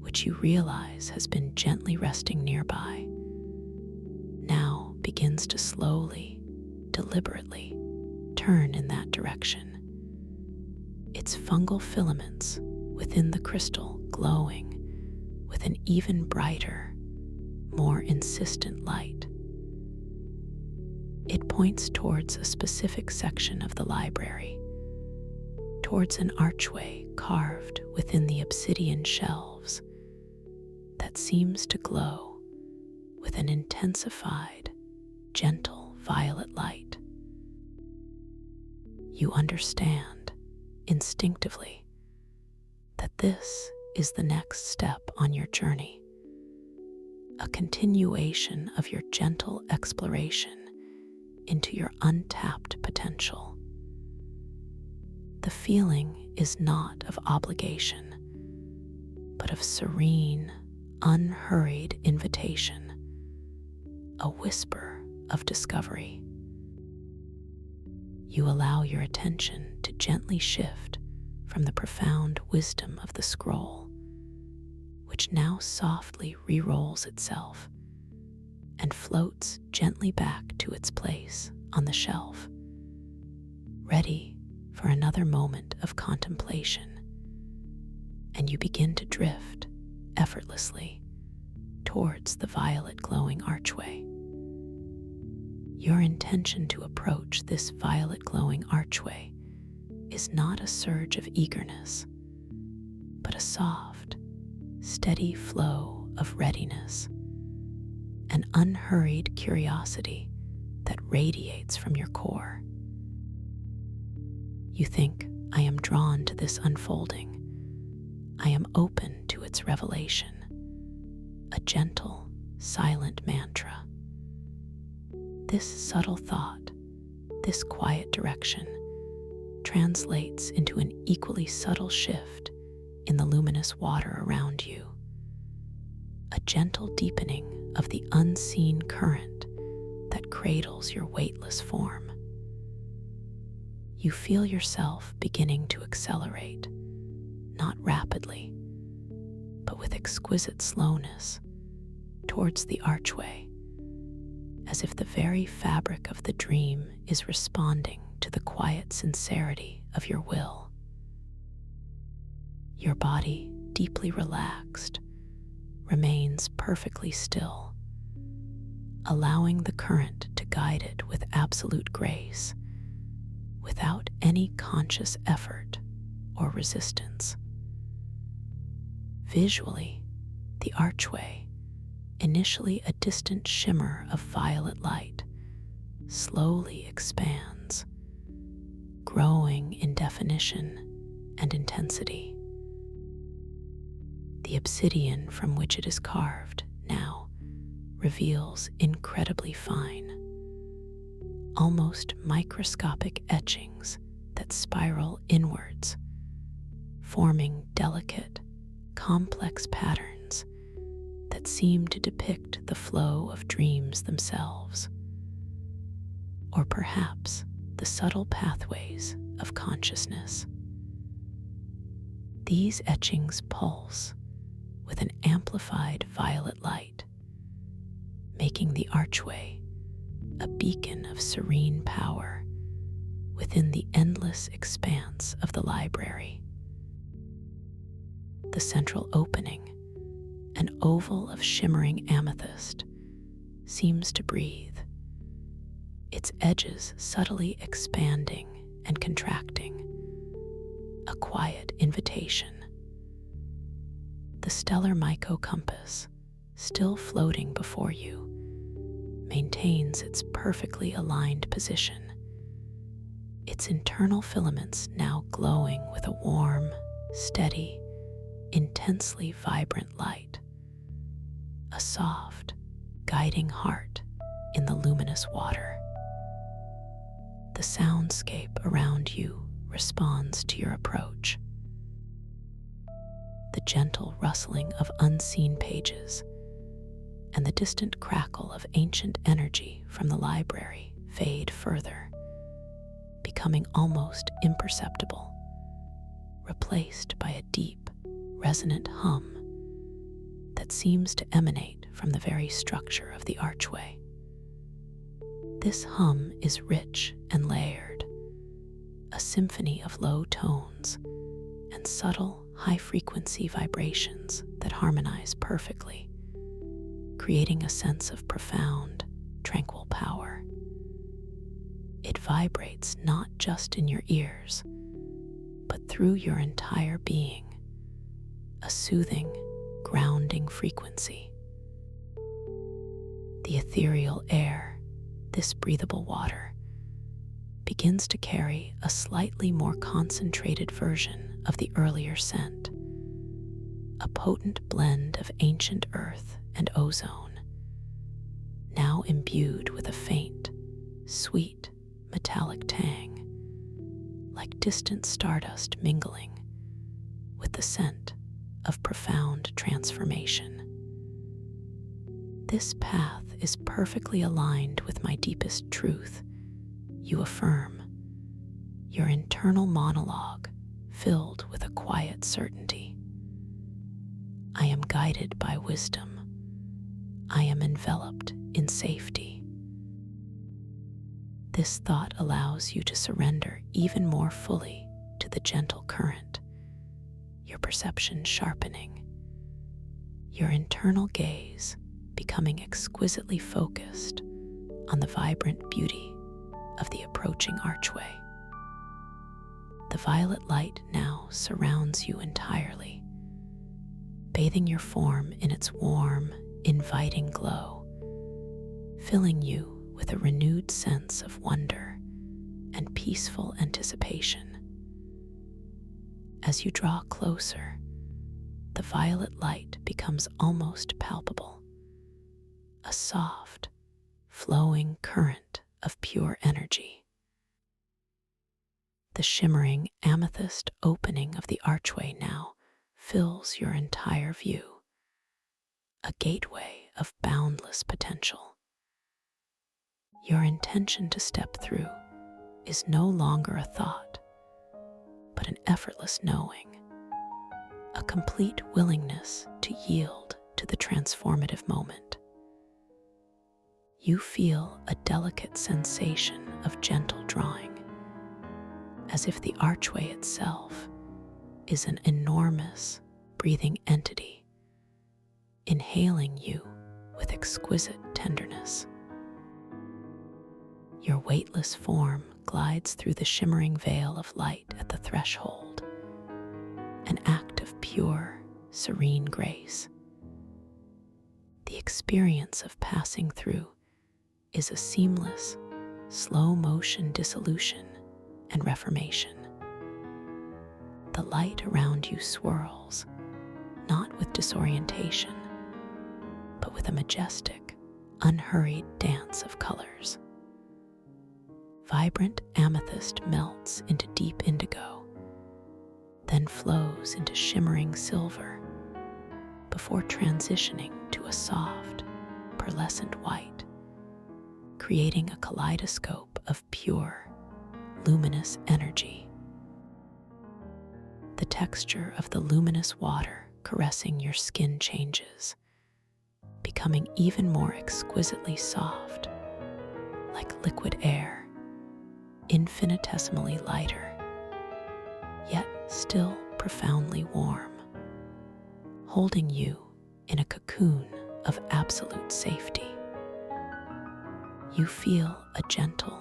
which you realize has been gently resting nearby, now begins to slowly, deliberately turn in that direction, its fungal filaments within the crystal glowing with an even brighter, more insistent light. It points towards a specific section of the library, towards an archway carved within the obsidian shelves that seems to glow with an intensified, gentle violet light. You understand, instinctively that this is the next step on your journey, a continuation of your gentle exploration into your untapped potential. The feeling is not of obligation, but of serene, unhurried invitation, a whisper of discovery. You allow your attention to gently shift from the profound wisdom of the scroll, which now softly re-rolls itself and floats gently back to its place on the shelf, ready for another moment of contemplation. And you begin to drift effortlessly towards the violet glowing archway. Your intention to approach this violet glowing archway is not a surge of eagerness, but a soft, steady flow of readiness, an unhurried curiosity that radiates from your core. You think, I am drawn to this unfolding. I am open to its revelation, a gentle, silent mantra. This subtle thought, this quiet direction, translates into an equally subtle shift in the luminous water around you, a gentle deepening of the unseen current that cradles your weightless form. You feel yourself beginning to accelerate, not rapidly, but with exquisite slowness, towards the archway, as if the very fabric of the dream is responding to the quiet sincerity of your will. Your body, deeply relaxed, remains perfectly still, allowing the current to guide it with absolute grace, without any conscious effort or resistance. Visually, the archway, initially a distant shimmer of violet light, slowly expands, growing in definition and intensity. The obsidian from which it is carved now reveals incredibly fine, almost microscopic etchings that spiral inwards, forming delicate, complex patterns that seem to depict the flow of dreams themselves, or perhaps the subtle pathways of consciousness. These etchings pulse with an amplified violet light, making the archway a beacon of serene power within the endless expanse of the library. The central opening, an oval of shimmering amethyst, seems to breathe, its edges subtly expanding and contracting, a quiet invitation. The stellar Myco compass, still floating before you, maintains its perfectly aligned position, its internal filaments now glowing with a warm, steady, intensely vibrant light, a soft, guiding heart in the luminous water. The soundscape around you responds to your approach. The gentle rustling of unseen pages and the distant crackle of ancient energy from the library fade further, becoming almost imperceptible, replaced by a deep, resonant hum that seems to emanate from the very structure of the archway. This hum is rich and layered, a symphony of low tones and subtle, high-frequency vibrations that harmonize perfectly, creating a sense of profound, tranquil power. It vibrates not just in your ears, but through your entire being, a soothing, grounding frequency. The ethereal air, this breathable water, begins to carry a slightly more concentrated version of the earlier scent, a potent blend of ancient earth and ozone, now imbued with a faint, sweet, metallic tang, like distant stardust mingling with the scent of profound transformation. This path is perfectly aligned with my deepest truth, you affirm, your internal monologue filled with a quiet certainty. I am guided by wisdom. I am enveloped in safety. This thought allows you to surrender even more fully to the gentle current, your perception sharpening, your internal gaze becoming exquisitely focused on the vibrant beauty of the approaching archway. The violet light now surrounds you entirely, bathing your form in its warm, inviting glow, filling you with a renewed sense of wonder and peaceful anticipation. As you draw closer, the violet light becomes almost palpable, a soft, flowing current of pure energy. The shimmering amethyst opening of the archway now fills your entire view, a gateway of boundless potential. Your intention to step through is no longer a thought, but an effortless knowing, a complete willingness to yield to the transformative moment. You feel a delicate sensation of gentle drawing, as if the archway itself is an enormous, breathing entity, inhaling you with exquisite tenderness. Your weightless form glides through the shimmering veil of light at the threshold, an act of pure, serene grace. The experience of passing through is a seamless, slow-motion dissolution and reformation. The light around you swirls, not with disorientation, but with a majestic, unhurried dance of colors. Vibrant amethyst melts into deep indigo, then flows into shimmering silver, before transitioning to a soft, pearlescent white, creating a kaleidoscope of pure, luminous energy. The texture of the luminous water caressing your skin changes, becoming even more exquisitely soft, like liquid air, infinitesimally lighter, yet still profoundly warm, holding you in a cocoon of absolute safety. You feel a gentle,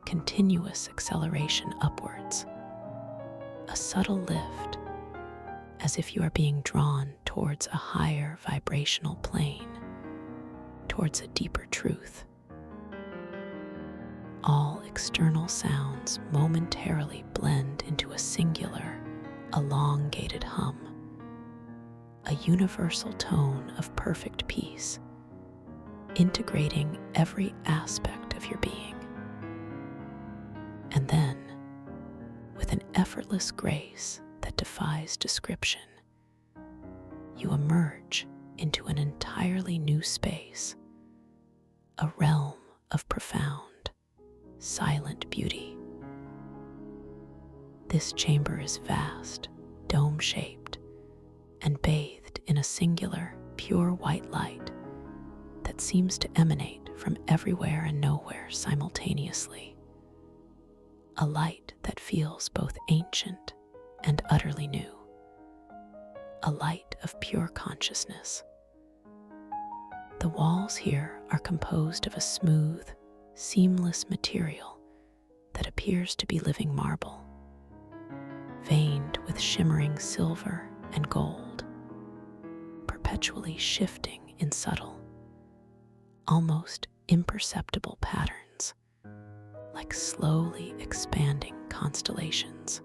continuous acceleration upwards, a subtle lift, as if you are being drawn towards a higher vibrational plane, towards a deeper truth. All external sounds momentarily blend into a singular, elongated hum, a universal tone of perfect peace, integrating every aspect of your being. And then, with an effortless grace that defies description, you emerge into an entirely new space, a realm of profound, silent beauty. This chamber is vast, dome-shaped, and bathed in a singular, pure white light that seems to emanate from everywhere and nowhere simultaneously. A light that feels both ancient and utterly new. A light of pure consciousness. The walls here are composed of a smooth, seamless material that appears to be living marble, veined with shimmering silver and gold, perpetually shifting in subtle, almost imperceptible patterns, like slowly expanding constellations.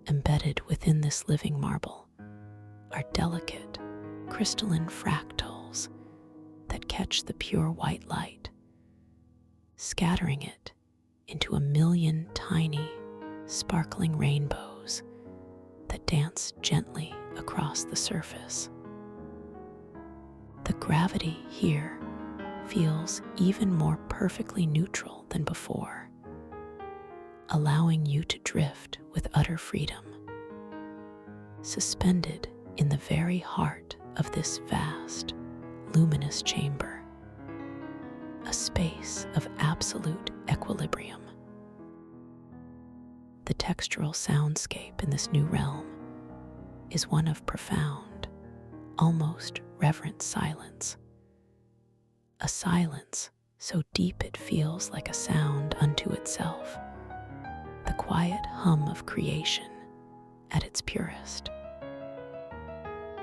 Embedded within this living marble are delicate, crystalline fractals that catch the pure white light, scattering it into a million tiny, sparkling rainbows that dance gently across the surface. The gravity here feels even more perfectly neutral than before, allowing you to drift with utter freedom, suspended in the very heart of this vast, luminous chamber, a space of absolute equilibrium. The textural soundscape in this new realm is one of profound, almost reverent silence. A silence so deep it feels like a sound unto itself, the quiet hum of creation at its purest.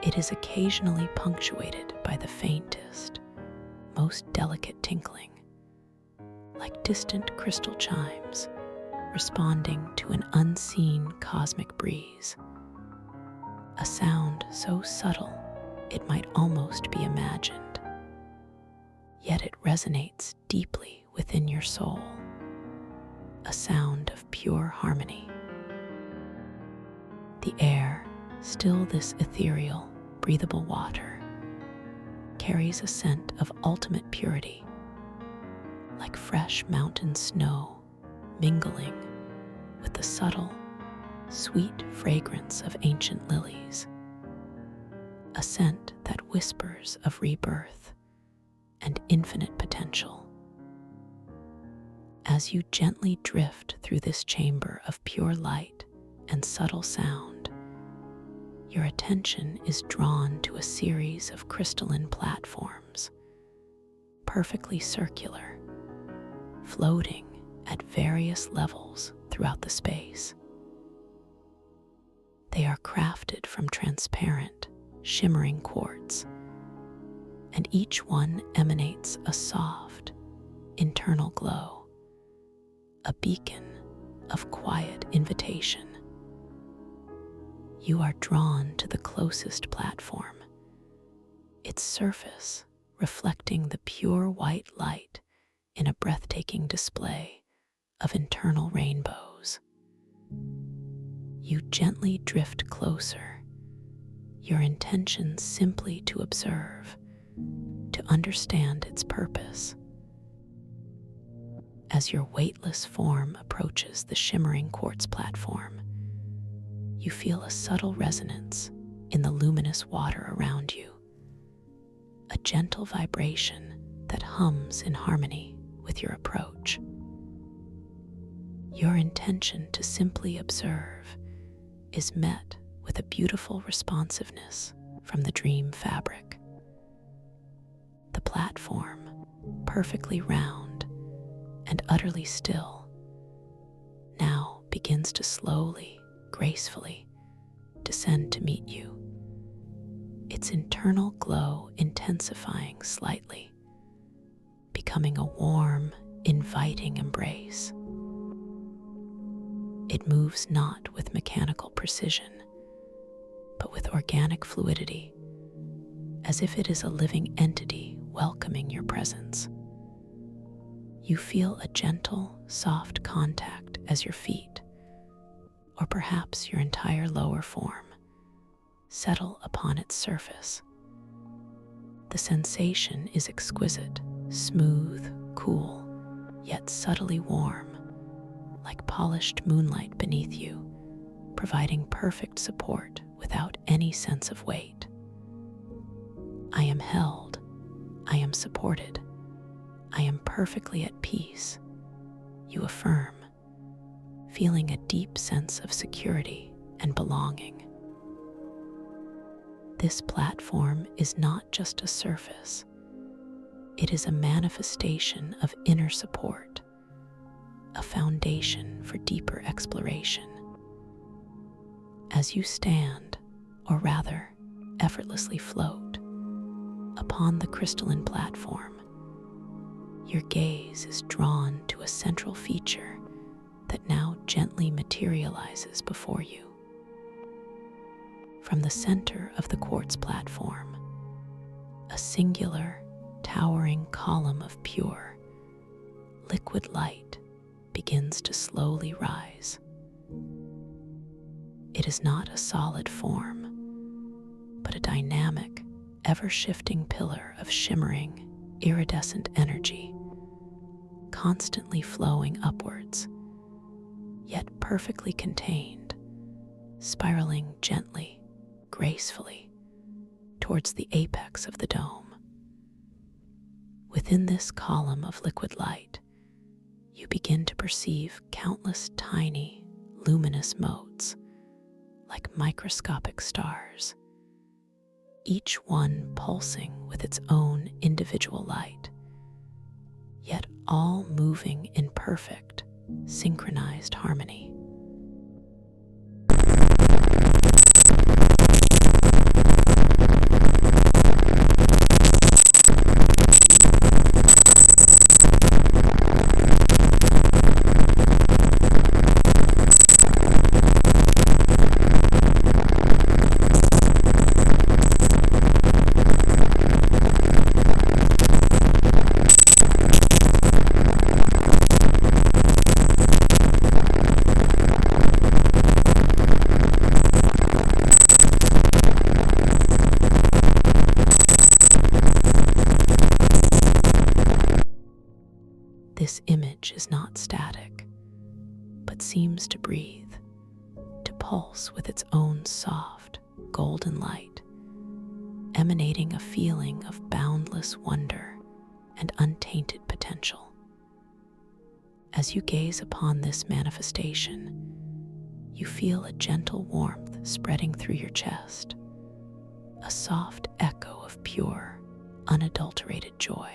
It is occasionally punctuated by the faintest, most delicate tinkling, like distant crystal chimes responding to an unseen cosmic breeze. A sound so subtle it might almost be imagined, yet it resonates deeply within your soul, a sound of pure harmony. The air, still this ethereal, breathable water, carries a scent of ultimate purity, like fresh mountain snow mingling with the subtle, sweet fragrance of ancient lilies, a scent that whispers of rebirth and infinite potential. As you gently drift through this chamber of pure light and subtle sound, your attention is drawn to a series of crystalline platforms, perfectly circular, floating at various levels throughout the space. They are crafted from transparent, shimmering quartz, and each one emanates a soft, internal glow, a beacon of quiet invitation. You are drawn to the closest platform, its surface reflecting the pure white light in a breathtaking display of internal rainbows. You gently drift closer, your intention simply to observe, to understand its purpose. As your weightless form approaches the shimmering quartz platform, you feel a subtle resonance in the luminous water around you, a gentle vibration that hums in harmony with your approach. Your intention to simply observe is met with a beautiful responsiveness from the dream fabric. The platform, perfectly round and utterly still, now begins to slowly, gracefully descend to meet you, its internal glow intensifying slightly, becoming a warm, inviting embrace. It moves not with mechanical precision, but with organic fluidity, as if it is a living entity welcoming your presence. You feel a gentle, soft contact as your feet, or perhaps your entire lower form, settle upon its surface. The sensation is exquisite, smooth, cool, yet subtly warm, like polished moonlight beneath you, providing perfect support without any sense of weight. I am held, I am supported, I am perfectly at peace, you affirm, feeling a deep sense of security and belonging. This platform is not just a surface, it is a manifestation of inner support, a foundation for deeper exploration. As you stand, or rather, effortlessly float, upon the crystalline platform, Your gaze is drawn to a central feature that now gently materializes before you. From the center of the quartz platform, a singular, towering column of pure, liquid light begins to slowly rise. It is not a solid form, but a dynamic, ever-shifting pillar of shimmering, iridescent energy, constantly flowing upwards, yet perfectly contained, spiraling gently, gracefully, towards the apex of the dome. Within this column of liquid light, you begin to perceive countless tiny, luminous motes, like microscopic stars, each one pulsing with its own individual light, yet all moving in perfect, synchronized harmony. This image is not static, but seems to breathe, to pulse with its own soft, golden light, emanating a feeling of boundless wonder and untainted potential. As you gaze upon this manifestation, you feel a gentle warmth spreading through your chest, a soft echo of pure, unadulterated joy.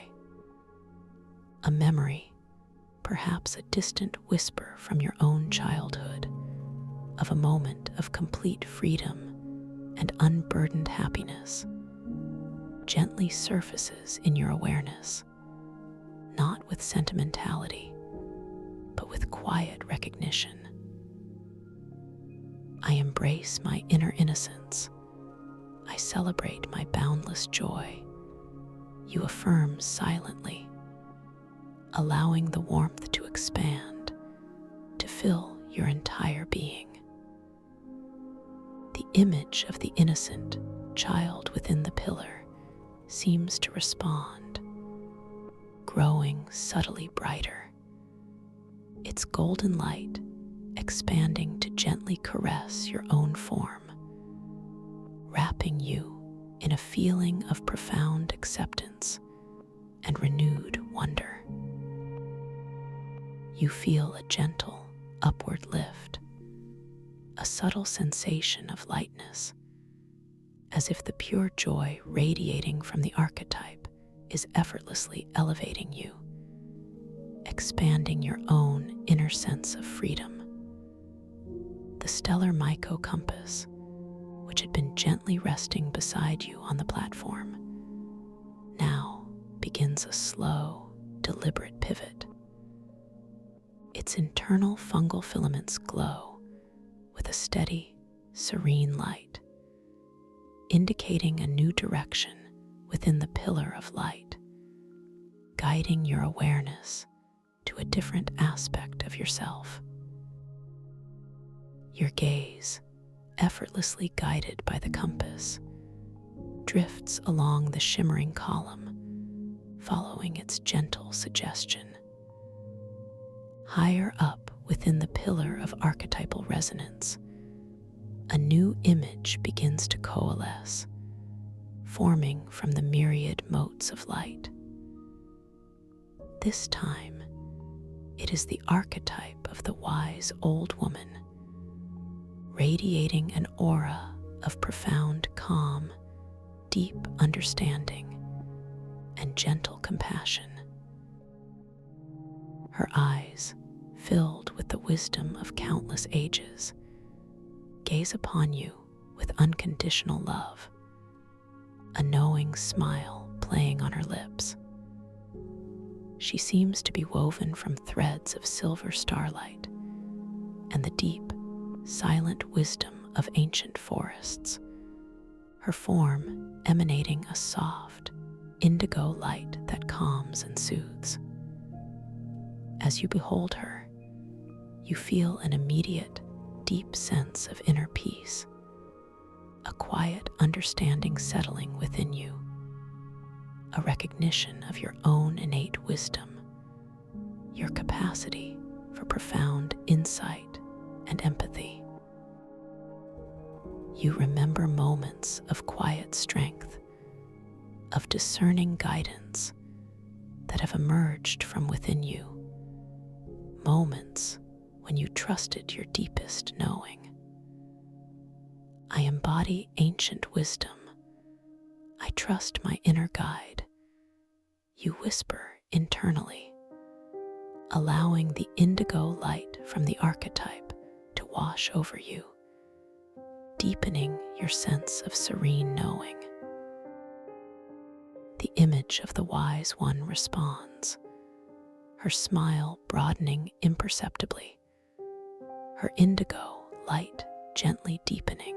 A memory, perhaps a distant whisper from your own childhood, of a moment of complete freedom and unburdened happiness, gently surfaces in your awareness, not with sentimentality, but with quiet recognition. I embrace my inner innocence. I celebrate my boundless joy. You affirm silently, allowing the warmth to expand, to fill your entire being. The image of the innocent child within the pillar seems to respond, growing subtly brighter, its golden light expanding to gently caress your own form, wrapping you in a feeling of profound acceptance and renewed wonder. You feel a gentle, upward lift, a subtle sensation of lightness, as if the pure joy radiating from the archetype is effortlessly elevating you, expanding your own inner sense of freedom. The stellar Myco compass, which had been gently resting beside you on the platform, now begins a slow, deliberate pivot. Its internal fungal filaments glow with a steady, serene light, indicating a new direction within the pillar of light, guiding your awareness to a different aspect of yourself. Your gaze, effortlessly guided by the compass, drifts along the shimmering column, following its gentle suggestion. Higher up within the pillar of archetypal resonance, a new image begins to coalesce, forming from the myriad motes of light. This time, it is the archetype of the wise old woman, radiating an aura of profound calm, deep understanding, and gentle compassion. Her eyes, filled with the wisdom of countless ages, gaze upon you with unconditional love, a knowing smile playing on her lips. She seems to be woven from threads of silver starlight and the deep, silent wisdom of ancient forests, her form emanating a soft, indigo light that calms and soothes. As you behold her, you feel an immediate, deep sense of inner peace, a quiet understanding settling within you, a recognition of your own innate wisdom, your capacity for profound insight and empathy. You remember moments of quiet strength, of discerning guidance that have emerged from within you, moments when you trusted your deepest knowing. I embody ancient wisdom. I trust my inner guide. You whisper internally, allowing the indigo light from the archetype to wash over you, deepening your sense of serene knowing. The image of the wise one responds, her smile broadening imperceptibly, her indigo light gently deepening,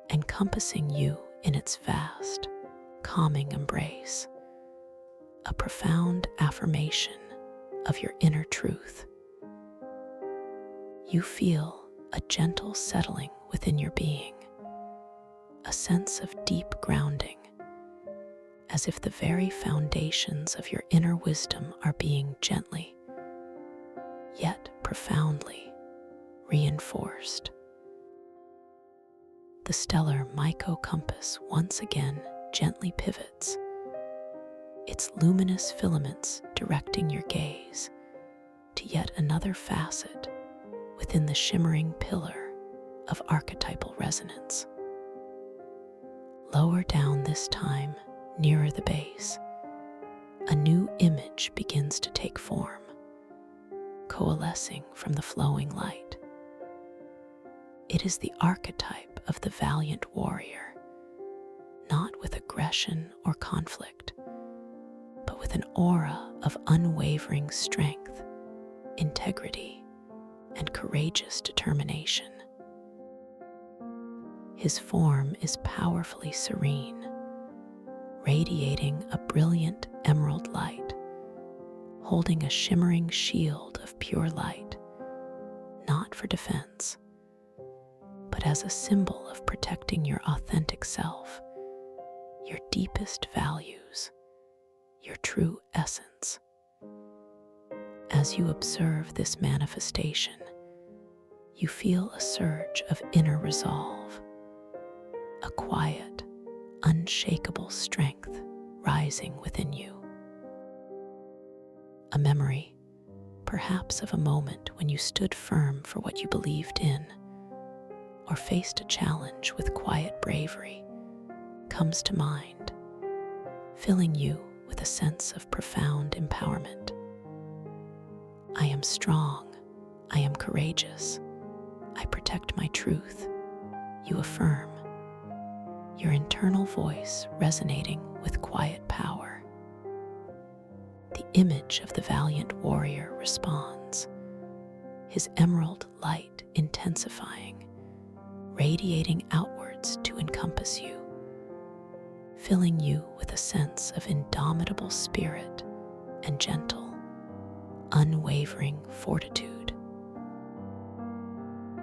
encompassing you in its vast, calming embrace, a profound affirmation of your inner truth. You feel a gentle settling within your being, a sense of deep grounding, as if the very foundations of your inner wisdom are being gently, yet profoundly, reinforced. The stellar myco-compass once again gently pivots, its luminous filaments directing your gaze to yet another facet within the shimmering pillar of archetypal resonance. Lower down this time, nearer the base, a new image begins to take form, coalescing from the flowing light. It is the archetype of the valiant warrior, not with aggression or conflict, but with an aura of unwavering strength, integrity, and courageous determination. His form is powerfully serene, radiating a brilliant emerald light, holding a shimmering shield of pure light, not for defense, but as a symbol of protecting your authentic self, your deepest values, your true essence. As you observe this manifestation, you feel a surge of inner resolve, a quiet, unshakable strength rising within you. A memory, perhaps of a moment when you stood firm for what you believed in, or faced a challenge with quiet bravery, comes to mind, filling you with a sense of profound empowerment. I am strong, I am courageous, I protect my truth, you affirm, your internal voice resonating with quiet power. The image of the valiant warrior responds, his emerald light intensifying, radiating outwards to encompass you, filling you with a sense of indomitable spirit and gentle, unwavering fortitude.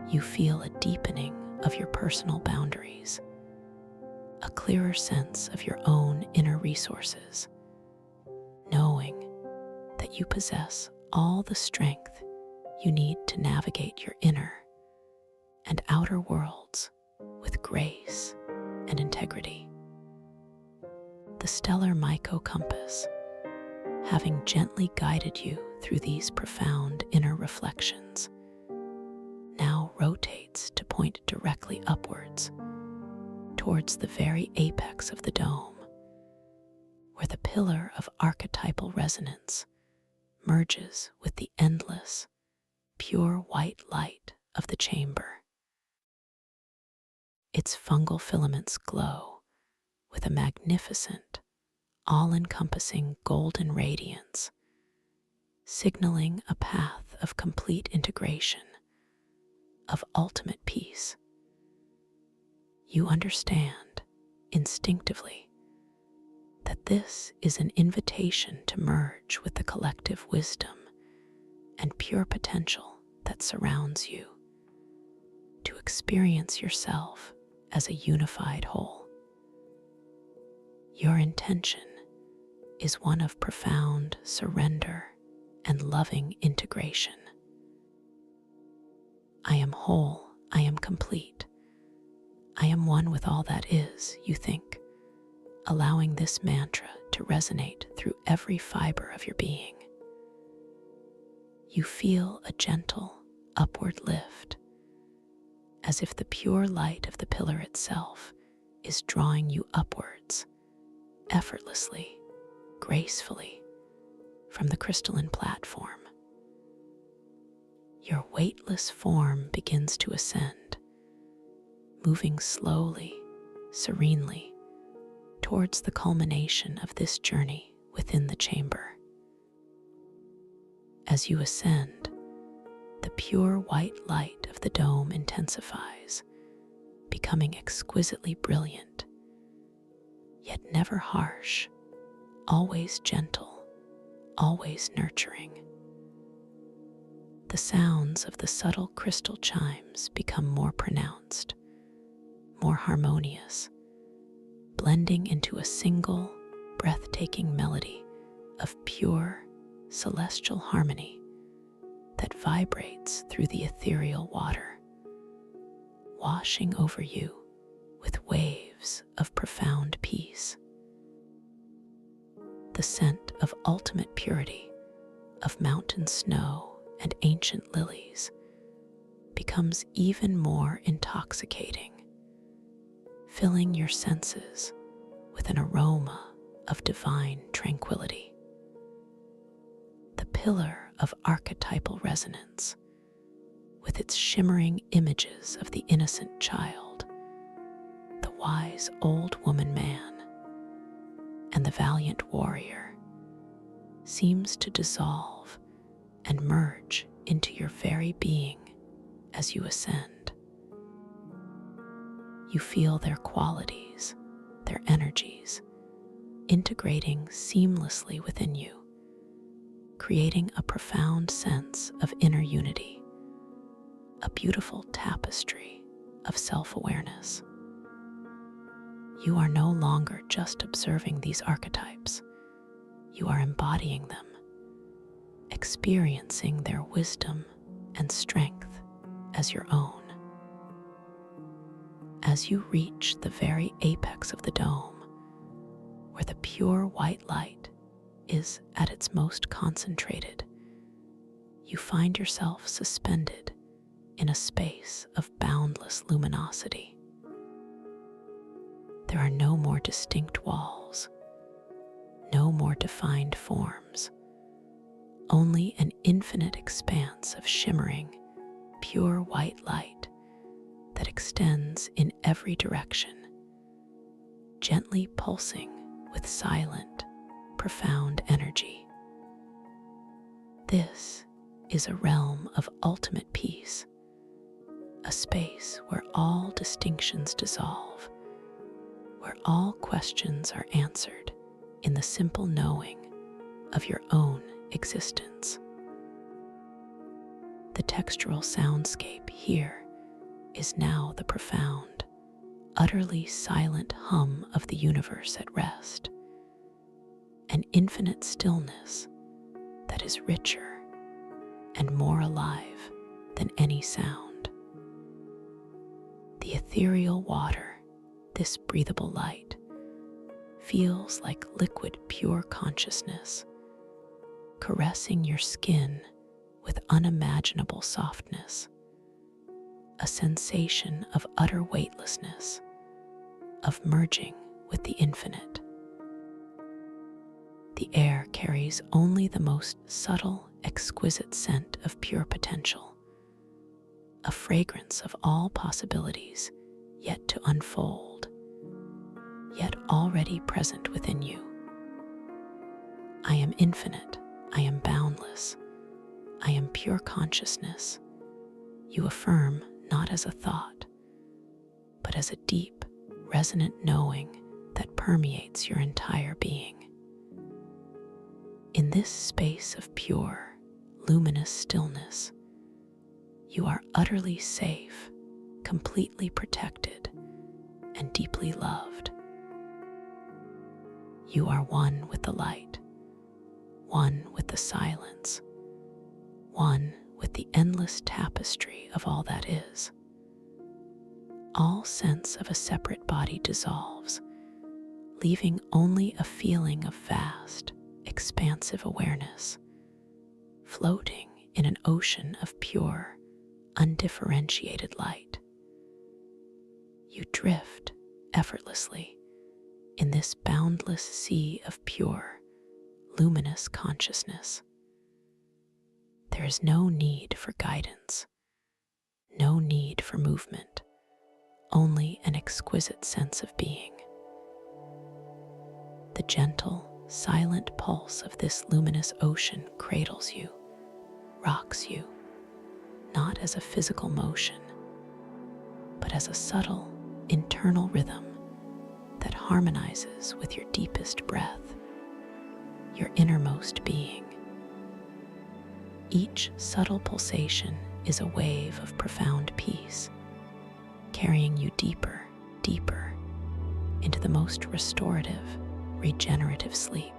You feel a deepening of your personal boundaries, a clearer sense of your own inner resources, knowing that you possess all the strength you need to navigate your inner and outer worlds with grace and integrity. The stellar myco-compass, having gently guided you through these profound inner reflections, now rotates to point directly upwards towards the very apex of the dome, where the pillar of archetypal resonance merges with the endless, pure white light of the chamber. Its fungal filaments glow with a magnificent, all-encompassing golden radiance, signaling a path of complete integration, of ultimate peace. You understand instinctively that this is an invitation to merge with the collective wisdom and pure potential that surrounds you, to experience yourself as a unified whole. Your intention is one of profound surrender and loving integration. I am whole, I am complete, I am one with all that is, you think, allowing this mantra to resonate through every fiber of your being. You feel a gentle, upward lift, as if the pure light of the pillar itself is drawing you upwards, effortlessly, gracefully, from the crystalline platform. Your weightless form begins to ascend, moving slowly, serenely, towards the culmination of this journey within the chamber. As you ascend, the pure white light of the dome intensifies, becoming exquisitely brilliant, yet never harsh, always gentle, always nurturing. The sounds of the subtle crystal chimes become more pronounced, more harmonious, blending into a single, breathtaking melody of pure, celestial harmony that vibrates through the ethereal water, washing over you with waves of profound peace. The scent of ultimate purity, of mountain snow and ancient lilies, becomes even more intoxicating, filling your senses with an aroma of divine tranquility. The pillar of archetypal resonance, with its shimmering images of the innocent child, the wise old woman man, and the valiant warrior, seems to dissolve and merge into your very being as you ascend. You feel their qualities, their energies, integrating seamlessly within you, creating a profound sense of inner unity, a beautiful tapestry of self-awareness. You are no longer just observing these archetypes, you are embodying them, experiencing their wisdom and strength as your own. As you reach the very apex of the dome, where the pure white light is at its most concentrated, you find yourself suspended in a space of boundless luminosity. There are no more distinct walls, no more defined forms, only an infinite expanse of shimmering, pure white light that extends in every direction, gently pulsing with silent, profound energy. This is a realm of ultimate peace, a space where all distinctions dissolve, where all questions are answered in the simple knowing of your own existence. The textural soundscape here is now the profound, utterly silent hum of the universe at rest, an infinite stillness that is richer and more alive than any sound. The ethereal water, this breathable light, feels like liquid pure consciousness, caressing your skin with unimaginable softness, a sensation of utter weightlessness, of merging with the infinite. The air carries only the most subtle, exquisite scent of pure potential, a fragrance of all possibilities yet to unfold, yet already present within you. I am infinite. I am boundless. I am pure consciousness. You affirm not as a thought, but as a deep, resonant knowing that permeates your entire being. In this space of pure, luminous stillness, you are utterly safe, completely protected, and deeply loved. You are one with the light, one with the silence, one with the endless tapestry of all that is. All sense of a separate body dissolves, leaving only a feeling of vast, expansive awareness, floating in an ocean of pure, undifferentiated light. You drift effortlessly in this boundless sea of pure, luminous consciousness. There is no need for guidance, no need for movement, only an exquisite sense of being. The gentle, silent pulse of this luminous ocean cradles you, rocks you, not as a physical motion, but as a subtle, internal rhythm that harmonizes with your deepest breath, your innermost being. Each subtle pulsation is a wave of profound peace, carrying you deeper, deeper into the most restorative, regenerative sleep.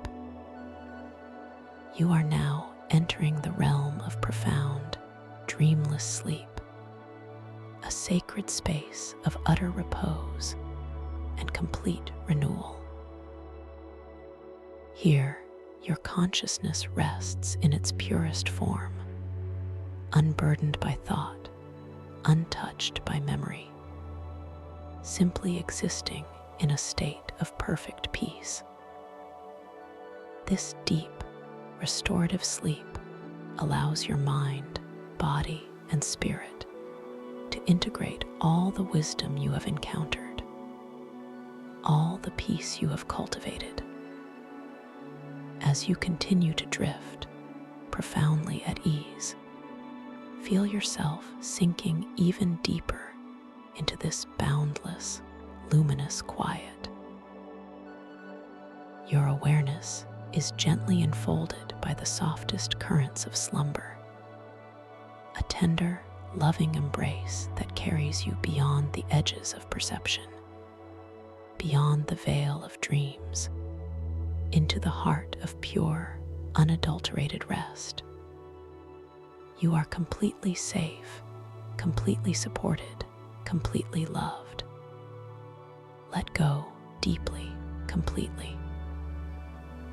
You are now entering the realm of profound, dreamless sleep, a sacred space of utter repose and complete renewal. Here, your consciousness rests in its purest form, unburdened by thought, untouched by memory, simply existing in a state of perfect peace. This deep, restorative sleep allows your mind, body, and spirit to integrate all the wisdom you have encountered, all the peace you have cultivated. As you continue to drift, profoundly at ease, feel yourself sinking even deeper into this boundless, luminous quiet. Your awareness is gently enfolded by the softest currents of slumber, a tender, loving embrace that carries you beyond the edges of perception, beyond the veil of dreams, into the heart of pure, unadulterated rest. You are completely safe, completely supported, completely loved. Let go deeply, completely.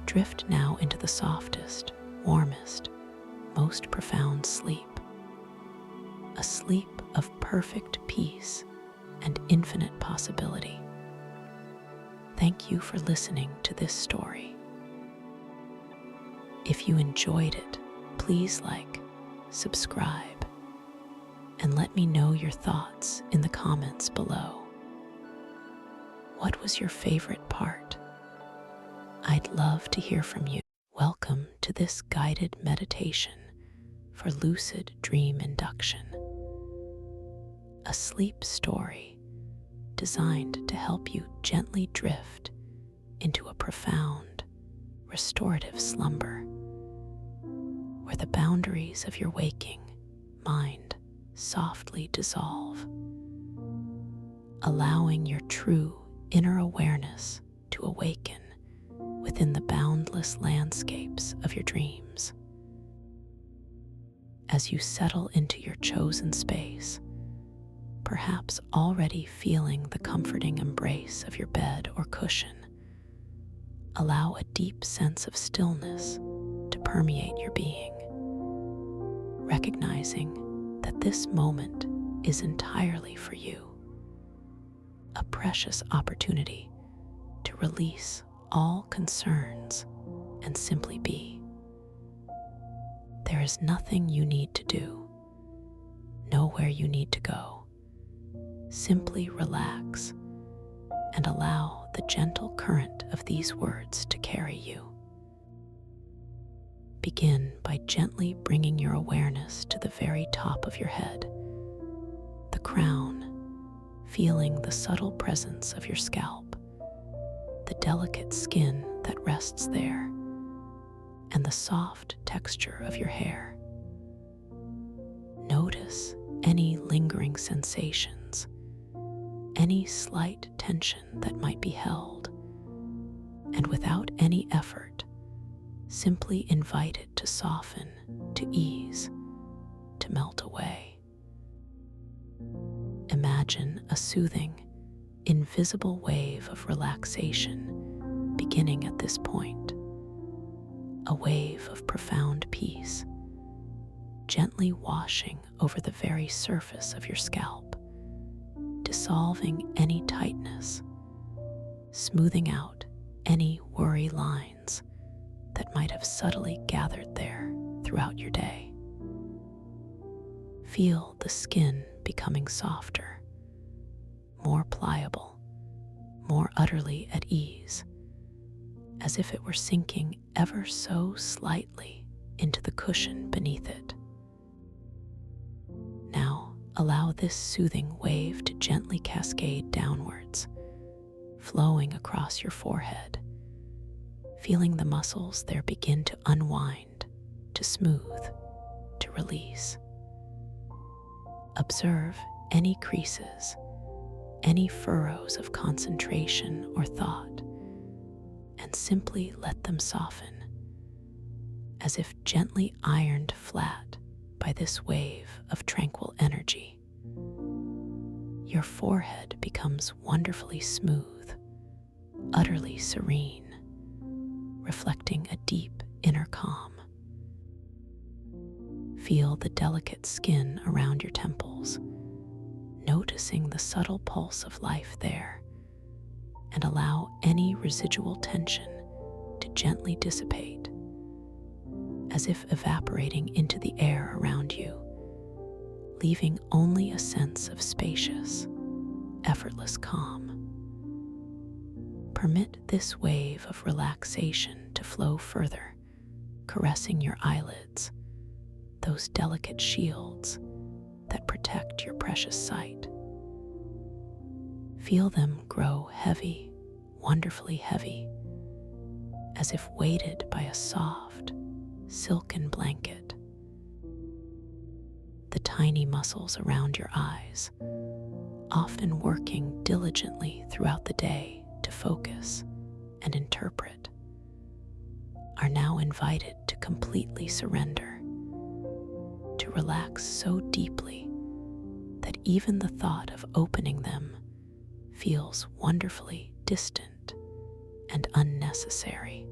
Drift now into the softest, warmest, most profound sleep. A sleep of perfect peace and infinite possibility. Thank you for listening to this story. If you enjoyed it, please like, subscribe, and let me know your thoughts in the comments below. What was your favorite part? I'd love to hear from you. Welcome to this guided meditation for lucid dream induction, a sleep story designed to help you gently drift into a profound, restorative slumber where the boundaries of your waking mind softly dissolve, allowing your true inner awareness to awaken within the boundless landscapes of your dreams. As you settle into your chosen space, perhaps already feeling the comforting embrace of your bed or cushion, allow a deep sense of stillness to permeate your being, recognizing that this moment is entirely for you, a precious opportunity to release all concerns and simply be. There is nothing you need to do, nowhere you need to go. Simply relax and allow the gentle current of these words to carry you. Begin by gently bringing your awareness to the very top of your head, the crown, feeling the subtle presence of your scalp, the delicate skin that rests there, and the soft texture of your hair. Notice any lingering sensations, any slight tension that might be held, and without any effort, simply invite it to soften, to ease, to melt away. Imagine a soothing, invisible wave of relaxation beginning at this point, a wave of profound peace, gently washing over the very surface of your scalp, dissolving any tightness, smoothing out any worry lines that might have subtly gathered there throughout your day. Feel the skin becoming softer, more pliable, more utterly at ease, as if it were sinking ever so slightly into the cushion beneath it. Now, allow this soothing wave to gently cascade downwards, flowing across your forehead, feeling the muscles there begin to unwind, to smooth, to release. Observe any creases, any furrows of concentration or thought, and simply let them soften, as if gently ironed flat by this wave of tranquil energy. Your forehead becomes wonderfully smooth, utterly serene, reflecting a deep inner calm. Feel the delicate skin around your temples, noticing the subtle pulse of life there, and allow any residual tension to gently dissipate, as if evaporating into the air around you, leaving only a sense of spacious, effortless calm. Permit this wave of relaxation to flow further, caressing your eyelids, those delicate shields that protect your precious sight. Feel them grow heavy, wonderfully heavy, as if weighted by a soft, silken blanket. The tiny muscles around your eyes, often working diligently throughout the day to focus and interpret, are now invited to completely surrender, to relax so deeply that even the thought of opening them feels wonderfully distant and unnecessary.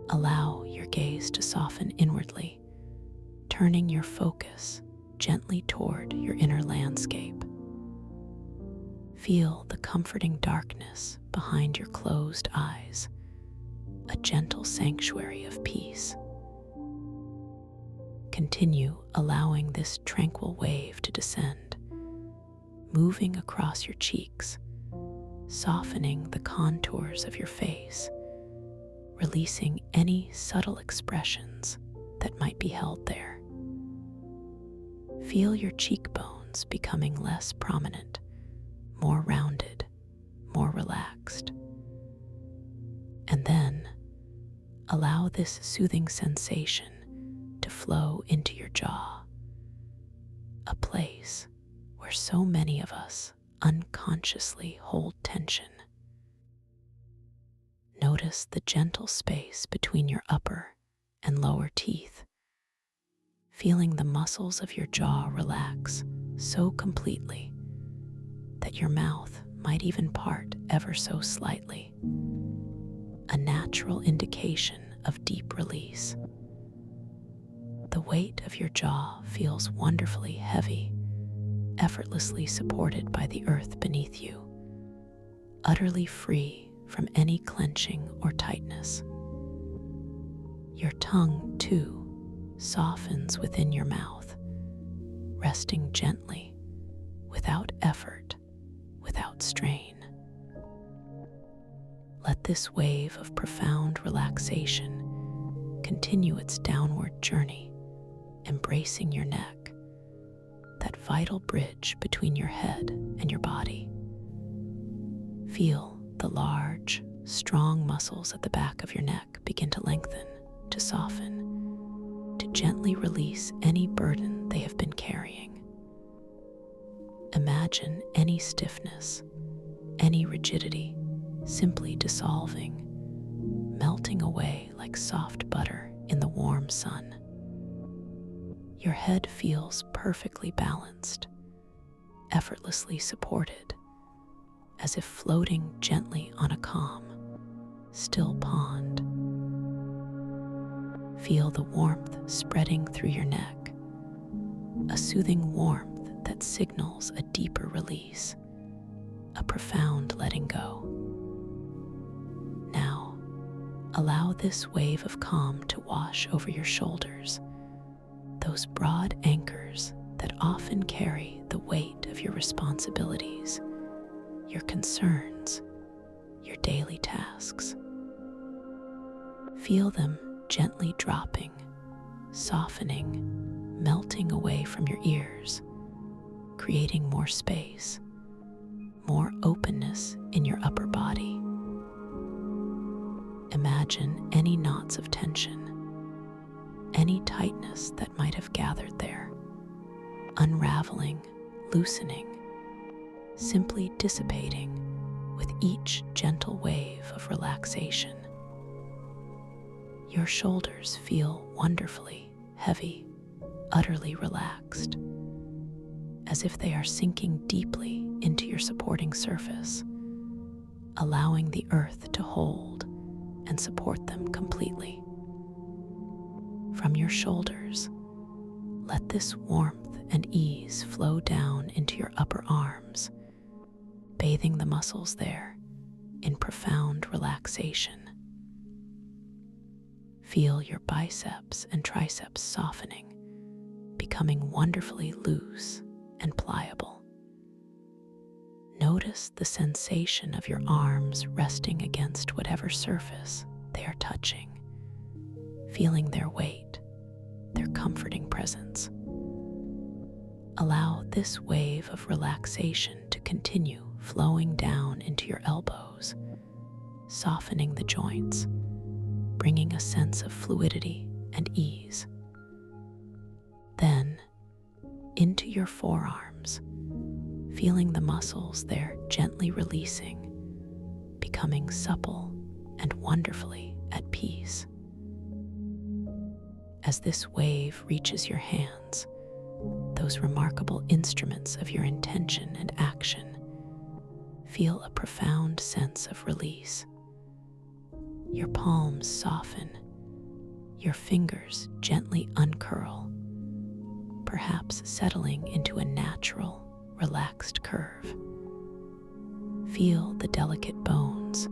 Allow your gaze to soften inwardly, turning your focus gently toward your inner landscape. Feel the comforting darkness behind your closed eyes, a gentle sanctuary of peace. Continue allowing this tranquil wave to descend, moving across your cheeks, softening the contours of your face, releasing any subtle expressions that might be held there. Feel your cheekbones becoming less prominent, more rounded, more relaxed. And then allow this soothing sensation to flow into your jaw, a place where so many of us unconsciously hold tension. Notice the gentle space between your upper and lower teeth, feeling the muscles of your jaw relax so completely that your mouth might even part ever so slightly, a natural indication of deep release. The weight of your jaw feels wonderfully heavy, effortlessly supported by the earth beneath you, utterly free from any clenching or tightness. Your tongue, too, softens within your mouth, resting gently, without effort, without strain. Let this wave of profound relaxation continue its downward journey, embracing your neck, that vital bridge between your head and your body. Feel the large, strong muscles at the back of your neck begin to lengthen, to soften, to gently release any burden they have been carrying. Imagine any stiffness, any rigidity simply dissolving, melting away like soft butter in the warm sun. Your head feels perfectly balanced, effortlessly supported, as if floating gently on a calm, still pond. Feel the warmth spreading through your neck, a soothing warmth that signals a deeper release, a profound letting go. Now, allow this wave of calm to wash over your shoulders, those broad anchors that often carry the weight of your responsibilities, your concerns, your daily tasks. Feel them gently dropping, softening, melting away from your ears, creating more space, more openness in your upper body. Imagine any knots of tension, any tightness that might have gathered there, unraveling, loosening, simply dissipating with each gentle wave of relaxation. Your shoulders feel wonderfully heavy, utterly relaxed, as if they are sinking deeply into your supporting surface, allowing the earth to hold and support them completely. From your shoulders, let this warmth and ease flow down into your upper arms, bathing the muscles there in profound relaxation. Feel your biceps and triceps softening, becoming wonderfully loose and pliable. Notice the sensation of your arms resting against whatever surface they are touching, feeling their weight, their comforting presence. Allow this wave of relaxation to continue flowing down into your elbows, softening the joints, bringing a sense of fluidity and ease. Then, into your forearms, feeling the muscles there gently releasing, becoming supple and wonderfully at peace. As this wave reaches your hands, those remarkable instruments of your intention and action, feel a profound sense of release. Your palms soften, your fingers gently uncurl, perhaps settling into a natural, relaxed curve. Feel the delicate bones,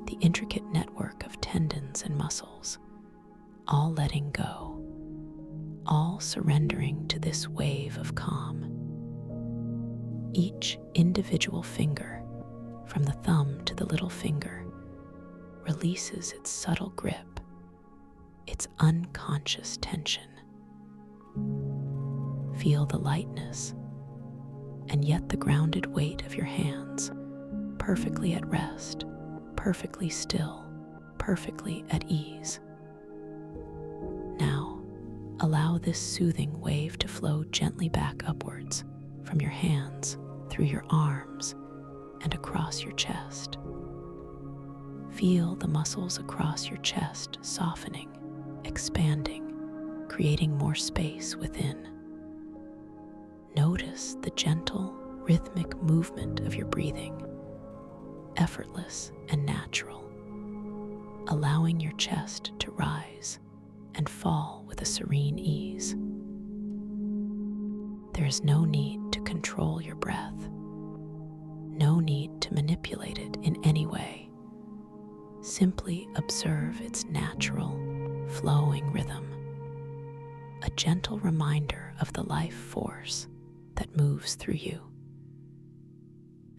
the intricate network of tendons and muscles, all letting go, all surrendering to this wave of calm. Each individual finger, from the thumb to the little finger, releases its subtle grip, its unconscious tension. Feel the lightness, and yet the grounded weight of your hands, perfectly at rest, perfectly still, perfectly at ease. Now, allow this soothing wave to flow gently back upwards from your hands, through your arms, and across your chest. Feel the muscles across your chest softening, expanding, creating more space within. Notice the gentle, rhythmic movement of your breathing, effortless and natural, allowing your chest to rise and fall with a serene ease. There is no need to control your breath, no need to manipulate it in any way. Simply observe its natural, flowing rhythm, a gentle reminder of the life force that moves through you.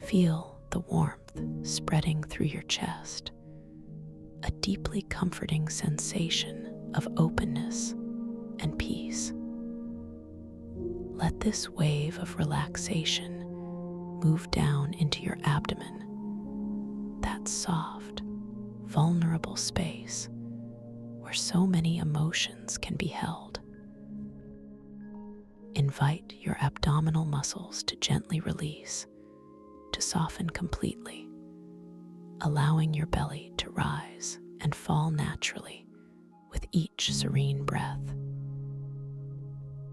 Feel the warmth spreading through your chest, a deeply comforting sensation of openness and peace. Let this wave of relaxation move down into your abdomen, that soft, vulnerable space where so many emotions can be held. Invite your abdominal muscles to gently release, to soften completely, allowing your belly to rise and fall naturally with each serene breath.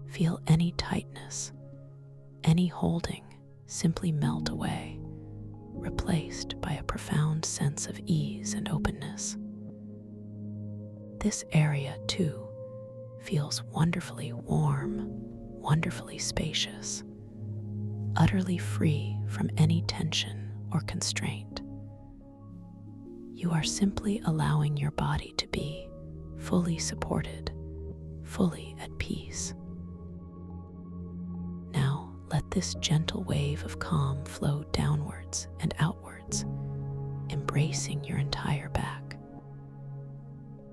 Feel any tightness, any holding simply melt away, replaced by a profound sense of ease and openness. This area, too, feels wonderfully warm, wonderfully spacious, utterly free from any tension or constraint. You are simply allowing your body to be fully supported, fully at peace. Now, let this gentle wave of calm flow downwards and outwards, embracing your entire back.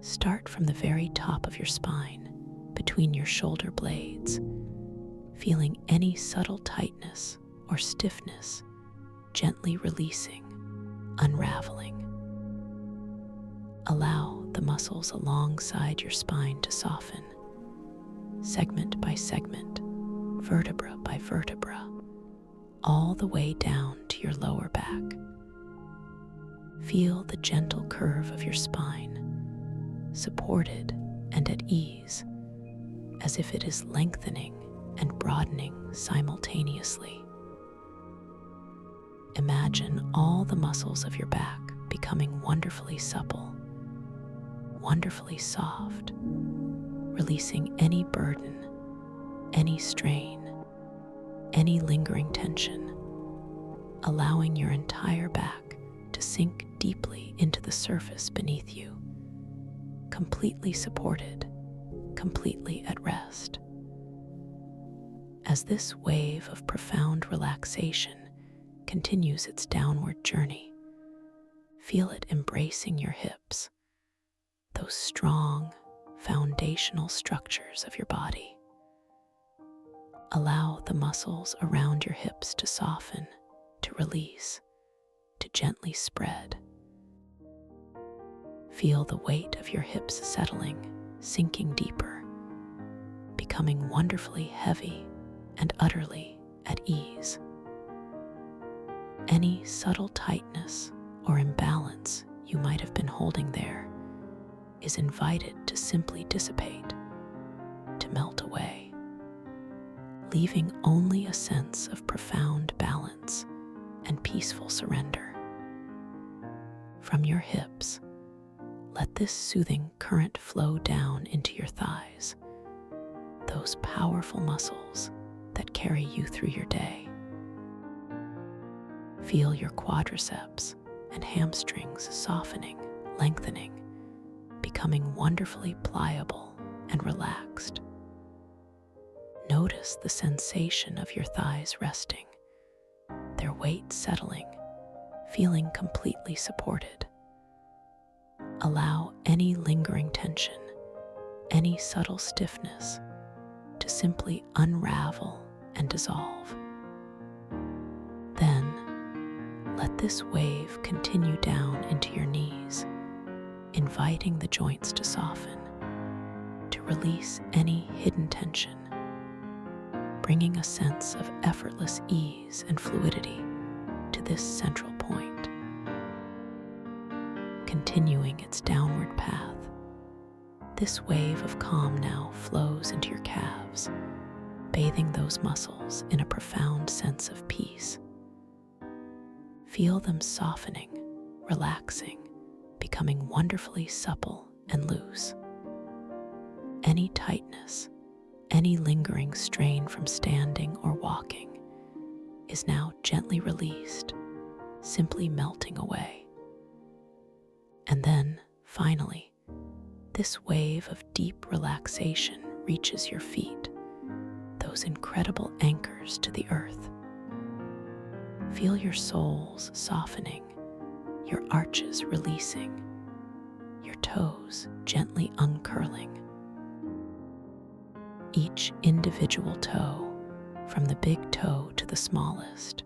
Start from the very top of your spine, between your shoulder blades, feeling any subtle tightness or stiffness gently releasing, unraveling. Allow the muscles alongside your spine to soften, segment by segment, vertebra by vertebra, all the way down to your lower back. Feel the gentle curve of your spine, supported and at ease, as if it is lengthening and broadening simultaneously. Imagine all the muscles of your back becoming wonderfully supple, wonderfully soft, releasing any burden, any strain, any lingering tension, allowing your entire back to sink deeply into the surface beneath you, completely supported, completely at rest. As this wave of profound relaxation continues its downward journey, feel it embracing your hips, those strong, foundational structures of your body. Allow the muscles around your hips to soften, to release, to gently spread. Feel the weight of your hips settling, sinking deeper, becoming wonderfully heavy and utterly at ease. Any subtle tightness or imbalance you might have been holding there is invited to simply dissipate, to melt away, leaving only a sense of profound balance and peaceful surrender. From your hips, let this soothing current flow down into your thighs, those powerful muscles that carry you through your day. Feel your quadriceps and hamstrings softening, lengthening, becoming wonderfully pliable and relaxed. Notice the sensation of your thighs resting, their weight settling, feeling completely supported. Allow any lingering tension, any subtle stiffness, to simply unravel and dissolve. Then, let this wave continue down into your knees, inviting the joints to soften, to release any hidden tension, bringing a sense of effortless ease and fluidity to this central point. Continuing its downward path, this wave of calm now flows into your calves, bathing those muscles in a profound sense of peace. Feel them softening, relaxing, becoming wonderfully supple and loose. Any tightness, any lingering strain from standing or walking is now gently released, simply melting away. And then, finally, this wave of deep relaxation reaches your feet, those incredible anchors to the earth. Feel your soles softening, your arches releasing, your toes gently uncurling. Each individual toe, from the big toe to the smallest,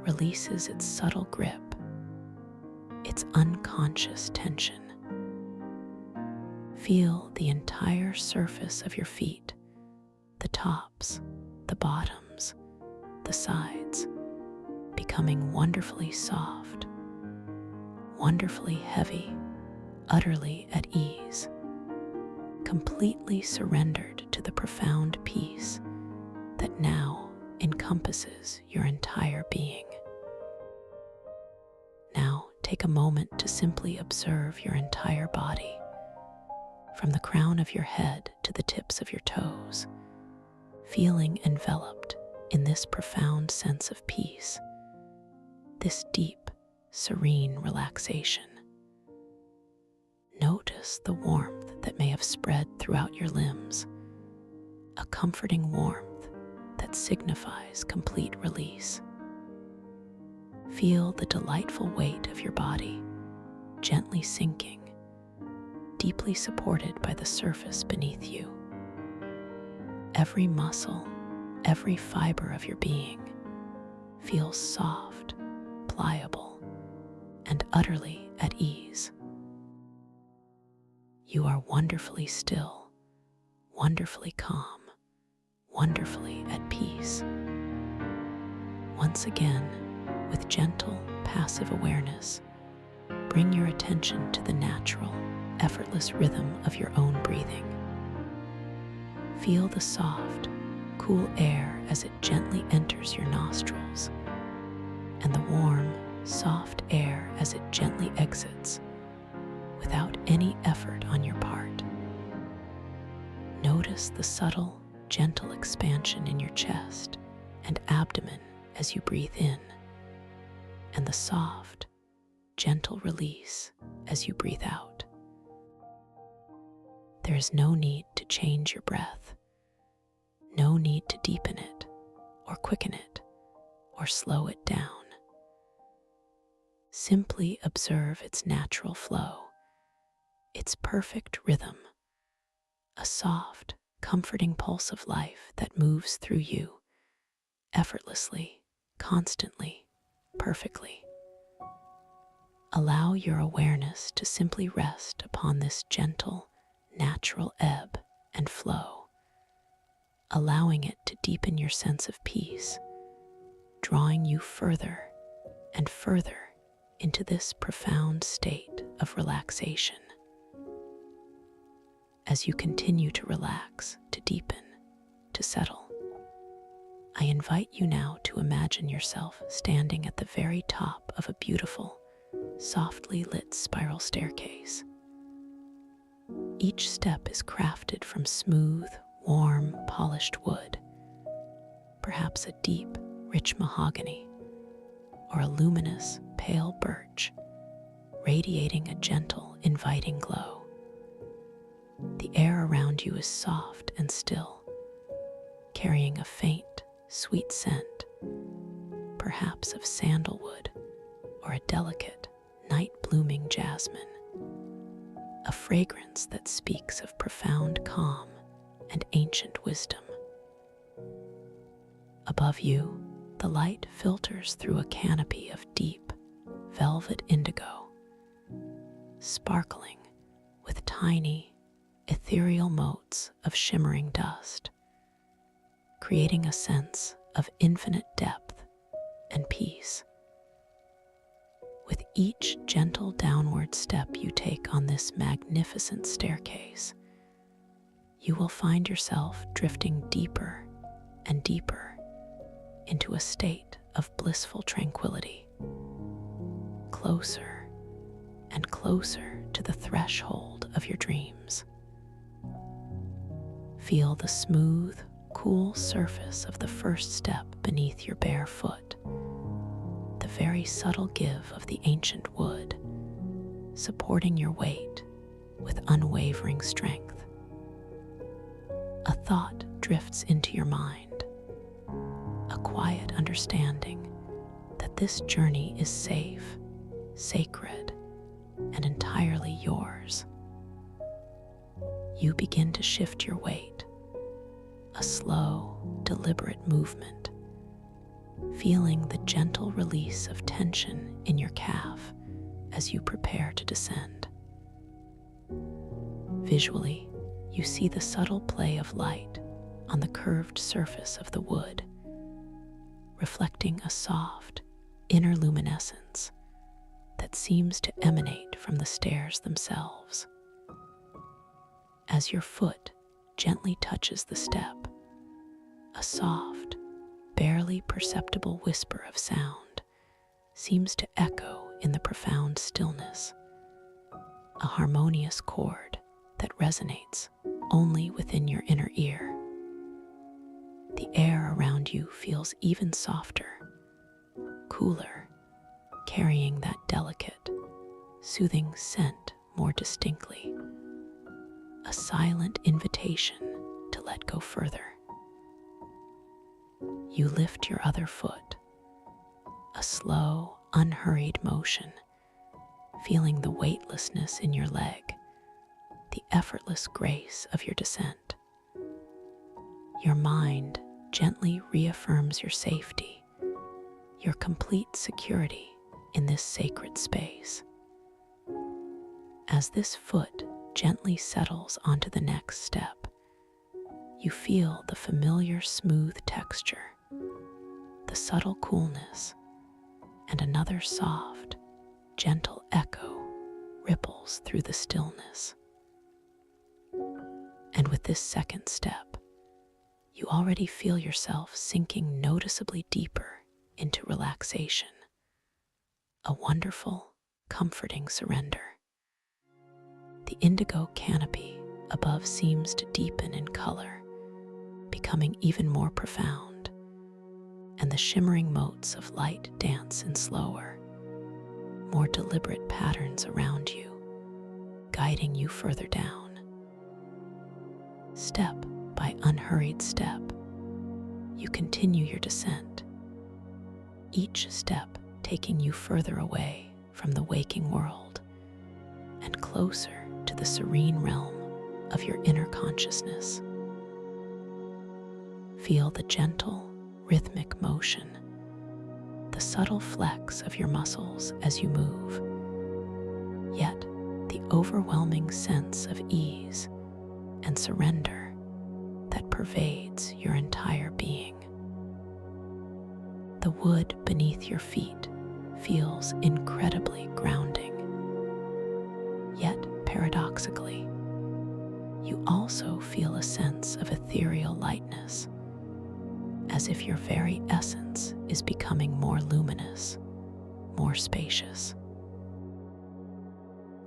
releases its subtle grip, its unconscious tension. Feel the entire surface of your feet, the tops, the bottoms, the sides, becoming wonderfully soft, wonderfully heavy, utterly at ease, completely surrendered to the profound peace that now encompasses your entire being. Now take a moment to simply observe your entire body, from the crown of your head to the tips of your toes, feeling enveloped in this profound sense of peace, this deep, serene relaxation. Notice the warmth that may have spread throughout your limbs, a comforting warmth that signifies complete release. Feel the delightful weight of your body gently sinking, deeply supported by the surface beneath you. Every muscle, every fiber of your being feels soft, pliable, and utterly at ease. You are wonderfully still, wonderfully calm, wonderfully at peace. Once again, with gentle, passive awareness, bring your attention to the natural, effortless rhythm of your own breathing. Feel the soft, cool air as it gently enters your nostrils, and the warm, soft air as it gently exits, without any effort on your part. Notice the subtle, gentle expansion in your chest and abdomen as you breathe in, and the soft, gentle release as you breathe out. There is no need to change your breath, no need to deepen it or quicken it or slow it down. Simply observe its natural flow, its perfect rhythm, a soft, comforting pulse of life that moves through you, effortlessly, constantly, perfectly. Allow your awareness to simply rest upon this gentle, natural ebb and flow, allowing it to deepen your sense of peace, drawing you further and further into this profound state of relaxation. As you continue to relax, to deepen, to settle, I invite you now to imagine yourself standing at the very top of a beautiful, softly lit spiral staircase. Each step is crafted from smooth, warm, polished wood, perhaps a deep, rich mahogany, or a luminous, pale birch, radiating a gentle, inviting glow. The air around you is soft and still, carrying a faint, sweet scent, perhaps of sandalwood or a delicate, night-blooming jasmine, a fragrance that speaks of profound calm and ancient wisdom. Above you, the light filters through a canopy of deep, velvet indigo, sparkling with tiny, ethereal motes of shimmering dust, creating a sense of infinite depth and peace. With each gentle downward step you take on this magnificent staircase, you will find yourself drifting deeper and deeper into a state of blissful tranquility, closer and closer to the threshold of your dreams. Feel the smooth, cool surface of the first step beneath your bare foot, the very subtle give of the ancient wood, supporting your weight with unwavering strength. A thought drifts into your mind, a quiet understanding that this journey is safe, sacred, and entirely yours. You begin to shift your weight, a slow, deliberate movement, feeling the gentle release of tension in your calf as you prepare to descend. Visually, you see the subtle play of light on the curved surface of the wood, reflecting a soft, inner luminescence that seems to emanate from the stairs themselves. As your foot gently touches the step, a soft, barely perceptible whisper of sound seems to echo in the profound stillness, a harmonious chord that resonates only within your inner ear. The air around you feels even softer, cooler, carrying that delicate, soothing scent more distinctly, a silent invitation to let go further. You lift your other foot, a slow, unhurried motion, feeling the weightlessness in your leg, the effortless grace of your descent. Your mind gently reaffirms your safety, your complete security in this sacred space. As this foot gently settles onto the next step, you feel the familiar smooth texture, the subtle coolness, and another soft, gentle echo ripples through the stillness. And with this second step, you already feel yourself sinking noticeably deeper into relaxation, a wonderful, comforting surrender. The indigo canopy above seems to deepen in color, becoming even more profound, and the shimmering motes of light dance in slower, more deliberate patterns around you, guiding you further down. Step by unhurried step, you continue your descent, each step taking you further away from the waking world and closer to the serene realm of your inner consciousness. Feel the gentle, rhythmic motion, the subtle flex of your muscles as you move, yet the overwhelming sense of ease and surrender that pervades your entire being. The wood beneath your feet feels incredibly grounding. Yet, paradoxically, you also feel a sense of ethereal lightness, as if your very essence is becoming more luminous, more spacious.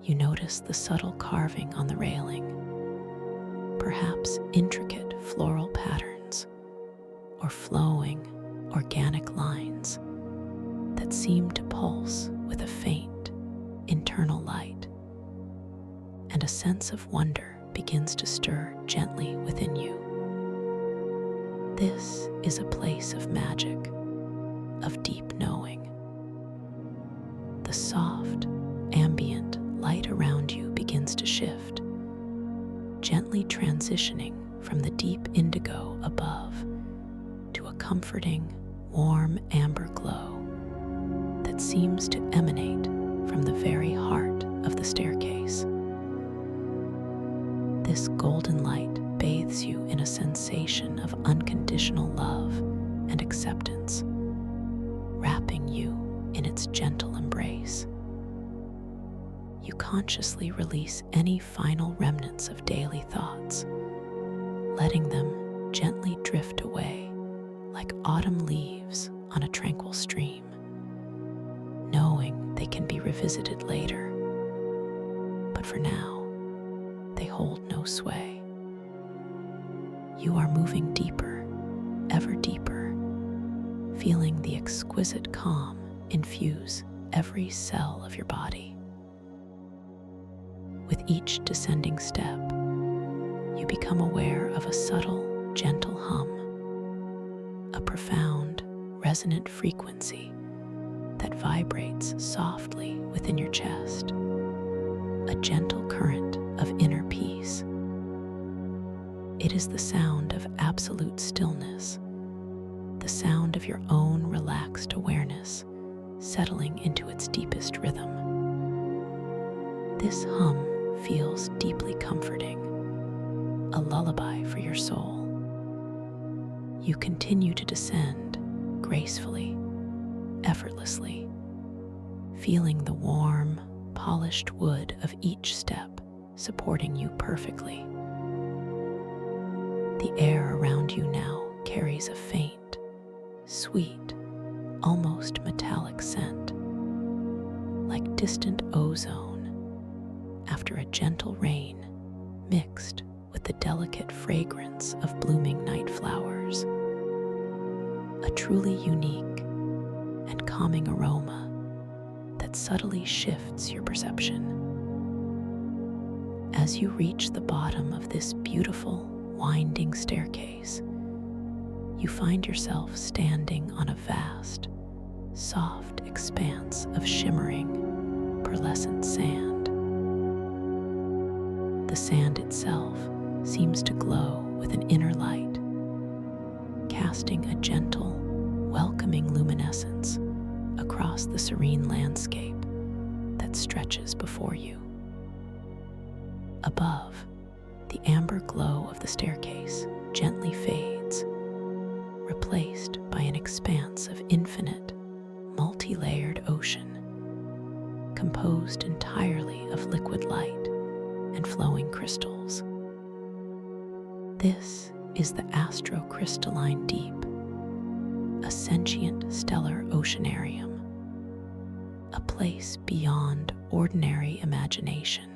You notice the subtle carving on the railing, perhaps intricate floral patterns or flowing, organic lines that seem to pulse with a faint, internal light, and a sense of wonder begins to stir gently within you. This is a place of magic, of deep knowing. The soft, ambient light around you begins to shift, gently transitioning from the deep indigo above to a comforting, warm amber glow that seems to emanate from the very heart of the staircase. This golden light bathes you in a sensation of unconditional love and acceptance, wrapping you in its gentle embrace. You consciously release any final remnants of daily thoughts, letting them gently drift away like autumn leaves on a tranquil stream, knowing they can be revisited later. But for now, they hold no sway. You are moving deeper, ever deeper, feeling the exquisite calm infuse every cell of your body. With each descending step, you become aware of a subtle, gentle hum, a profound, resonant frequency that vibrates softly within your chest, a gentle current of inner peace. It is the sound of absolute stillness, the sound of your own relaxed awareness settling into its deepest rhythm. This hum feels deeply comforting, a lullaby for your soul. You continue to descend gracefully, effortlessly, feeling the warm, polished wood of each step supporting you perfectly. The air around you now carries a faint, sweet, almost metallic scent, like distant ozone after a gentle rain mixed with the delicate fragrance of blooming night flowers. A truly unique and calming aroma that subtly shifts your perception. As you reach the bottom of this beautiful, winding staircase, you find yourself standing on a vast, soft expanse of shimmering, pearlescent sand. The sand itself seems to glow with an inner light, casting a gentle, welcoming luminescence across the serene landscape that stretches before you. Above, the amber glow of the staircase gently fades, replaced by an expanse of infinite, multi-layered ocean, composed entirely of liquid light and flowing crystals. This is the astrocrystalline deep, a sentient stellar oceanarium, a place beyond ordinary imagination,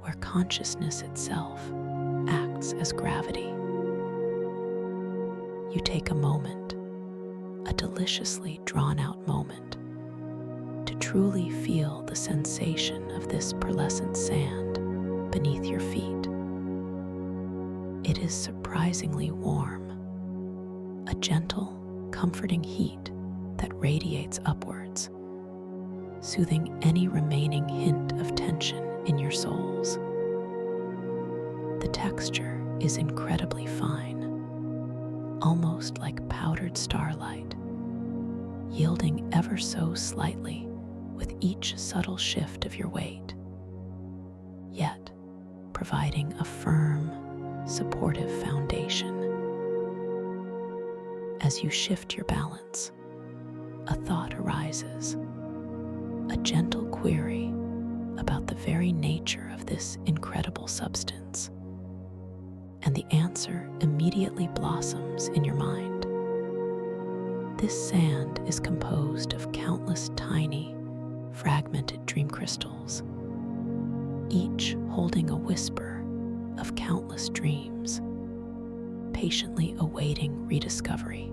where consciousness itself acts as gravity. You take a moment, a deliciously drawn-out moment, to truly feel the sensation of this pearlescent sand beneath your feet. It is surprisingly warm, a gentle, comforting heat that radiates upwards, soothing any remaining hint of tension in your soles. The texture is incredibly fine, almost like powdered starlight, yielding ever so slightly with each subtle shift of your weight, yet providing a firm, supportive foundation. As you shift your balance, a thought arises, a gentle query about the very nature of this incredible substance, and the answer immediately blossoms in your mind. This sand is composed of countless tiny, fragmented dream crystals, each holding a whisper of countless dreams, patiently awaiting rediscovery.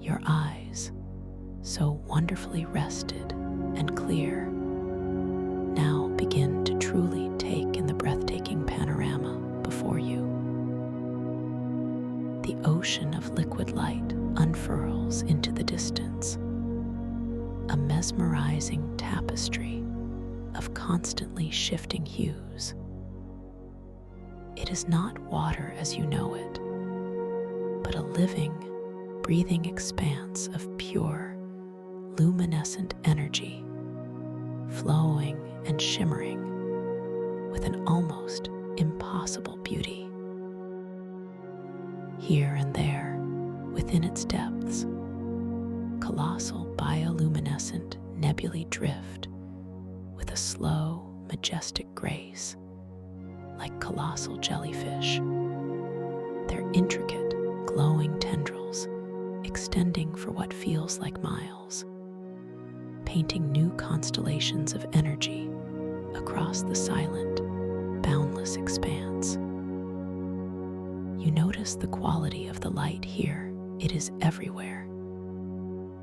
Your eyes, so wonderfully rested and clear, now begin to truly take in the breathtaking panorama before you. The ocean of liquid light unfurls into the distance, a mesmerizing tapestry of constantly shifting hues. It is not water as you know it, but a living, breathing expanse of pure, luminescent energy, flowing and shimmering with an almost impossible beauty. Here and there, within its depths, colossal bioluminescent nebulae drift with a slow, majestic grace, like colossal jellyfish, their intricate, glowing tendrils extending for what feels like miles, painting new constellations of energy across the silent, boundless expanse. You notice the quality of the light here. It is everywhere,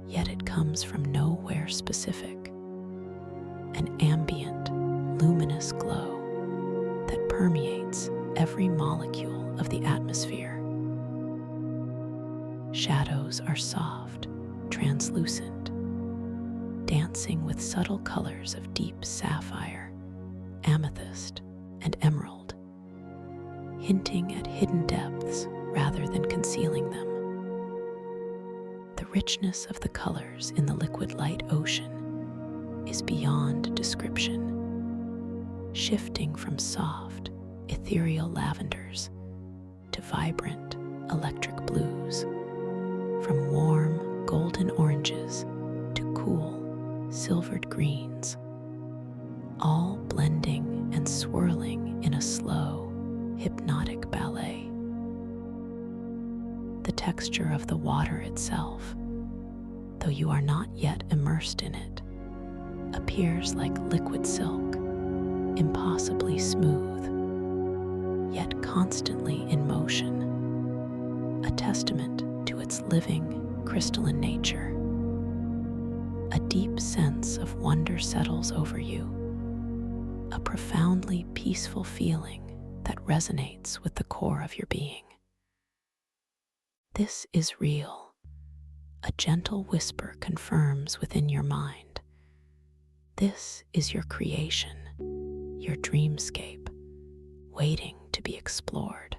yet it comes from nowhere specific. An ambient, luminous glow that permeates every molecule of the atmosphere. Shadows are soft, translucent, dancing with subtle colors of deep sapphire, amethyst, and emerald, hinting at hidden depths rather than concealing them. The richness of the colors in the liquid light ocean is beyond description, shifting from soft, ethereal lavenders to vibrant electric blues, from warm golden oranges to cool silvered greens, all blending and swirling in a slow, hypnotic ballet. The texture of the water itself, though you are not yet immersed in it, appears like liquid silk, impossibly smooth, yet constantly in motion, a testament to its living, crystalline nature. A deep sense of wonder settles over you, a profoundly peaceful feeling that resonates with the core of your being. This is real. A gentle whisper confirms within your mind. This is your creation, your dreamscape, waiting to be explored.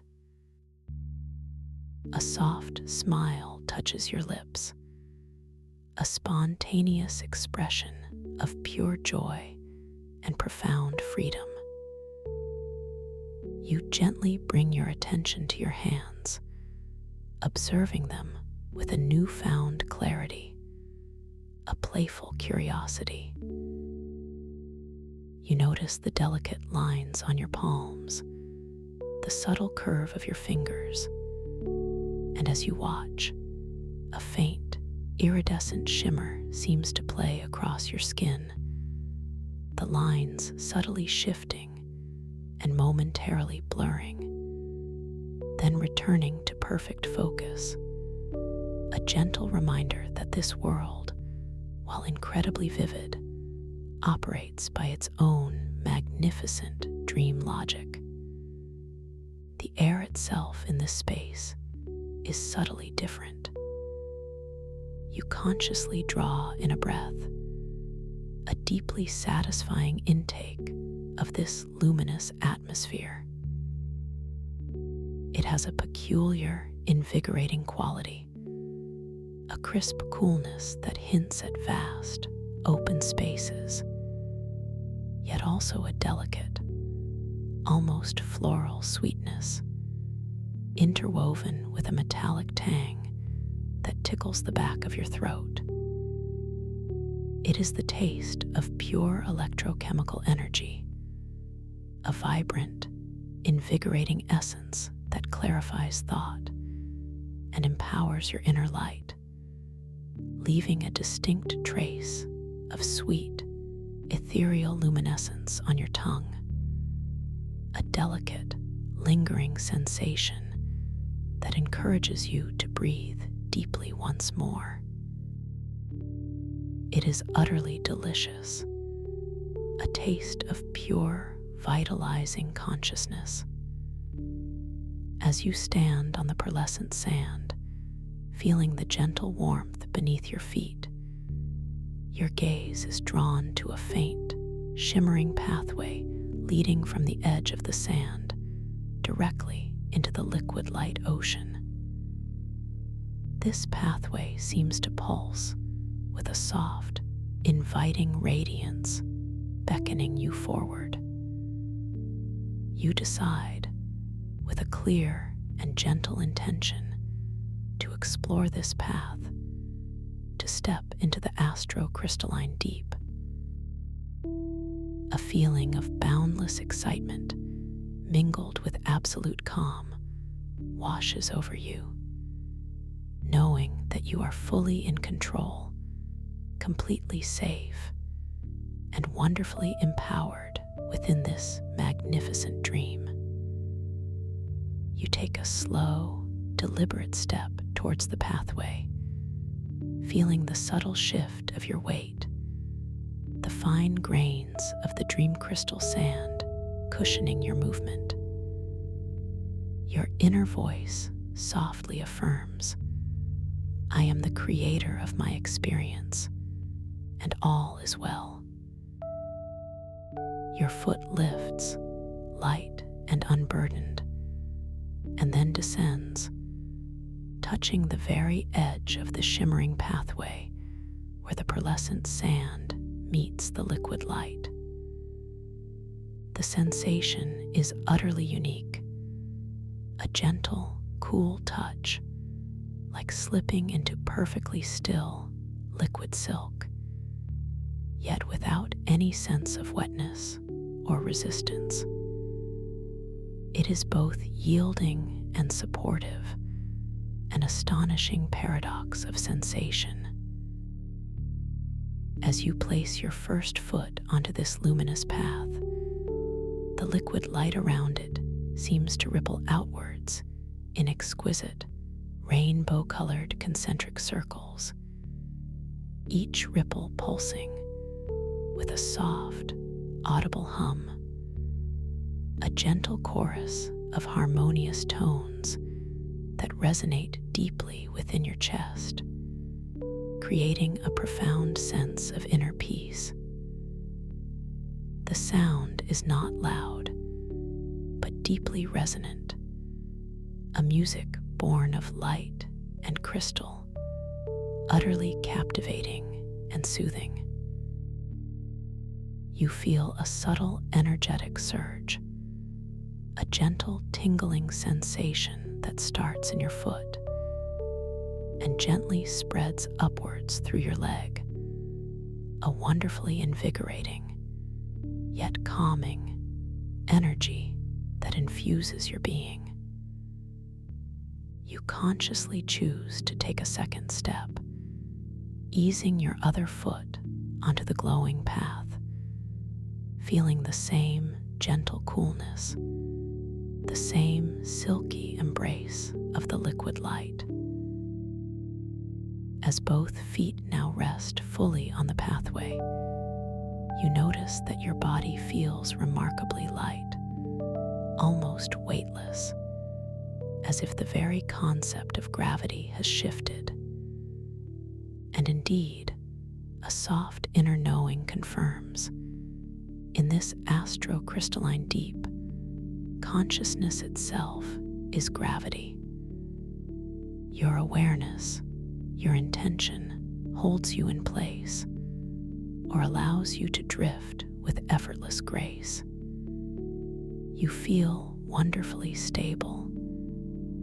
A soft smile touches your lips, a spontaneous expression of pure joy and profound freedom. You gently bring your attention to your hands, observing them with a newfound clarity, a playful curiosity. You notice the delicate lines on your palms, the subtle curve of your fingers, and as you watch, a faint, iridescent shimmer seems to play across your skin, the lines subtly shifting and momentarily blurring, then returning to perfect focus, a gentle reminder that this world, while incredibly vivid, operates by its own magnificent dream logic. The air itself in this space is subtly different. You consciously draw in a breath, a deeply satisfying intake of this luminous atmosphere. It has a peculiar, invigorating quality, a crisp coolness that hints at vast, open spaces, yet also a delicate, almost floral sweetness, interwoven with a metallic tang that tickles the back of your throat. It is the taste of pure electrochemical energy, a vibrant, invigorating essence that clarifies thought and empowers your inner light, leaving a distinct trace of sweet, ethereal luminescence on your tongue, a delicate, lingering sensation that encourages you to breathe deeply once more. It is utterly delicious, a taste of pure, vitalizing consciousness. As you stand on the pearlescent sand, feeling the gentle warmth beneath your feet, your gaze is drawn to a faint, shimmering pathway leading from the edge of the sand directly into the liquid light ocean. This pathway seems to pulse with a soft, inviting radiance beckoning you forward. You decide, with a clear and gentle intention, to explore this path, to step into the astro-crystalline deep. A feeling of boundless excitement, mingled with absolute calm, washes over you, knowing that you are fully in control, completely safe, and wonderfully empowered within this magnificent dream. You take a slow, deliberate step towards the pathway, feeling the subtle shift of your weight, the fine grains of the dream crystal sand cushioning your movement. Your inner voice softly affirms, "I am the creator of my experience, and all is well. Your foot lifts, light and unburdened, and then descends, touching the very edge of the shimmering pathway where the pearlescent sand meets the liquid light. The sensation is utterly unique, a gentle, cool touch, like slipping into perfectly still, liquid silk, yet without any sense of wetness or resistance. It is both yielding and supportive, an astonishing paradox of sensation. As you place your first foot onto this luminous path, the liquid light around it seems to ripple outwards in exquisite, rainbow-colored concentric circles, each ripple pulsing with a soft, audible hum, a gentle chorus of harmonious tones that resonate deeply within your chest, creating a profound sense of inner peace. The sound is not loud, but deeply resonant, a music born of light and crystal, utterly captivating and soothing. You feel a subtle energetic surge, a gentle tingling sensation that starts in your foot and gently spreads upwards through your leg, a wonderfully invigorating yet calming energy that infuses your being. You consciously choose to take a second step, easing your other foot onto the glowing path, feeling the same gentle coolness, the same silky embrace of the liquid light. As both feet now rest fully on the pathway, you notice that your body feels remarkably light, almost weightless, as if the very concept of gravity has shifted. And indeed, a soft inner knowing confirms, in this astro-crystalline deep, consciousness itself is gravity. Your awareness, your intention, holds you in place, or allows you to drift with effortless grace. You feel wonderfully stable,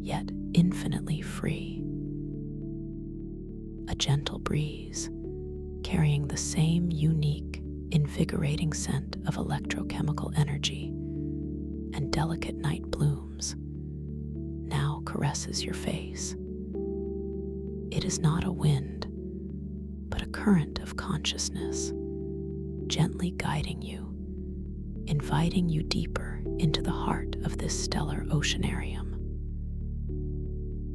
yet infinitely free. A gentle breeze, carrying the same unique, invigorating scent of electrochemical energy and delicate night blooms, now caresses your face. It is not a wind, but a current of consciousness, gently guiding you, inviting you deeper into the heart of this stellar oceanarium.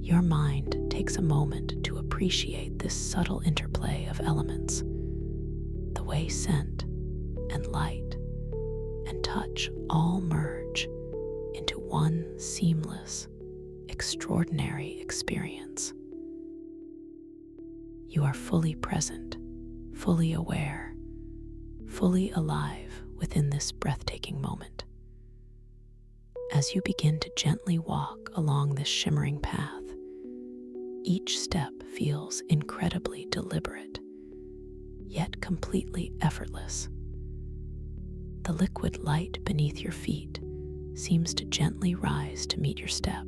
Your mind takes a moment to appreciate this subtle interplay of elements, the way scent and light and touch all merge into one seamless, extraordinary experience. You are fully present, fully aware, fully alive within this breathtaking moment. As you begin to gently walk along this shimmering path, each step feels incredibly deliberate, yet completely effortless. The liquid light beneath your feet seems to gently rise to meet your step,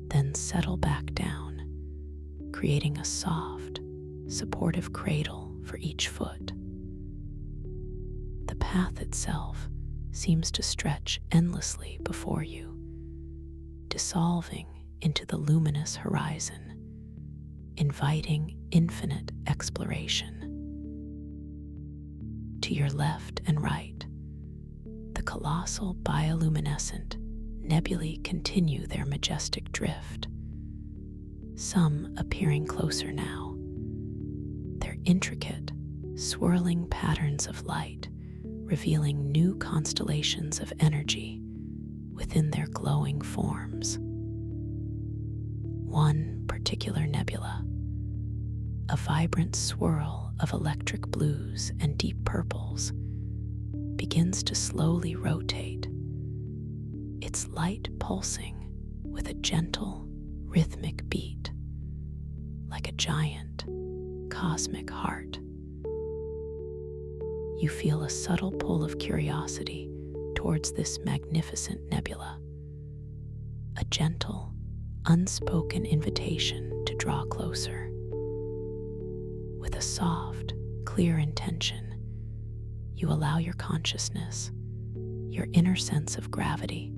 then settle back down, creating a soft, supportive cradle for each foot. The path itself seems to stretch endlessly before you, dissolving into the luminous horizon, inviting infinite exploration. To your left and right, the colossal bioluminescent nebulae continue their majestic drift, some appearing closer now, their intricate, swirling patterns of light revealing new constellations of energy within their glowing forms. One particular nebula, a vibrant swirl of electric blues and deep purples begins to slowly rotate, its light pulsing with a gentle, rhythmic beat, like a giant, cosmic heart. You feel a subtle pull of curiosity towards this magnificent nebula, a gentle, unspoken invitation to draw closer. With a soft, clear intention, you allow your consciousness, your inner sense of gravity,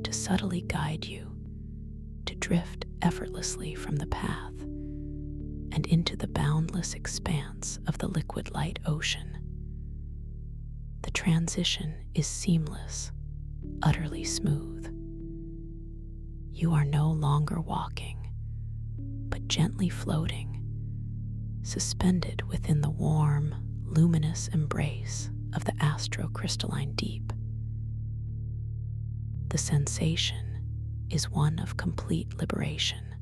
to subtly guide you, to drift effortlessly from the path and into the boundless expanse of the liquid light ocean. The transition is seamless, utterly smooth. You are no longer walking, but gently floating, suspended within the warm, luminous embrace of the astrocrystalline deep. The sensation is one of complete liberation,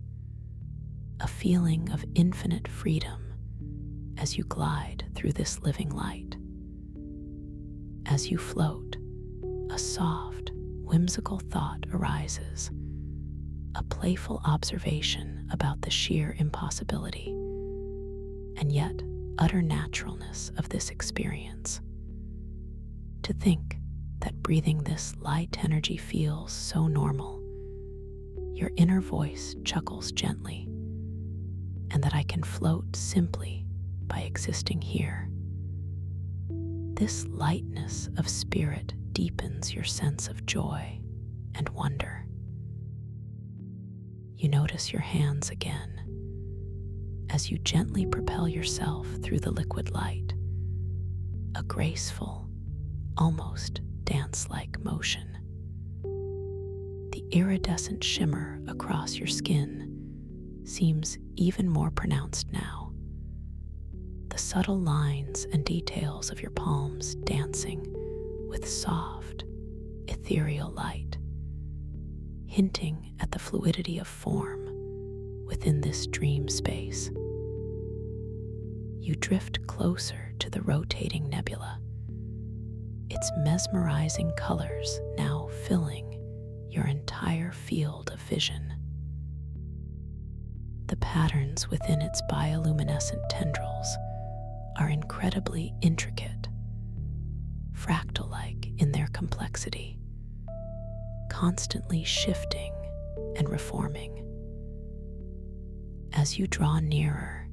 a feeling of infinite freedom as you glide through this living light. As you float, a soft, whimsical thought arises, a playful observation about the sheer impossibility and yet utter naturalness of this experience. To think that breathing this light energy feels so normal, your inner voice chuckles gently, and that I can float simply by existing here. This lightness of spirit deepens your sense of joy and wonder. You notice your hands again as you gently propel yourself through the liquid light, a graceful, almost dance-like motion. The iridescent shimmer across your skin seems even more pronounced now, the subtle lines and details of your palms dancing with soft, ethereal light, hinting at the fluidity of form within this dream space. You drift closer to the rotating nebula, its mesmerizing colors now filling your entire field of vision. The patterns within its bioluminescent tendrils are incredibly intricate, fractal-like in their complexity, constantly shifting and reforming. As you draw nearer,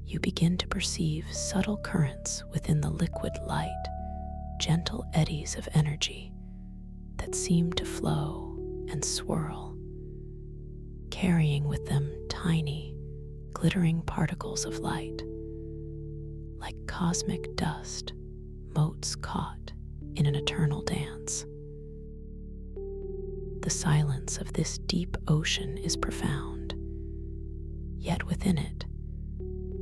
you begin to perceive subtle currents within the liquid light, gentle eddies of energy that seem to flow and swirl, carrying with them tiny, glittering particles of light, like cosmic dust, motes caught in an eternal dance. The silence of this deep ocean is profound, yet within it,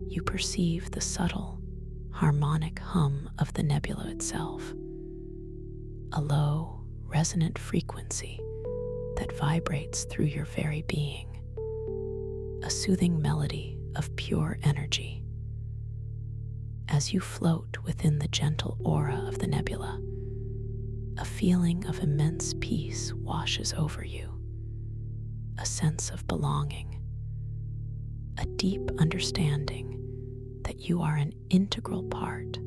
you perceive the subtle, harmonic hum of the nebula itself, a low, resonant frequency that vibrates through your very being, a soothing melody of pure energy. As you float within the gentle aura of the nebula, a feeling of immense peace washes over you, a sense of belonging, a deep understanding that you are an integral part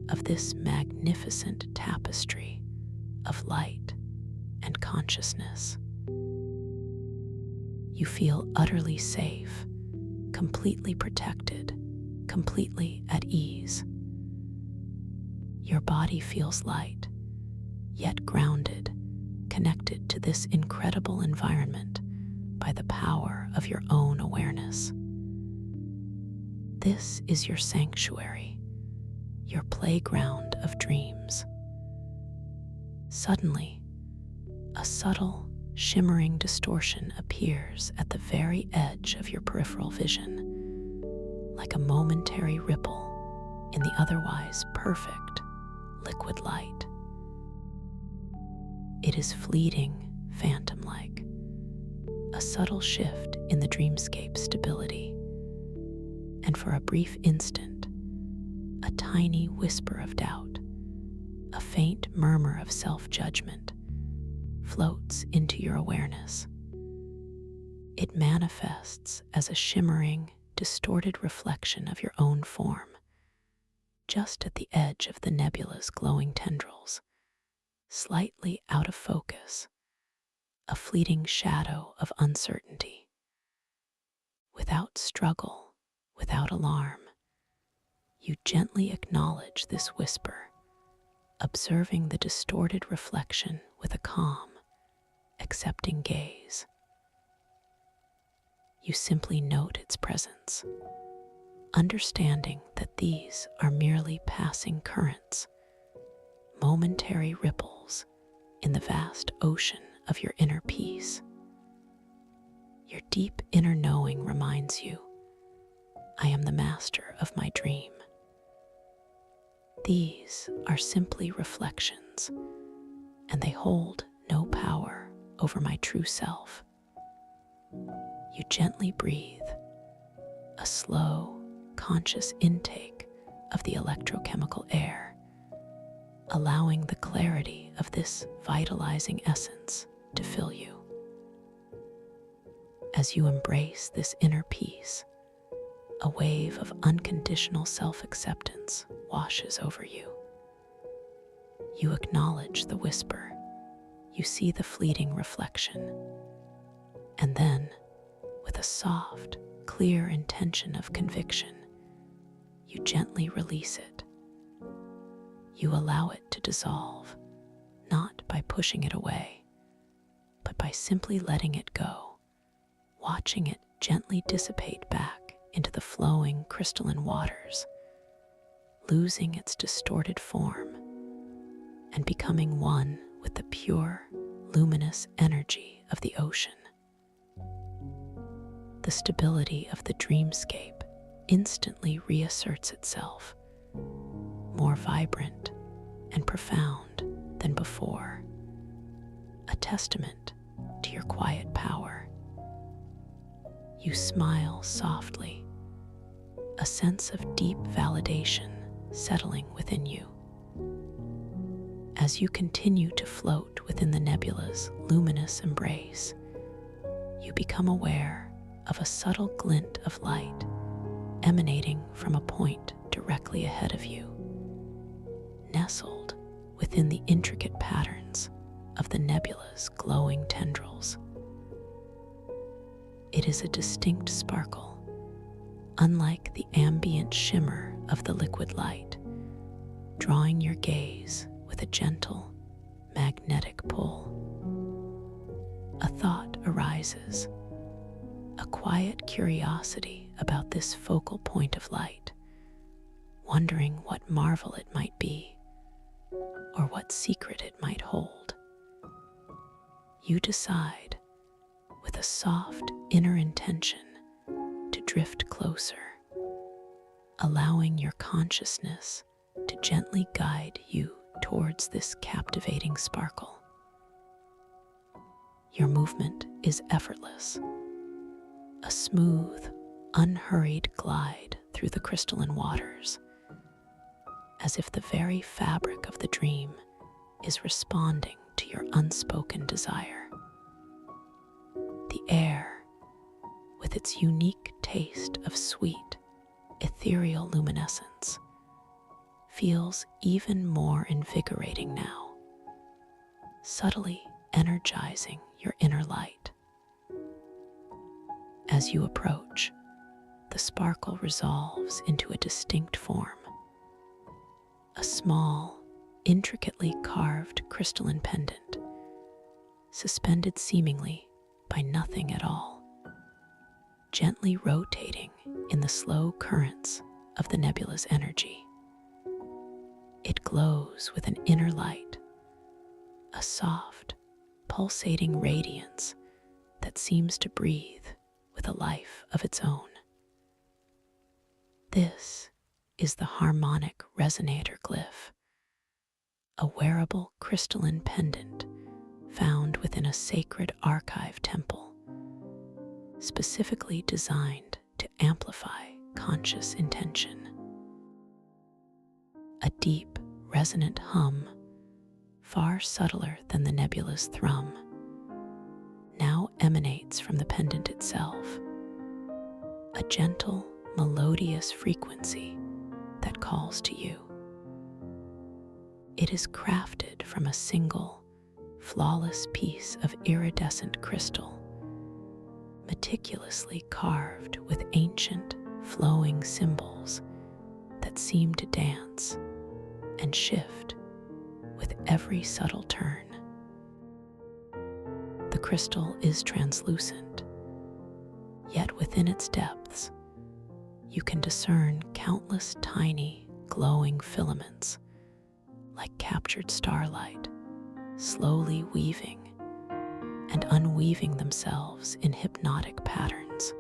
of this magnificent tapestry of light and consciousness. You feel utterly safe, completely protected, completely at ease. Your body feels light, yet grounded, connected to this incredible environment by the power of your own awareness. This is your sanctuary, your playground of dreams. Suddenly, a subtle, shimmering distortion appears at the very edge of your peripheral vision, like a momentary ripple in the otherwise perfect liquid light. It is fleeting, phantom-like, a subtle shift in the dreamscape's stability, and for a brief instant, tiny whisper of doubt, a faint murmur of self-judgment, floats into your awareness. It manifests as a shimmering, distorted reflection of your own form, just at the edge of the nebula's glowing tendrils, slightly out of focus, a fleeting shadow of uncertainty. Without struggle, without alarm, you gently acknowledge this whisper, observing the distorted reflection with a calm, accepting gaze. You simply note its presence, understanding that these are merely passing currents, momentary ripples in the vast ocean of your inner peace. Your deep inner knowing reminds you, I am the master of my dream. These are simply reflections, and they hold no power over my true self. You gently breathe, a slow, conscious intake of the electrochemical air, allowing the clarity of this vitalizing essence to fill you. As you embrace this inner peace, a wave of unconditional self-acceptance washes over you. You acknowledge the whisper, you see the fleeting reflection, and then, with a soft, clear intention of conviction, you gently release it. You allow it to dissolve, not by pushing it away, but by simply letting it go, watching it gently dissipate back into the flowing crystalline waters, losing its distorted form and becoming one with the pure, luminous energy of the ocean. The stability of the dreamscape instantly reasserts itself, more vibrant and profound than before, a testament to your quiet power. You smile softly, a sense of deep validation settling within you. As you continue to float within the nebula's luminous embrace, you become aware of a subtle glint of light emanating from a point directly ahead of you, nestled within the intricate patterns of the nebula's glowing tendrils. It is a distinct sparkle, unlike the ambient shimmer of the liquid light, drawing your gaze with a gentle, magnetic pull. A thought arises, a quiet curiosity about this focal point of light, wondering what marvel it might be, or what secret it might hold. You decide, with a soft inner intention, to drift closer, allowing your consciousness to gently guide you towards this captivating sparkle. Your movement is effortless, a smooth, unhurried glide through the crystalline waters, as if the very fabric of the dream is responding to your unspoken desire. The air, with its unique taste of sweet, ethereal luminescence, feels even more invigorating now, subtly energizing your inner light. As you approach, the sparkle resolves into a distinct form, a small, intricately carved crystalline pendant, suspended seemingly by nothing at all, gently rotating in the slow currents of the nebula's energy. It glows with an inner light, a soft, pulsating radiance that seems to breathe with a life of its own. This is the harmonic resonator glyph, a wearable crystalline pendant found within a sacred archive temple, specifically designed to amplify conscious intention. deep, resonant hum, far subtler than the nebulous thrum, now emanates from the pendant itself, a gentle, melodious frequency that calls to you. It is crafted from a single, flawless piece of iridescent crystal, meticulously carved with ancient, flowing symbols that seem to dance and shift with every subtle turn. The crystal is translucent, yet within its depths, you can discern countless tiny, glowing filaments, like captured starlight, slowly weaving and unweaving themselves in hypnotic patterns.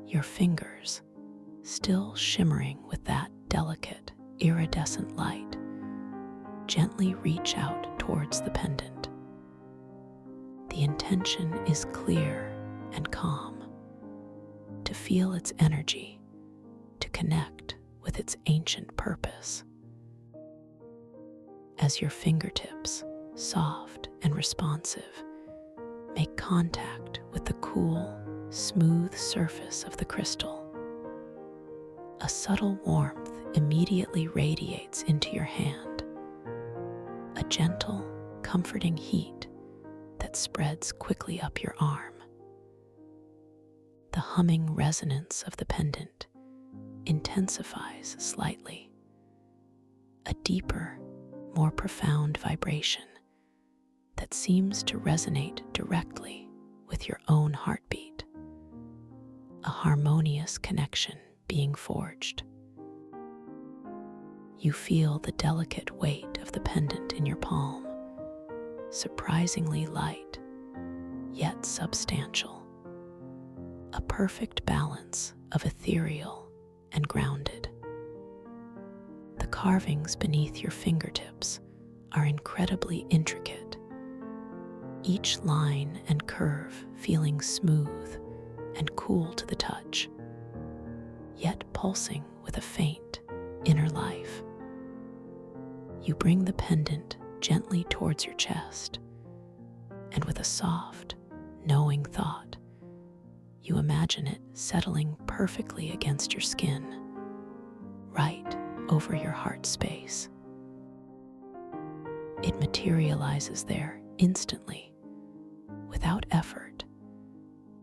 Your fingers, still shimmering with that delicate, iridescent light, gently reach out towards the pendant. The intention is clear and calm, to feel its energy, to connect with its ancient purpose. As your fingertips, soft and responsive, make contact with the cool, smooth surface of the crystal, a subtle warmth immediately radiates into your hand, a gentle, comforting heat that spreads quickly up your arm. The humming resonance of the pendant intensifies slightly, a deeper, more profound vibration that seems to resonate directly with your own heartbeat, a harmonious connection being forged. You feel the delicate weight of the pendant in your palm, surprisingly light, yet substantial, a perfect balance of ethereal and grounded. The carvings beneath your fingertips are incredibly intricate, each line and curve feeling smooth and cool to the touch, yet pulsing with a faint inner life. You bring the pendant gently towards your chest, and with a soft, knowing thought, you imagine it settling perfectly against your skin, right over your heart space. It materializes there instantly, without effort,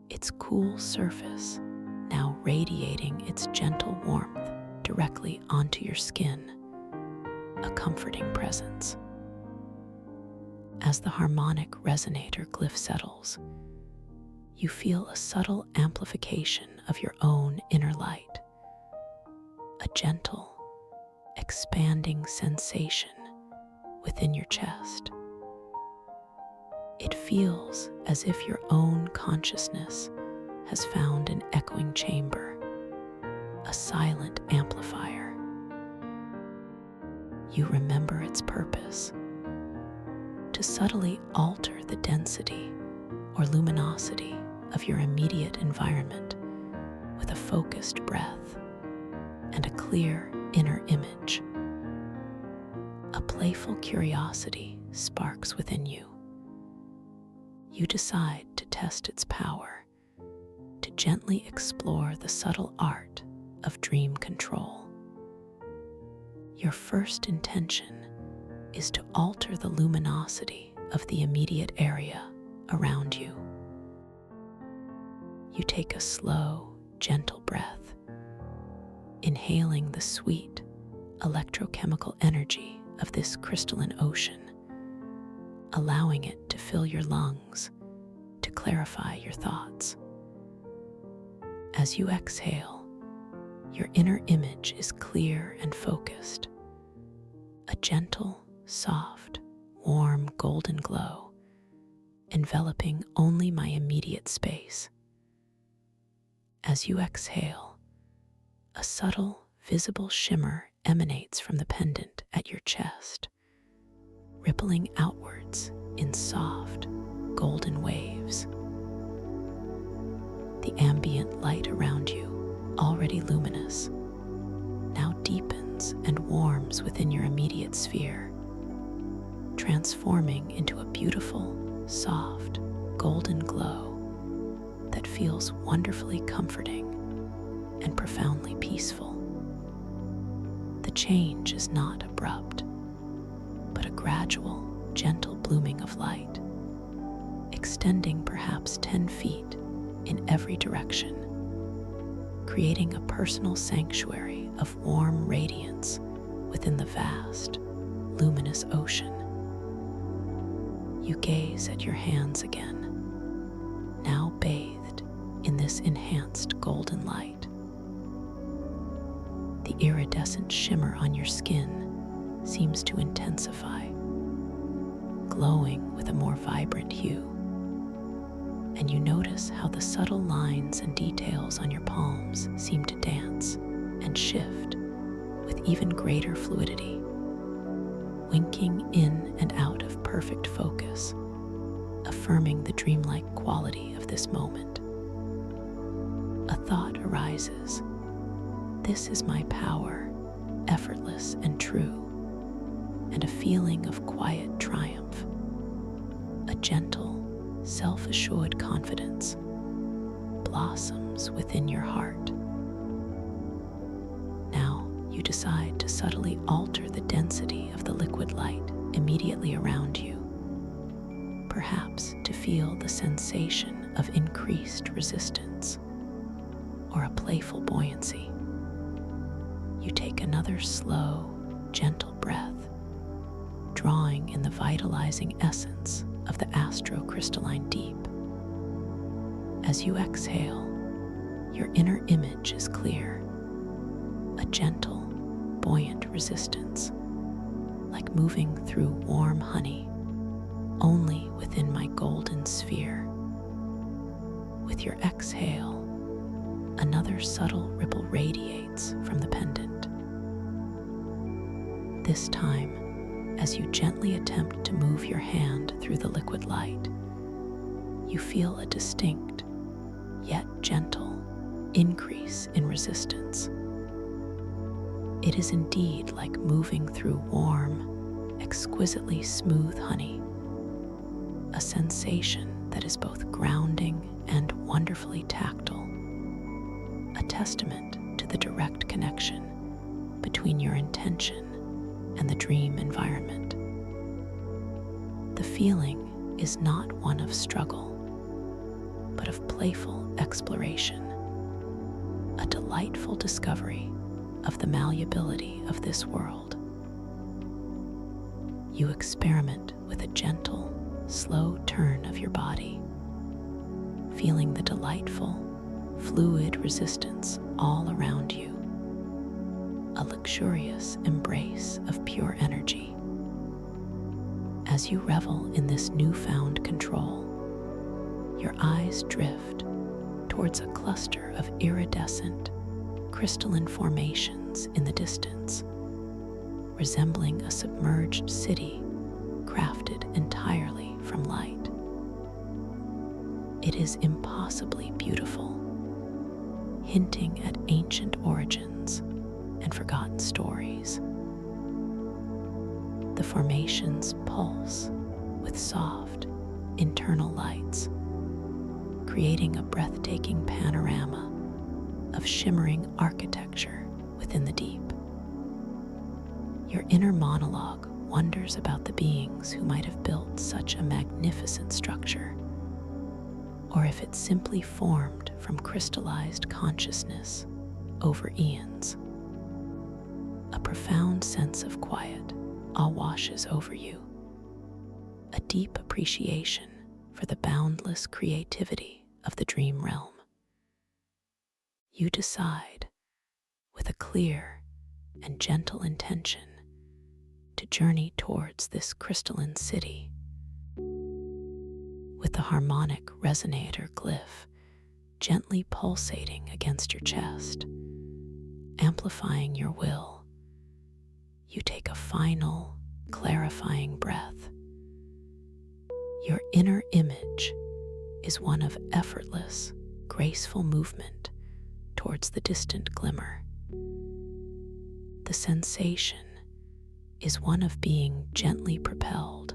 its cool surface now radiating its gentle warmth directly onto your skin, a comforting presence. As the harmonic resonator glyph settles, you feel a subtle amplification of your own inner light, a gentle, expanding sensation within your chest. It feels as if your own consciousness has found an echoing chamber, a silent amplifier. You remember its purpose: to subtly alter the density or luminosity of your immediate environment with a focused breath and a clear inner image. A playful curiosity sparks within you. You decide to test its power, to gently explore the subtle art of dream control. Your first intention is to alter the luminosity of the immediate area around you. You take a slow, gentle breath, inhaling the sweet, electrochemical energy of this crystalline ocean, allowing it to fill your lungs, to clarify your thoughts. As you exhale, your inner image is clear and focused, a gentle, soft, warm golden glow, enveloping only my immediate space. As you exhale, a subtle, visible shimmer emanates from the pendant at your chest, rippling outwards in soft, golden waves. The ambient light around you, already luminous, now deepens radiates and warms within your immediate sphere, transforming into a beautiful, soft, golden glow that feels wonderfully comforting and profoundly peaceful. The change is not abrupt, but a gradual, gentle blooming of light, extending perhaps 10 feet in every direction, creating a personal sanctuary of warm radiance within the vast, luminous ocean. You gaze at your hands again, now bathed in this enhanced golden light. The iridescent shimmer on your skin seems to intensify, glowing with a more vibrant hue. And you notice how the subtle lines and details on your palms seem to dance and shift with even greater fluidity, winking in and out of perfect focus, affirming the dreamlike quality of this moment. A thought arises. This is my power, effortless and true, and a feeling of quiet triumph, a gentle, self-assured confidence blossoms within your heart. Now you decide to subtly alter the density of the liquid light immediately around you, perhaps to feel the sensation of increased resistance or a playful buoyancy. You take another slow, gentle breath, drawing in the vitalizing essence of the astro-crystalline deep. As you exhale, your inner image is clear, a gentle, buoyant resistance, like moving through warm honey, only within my golden sphere. With your exhale, another subtle ripple radiates from the pendant. This time, as you gently attempt to move your hand through the liquid light, you feel a distinct, yet gentle, increase in resistance. It is indeed like moving through warm, exquisitely smooth honey, a sensation that is both grounding and wonderfully tactile, a testament to the direct connection between your intention and the dream environment. The feeling is not one of struggle, but of playful exploration, a delightful discovery of the malleability of this world. You experiment with a gentle, slow turn of your body, feeling the delightful, fluid resistance all around you, a luxurious embrace of pure energy. As you revel in this newfound control, your eyes drift towards a cluster of iridescent, crystalline formations in the distance, resembling a submerged city crafted entirely from light. It is impossibly beautiful, hinting at ancient origins and forgotten stories. The formations pulse with soft, internal lights, creating a breathtaking panorama of shimmering architecture within the deep. Your inner monologue wonders about the beings who might have built such a magnificent structure, or if it simply formed from crystallized consciousness over eons. A profound sense of quiet all washes over you, a deep appreciation for the boundless creativity of the dream realm. You decide, with a clear and gentle intention, to journey towards this crystalline city. With the harmonic resonator glyph gently pulsating against your chest, amplifying your will, you take a final, clarifying breath. Your inner image is one of effortless, graceful movement towards the distant glimmer. The sensation is one of being gently propelled,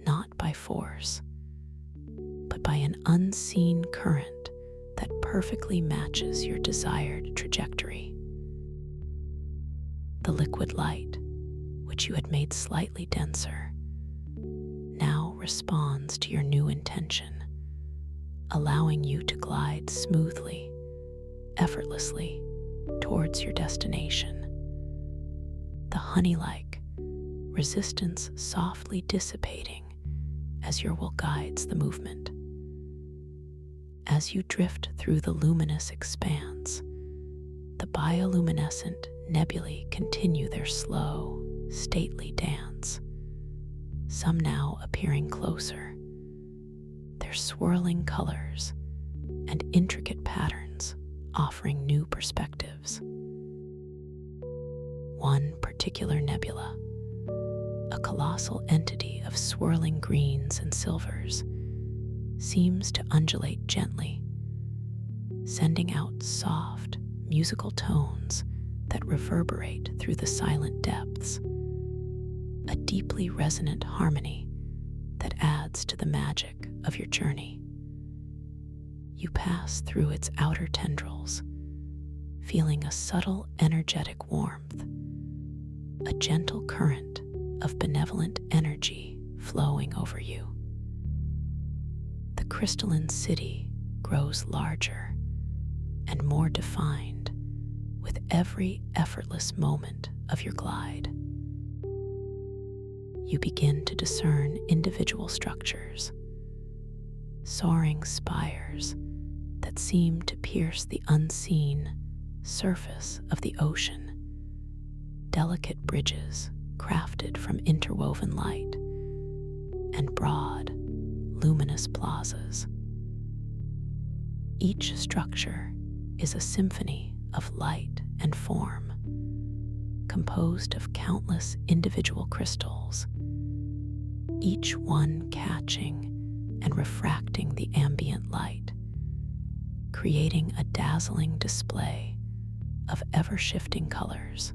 not by force, but by an unseen current that perfectly matches your desired trajectory. The liquid light, which you had made slightly denser, now responds to your new intention, allowing you to glide smoothly, effortlessly towards your destination. The honey-like resistance softly dissipating as your will guides the movement. As you drift through the luminous expanse, the bioluminescent nebulae continue their slow, stately dance, some now appearing closer, their swirling colors and intricate patterns offering new perspectives. One particular nebula, a colossal entity of swirling greens and silvers, seems to undulate gently, sending out soft, musical tones that reverberate through the silent depths, a deeply resonant harmony that adds to the magic of your journey. You pass through its outer tendrils, feeling a subtle energetic warmth, a gentle current of benevolent energy flowing over you. The crystalline city grows larger and more defined with every effortless moment of your glide. You begin to discern individual structures, soaring spires that seem to pierce the unseen surface of the ocean, delicate bridges crafted from interwoven light, and broad, luminous plazas. Each structure is a symphony of light and form, composed of countless individual crystals, each one catching and refracting the ambient light, creating a dazzling display of ever-shifting colors.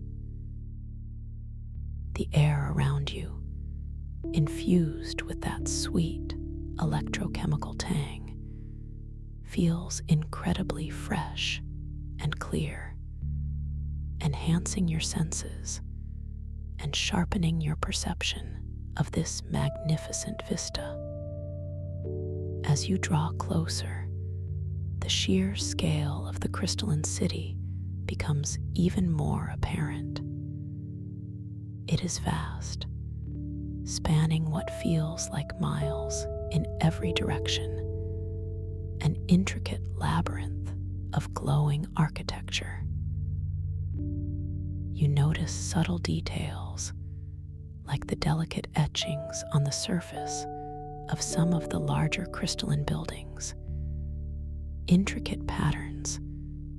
The air around you, infused with that sweet electrochemical tang, feels incredibly fresh and clear, enhancing your senses and sharpening your perception of this magnificent vista. As you draw closer, the sheer scale of the crystalline city becomes even more apparent. It is vast, spanning what feels like miles in every direction, an intricate labyrinth of glowing architecture. You notice subtle details, like the delicate etchings on the surface of some of the larger crystalline buildings, intricate patterns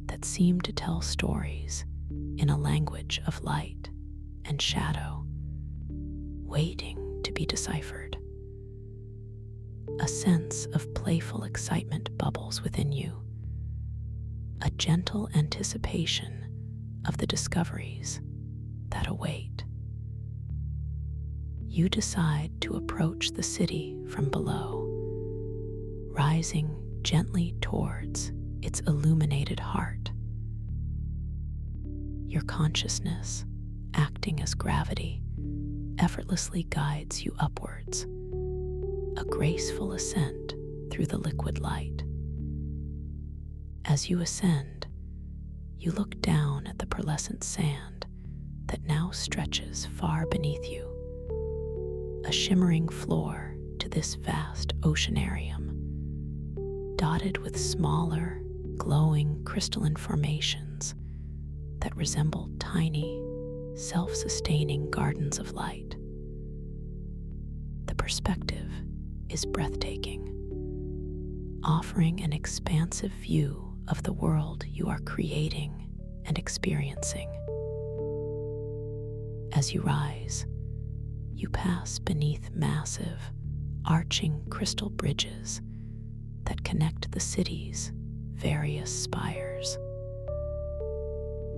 that seem to tell stories in a language of light and shadow, waiting to be deciphered. A sense of playful excitement bubbles within you, a gentle anticipation of the discoveries that await. You decide to approach the city from below, rising gently towards its illuminated heart. Your consciousness, acting as gravity, effortlessly guides you upwards, a graceful ascent through the liquid light. As you ascend, you look down at the pearlescent sand that now stretches far beneath you, a shimmering floor to this vast oceanarium, dotted with smaller, glowing crystalline formations that resemble tiny, self-sustaining gardens of light. The perspective is breathtaking, offering an expansive view of the world you are creating and experiencing. As you rise, you pass beneath massive, arching crystal bridges that connect the city's various spires.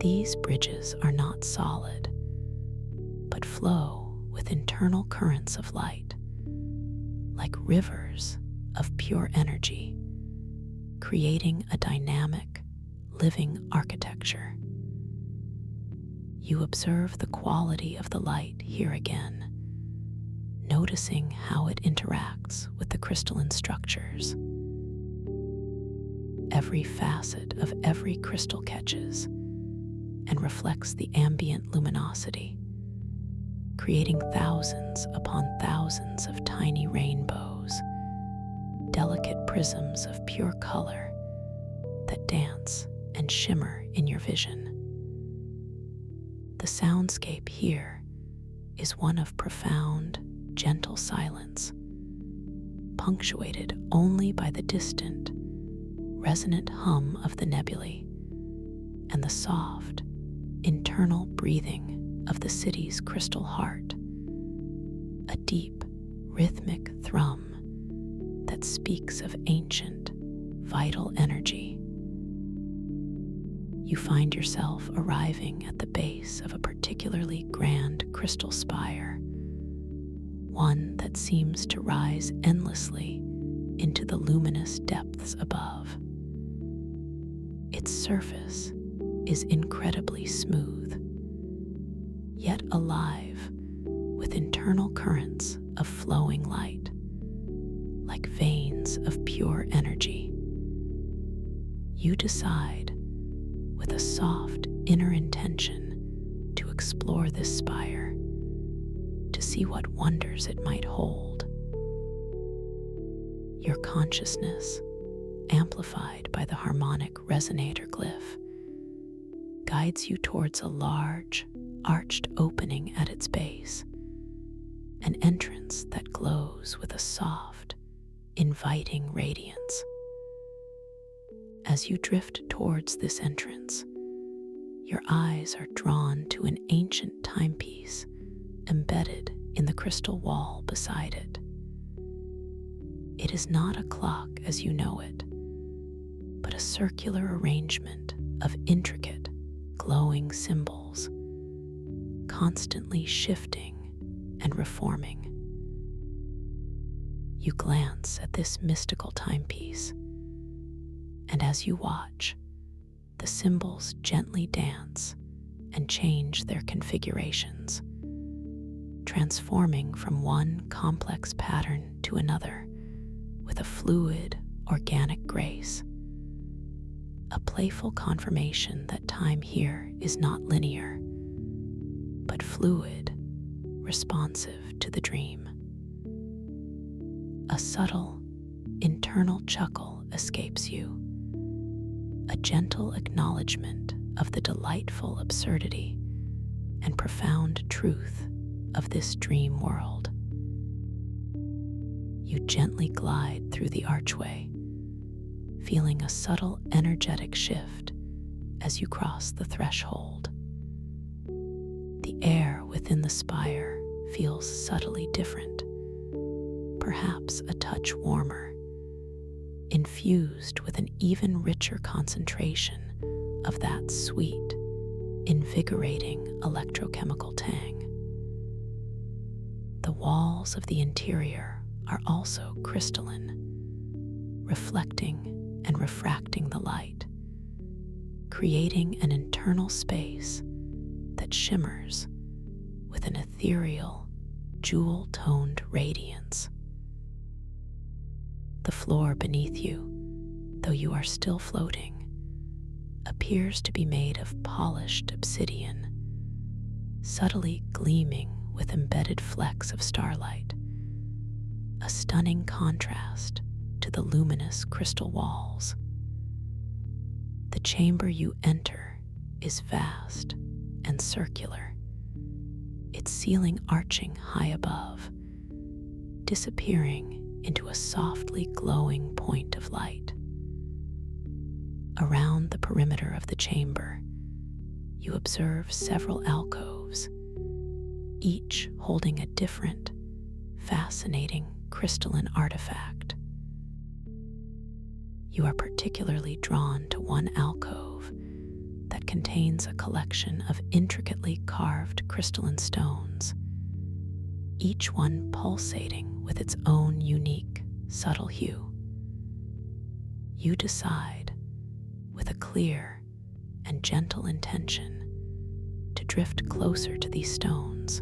These bridges are not solid, but flow with internal currents of light, like rivers of pure energy, creating a dynamic, living architecture. You observe the quality of the light here again, noticing how it interacts with the crystalline structures. Every facet of every crystal catches and reflects the ambient luminosity, creating thousands upon thousands of tiny rainbows, delicate prisms of pure color that dance and shimmer in your vision. The soundscape here is one of profound, gentle silence, punctuated only by the distant, resonant hum of the nebulae and the soft, internal breathing of the city's crystal heart, a deep, rhythmic thrum that speaks of ancient, vital energy. You find yourself arriving at the base of a particularly grand crystal spire, one that seems to rise endlessly into the luminous depths above. Its surface is incredibly smooth, yet alive with internal currents of flowing light, like veins of pure energy. You decide, with a soft inner intention, to explore this spire, to see what wonders it might hold. Your consciousness, amplified by the harmonic resonator glyph, guides you towards a large, arched opening at its base, an entrance that glows with a soft, inviting radiance. As you drift towards this entrance, your eyes are drawn to an ancient timepiece embedded in the crystal wall beside it. It is not a clock as you know it, but a circular arrangement of intricate, glowing symbols, constantly shifting and reforming. You glance at this mystical timepiece, and as you watch, the symbols gently dance and change their configurations, transforming from one complex pattern to another with a fluid, organic grace, a playful confirmation that time here is not linear, but fluid, responsive to the dream. A subtle, internal chuckle escapes you, a gentle acknowledgement of the delightful absurdity and profound truth of this dream world. You gently glide through the archway, feeling a subtle energetic shift as you cross the threshold. The air within the spire feels subtly different, perhaps a touch warmer, infused with an even richer concentration of that sweet, invigorating electrochemical tang. The walls of the interior are also crystalline, reflecting and refracting the light, creating an internal space that shimmers with an ethereal, jewel-toned radiance. The floor beneath you, though you are still floating, appears to be made of polished obsidian, subtly gleaming with embedded flecks of starlight, a stunning contrast to the luminous crystal walls. The chamber you enter is vast and circular, its ceiling arching high above, disappearing into a softly glowing point of light. Around the perimeter of the chamber, you observe several alcoves, each holding a different, fascinating crystalline artifact. You are particularly drawn to one alcove that contains a collection of intricately carved crystalline stones, each one pulsating with its own unique, subtle hue. You decide, with a clear and gentle intention, to drift closer to these stones,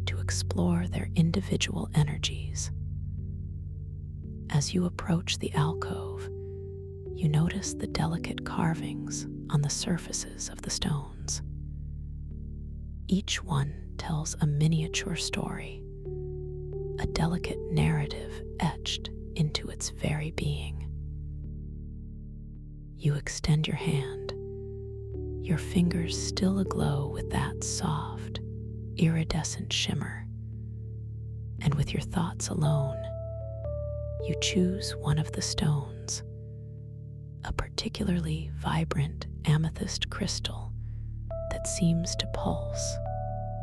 to explore their individual energies. As you approach the alcove, you notice the delicate carvings on the surfaces of the stones. Each one tells a miniature story, a delicate narrative etched into its very being. You extend your hand, your fingers still aglow with that soft, iridescent shimmer, and with your thoughts alone, you choose one of the stones, a particularly vibrant amethyst crystal that seems to pulse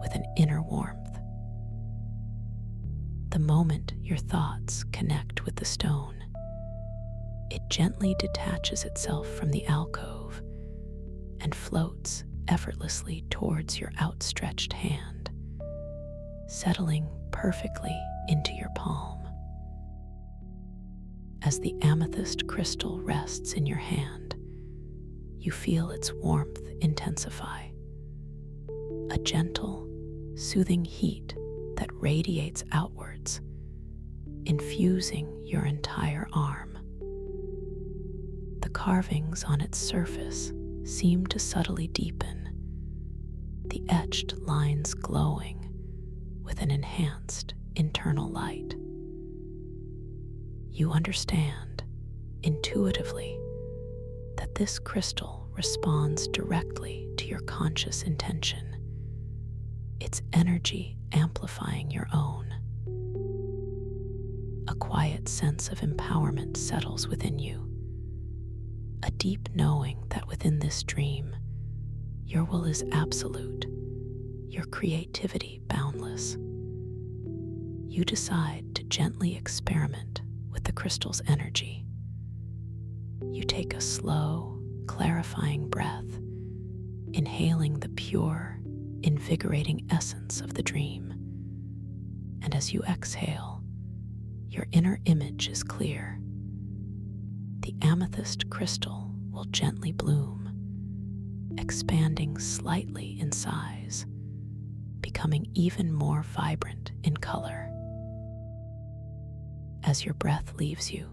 with an inner warmth. The moment your thoughts connect with the stone, it gently detaches itself from the alcove and floats effortlessly towards your outstretched hand, settling perfectly into your palm. As the amethyst crystal rests in your hand, you feel its warmth intensify, a gentle, soothing heat that radiates outwards, infusing your entire arm. The carvings on its surface seem to subtly deepen, the etched lines glowing with an enhanced internal light. You understand, intuitively, that this crystal responds directly to your conscious intention, its energy amplifying your own. A quiet sense of empowerment settles within you, a deep knowing that within this dream, your will is absolute, your creativity boundless. You decide to gently experiment with the crystal's energy. You take a slow, clarifying breath, inhaling the pure, invigorating essence of the dream. And as you exhale, your inner image is clear. The amethyst crystal will gently bloom, expanding slightly in size, becoming even more vibrant in color. As your breath leaves you,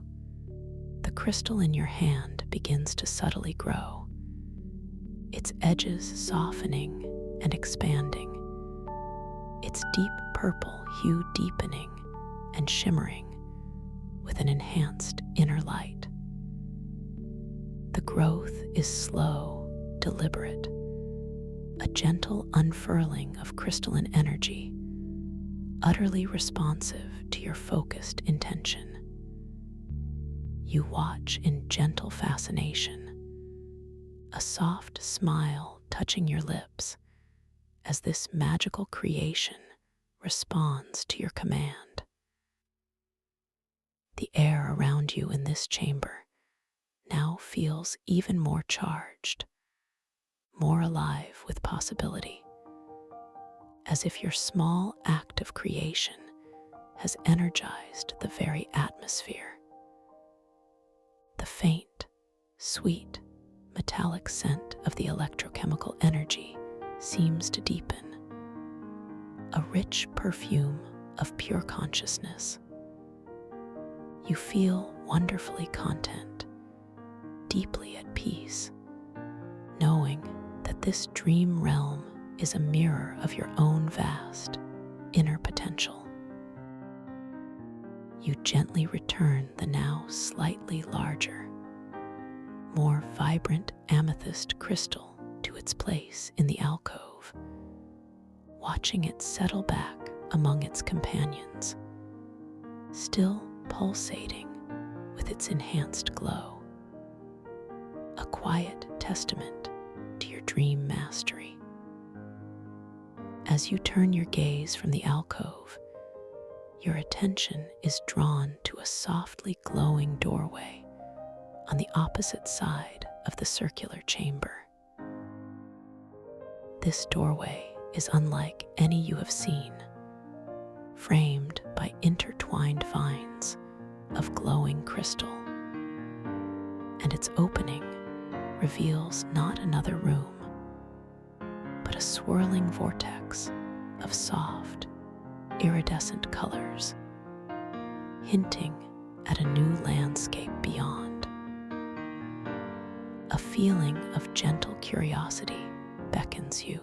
the crystal in your hand begins to subtly grow, its edges softening and expanding, its deep purple hue deepening and shimmering with an enhanced inner light. The growth is slow, deliberate, a gentle unfurling of crystalline energy, utterly responsive to your focused intention. You watch in gentle fascination, a soft smile touching your lips as this magical creation responds to your command. The air around you in this chamber now feels even more charged, more alive with possibility, as if your small act of creation has energized the very atmosphere. The faint, sweet, metallic scent of the electrochemical energy seems to deepen, a rich perfume of pure consciousness. You feel wonderfully content, deeply at peace, knowing that this dream realm is a mirror of your own vast inner potential. You gently return the now slightly larger, more vibrant amethyst crystal to its place in the alcove, watching it settle back among its companions, still pulsating with its enhanced glow, a quiet testament to your dream mastery. As you turn your gaze from the alcove, your attention is drawn to a softly glowing doorway on the opposite side of the circular chamber. This doorway is unlike any you have seen, framed by intertwined vines of glowing crystal, and its opening reveals not another room, but a swirling vortex of soft, iridescent colors, hinting at a new landscape beyond. A feeling of gentle curiosity beckons you,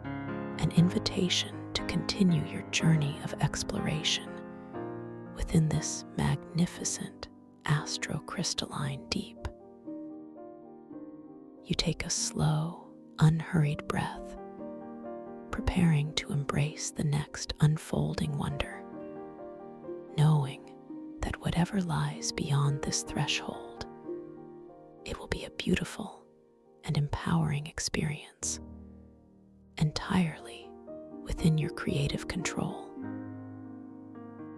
an invitation to continue your journey of exploration within this magnificent astrocrystalline deep. You take a slow, unhurried breath, preparing to embrace the next unfolding wonder, knowing that whatever lies beyond this threshold, it will be a beautiful and empowering experience, entirely within your creative control.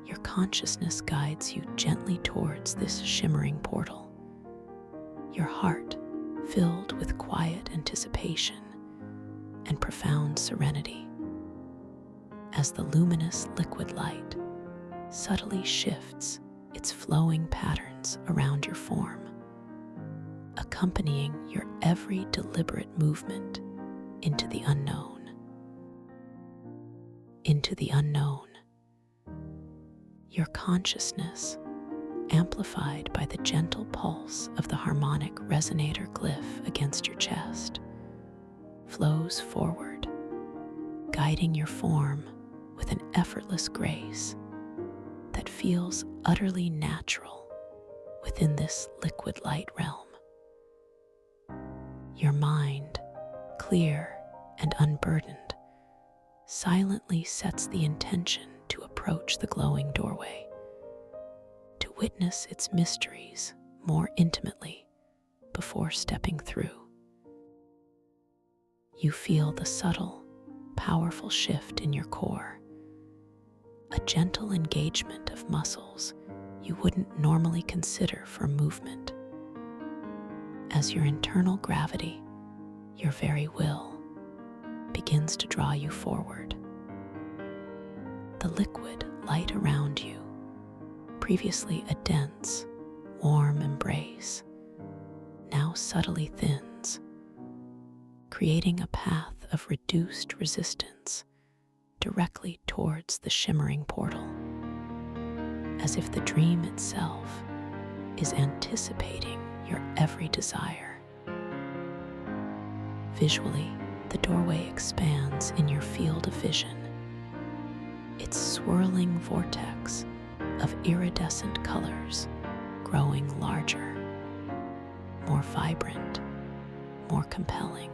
Your consciousness guides you gently towards this shimmering portal, your heart filled with quiet anticipation and profound serenity, as the luminous liquid light subtly shifts its flowing patterns around your form, accompanying your every deliberate movement into the unknown. Into the unknown. Your consciousness, amplified by the gentle pulse of the harmonic resonator glyph against your chest, flows forward, guiding your form with an effortless grace that feels utterly natural within this liquid light realm. Your mind, clear and unburdened, silently sets the intention to approach the glowing doorway, to witness its mysteries more intimately before stepping through. You feel the subtle, powerful shift in your core, a gentle engagement of muscles you wouldn't normally consider for movement, as your internal gravity, your very will, begins to draw you forward. The liquid light around you, previously a dense, warm embrace, now subtly thins, creating a path of reduced resistance directly towards the shimmering portal, as if the dream itself is anticipating your every desire. Visually, the doorway expands in your field of vision, its swirling vortex of iridescent colors growing larger, more vibrant, more compelling.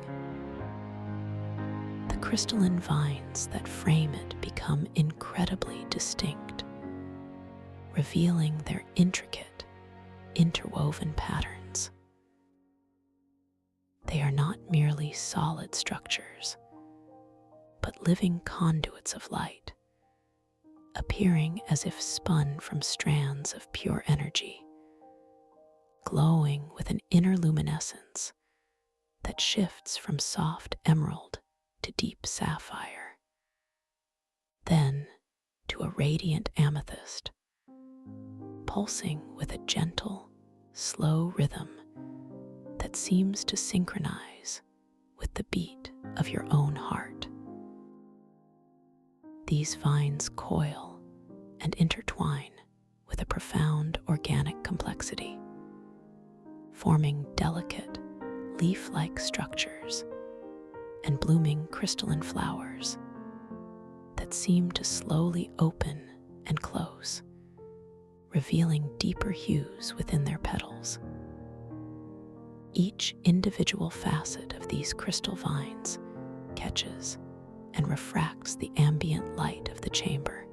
The crystalline vines that frame it become incredibly distinct, revealing their intricate, interwoven patterns. They are not merely solid structures, but living conduits of light, appearing as if spun from strands of pure energy, glowing with an inner luminescence that shifts from soft emerald to deep sapphire, then to a radiant amethyst, pulsing with a gentle, slow rhythm that seems to synchronize with the beat of your own heart. These vines coil and intertwine with a profound organic complexity, forming delicate, leaf-like structures and blooming crystalline flowers that seem to slowly open and close, revealing deeper hues within their petals. Each individual facet of these crystal vines catches and refracts the ambient light of the chamber,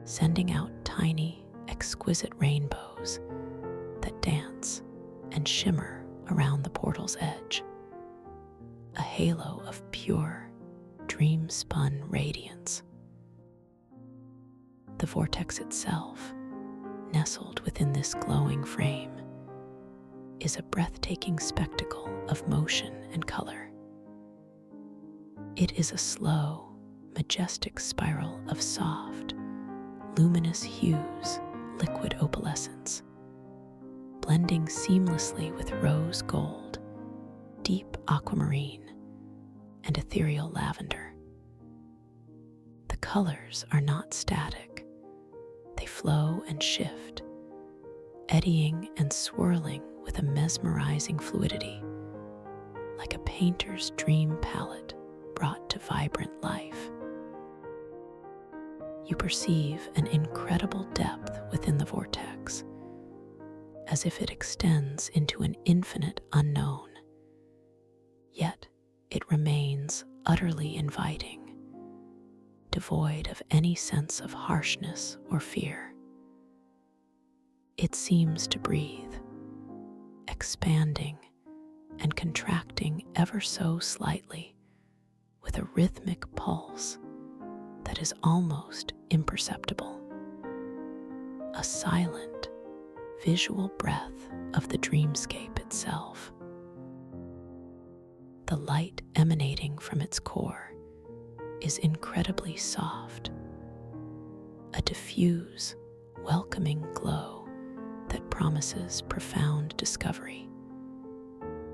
sending out tiny, exquisite rainbows that dance and shimmer around the portal's edge, a halo of pure, dream-spun radiance. The vortex itself, nestled within this glowing frame, is a breathtaking spectacle of motion and color, It is a slow, majestic spiral of soft, luminous hues, liquid opalescence, blending seamlessly with rose gold, deep aquamarine, and ethereal lavender. The colors are not static. They flow and shift, eddying and swirling with a mesmerizing fluidity, like a painter's dream palette brought to vibrant life. You perceive an incredible depth within the vortex, as if it extends into an infinite unknown. Yet it remains utterly inviting, devoid of any sense of harshness or fear. It seems to breathe, expanding and contracting ever so slightly, with a rhythmic pulse that is almost imperceptible. A silent, visual breath of the dreamscape itself. The light emanating from its core is incredibly soft, a diffuse, welcoming glow that promises profound discovery,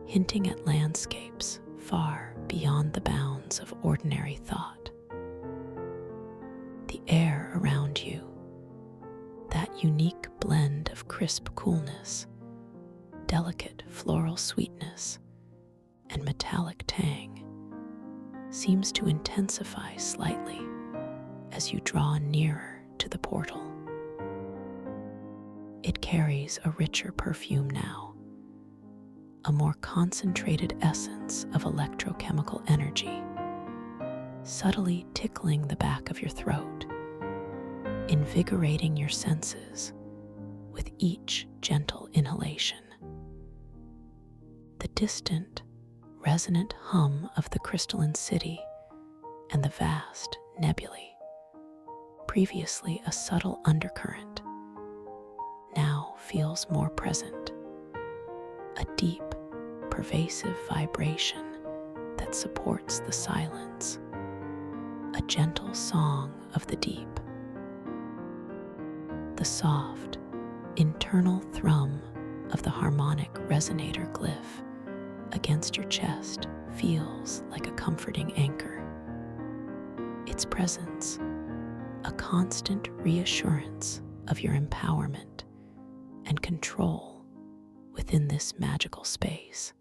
hinting at landscapes far beyond the bounds of ordinary thought. The air around you, that unique blend of crisp coolness, delicate floral sweetness, and metallic tang, seems to intensify slightly as you draw nearer to the portal. It carries a richer perfume now, a more concentrated essence of electrochemical energy, subtly tickling the back of your throat, invigorating your senses with each gentle inhalation. The distant, resonant hum of the crystalline city and the vast nebulae, previously a subtle undercurrent, now feels more present, a deep, pervasive vibration that supports the silence, a gentle song of the deep. The soft, internal thrum of the harmonic resonator glyph against your chest feels like a comforting anchor. Its presence, a constant reassurance of your empowerment and control within this magical space.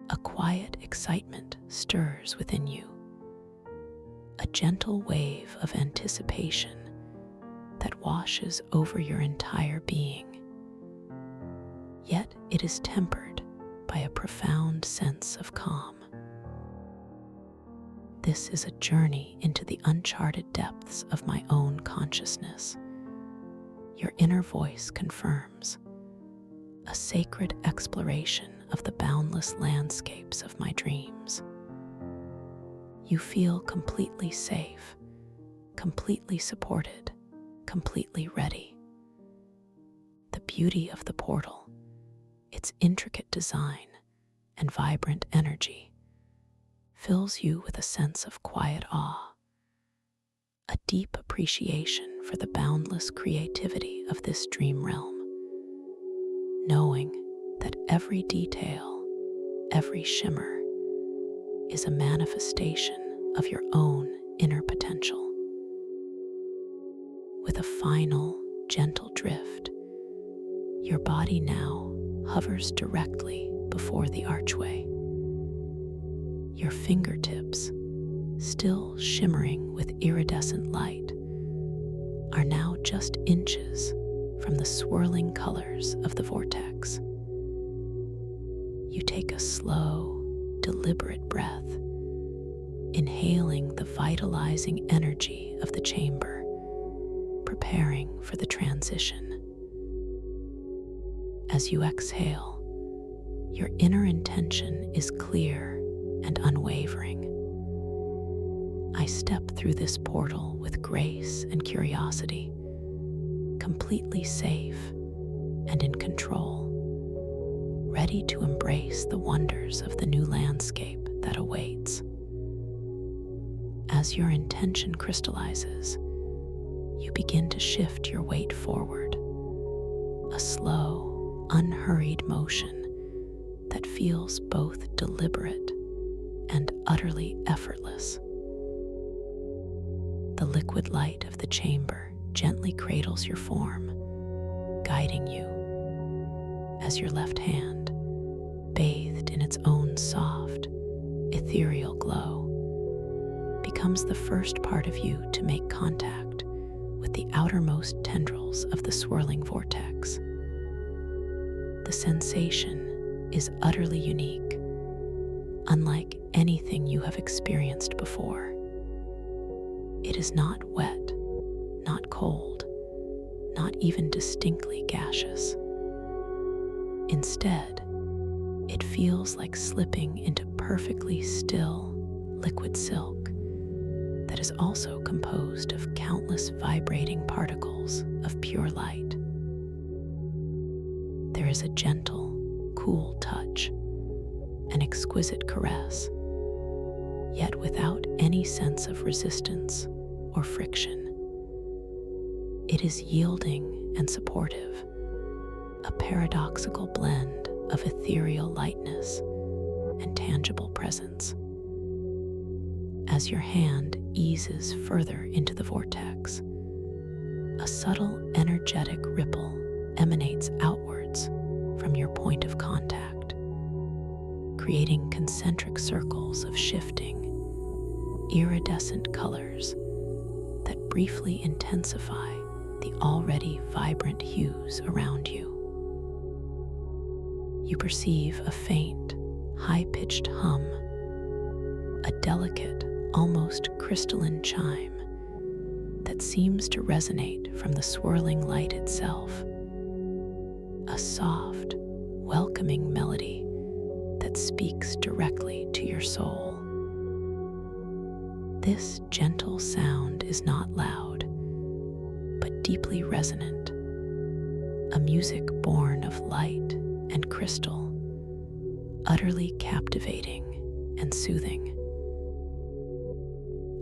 A quiet excitement stirs within you, a gentle wave of anticipation that washes over your entire being. Yet it is tempered by a profound sense of calm. This is a journey into the uncharted depths of my own consciousness. Your inner voice confirms, a sacred exploration of the boundless landscapes of my dreams. You feel completely safe, completely supported, completely ready. The beauty of the portal, its intricate design and vibrant energy, fills you with a sense of quiet awe, a deep appreciation for the boundless creativity of this dream realm, knowing that every detail, every shimmer, is a manifestation of your own inner potential. With a final, gentle drift, your body now hovers directly before the archway. Your fingertips, still shimmering with iridescent light, are now just inches from the swirling colors of the vortex. You take a slow, deliberate breath, inhaling the vitalizing energy of the chamber, preparing for the transition. As you exhale, your inner intention is clear and unwavering. I step through this portal with grace and curiosity, completely safe and in control, ready to embrace the wonders of the new landscape that awaits. As your intention crystallizes, you begin to shift your weight forward, a slow, unhurried motion that feels both deliberate and utterly effortless. The liquid light of the chamber gently cradles your form, guiding you as your left hand, bathed in its own soft, ethereal glow, becomes the first part of you to make contact with the outermost tendrils of the swirling vortex. The sensation is utterly unique, unlike anything you have experienced before. It is not wet, not cold, not even distinctly gaseous. Instead, it feels like slipping into perfectly still, liquid silk that is also composed of countless vibrating particles of pure light. There is a gentle, cool touch, an exquisite caress, yet without any sense of resistance or friction. It is yielding and supportive, a paradoxical blend of ethereal lightness and tangible presence. As your hand eases further into the vortex, a subtle energetic ripple emanates outwards from your point of contact, creating concentric circles of shifting, iridescent colors that briefly intensify the already vibrant hues around you. You perceive a faint, high-pitched hum, a delicate, almost crystalline chime that seems to resonate from the swirling light itself. A soft, welcoming melody that speaks directly to your soul. This gentle sound is not loud, but deeply resonant, a music born of light and crystal, utterly captivating and soothing.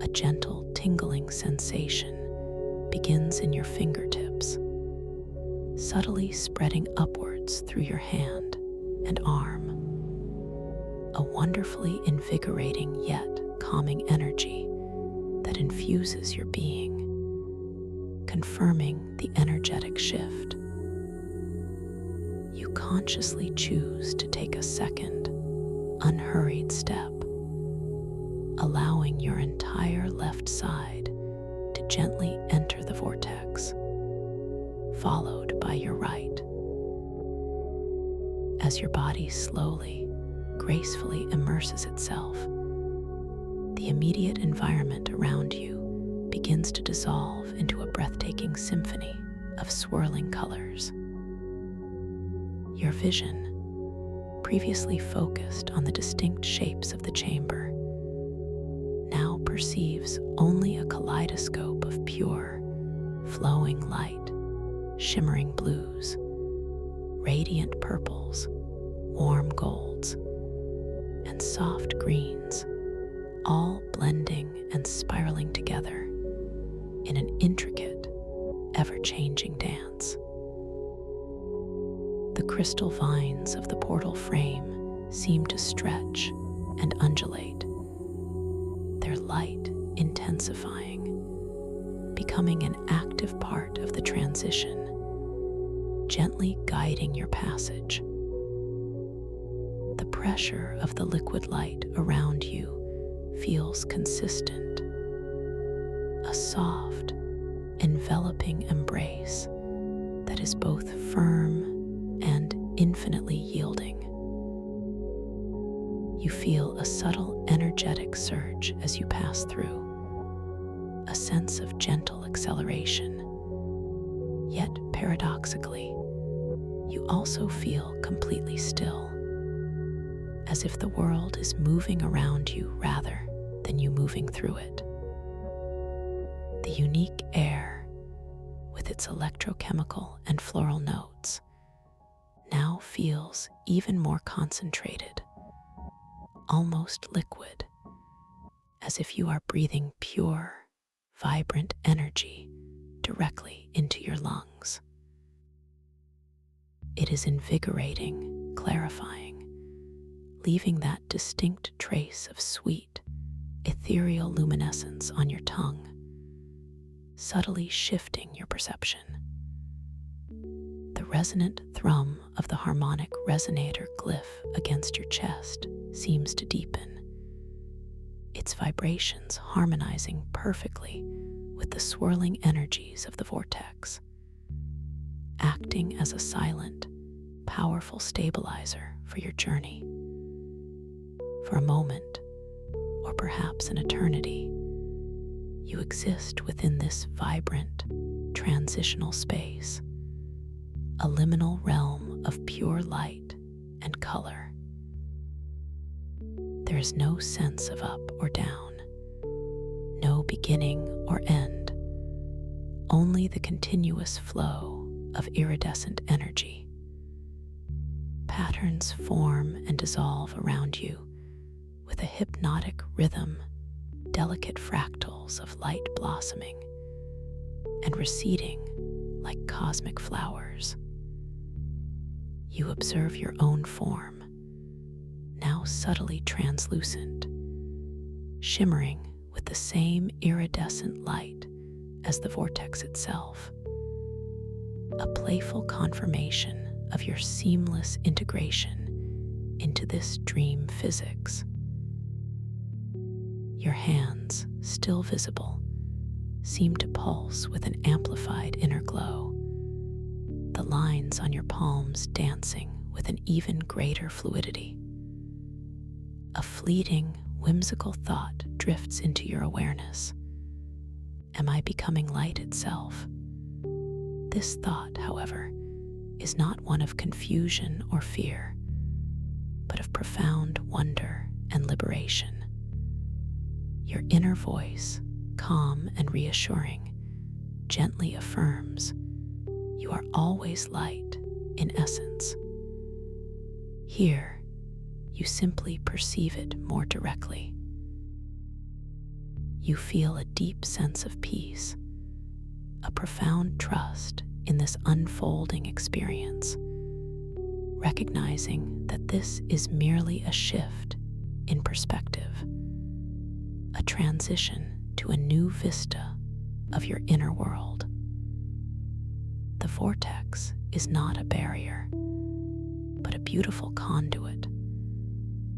A gentle tingling sensation begins in your fingertips, subtly spreading upwards through your hand and arm. A wonderfully invigorating yet calming energy that infuses your being, confirming the energetic shift. You consciously choose to take a second, unhurried step, allowing your entire left side to gently enter the vortex, followed by your right. As your body slowly, gracefully immerses itself, the immediate environment around you begins to dissolve into a breathtaking symphony of swirling colors. Your vision, previously focused on the distinct shapes of the chamber, now perceives only a kaleidoscope of pure, flowing light, shimmering blues, radiant purples, warm golds, and soft greens, all blending and spiraling together in an intricate, ever-changing dance. The crystal vines of the portal frame seem to stretch and undulate, their light intensifying, becoming an active part of the transition, gently guiding your passage. The pressure of the liquid light around you feels consistent, a soft, enveloping embrace that is both firm and infinitely yielding. You feel a subtle energetic surge as you pass through, a sense of gentle acceleration. Yet paradoxically, you also feel completely still, as if the world is moving around you rather than you moving through it. The unique air, with its electrochemical and floral notes, now feels even more concentrated, almost liquid, as if you are breathing pure, vibrant energy directly into your lungs. It is invigorating, clarifying, leaving that distinct trace of sweet, ethereal luminescence on your tongue, subtly shifting your perception. The resonant thrum of the harmonic resonator glyph against your chest seems to deepen, its vibrations harmonizing perfectly with the swirling energies of the vortex, acting as a silent, powerful stabilizer for your journey. For a moment, or perhaps an eternity, you exist within this vibrant, transitional space, a liminal realm of pure light and color. There is no sense of up or down, no beginning or end, only the continuous flow of iridescent energy. Patterns form and dissolve around you with a hypnotic rhythm, delicate fractals of light blossoming and receding like cosmic flowers. You observe your own form, now subtly translucent, shimmering with the same iridescent light as the vortex itself, a playful confirmation of your seamless integration into this dream physics. Your hands, still visible, seem to pulse with an amplified inner glow, the lines on your palms dancing with an even greater fluidity. A fleeting, whimsical thought drifts into your awareness. Am I becoming light itself? This thought, however, is not one of confusion or fear, but of profound wonder and liberation. Your inner voice, calm and reassuring, gently affirms, you are always light in essence. Here, you simply perceive it more directly. You feel a deep sense of peace, a profound trust in this unfolding experience, recognizing that this is merely a shift in perspective, a transition to a new vista of your inner world. The vortex is not a barrier, but a beautiful conduit,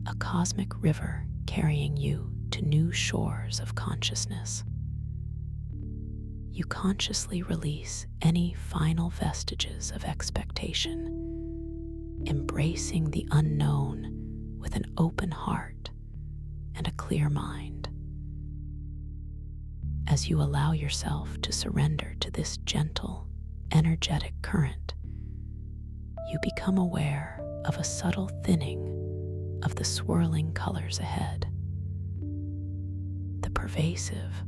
a cosmic river carrying you to new shores of consciousness. You consciously release any final vestiges of expectation, embracing the unknown with an open heart and a clear mind. As you allow yourself to surrender to this gentle, energetic current, you become aware of a subtle thinning of the swirling colors ahead. The pervasive,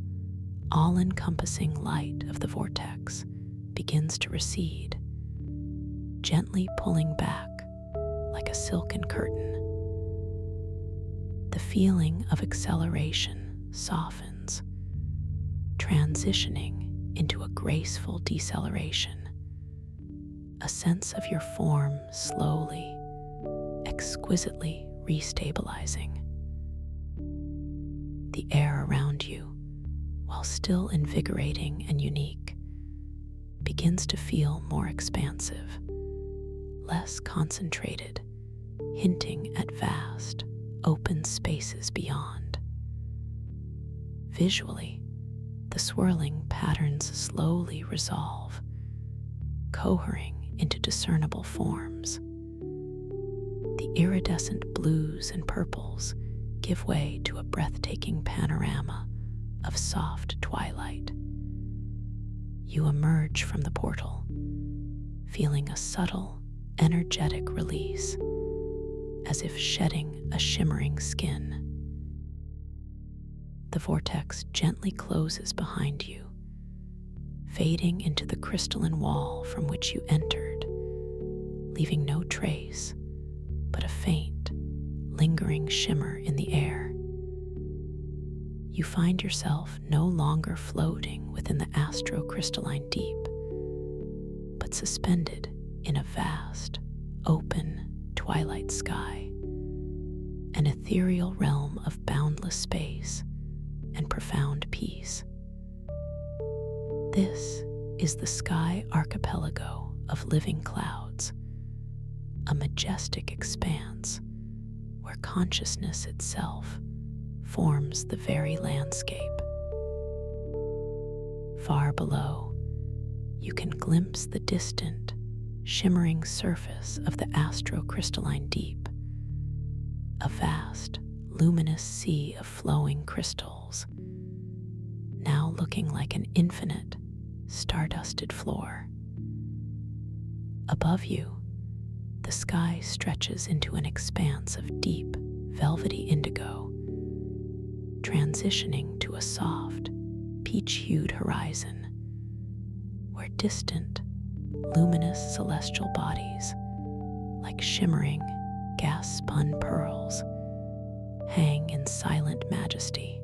all-encompassing light of the vortex begins to recede, gently pulling back like a silken curtain. The feeling of acceleration softens, transitioning into a graceful deceleration, a sense of your form slowly, exquisitely restabilizing. The air around you, while still invigorating and unique, begins to feel more expansive, less concentrated, hinting at vast, open spaces beyond. Visually, the swirling patterns slowly resolve, cohering into discernible forms. The iridescent blues and purples give way to a breathtaking panorama of soft twilight. You emerge from the portal, feeling a subtle, energetic release, as if shedding a shimmering skin. The vortex gently closes behind you, fading into the crystalline wall from which you entered, leaving no trace but a faint, lingering shimmer in the air. You find yourself no longer floating within the astrocrystalline deep, but suspended in a vast, open twilight sky, an ethereal realm of boundless space and profound peace. This is the sky archipelago of living clouds, a majestic expanse where consciousness itself forms the very landscape. Far below, you can glimpse the distant, shimmering surface of the astrocrystalline deep, a vast, luminous sea of flowing crystals, now looking like an infinite, stardusted floor. Above you, the sky stretches into an expanse of deep, velvety indigo, transitioning to a soft, peach-hued horizon, where distant, luminous celestial bodies, like shimmering, gas-spun pearls, hang in silent majesty.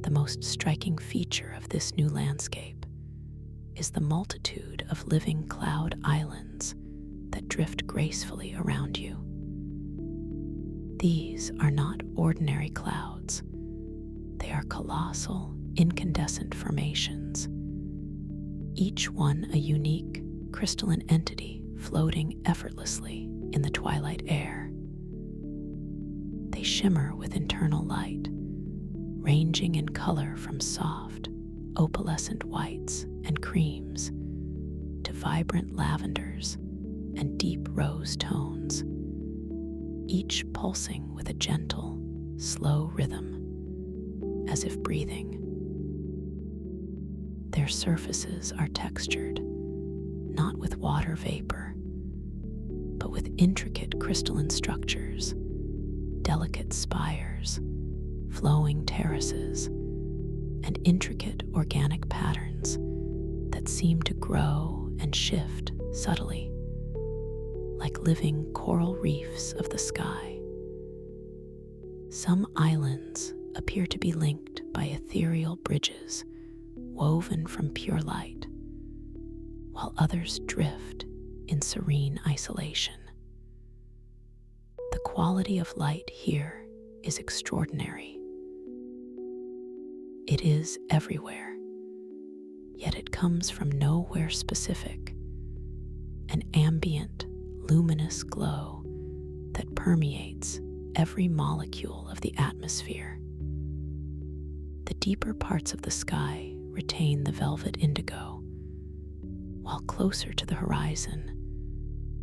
The most striking feature of this new landscape is the multitude of living cloud islands that drift gracefully around you. These are not ordinary clouds. They are colossal, incandescent formations, each one a unique, crystalline entity floating effortlessly in the twilight air. They shimmer with internal light, ranging in color from soft, opalescent whites and creams to vibrant lavenders and deep rose tones, each pulsing with a gentle, slow rhythm, as if breathing. Their surfaces are textured, not with water vapor, but with intricate crystalline structures, delicate spires, flowing terraces, and intricate organic patterns that seem to grow and shift subtly, like living coral reefs of the sky. Some islands appear to be linked by ethereal bridges woven from pure light, while others drift in serene isolation. The quality of light here is extraordinary. It is everywhere, yet it comes from nowhere specific, an ambient, luminous glow that permeates every molecule of the atmosphere. The deeper parts of the sky retain the velvet indigo, while closer to the horizon,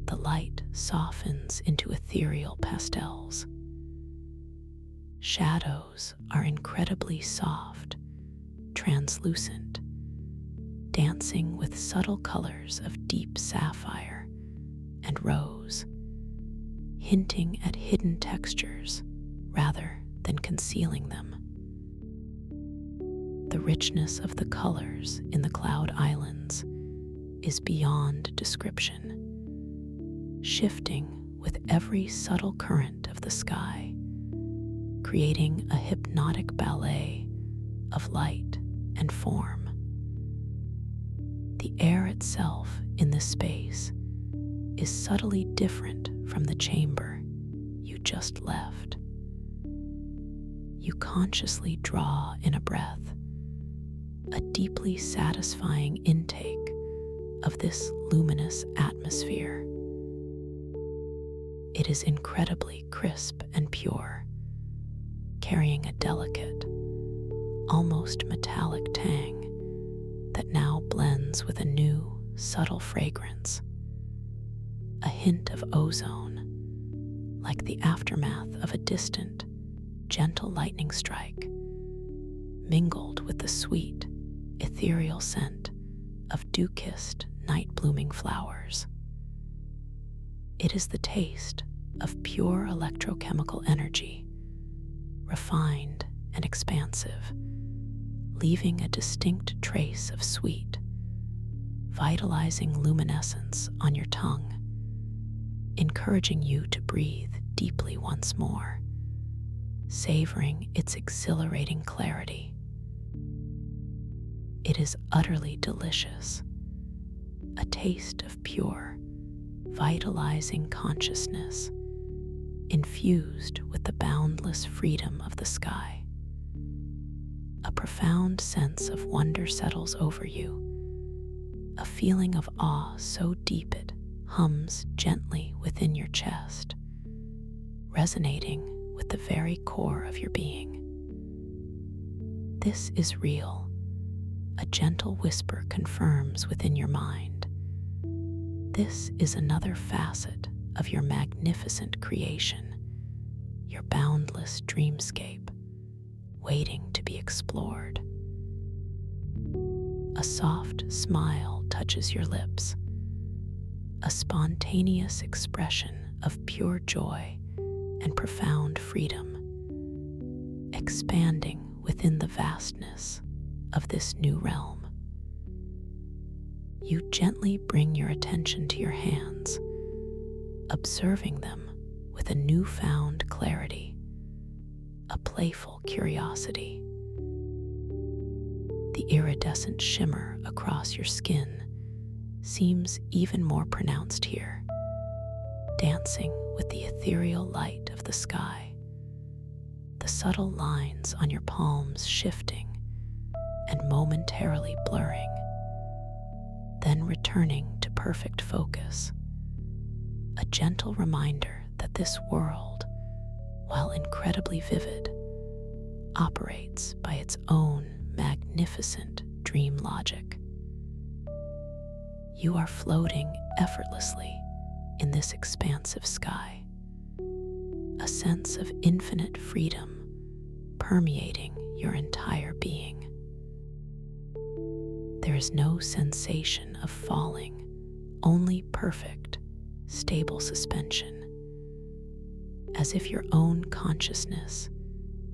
the light softens into ethereal pastels. Shadows are incredibly soft, translucent, dancing with subtle colors of deep sapphire and rose, hinting at hidden textures rather than concealing them. The richness of the colors in the cloud islands is beyond description, shifting with every subtle current of the sky, creating a hypnotic ballet of light and form. The air itself in this space is subtly different from the chamber you just left. You consciously draw in a breath, a deeply satisfying intake of this luminous atmosphere. It is incredibly crisp and pure, carrying a delicate, almost metallic tang that now blends with a new, subtle fragrance, a hint of ozone, like the aftermath of a distant, gentle lightning strike, mingled with the sweet, ethereal scent of dew-kissed, night-blooming flowers. It is the taste of pure electrochemical energy, refined and expansive, leaving a distinct trace of sweet, vitalizing luminescence on your tongue, encouraging you to breathe deeply once more, savoring its exhilarating clarity. It is utterly delicious, a taste of pure, vitalizing consciousness, infused with the boundless freedom of the sky. A profound sense of wonder settles over you, a feeling of awe so deep it hums gently within your chest, resonating with the very core of your being. This is real, a gentle whisper confirms within your mind. This is another facet of your magnificent creation, your boundless dreamscape, waiting to be explored. A soft smile touches your lips, a spontaneous expression of pure joy and profound freedom, expanding within the vastness of this new realm. You gently bring your attention to your hands, observing them with a newfound clarity, a playful curiosity. The iridescent shimmer across your skin seems even more pronounced here, dancing with the ethereal light of the sky, the subtle lines on your palms shifting and momentarily blurring, then returning to perfect focus, a gentle reminder that this world, while incredibly vivid, operates by its own magnificent dream logic. You are floating effortlessly in this expansive sky, a sense of infinite freedom permeating your entire being. There is no sensation of falling, only perfect, stable suspension, as if your own consciousness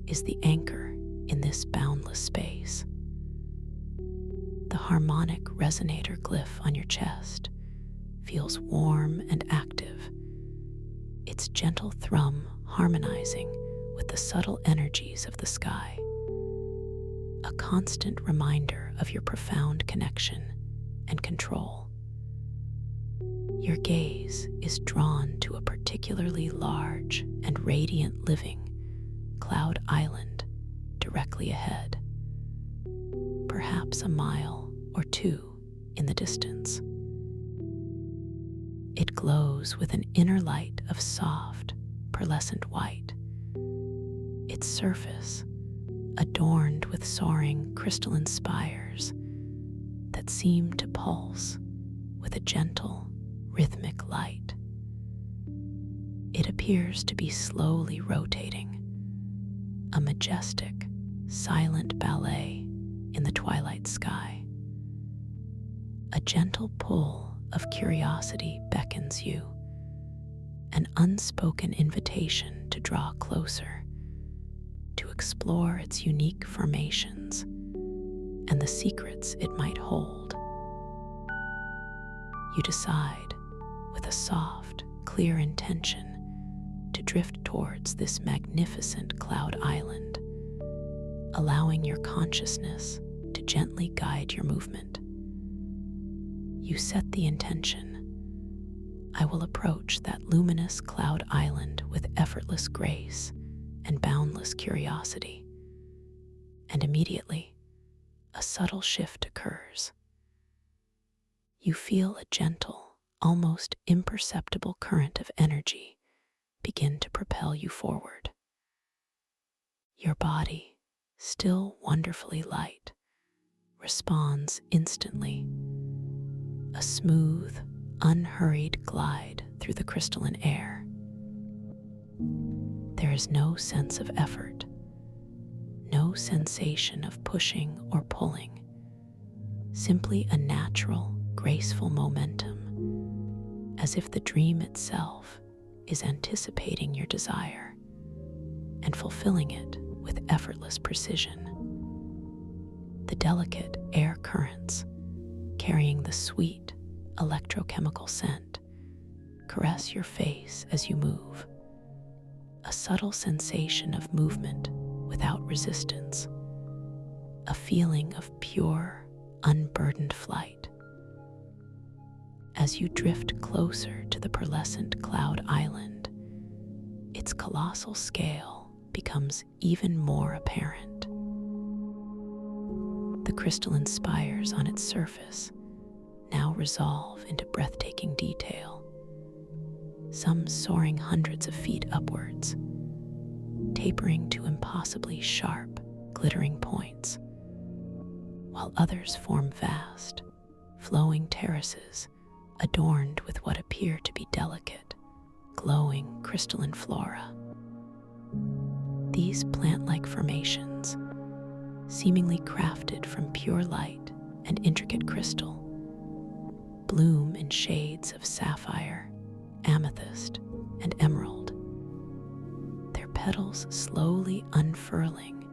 is the anchor in this boundless space. The harmonic resonator glyph on your chest feels warm and active, its gentle thrum harmonizing with the subtle energies of the sky, a constant reminder of your profound connection and control. Your gaze is drawn to a particularly large and radiant living cloud island directly ahead, perhaps a mile or two in the distance. It glows with an inner light of soft, pearlescent white, its surface adorned with soaring crystalline spires that seem to pulse with a gentle, rhythmic light. It appears to be slowly rotating, a majestic, silent ballet in the twilight sky. A gentle pull of curiosity beckons you, an unspoken invitation to draw closer, to explore its unique formations and the secrets it might hold. You decide, with a soft, clear intention, to drift towards this magnificent cloud island, allowing your consciousness to gently guide your movement. You set the intention: I will approach that luminous cloud island with effortless grace and boundless curiosity. And immediately, a subtle shift occurs. You feel a gentle, almost imperceptible current of energy begin to propel you forward. Your body, still wonderfully light, responds instantly. A smooth, unhurried glide through the crystalline air. There is no sense of effort, no sensation of pushing or pulling, simply a natural, graceful momentum, as if the dream itself is anticipating your desire and fulfilling it with effortless precision. The delicate air currents, carrying the sweet electrochemical scent, caress your face as you move, a subtle sensation of movement without resistance, a feeling of pure, unburdened flight. As you drift closer to the pearlescent cloud island, its colossal scale becomes even more apparent. The crystalline spires on its surface now resolve into breathtaking detail, some soaring hundreds of feet upwards, tapering to impossibly sharp, glittering points, while others form vast, flowing terraces adorned with what appear to be delicate, glowing crystalline flora. These plant-like formations, seemingly crafted from pure light and intricate crystal, bloom in shades of sapphire, amethyst, and emerald, their petals slowly unfurling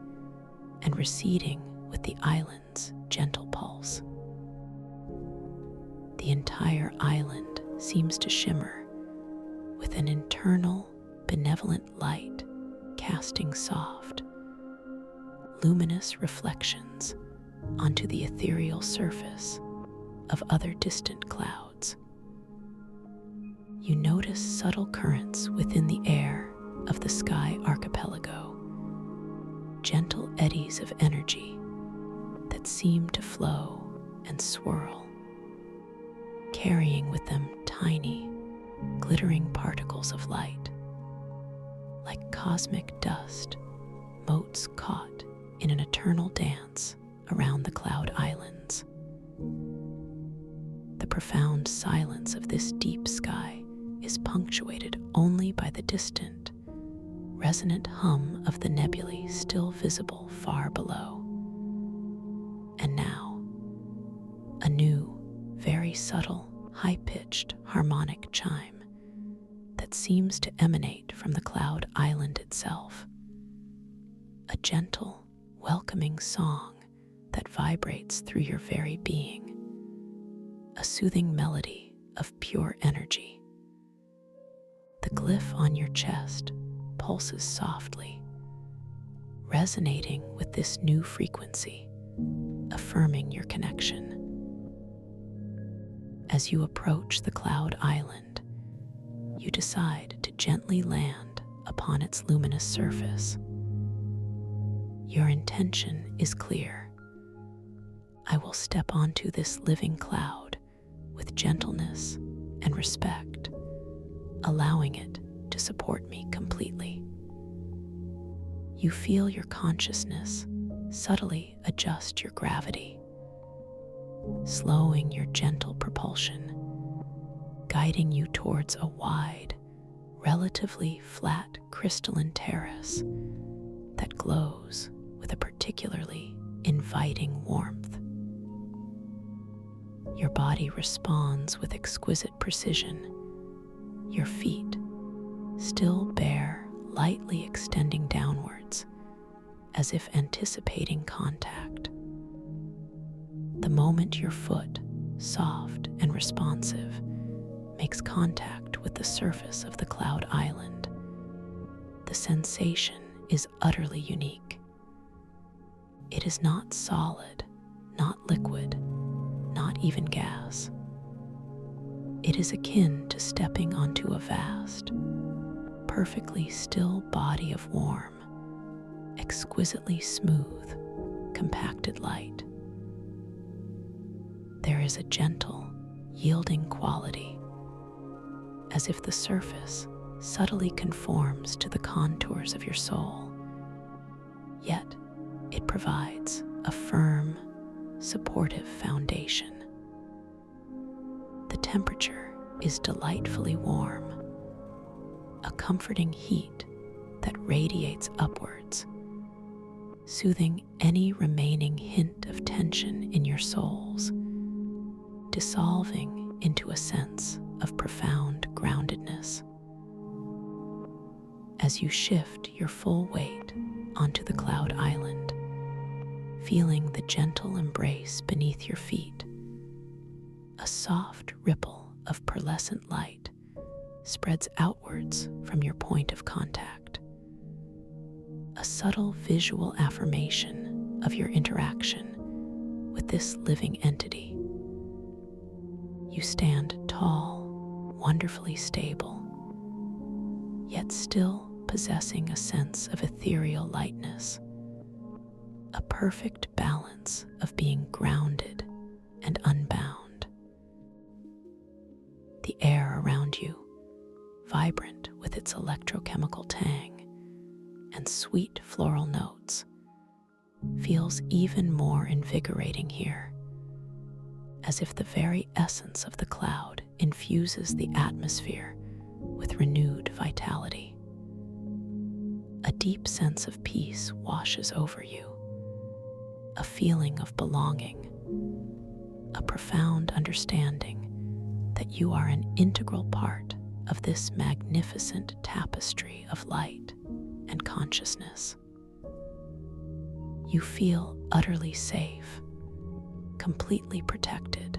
and receding with the island's gentle pulse. The entire island seems to shimmer with an internal, benevolent light, casting soft, luminous reflections onto the ethereal surface of other distant clouds. You notice subtle currents within the air of the sky archipelago, gentle eddies of energy that seem to flow and swirl, carrying with them tiny, glittering particles of light, like cosmic dust, motes caught in an eternal dance around the cloud islands. The profound silence of this deep sky is punctuated only by the distant, resonant hum of the nebulae still visible far below. And now, a new, very subtle, high-pitched harmonic chime that seems to emanate from the cloud island itself. A gentle, welcoming song that vibrates through your very being. A soothing melody of pure energy. The glyph on your chest pulses softly, resonating with this new frequency, affirming your connection. As you approach the cloud island, you decide to gently land upon its luminous surface. Your intention is clear. I will step onto this living cloud with gentleness and respect, allowing it to support me completely. You feel your consciousness subtly adjust your gravity, slowing your gentle propulsion, guiding you towards a wide, relatively flat crystalline terrace that glows with a particularly inviting warmth. Your body responds with exquisite precision, your feet, still bare, lightly extending downwards, as if anticipating contact. The moment your foot, soft and responsive, makes contact with the surface of the cloud island, the sensation is utterly unique. It is not solid, not liquid, not even gas. It is akin to stepping onto a vast, perfectly still body of warm, exquisitely smooth, compacted light. There is a gentle, yielding quality, as if the surface subtly conforms to the contours of your soul, yet it provides a firm, supportive foundation. The temperature is delightfully warm, a comforting heat that radiates upwards, soothing any remaining hint of tension in your souls, dissolving into a sense of profound groundedness. As you shift your full weight onto the cloud island, feeling the gentle embrace beneath your feet, a soft ripple of pearlescent light spreads outwards from your point of contact, a subtle visual affirmation of your interaction with this living entity. You stand tall, wonderfully stable, yet still possessing a sense of ethereal lightness, a perfect balance of being grounded and unbound. The air around you, vibrant with its electrochemical tang and sweet floral notes, feels even more invigorating here, as if the very essence of the cloud infuses the atmosphere with renewed vitality. A deep sense of peace washes over you, a feeling of belonging, a profound understanding that you are an integral part of this magnificent tapestry of light and consciousness. You feel utterly safe, completely protected,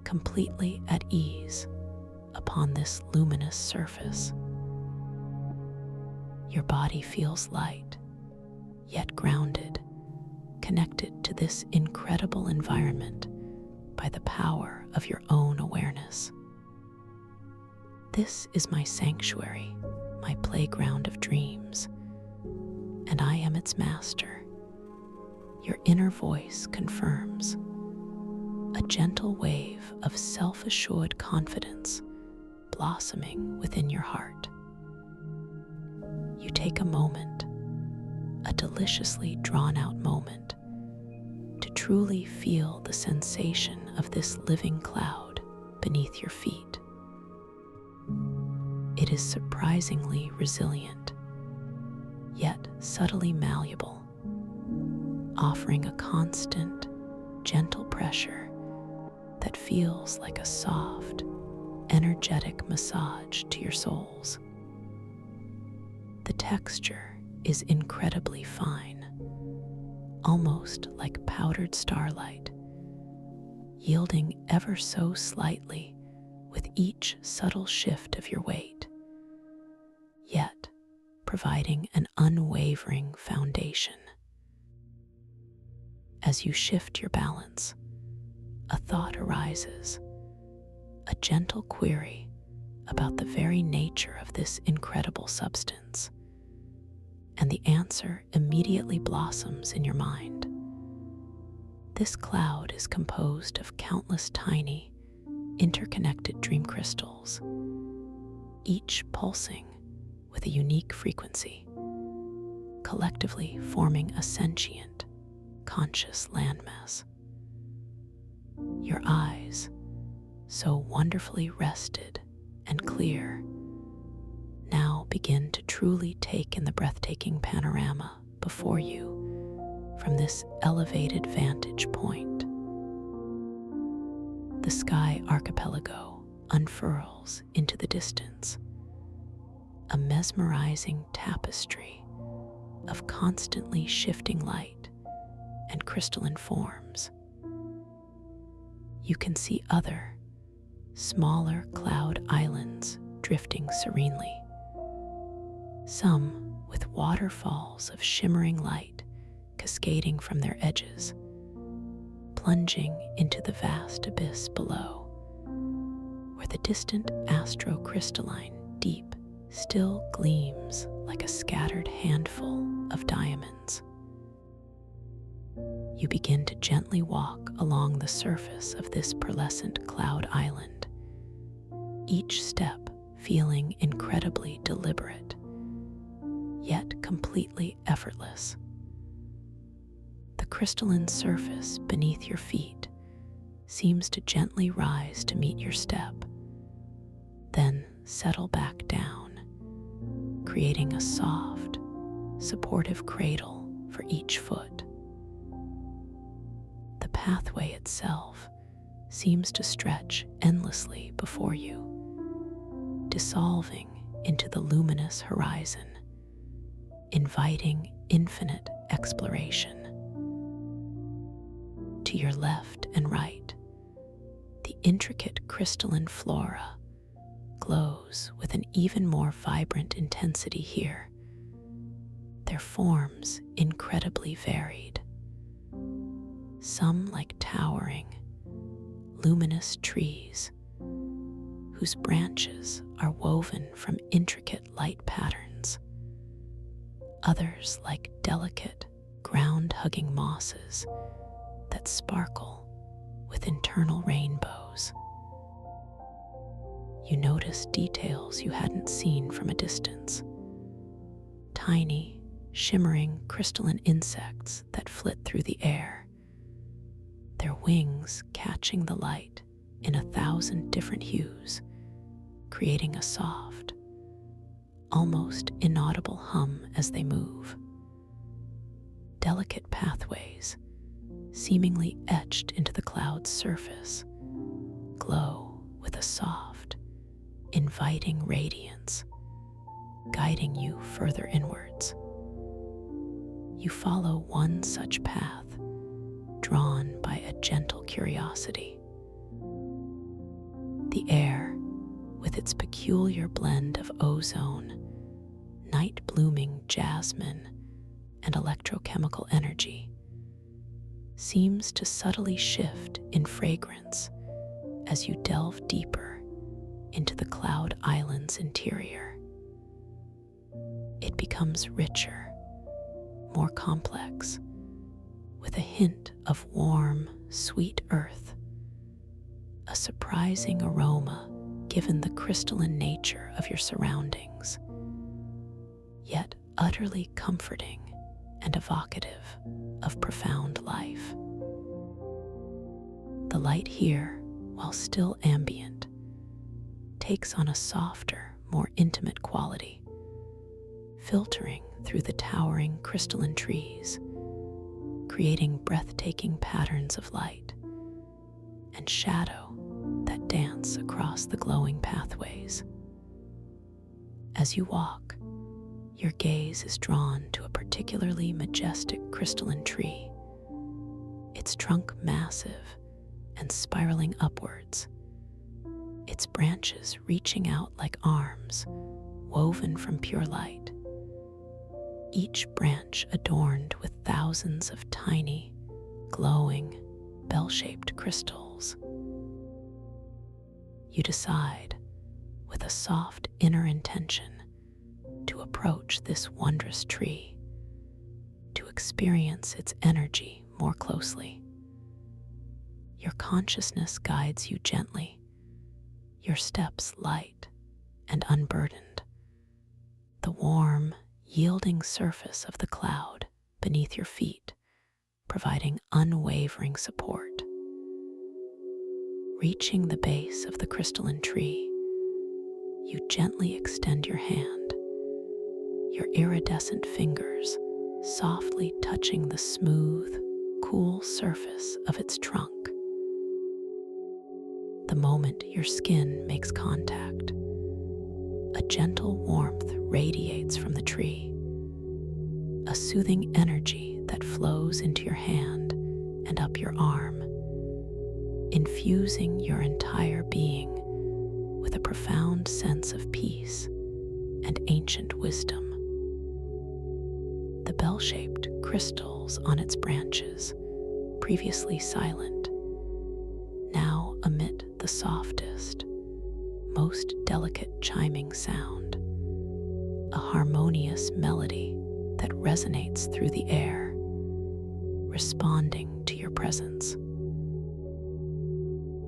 completely at ease upon this luminous surface. Your body feels light, yet grounded, connected to this incredible environment by the power of your own awareness. This is my sanctuary, my playground of dreams, and I am its master. Your inner voice confirms, a gentle wave of self-assured confidence blossoming within your heart. You take a moment, a deliciously drawn-out moment, to truly feel the sensation of this living cloud beneath your feet. It is surprisingly resilient, yet subtly malleable, offering a constant, gentle pressure that feels like a soft, energetic massage to your soles. The texture is incredibly fine, almost like powdered starlight, yielding ever so slightly with each subtle shift of your weight, yet providing an unwavering foundation. As you shift your balance, a thought arises, a gentle query about the very nature of this incredible substance, and the answer immediately blossoms in your mind. This cloud is composed of countless tiny, interconnected dream crystals, each pulsing with a unique frequency, collectively forming a sentient, conscious landmass. Your eyes, so wonderfully rested and clear, now begin to truly take in the breathtaking panorama before you from this elevated vantage point. The sky archipelago unfurls into the distance, a mesmerizing tapestry of constantly shifting light and crystalline forms. You can see other, smaller cloud islands drifting serenely, some with waterfalls of shimmering light cascading from their edges, plunging into the vast abyss below, where the distant astrocrystalline deep still gleams like a scattered handful of diamonds. You begin to gently walk along the surface of this pearlescent cloud island, each step feeling incredibly deliberate, yet completely effortless. The crystalline surface beneath your feet seems to gently rise to meet your step, then settle back down, creating a soft, supportive cradle for each foot. The pathway itself seems to stretch endlessly before you, dissolving into the luminous horizon, inviting infinite exploration. To your left and right, the intricate crystalline flora glows with an even more vibrant intensity here, their forms incredibly varied. Some like towering, luminous trees whose branches are woven from intricate light patterns. Others like delicate, ground-hugging mosses that sparkle with internal rainbows. You notice details you hadn't seen from a distance. Tiny, shimmering crystalline insects that flit through the air, their wings catching the light in 1,000 different hues, creating a soft, almost inaudible hum as they move. Delicate pathways, seemingly etched into the cloud's surface, glow with a soft, inviting radiance, guiding you further inwards. You follow one such path, drawn by a gentle curiosity. The air, with its peculiar blend of ozone, night-blooming jasmine, and electrochemical energy, seems to subtly shift in fragrance as you delve deeper into the cloud island's interior. It becomes richer, more complex, with a hint of warm, sweet earth, a surprising aroma given the crystalline nature of your surroundings, yet utterly comforting and evocative of profound life. The light here, while still ambient, takes on a softer, more intimate quality, filtering through the towering crystalline trees, creating breathtaking patterns of light and shadow that dance across the glowing pathways. As you walk, your gaze is drawn to a particularly majestic crystalline tree, its trunk massive and spiraling upwards, its branches reaching out like arms woven from pure light, each branch adorned with thousands of tiny, glowing, bell-shaped crystals. You decide, with a soft inner intention, to approach this wondrous tree, to experience its energy more closely. Your consciousness guides you gently, your steps light and unburdened, the warm, yielding surface of the cloud beneath your feet providing unwavering support. Reaching the base of the crystalline tree, you gently extend your hand, your iridescent fingers softly touching the smooth, cool surface of its trunk. The moment your skin makes contact, a gentle warmth radiates from the tree, a soothing energy that flows into your hand and up your arm, infusing your entire being with a profound sense of peace and ancient wisdom. The bell-shaped crystals on its branches, previously silent, now emit the softest, most delicate chiming sound, a harmonious melody that resonates through the air, responding to your presence.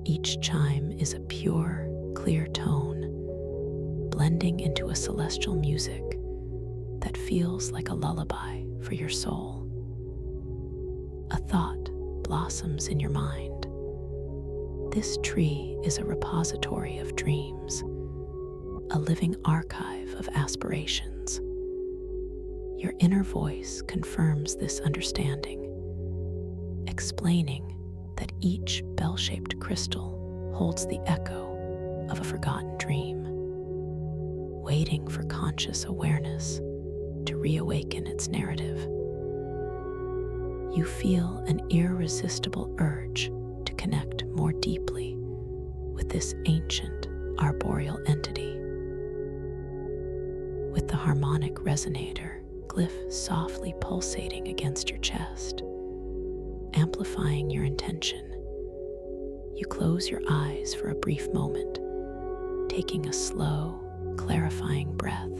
Each chime is a pure, clear tone, blending into a celestial music that feels like a lullaby for your soul. A thought blossoms in your mind. This tree is a repository of dreams, a living archive of aspirations. Your inner voice confirms this understanding, explaining that each bell-shaped crystal holds the echo of a forgotten dream, waiting for conscious awareness to reawaken its narrative. You feel an irresistible urge to connect more deeply with this ancient arboreal entity. With the harmonic resonator glyph softly pulsating against your chest, amplifying your intention. You close your eyes for a brief moment, taking a slow, clarifying breath.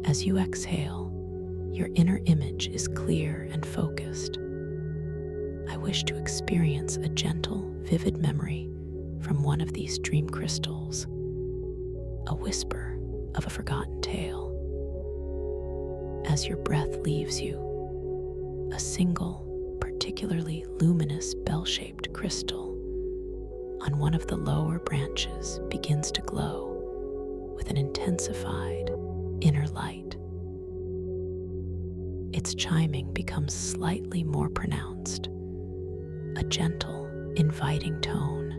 As you exhale, your inner image is clear and focused. I wish to experience a gentle, vivid memory from one of these dream crystals, a whisper of a forgotten tale. As your breath leaves you, a single, particularly luminous bell-shaped crystal on one of the lower branches begins to glow with an intensified inner light. Its chiming becomes slightly more pronounced, a gentle, inviting tone.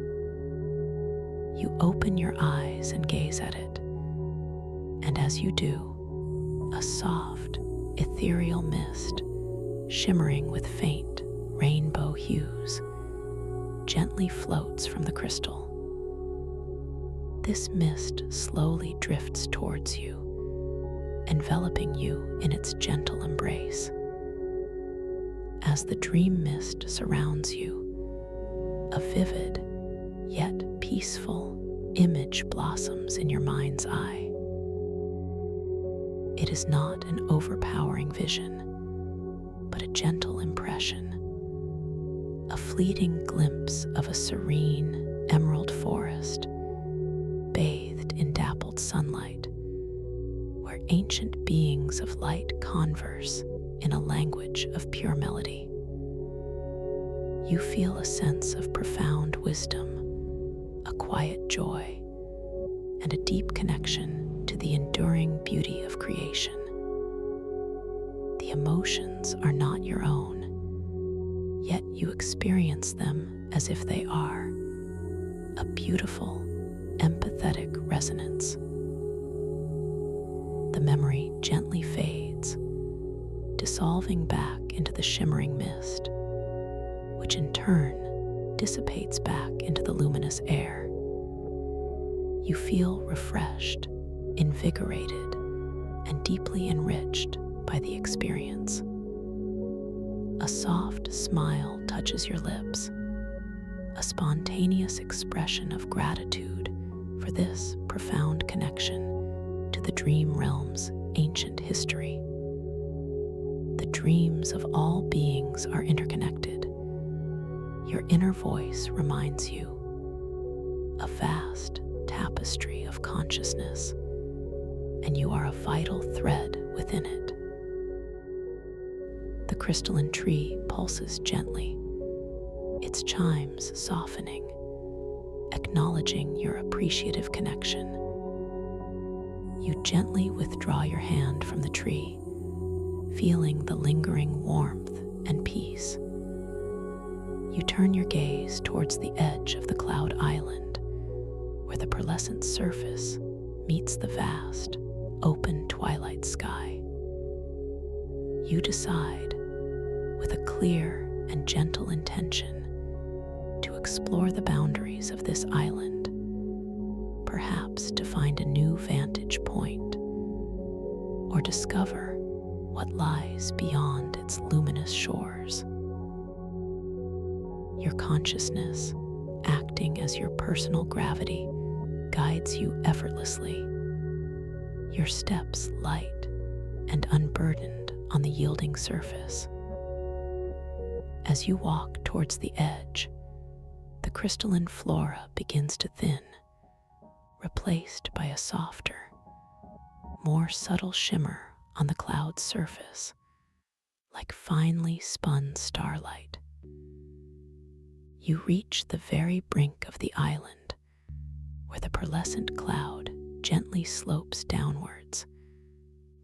You open your eyes and gaze at it, and as you do, a soft, ethereal mist, shimmering with faint rainbow hues, gently floats from the crystal. This mist slowly drifts towards you, enveloping you in its gentle embrace. As the dream mist surrounds you, a vivid yet peaceful image blossoms in your mind's eye. It is not an overpowering vision, but a gentle impression, a fleeting glimpse of a serene emerald forest, bathed in dappled sunlight, where ancient beings of light converse in a language of pure melody. You feel a sense of profound wisdom, a quiet joy, and a deep connection to the enduring beauty of creation. The emotions are not your own, yet you experience them as if they are, a beautiful, empathetic resonance. The memory gently fades, dissolving back into the shimmering mist, which in turn dissipates back into the luminous air. You feel refreshed, invigorated, and deeply enriched by the experience. A soft smile touches your lips, a spontaneous expression of gratitude for this profound connection to the dream realm's ancient history. The dreams of all beings are interconnected. Your inner voice reminds you, a vast tapestry of consciousness, and you are a vital thread within it. The crystalline tree pulses gently, its chimes softening, acknowledging your appreciative connection. You gently withdraw your hand from the tree, feeling the lingering warmth and peace. You turn your gaze towards the edge of the cloud island, where the pearlescent surface meets the vast, open twilight sky. You decide, with a clear and gentle intention, to explore the boundaries of this island, perhaps to find a new vantage point, or discover what lies beyond its luminous shores. Your consciousness, acting as your personal gravity, guides you effortlessly, your steps light and unburdened on the yielding surface. As you walk towards the edge, the crystalline flora begins to thin, replaced by a softer, more subtle shimmer on the cloud's surface, like finely spun starlight. You reach the very brink of the island, where the pearlescent cloud gently slopes downwards,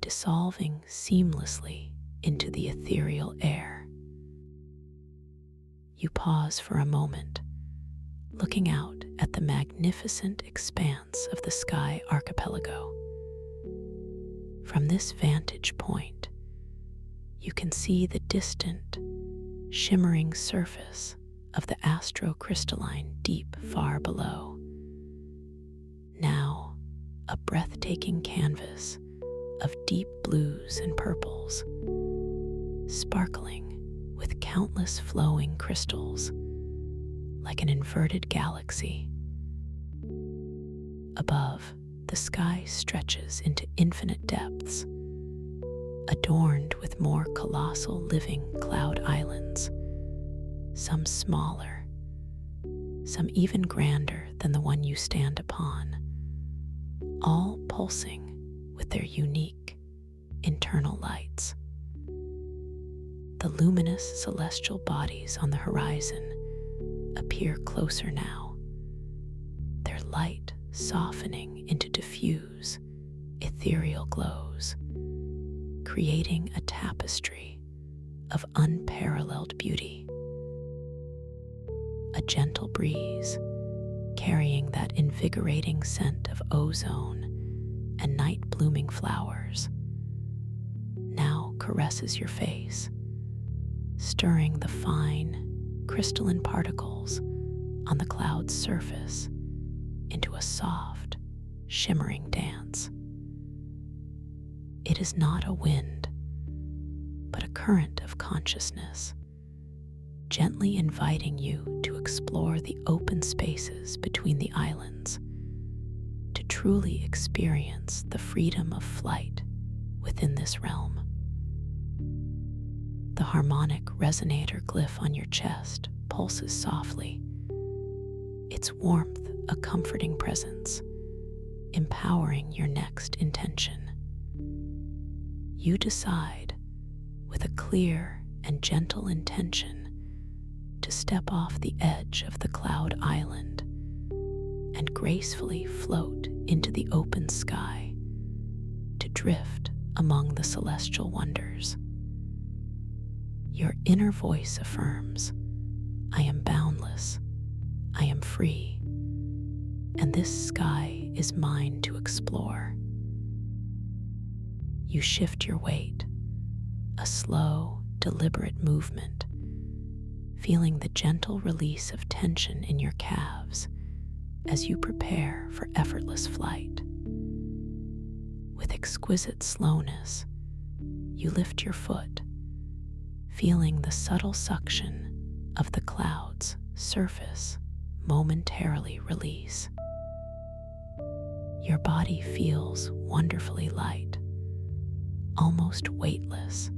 dissolving seamlessly into the ethereal air. You pause for a moment, looking out at the magnificent expanse of the sky archipelago. From this vantage point, you can see the distant, shimmering surface of the astrocrystalline deep far below. Now, a breathtaking canvas of deep blues and purples, sparkling with countless flowing crystals, like an inverted galaxy. Above, the sky stretches into infinite depths, adorned with more colossal living cloud islands, some smaller, some even grander than the one you stand upon, all pulsing with their unique internal lights. The luminous celestial bodies on the horizon appear closer now, their light softening into diffuse, ethereal glows, creating a tapestry of unparalleled beauty. A gentle breeze, carrying that invigorating scent of ozone and night-blooming flowers, now caresses your face, stirring the fine, crystalline particles on the cloud's surface into a soft, shimmering dance. It is not a wind, but a current of consciousness, gently inviting you to explore the open spaces between the islands, to truly experience the freedom of flight within this realm. The harmonic resonator glyph on your chest pulses softly, its warmth a comforting presence, empowering your next intention. You decide, with a clear and gentle intention, to step off the edge of the cloud island and gracefully float into the open sky, to drift among the celestial wonders. Your inner voice affirms, "I am boundless, I am free, and this sky is mine to explore." You shift your weight, a slow, deliberate movement, feeling the gentle release of tension in your calves as you prepare for effortless flight. With exquisite slowness, you lift your foot, feeling the subtle suction of the cloud's surface momentarily release. Your body feels wonderfully light, almost weightless,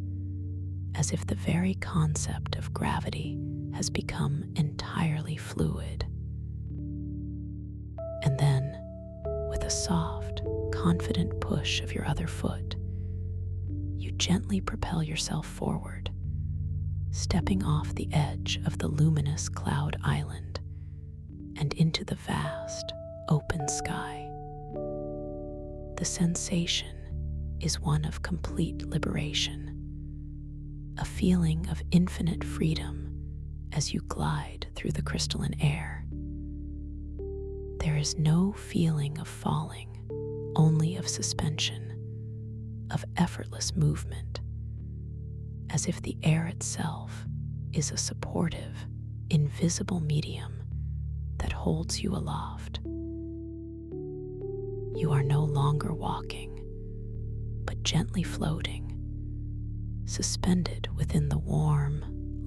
as if the very concept of gravity has become entirely fluid. And then, with a soft, confident push of your other foot, you gently propel yourself forward, stepping off the edge of the luminous cloud island and into the vast, open sky. The sensation is one of complete liberation, a feeling of infinite freedom as you glide through the crystalline air. There is no feeling of falling, only of suspension, of effortless movement, as if the air itself is a supportive, invisible medium that holds you aloft. You are no longer walking, but gently floating, suspended within the warm,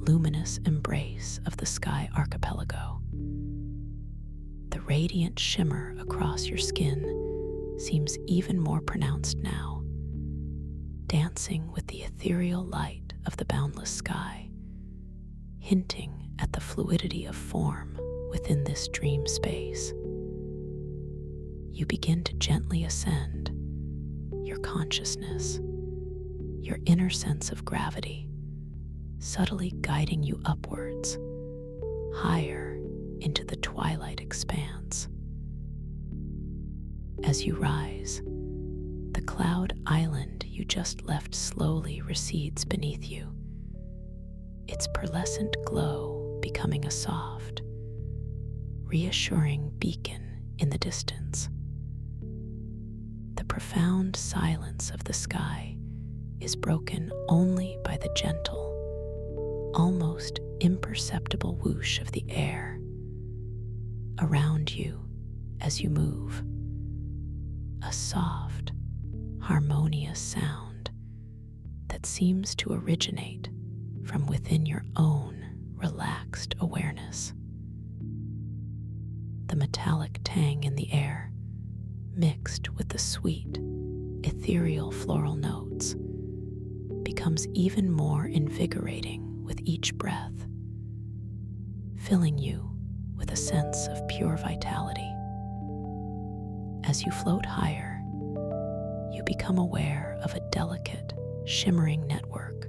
luminous embrace of the sky archipelago. The radiant shimmer across your skin seems even more pronounced now, dancing with the ethereal light of the boundless sky, hinting at the fluidity of form within this dream space. You begin to gently ascend, your consciousness, your inner sense of gravity, subtly guiding you upwards, higher into the twilight expanse. As you rise, the cloud island you just left slowly recedes beneath you, its pearlescent glow becoming a soft, reassuring beacon in the distance. The profound silence of the sky is broken only by the gentle, almost imperceptible whoosh of the air around you as you move. A soft, harmonious sound that seems to originate from within your own relaxed awareness. The metallic tang in the air, mixed with the sweet, ethereal floral notes, becomes even more invigorating with each breath, filling you with a sense of pure vitality. As you float higher, you become aware of a delicate, shimmering network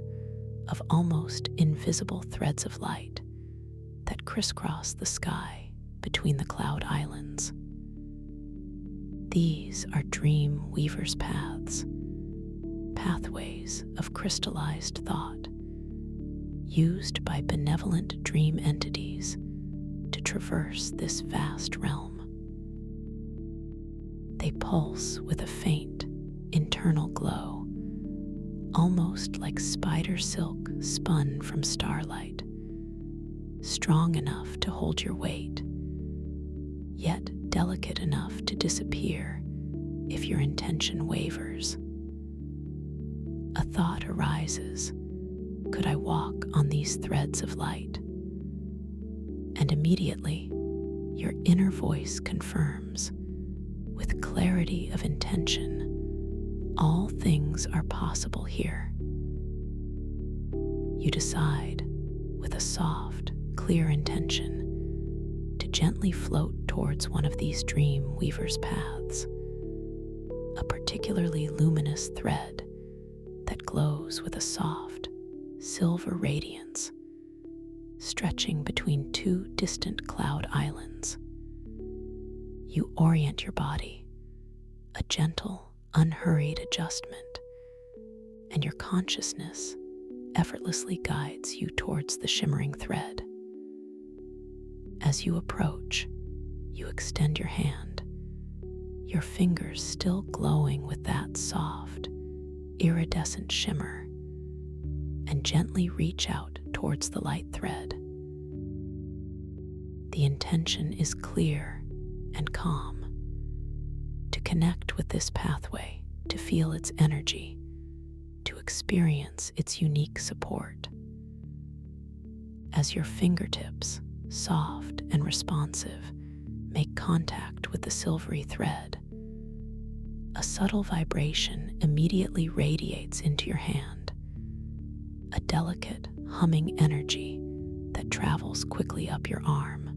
of almost invisible threads of light that crisscross the sky between the cloud islands. These are dream weavers' paths, pathways of crystallized thought, used by benevolent dream entities to traverse this vast realm. They pulse with a faint, internal glow, almost like spider silk spun from starlight, strong enough to hold your weight, yet delicate enough to disappear if your intention wavers. A thought arises: could I walk on these threads of light? And immediately, your inner voice confirms, with clarity of intention, all things are possible here. You decide, with a soft, clear intention, to gently float towards one of these dream weavers' paths, a particularly luminous thread that glows with a soft, silver radiance, stretching between two distant cloud islands. You orient your body, a gentle, unhurried adjustment, and your consciousness effortlessly guides you towards the shimmering thread. As you approach, you extend your hand, your fingers still glowing with that soft, iridescent shimmer, and gently reach out towards the light thread. The intention is clear and calm: to connect with this pathway, to feel its energy, to experience its unique support. As your fingertips, soft and responsive, make contact with the silvery thread, a subtle vibration immediately radiates into your hand, a delicate, humming energy that travels quickly up your arm.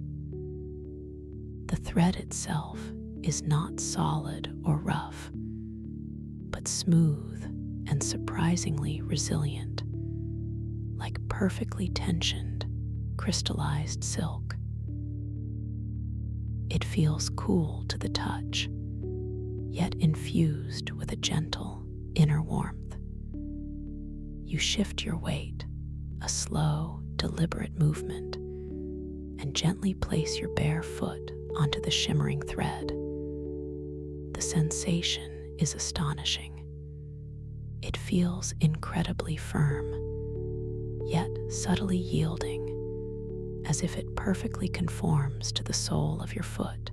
The thread itself is not solid or rough, but smooth and surprisingly resilient, like perfectly tensioned, crystallized silk. It feels cool to the touch, yet infused with a gentle inner warmth. You shift your weight, a slow, deliberate movement, and gently place your bare foot onto the shimmering thread. The sensation is astonishing. It feels incredibly firm, yet subtly yielding, as if it perfectly conforms to the sole of your foot,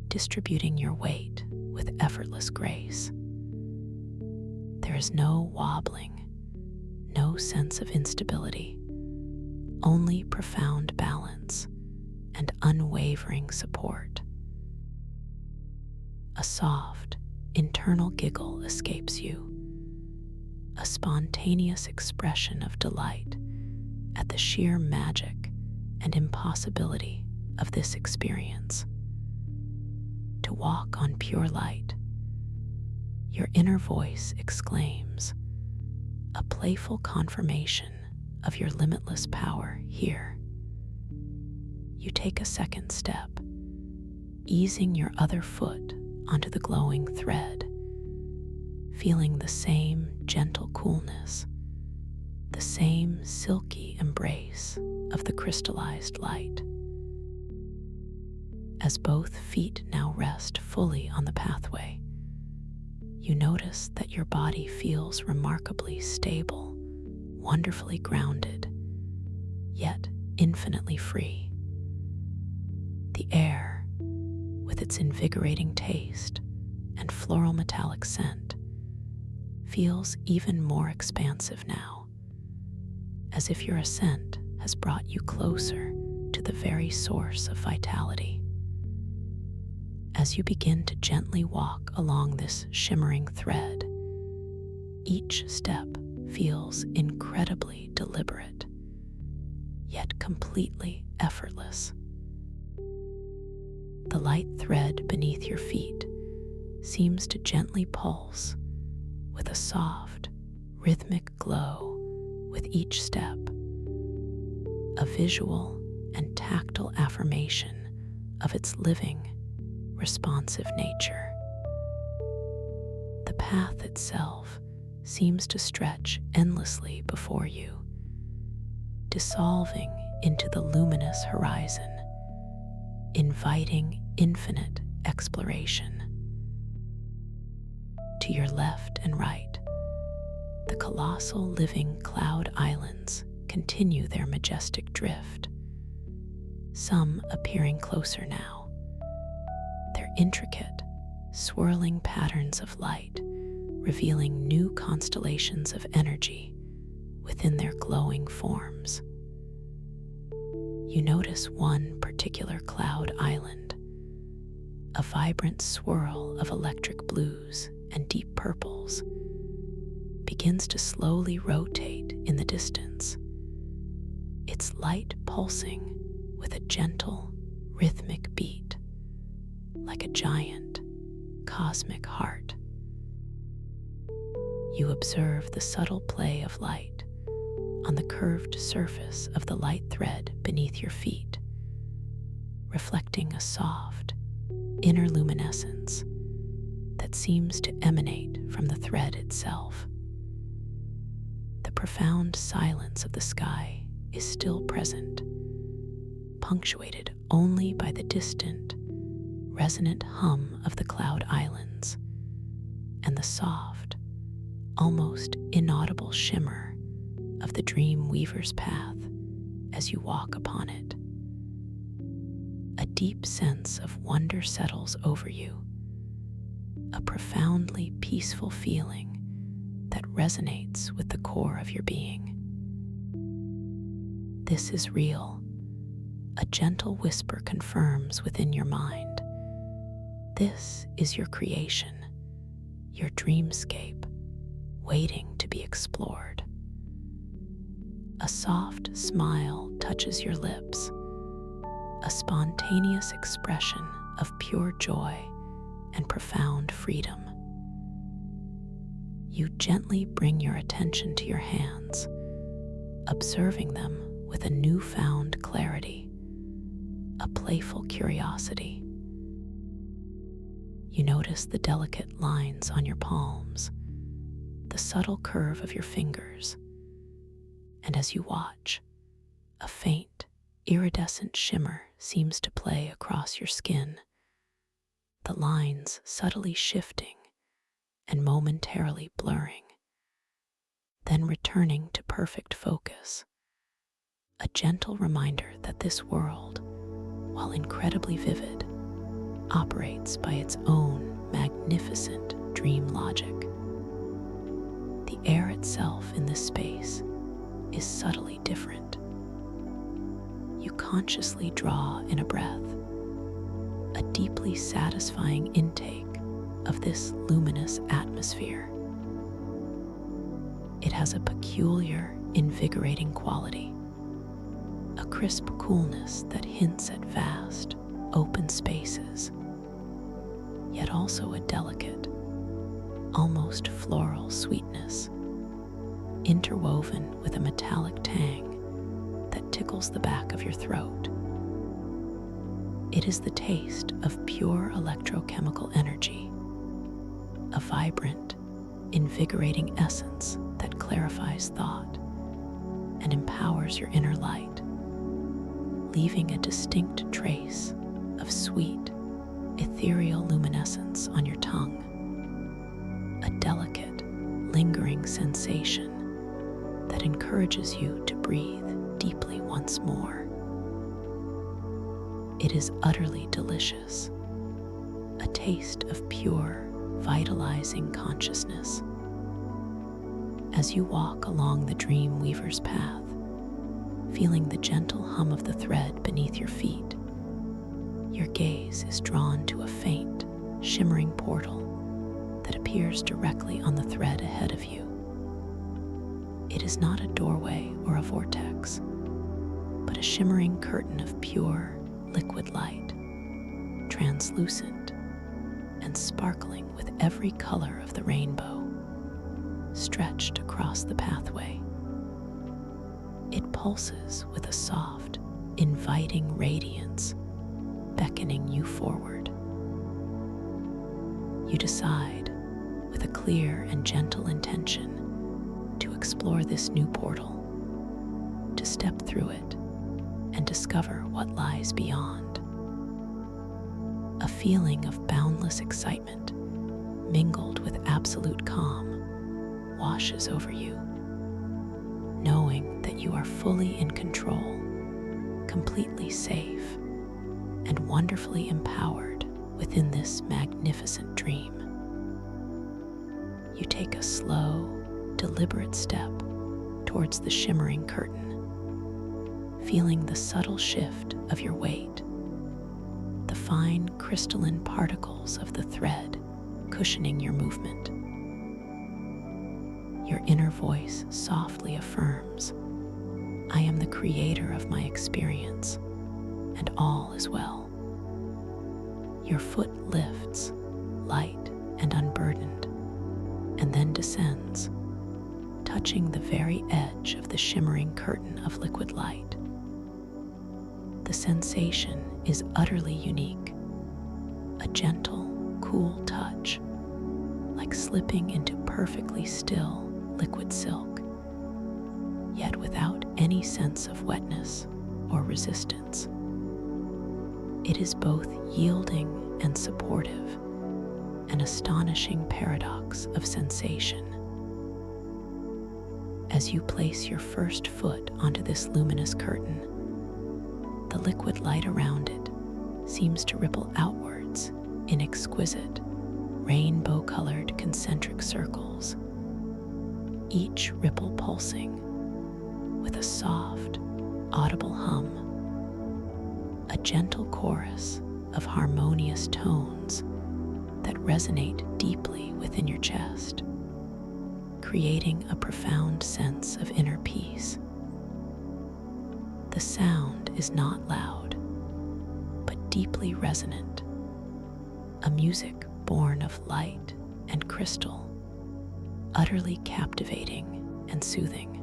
distributing your weight with effortless grace. There is no wobbling, no sense of instability, only profound balance and unwavering support. A soft, internal giggle escapes you, a spontaneous expression of delight at the sheer magic and impossibility of this experience. To walk on pure light, your inner voice exclaims, a playful confirmation of your limitless power here. You take a second step, easing your other foot onto the glowing thread, feeling the same gentle coolness, the same silky embrace of the crystallized light. As both feet now rest fully on the pathway, you notice that your body feels remarkably stable, wonderfully grounded, yet infinitely free. The air, with its invigorating taste and floral metallic scent, feels even more expansive now, as if your ascent has brought you closer to the very source of vitality. As you begin to gently walk along this shimmering thread, each step feels incredibly deliberate, yet completely effortless. The light thread beneath your feet seems to gently pulse with a soft, rhythmic glow with each step, a visual and tactile affirmation of its living, responsive nature. The path itself seems to stretch endlessly before you, dissolving into the luminous horizon, inviting infinite exploration. To your left and right, the colossal living cloud islands continue their majestic drift, some appearing closer now, their intricate, swirling patterns of light revealing new constellations of energy within their glowing forms. You notice one particular cloud island, a vibrant swirl of electric blues and deep purples, begins to slowly rotate in the distance, its light pulsing with a gentle, rhythmic beat, like a giant, cosmic heart. You observe the subtle play of light on the curved surface of the light thread beneath your feet, reflecting a soft, inner luminescence that seems to emanate from the thread itself. The profound silence of the sky is still present, punctuated only by the distant, resonant hum of the cloud islands and the soft, almost inaudible shimmer of the dream weaver's path as you walk upon it. A deep sense of wonder settles over you, a profoundly peaceful feeling that resonates with the core of your being. This is real. A gentle whisper confirms within your mind. This is your creation, your dreamscape, waiting to be explored. A soft smile touches your lips, a spontaneous expression of pure joy and profound freedom. You gently bring your attention to your hands, observing them with a newfound clarity, a playful curiosity. You notice the delicate lines on your palms, the subtle curve of your fingers, and as you watch, a faint, iridescent shimmer seems to play across your skin, the lines subtly shifting and momentarily blurring, then returning to perfect focus, a gentle reminder that this world, while incredibly vivid, operates by its own magnificent dream logic. The air itself in this space is subtly different. You consciously draw in a breath, a deeply satisfying intake of this luminous atmosphere. It has a peculiar, invigorating quality, a crisp coolness that hints at vast, open spaces, yet also a delicate, almost floral sweetness, interwoven with a metallic tang that tickles the back of your throat. It is the taste of pure electrochemical energy, a vibrant, invigorating essence that clarifies thought and empowers your inner light, leaving a distinct trace of sweet, ethereal luminescence on your tongue, a delicate, lingering sensation that encourages you to breathe deeply once more. It is utterly delicious, a taste of pure, vitalizing consciousness, As you walk along the dream weaver's path, feeling the gentle hum of the thread beneath your feet, your gaze is drawn to a faint, shimmering portal that appears directly on the thread ahead of you. It is not a doorway or a vortex, but a shimmering curtain of pure, liquid light, translucent and sparkling with every color of the rainbow, stretched across the pathway. It pulses with a soft, inviting radiance, beckoning you forward. You decide, with a clear and gentle intention, to explore this new portal, to step through it and discover what lies beyond. A feeling of boundless excitement, mingled with absolute calm, washes over you, knowing that you are fully in control, completely safe, and wonderfully empowered within this magnificent dream. You take a slow, deliberate step towards the shimmering curtain, feeling the subtle shift of your weight, the fine crystalline particles of the thread cushioning your movement. Your inner voice softly affirms, "I am the creator of my experience, and all is well." Your foot lifts, light and unburdened, and then descends, touching the very edge of the shimmering curtain of liquid light. The sensation is utterly unique, a gentle, cool touch, like slipping into perfectly still liquid silk, yet without any sense of wetness or resistance. It is both yielding and supportive, an astonishing paradox of sensation. As you place your first foot onto this luminous curtain, the liquid light around it seems to ripple outwards in exquisite, rainbow-colored concentric circles, each ripple pulsing with a soft, audible hum, a gentle chorus of harmonious tones that resonate deeply within your chest, creating a profound sense of inner peace. The sound is not loud, but deeply resonant, a music born of light and crystal, utterly captivating and soothing.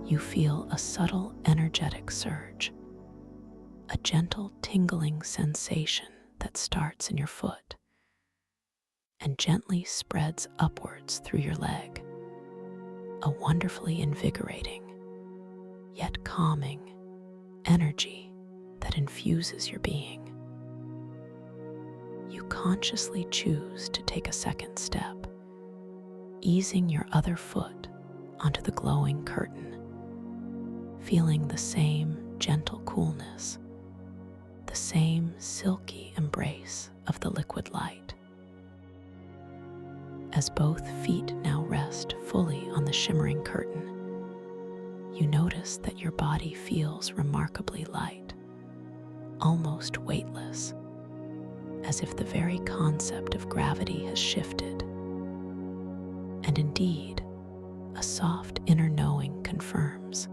You feel a subtle energetic surge, a gentle tingling sensation that starts in your foot and gently spreads upwards through your leg, a wonderfully invigorating, yet calming energy that infuses your being. You consciously choose to take a second step, easing your other foot onto the glowing curtain, feeling the same gentle coolness, the same silky embrace of the liquid light. As both feet now rest fully on the shimmering curtain, you notice that your body feels remarkably light, almost weightless, as if the very concept of gravity has shifted. And indeed, a soft inner knowing confirms,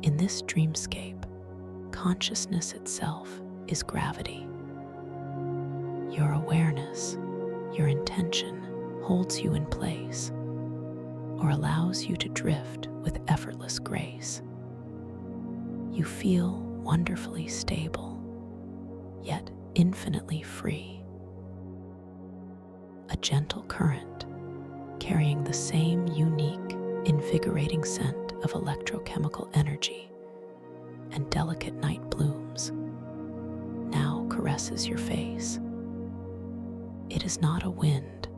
in this dreamscape, consciousness itself is gravity. Your awareness, your intention, holds you in place, or allows you to drift with effortless grace. You feel wonderfully stable, yet infinitely free. A gentle current, carrying the same unique, invigorating scent of electrochemical energy and delicate night blooms, now caresses your face. It is not a wind,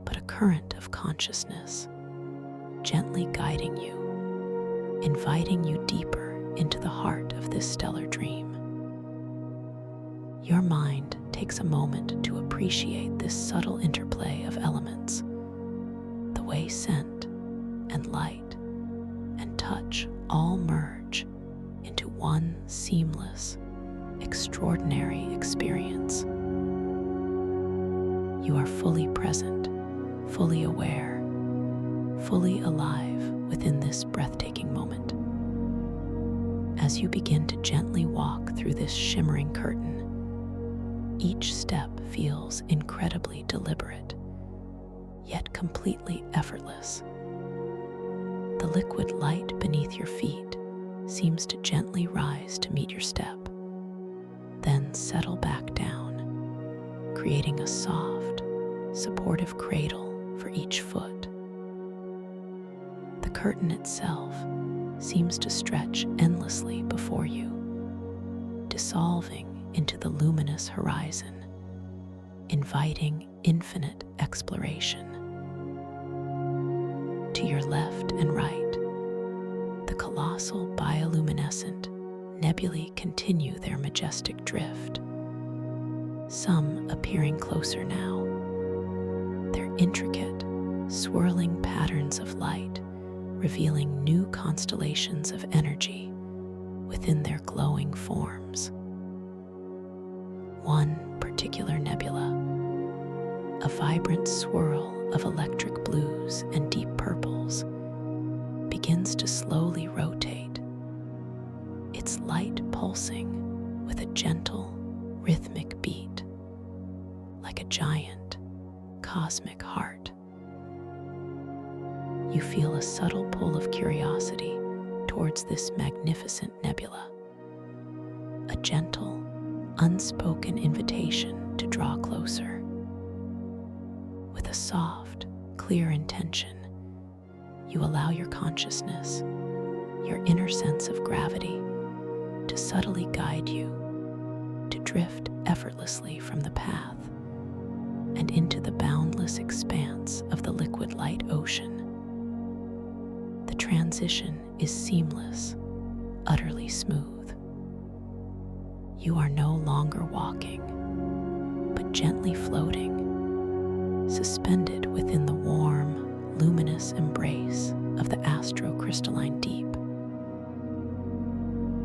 but a current of consciousness, gently guiding you, inviting you deeper into the heart of this stellar dream. Your mind takes a moment to appreciate this subtle interplay of elements, scent and light and touch all merge into one seamless, extraordinary experience. You are fully present, fully aware, fully alive within this breathtaking moment. As you begin to gently walk through this shimmering curtain, each step feels incredibly deliberate, yet completely effortless. The liquid light beneath your feet seems to gently rise to meet your step, then settle back down, creating a soft, supportive cradle for each foot. The curtain itself seems to stretch endlessly before you, dissolving into the luminous horizon, inviting infinite exploration. To your left and right, the colossal bioluminescent nebulae continue their majestic drift, some appearing closer now, their intricate, swirling patterns of light revealing new constellations of energy within their glowing forms. One particular nebula, a vibrant swirl of electric blues and deep purples, begins to slowly rotate, its light pulsing with a gentle, rhythmic beat, like a giant, cosmic heart. You feel a subtle pull of curiosity towards this magnificent nebula, a gentle, unspoken invitation to draw closer. With a soft, clear intention, you allow your consciousness, your inner sense of gravity, to subtly guide you, to drift effortlessly from the path and into the boundless expanse of the liquid light ocean. The transition is seamless, utterly smooth. You are no longer walking, but gently floating, suspended within the warm, luminous embrace of the astrocrystalline deep.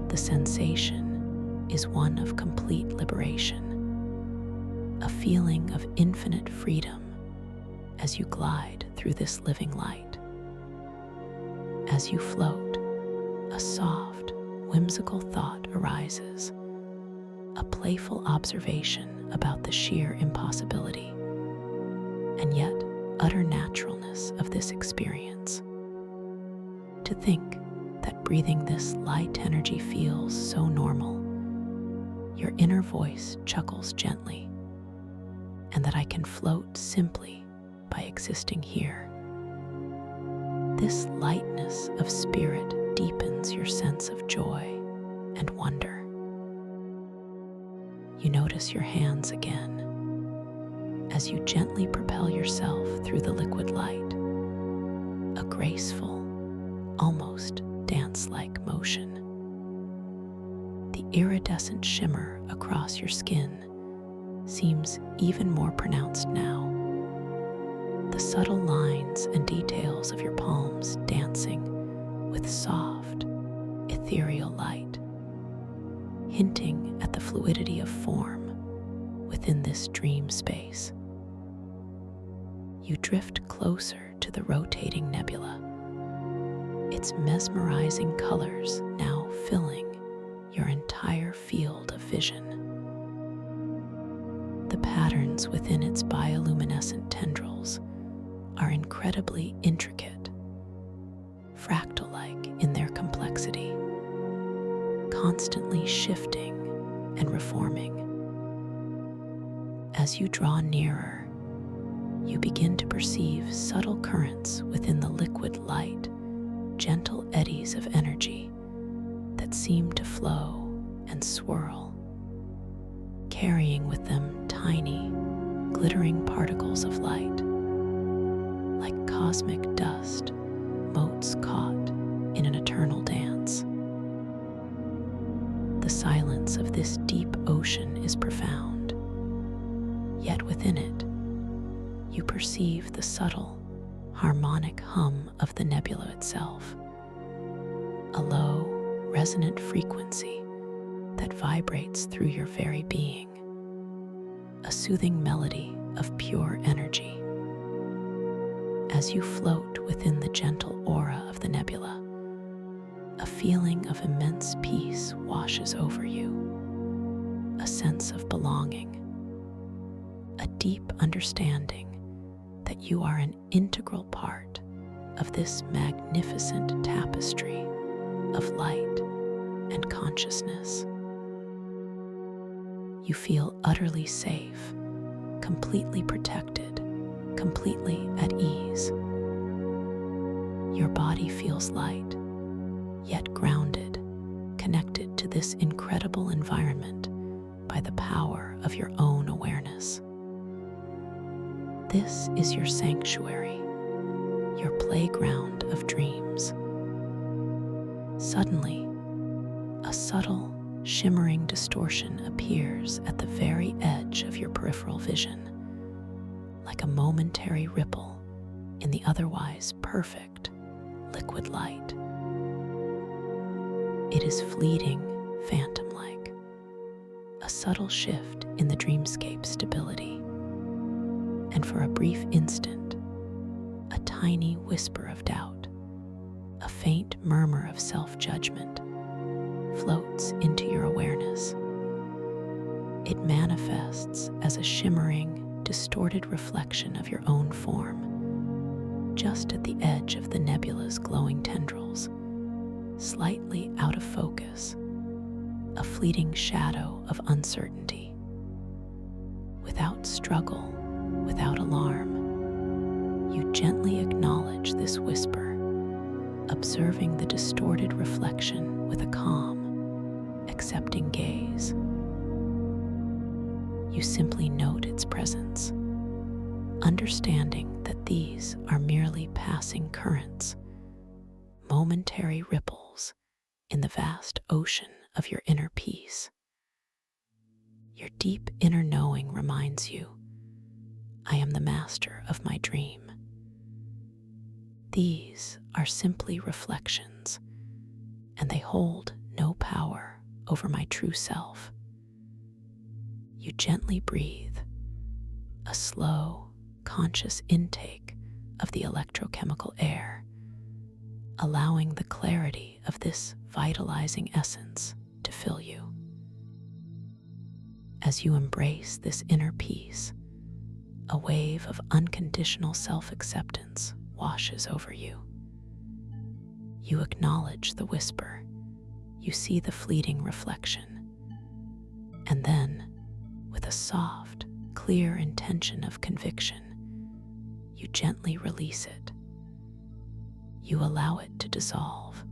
The sensation is one of complete liberation, a feeling of infinite freedom as you glide through this living light. As you float, a soft, whimsical thought arises, a playful observation about the sheer impossibility and yet utter naturalness of this experience. To think that breathing this light energy feels so normal, your inner voice chuckles gently, and that I can float simply by existing here. This lightness of spirit deepens your sense of joy and wonder. You notice your hands again as you gently propel yourself through the liquid light, a graceful, almost dance-like motion. The iridescent shimmer across your skin seems even more pronounced now, the subtle lines and details of your palms dancing with soft, ethereal light, hinting at the fluidity of form within this dream space. You drift closer to the rotating nebula, its mesmerizing colors now filling your entire field of vision. The patterns within its bioluminescent tendrils are incredibly intricate, fractal-like in their complexity, constantly shifting and reforming. As you draw nearer, you begin to perceive subtle currents within the liquid light, gentle eddies of energy that seem to flow and swirl, carrying with them tiny, glittering particles of light, like cosmic dust, motes caught in an eternal dance. The silence of this deep ocean is profound, yet within it, you perceive the subtle, harmonic hum of the nebula itself, a low, resonant frequency that vibrates through your very being, a soothing melody of pure energy. As you float within the gentle aura of the nebula, a feeling of immense peace washes over you, a sense of belonging, a deep understanding that you are an integral part of this magnificent tapestry of light and consciousness. You feel utterly safe, completely protected, completely at ease. Your body feels light, yet grounded, connected to this incredible environment by the power of your own awareness. This is your sanctuary, your playground of dreams. Suddenly, a subtle, shimmering distortion appears at the very edge of your peripheral vision, like a momentary ripple in the otherwise perfect liquid light. It is fleeting, phantom-like, a subtle shift in the dreamscape stability, and for a brief instant, a tiny whisper of doubt, a faint murmur of self-judgment floats into your awareness. It manifests as a shimmering, distorted reflection of your own form, just at the edge of the nebula's glowing tendrils, slightly out of focus, a fleeting shadow of uncertainty. Without struggle, without alarm, you gently acknowledge this whisper, observing the distorted reflection with a calm, accepting gaze. You simply note its presence, understanding that these are merely passing currents, momentary ripples in the vast ocean of your inner peace. Your deep inner knowing reminds you, I am the master of my dream. These are simply reflections, and they hold no power over my true self. You gently breathe, a slow, conscious intake of the electrochemical air, allowing the clarity of this vitalizing essence to fill you. As you embrace this inner peace, a wave of unconditional self-acceptance washes over you. You acknowledge the whisper, you see the fleeting reflection, and then, with a soft, clear intention of conviction, you gently release it. You allow it to dissolve,